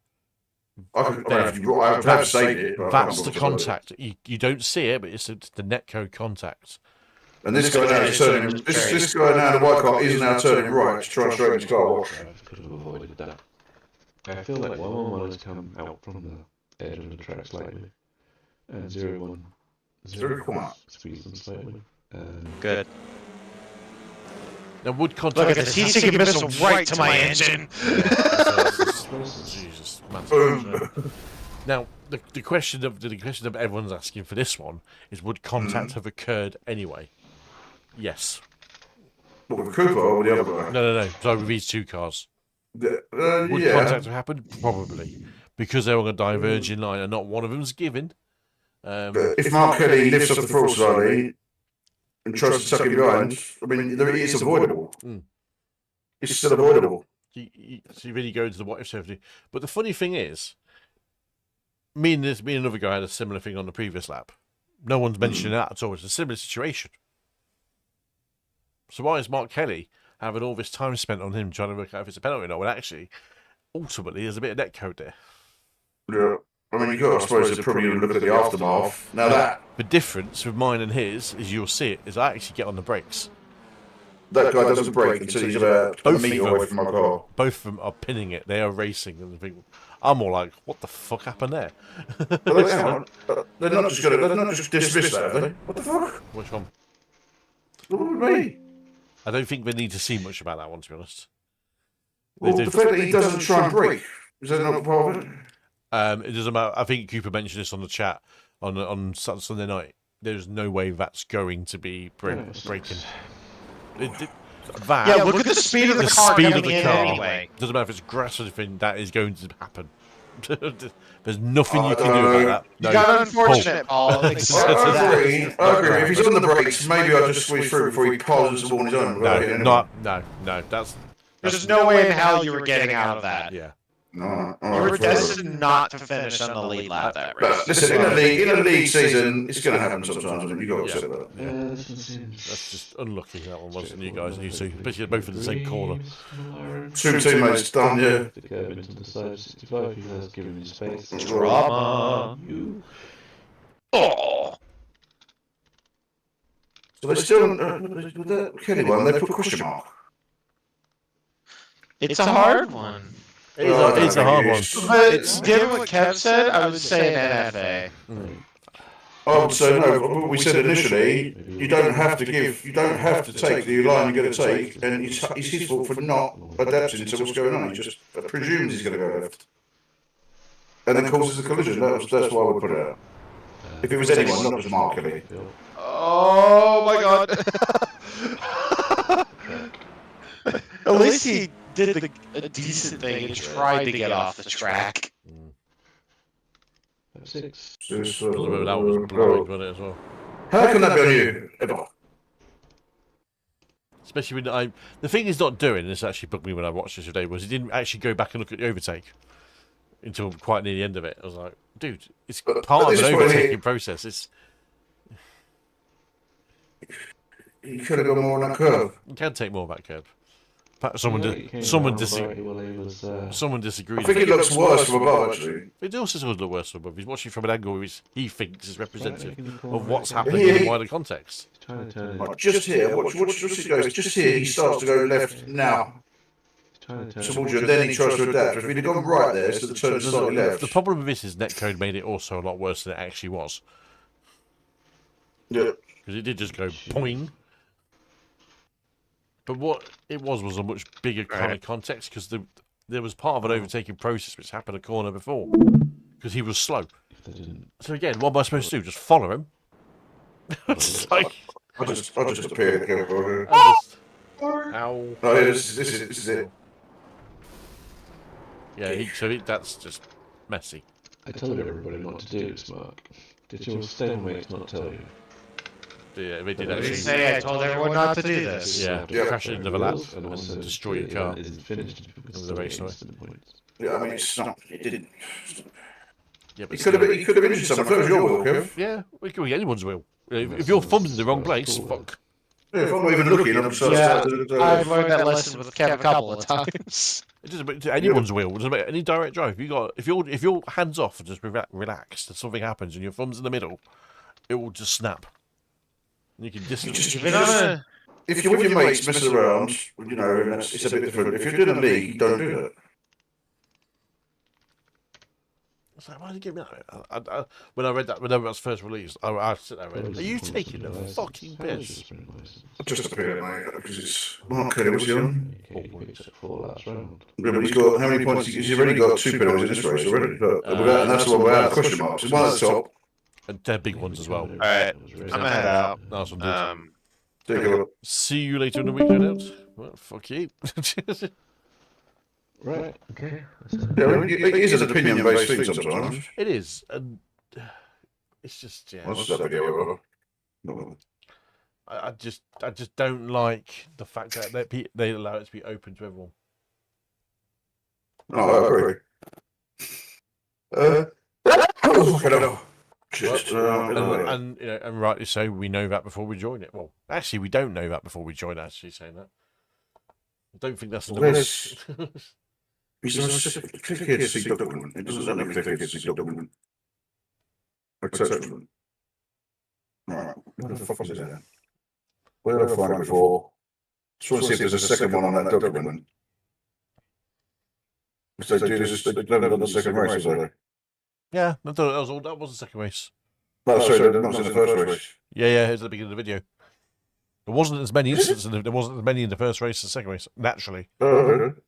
I've had to say it. That's the contact. You don't see it, but it's the netcode contact. And this guy now is turning. This guy now in the white car is now turning right to try and straighten his car. Could have avoided that. I feel like 111 has come out from the edge of the track slightly, and 01 squeezed them slightly. Good. Now would contact. Look at this. He's taking missile right to my engine. Jesus, man. Now the question that everyone's asking for this one is: would contact have occurred anyway? Yes. What, with Cooper or the other guy? No. So with these two cars. Would contact have happened? Probably. Because they were going to diverge in line and not one of them's given. But if Mark Kelly lifts off the throttle slightly and tries to suck him behind, I mean, it's avoidable. It's still avoidable. So you really go into the what if safety. But the funny thing is, me and another guy had a similar thing on the previous lap. No one's mentioning that at all. It's a similar situation. So why is Mark Kelly having all this time spent on him trying to work out if it's a penalty or not? Well, actually, ultimately, there's a bit of netcode there. Yeah. I mean, I suppose they're probably going to look at the aftermath. Now the difference with mine and his is you'll see it is I actually get on the brakes. That guy doesn't brake until he's about a metre away from my car. Both of them are pinning it. They are racing, and I'm all like, "What the fuck happened there?" They're not just dismiss that, are they? What the fuck? Which one? Me. I don't think they need to see much about that one, to be honest. Well, the fact that he doesn't try and brake, is that not part of it? It doesn't matter. I think Cooper mentioned this on the chat on Sunday night. There's no way that's going to be braking. Yeah, look at the speed of the car coming in anyway. Doesn't matter if it's grass or anything. That is going to happen. There's nothing you can do about that. You got unfortunate, Paul. I agree. If he's on the brakes, maybe I'll just squeeze through before he pauses the ball on his own. No. There's no way in hell you were getting out of that. Yeah. No, you were destined not to finish on the lead lap that race. But listen, in a league season, it's going to happen sometimes. You got to accept that. That's just unlucky. That one wasn't you guys. You two, especially both in the same corner. Two teammates done, yeah. The curb into the side 65. He has given me space. Drama. Oh. So they still with that Kelly one. They put question mark. It's a hard one. It's a hard one. But given what Kev said, I would say an NFA. I would say no. What we said initially, you don't have to take the line you're going to take, and it's his fault for not adapting to what's going on. He just presumes he's going to go left, and then causes a collision. That's why I would put it out. If it was anyone, not just Mark Kelly. Oh my god! At least he did a decent thing and tried to get off the track. 6. That was blowing, wasn't it, as well? How can that be on you? Especially when the thing he's not doing, and this actually booked me when I watched this today, was he didn't actually go back and look at the overtake until quite near the end of it. I was like, dude, it's part of an overtaking process. It's you could have gone more on that curve. You can take more of that curve. Someone disagrees. I think it looks worse from above, actually. It also does look worse from above. He's watching from an angle which he thinks is representative of what's happening in the wider context. Just here, watch it goes. Just here, he starts to go left now. Towards you, and then he tries to adapt. If he'd have gone right there, so the turn slightly left. The problem with this is netcode made it also a lot worse than it actually was. Yeah. Because it did just go boing. But what it was a much bigger kind of context, because there was part of an overtaking process which happened a corner before, because he was slow. So again, what am I supposed to do? Just follow him? It's like I'll just appear again. Ow! No, this is it. Yeah, that's just messy. I told everybody not to do this, Mark. Did your stablemate not tell you? Yeah, they did Did actually. he say I told everyone not to do this? Yeah, crash it into the lap and destroy your car. Isn't finished because the race Yeah, I mean, it's not. It didn't. Yeah, but He could have injured someone. That was your wheel, Kev. Yeah, it could be anyone's wheel. If your thumb's in the wrong place, fuck. Yeah, if I'm not even looking, I'm just. I've learned that lesson with Kev a couple of times. It doesn't make anyone's wheel. It doesn't make any direct drive. If you're hands off and just relaxed, and something happens and your thumb's in the middle, it will just snap. And you can If you're with your mates messing around, you know, it's a bit different. If you're doing a league, don't do that. It's like, why did you give me that? When I read that, when it was first released, I sit there and went, are you taking the fucking piss? Just a bit, mate, because it's Mark Kelly, what's he on? 4 points at 4 last round. Yeah, but he's got how many points? He's already got 2 penalties in this race already. And that's the one without question marks. There's one at the top. And they're big ones as well. Alright, I'm gonna head out. Nice one, There you go. See you later in the week, no doubt. Well, fuck you. Right, okay. Yeah, I mean, it is an opinion-based thing sometimes. It is, and it's just What's that video? I just don't like the fact that they allow it to be open to everyone. Oh, I agree. And rightly so, we know that before we join it. Well, actually, we don't know that before we join. Actually, saying that, I don't think that's the click here to see document. It doesn't let me click here to see document. Attachment. Right, what the fuck is that? Where did I find it before? Just want to see if there's a second one on that document. If they do this, they haven't done the second race, have they? Yeah, I thought that was the second race. No, sorry, that was in the first race. Yeah, it was at the beginning of the video. There wasn't as many incidents, there wasn't as many in the first race as the second race, naturally. Oh, okay.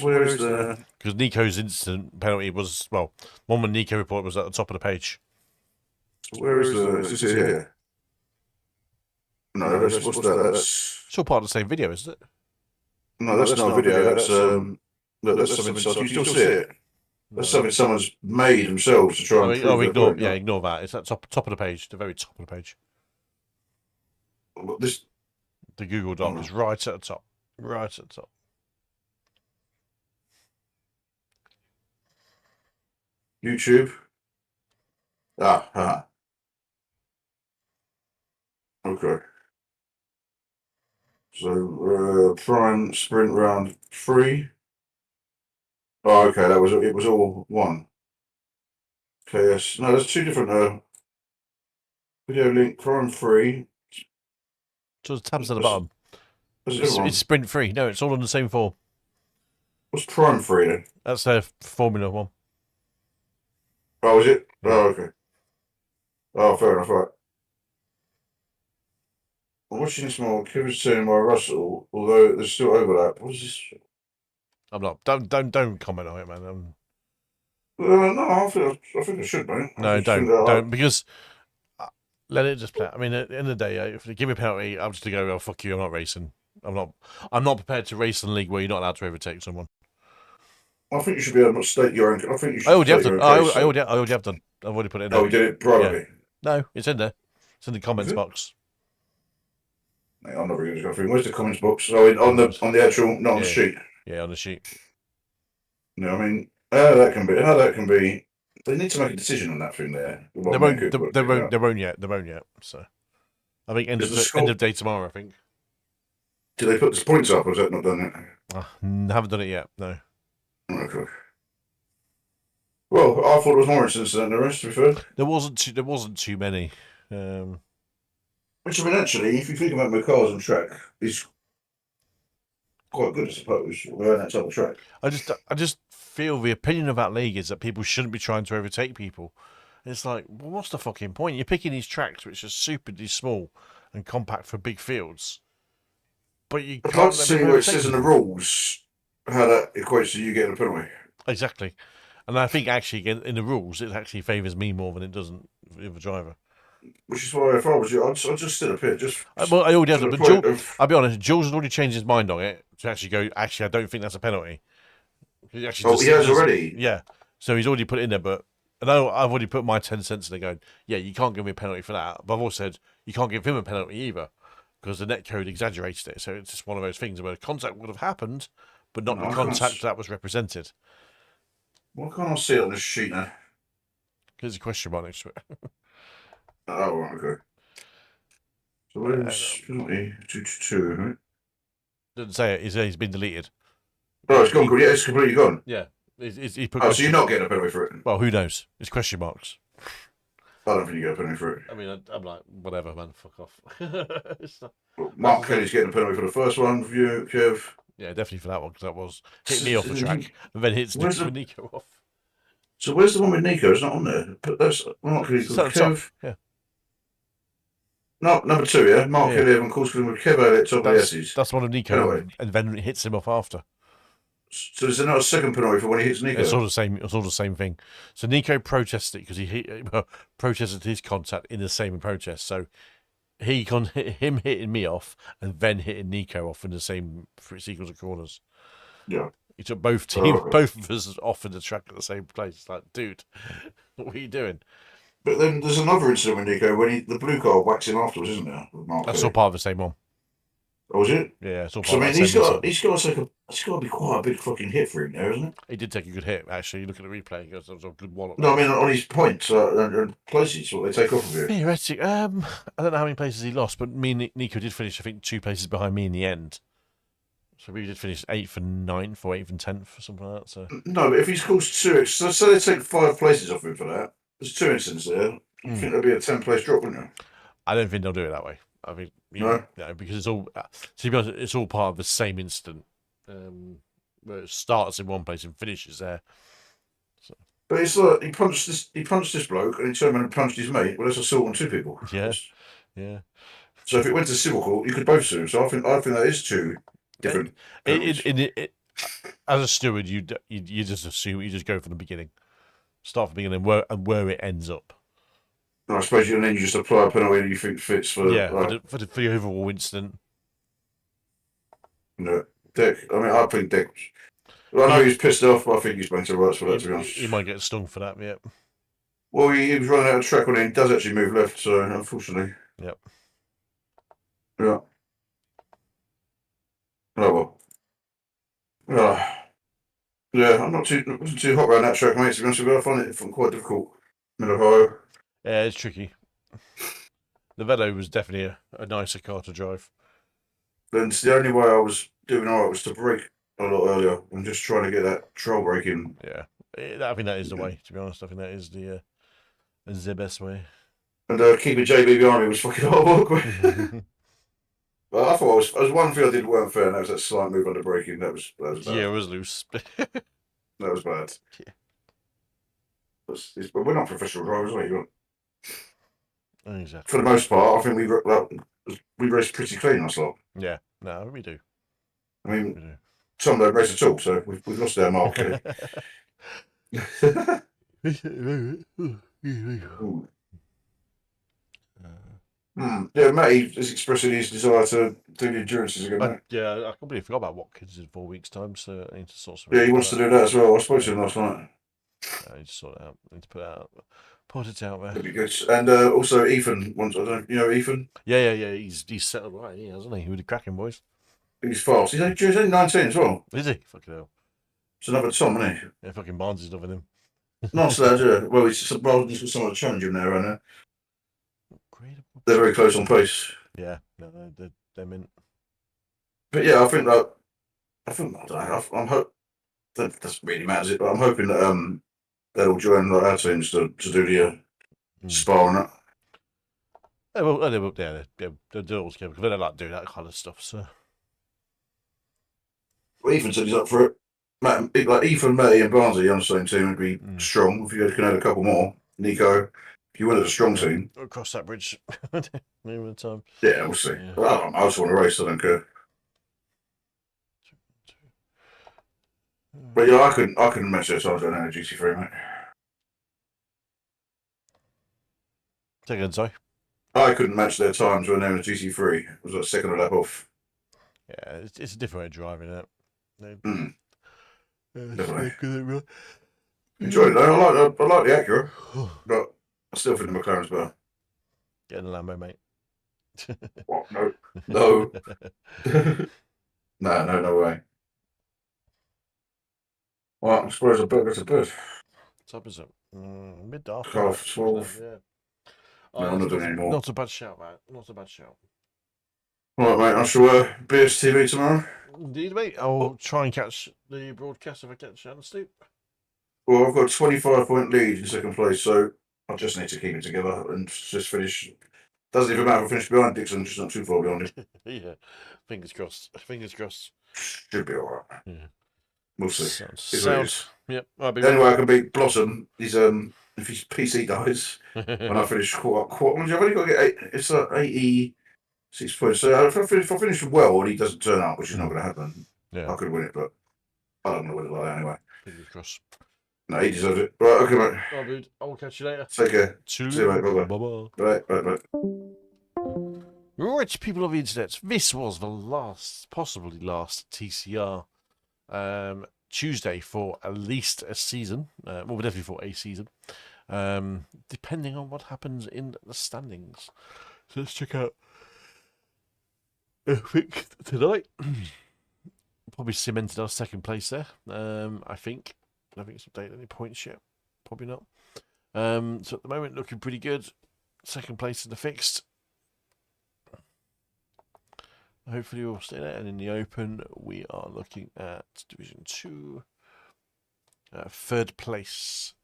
Where is the... Because Nico's incident penalty was, well, one when Nico reported was at the top of the page. Where is the... Is this it here? No, what's that? That's... It's all part of the same video, isn't it? No, that's not a video, that's something... You still see it? That's something someone's made themselves to try and prove ignore that. It's at top of the page, the very top of the page. The Google Doc is right at the top. Right at the top. YouTube. Okay. So, prime sprint round 3. Oh, okay, it was all one. KS. No, there's 2 different video link, prime 3. So the tabs at the bottom. It's sprint 3. No, it's all on the same form. What's prime 3 then? That's their Formula 1. Oh, is it? Oh, okay. Oh, fair enough, right. I'm watching this more. Kevin's saying by Russell, although there's still overlap. What is this? I'm not. Don't comment on it, man. No, I think I should, mate. No, don't, because let it just play. I mean, at the end of the day, if they give me a penalty, I'm just to go, oh, fuck you, I'm not racing. I'm not prepared to race in a league where you're not allowed to overtake someone. I think you should be able to state your own. I think you should. I already have done. I already have done. I've already put it in there. Oh, you did it privately? Yeah. No, it's in there. It's in the comments it? box. Mate, I'm not really going to go through. Where's the comments box? Oh, on the actual, not on the sheet. Yeah, on the sheet. No, I mean, how that can be. They need to make a decision on that thing there. They won't yet. So, I think end of day tomorrow. I think. Did they put the points up, or has that not done it? Haven't done it yet. No. Okay. Well, I thought there was more incidents than the rest. To be fair, there wasn't too many. Which I mean, actually, if you think about my cars on track, it's quite good, I suppose. We're on that type of track. I just feel the opinion of that league is that people shouldn't be trying to overtake people. And it's like, well, what's the fucking point? You're picking these tracks which are stupidly small and compact for big fields, but you I'd can't. like to see what it says in the rules, how that equates to you getting a penalty. Exactly, and I think actually in the rules it actually favours me more than it doesn't the driver. Which is why if I was you, I'd just sit up here. Well, I already have it, but I'll be honest, Jules has already changed his mind on it to actually go. Actually, I don't think that's a penalty. He has already. Yeah, so he's already put it in there, but I know I've already put my 10 cents in there going, yeah, you can't give me a penalty for that. But I've also said you can't give him a penalty either because the net code exaggerated it. So it's just one of those things where contact would have happened, but not the contact that was represented. Why can't I see it on this sheet now? There's a question mark next to it. Oh, right, okay. So where's penalty 2-2, right? Doesn't say it. He's been deleted. Oh, it's gone. Yeah, it's completely gone. Yeah. He put so you're not getting a penalty for it? Well, who knows? It's question marks. I don't think you get a penalty for it. I mean, I'm like, whatever, man. Fuck off. Mark Kelly's getting a penalty for the first one for you, Kev. Yeah, definitely for that one, because that was hit me off the track and then hits Nico off. So where's the one with Nico? It's not on there. But that's Mark Kelly. Kev. Yeah. No, number 2, yeah? Mark Kelly and course with Kev at top of the S's. That's one of Nico, and then it hits him off after. So is there not a second penalty for when he hits Nico? It's all the same thing. So Nico protested it because he protested his contact in the same protest. So him hitting me off and then hitting Nico off in the same sequence of corners. Yeah. He took both of us off in the track at the same place. It's like, dude, what are you doing? But then there's another incident with Nico when the blue car whacks him afterwards, isn't there? That's all part of the same one. Oh, is it? Yeah, it's all so part I of mean, the same he's got to be quite a big fucking hit for him there, isn't it? He did take a good hit, actually. Look at the replay. He goes, that was a good wallop. No, I mean, on his points and places, what they take off of it. Theoretically, I don't know how many places he lost, but me and Nico did finish, I think, 2 places behind me in the end. So we did finish 8th and 9th or 8th and 10th or something like that. So no, but if he's caused 2, so say they take 5 places off him for that. There's 2 incidents there. I think there'll be a 10-place drop, wouldn't there? I don't think they'll do it that way. I mean, no, because it's all, to be honest, it's all part of the same incident. Where it starts in one place and finishes there. So. But it's like he punched this bloke and he turned around and punched his mate. Well, that's assault on 2 people. Yeah, yeah. So if it went to civil court, you could both sue. So I think that is 2 different. As a steward, you just assume, you just go from the beginning, start from the beginning, and where it ends up. And I suppose then you just apply a penalty that you think fits for for the overall incident. No, Dick. I mean, I think Dick. Well, I know he's pissed off, but I think he's meant to rights for that. To be honest, he might get stung for that. Yeah. Well, he was running out of track when he does actually move left, so unfortunately. Yep. Yeah. Oh well. Yeah, I wasn't too hot around that track, mate. To be honest with you, I find it quite difficult in Ohio. Yeah, it's tricky. The Velo was definitely a nicer car to drive. Then the only way I was doing alright was to brake a lot earlier and just trying to get that trail braking. Yeah, I think that is the way. To be honest, I think that is the best way. And keeping JB behind me was fucking hard work. But I thought it was one thing I did weren't fair, and that was that slight move on the braking. That was bad. Yeah, it was loose. That was bad. Yeah. But we're not professional drivers, are we? Exactly. For the most part, I think we raced pretty clean last lot. Yeah, no, we do. I mean, some don't race at all, so we've lost our mark. Yeah, Matty is expressing his desire to do the endurances again. Yeah, I completely forgot about Watkins in 4 weeks' time, so I need to sort some. Yeah, he wants to do that as well. I spoke to him last night. I need to sort it out. I need to Put it out there. That'd be good. And also Ethan wants. I don't. You know Ethan. Yeah. He's settled right, hasn't he? With the cracking boys. He's fast. He's only 19 as well. Is he? Fucking hell. It's another Tom, isn't he? Yeah, fucking Barnes is loving him. Nice lad, yeah. Well, he's someone to challenge him there, right now. They're very close on pace. Yeah, no, they're mint. But yeah, I think I don't know. I'm hope that doesn't really matter, but I'm hoping that they'll join our teams to do the spar and that. They'll do it all together because they don't like doing that kind of stuff. So. Well, Ethan said he's up for it. Like Ethan, Matty, and Barnsley on the same team would be strong. If you can add a couple more, Nico, if you win as a strong team, we'll cross that bridge. Maybe the time. Yeah, we'll see. Yeah. Well, I don't know. I just want to race. I don't care. But yeah, I couldn't match their times on a GT3, mate. Say again, sorry. I couldn't match their times when they were in a GT3. It was like second lap off. Yeah, it's a different way of driving it. Definitely. Enjoyed it though. I like the Acura, but I still think the McLaren's better. Get in the Lambo, mate. What? No. No way. Well, I suppose I better go to bed. What's up, is it? Mid-afternoon. Half 12. Yeah. No, I'm not doing any more. Not a bad shout, mate. Not a bad shout. All right, mate. I shall BSTV tomorrow. Indeed, mate. I'll try and catch the broadcast if I get a chance to. Well, I've got a 25-point lead in second place, so I just need to keep it together and just finish. Doesn't even matter if I finish behind Dixon, just not too far behind him. Yeah. Fingers crossed. Fingers crossed. Should be all right. Yeah. We'll see. Sounds. Yep. Anyway, I can beat Blossom. He's if his PC dies when I finish quarter, I've only got to get 86 points. So if I finish well and he doesn't turn up, which is not going to happen, I could win it, but I don't want to win it like that anyway. Fingers crossed. No, he deserves it. Right, okay, mate. All right, dude. I'll catch you later. Take care. See you, mate. Bye-bye. Bye-bye. Bye. Right, people of the internet, this was the possibly last TCR Tuesday for at least a season. Well, definitely for a season, depending on what happens in the standings. So let's check out. I think tonight probably cemented our second place there. I think it's updated any points yet. Probably not. So at the moment, looking pretty good. Second place in the fixed. Hopefully we'll stay there. And in the open, we are looking at Division 2. Third place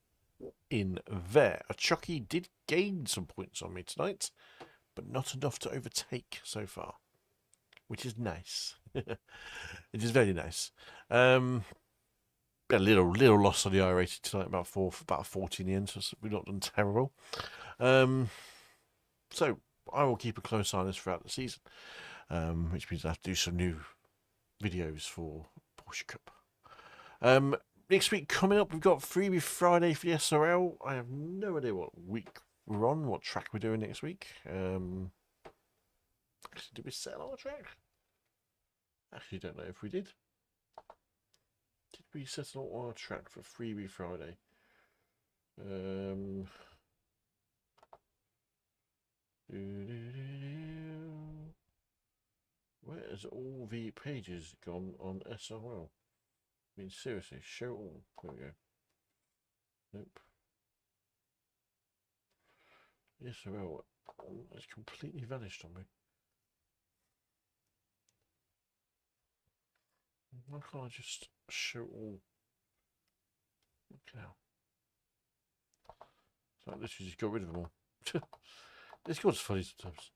in there. Chucky did gain some points on me tonight, but not enough to overtake so far, which is nice. It is very nice. A little loss on the I-rated tonight, about 40 in the end, so we've not done terrible. So I will keep a close eye on this throughout the season, which means I have to do some new videos for Porsche Cup. Next week coming up, we've got Freebie Friday for the SRL. I have no idea what week we're on, what track we're doing next week. Did we settle on a track? Actually, don't know if we did. Did we settle on a track for Freebie Friday? Where has all the pages gone on SRL? I mean, seriously, show all. There we go. Nope. SRL has completely vanished on me. Why can't I just show all? Look now. So I literally just got rid of them all. It's got funny sometimes.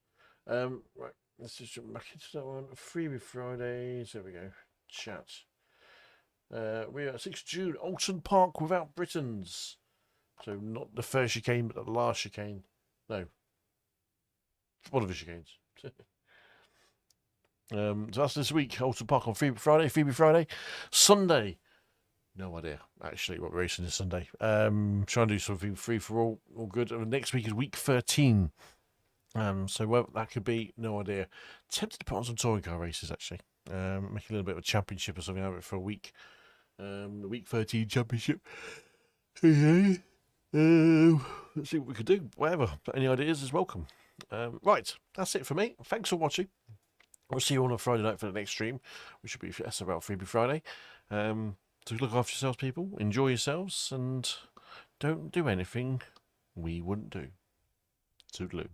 Right, let's just jump back into that one. Freebie Fridays. There we go. Chat. We are 6th June. Alton Park without Britons. So not the first chicane, but the last chicane. No. One of the chicanes. So that's this week. Alton Park on Freebie Friday. Sunday. No idea, actually, what we're racing this Sunday. Trying to do something free for all good. Next week is week 13. So what that could be, no idea. Tempted to put on some touring car races, actually. Make a little bit of a championship or something out of it for a week. The week 13 championship. Let's see what we could do. Whatever. Any ideas is welcome. Right, that's it for me. Thanks for watching. We'll see you on a Friday night for the next stream, which should be about Freebie Friday. So look after yourselves, people. Enjoy yourselves, and don't do anything we wouldn't do. Toodaloo.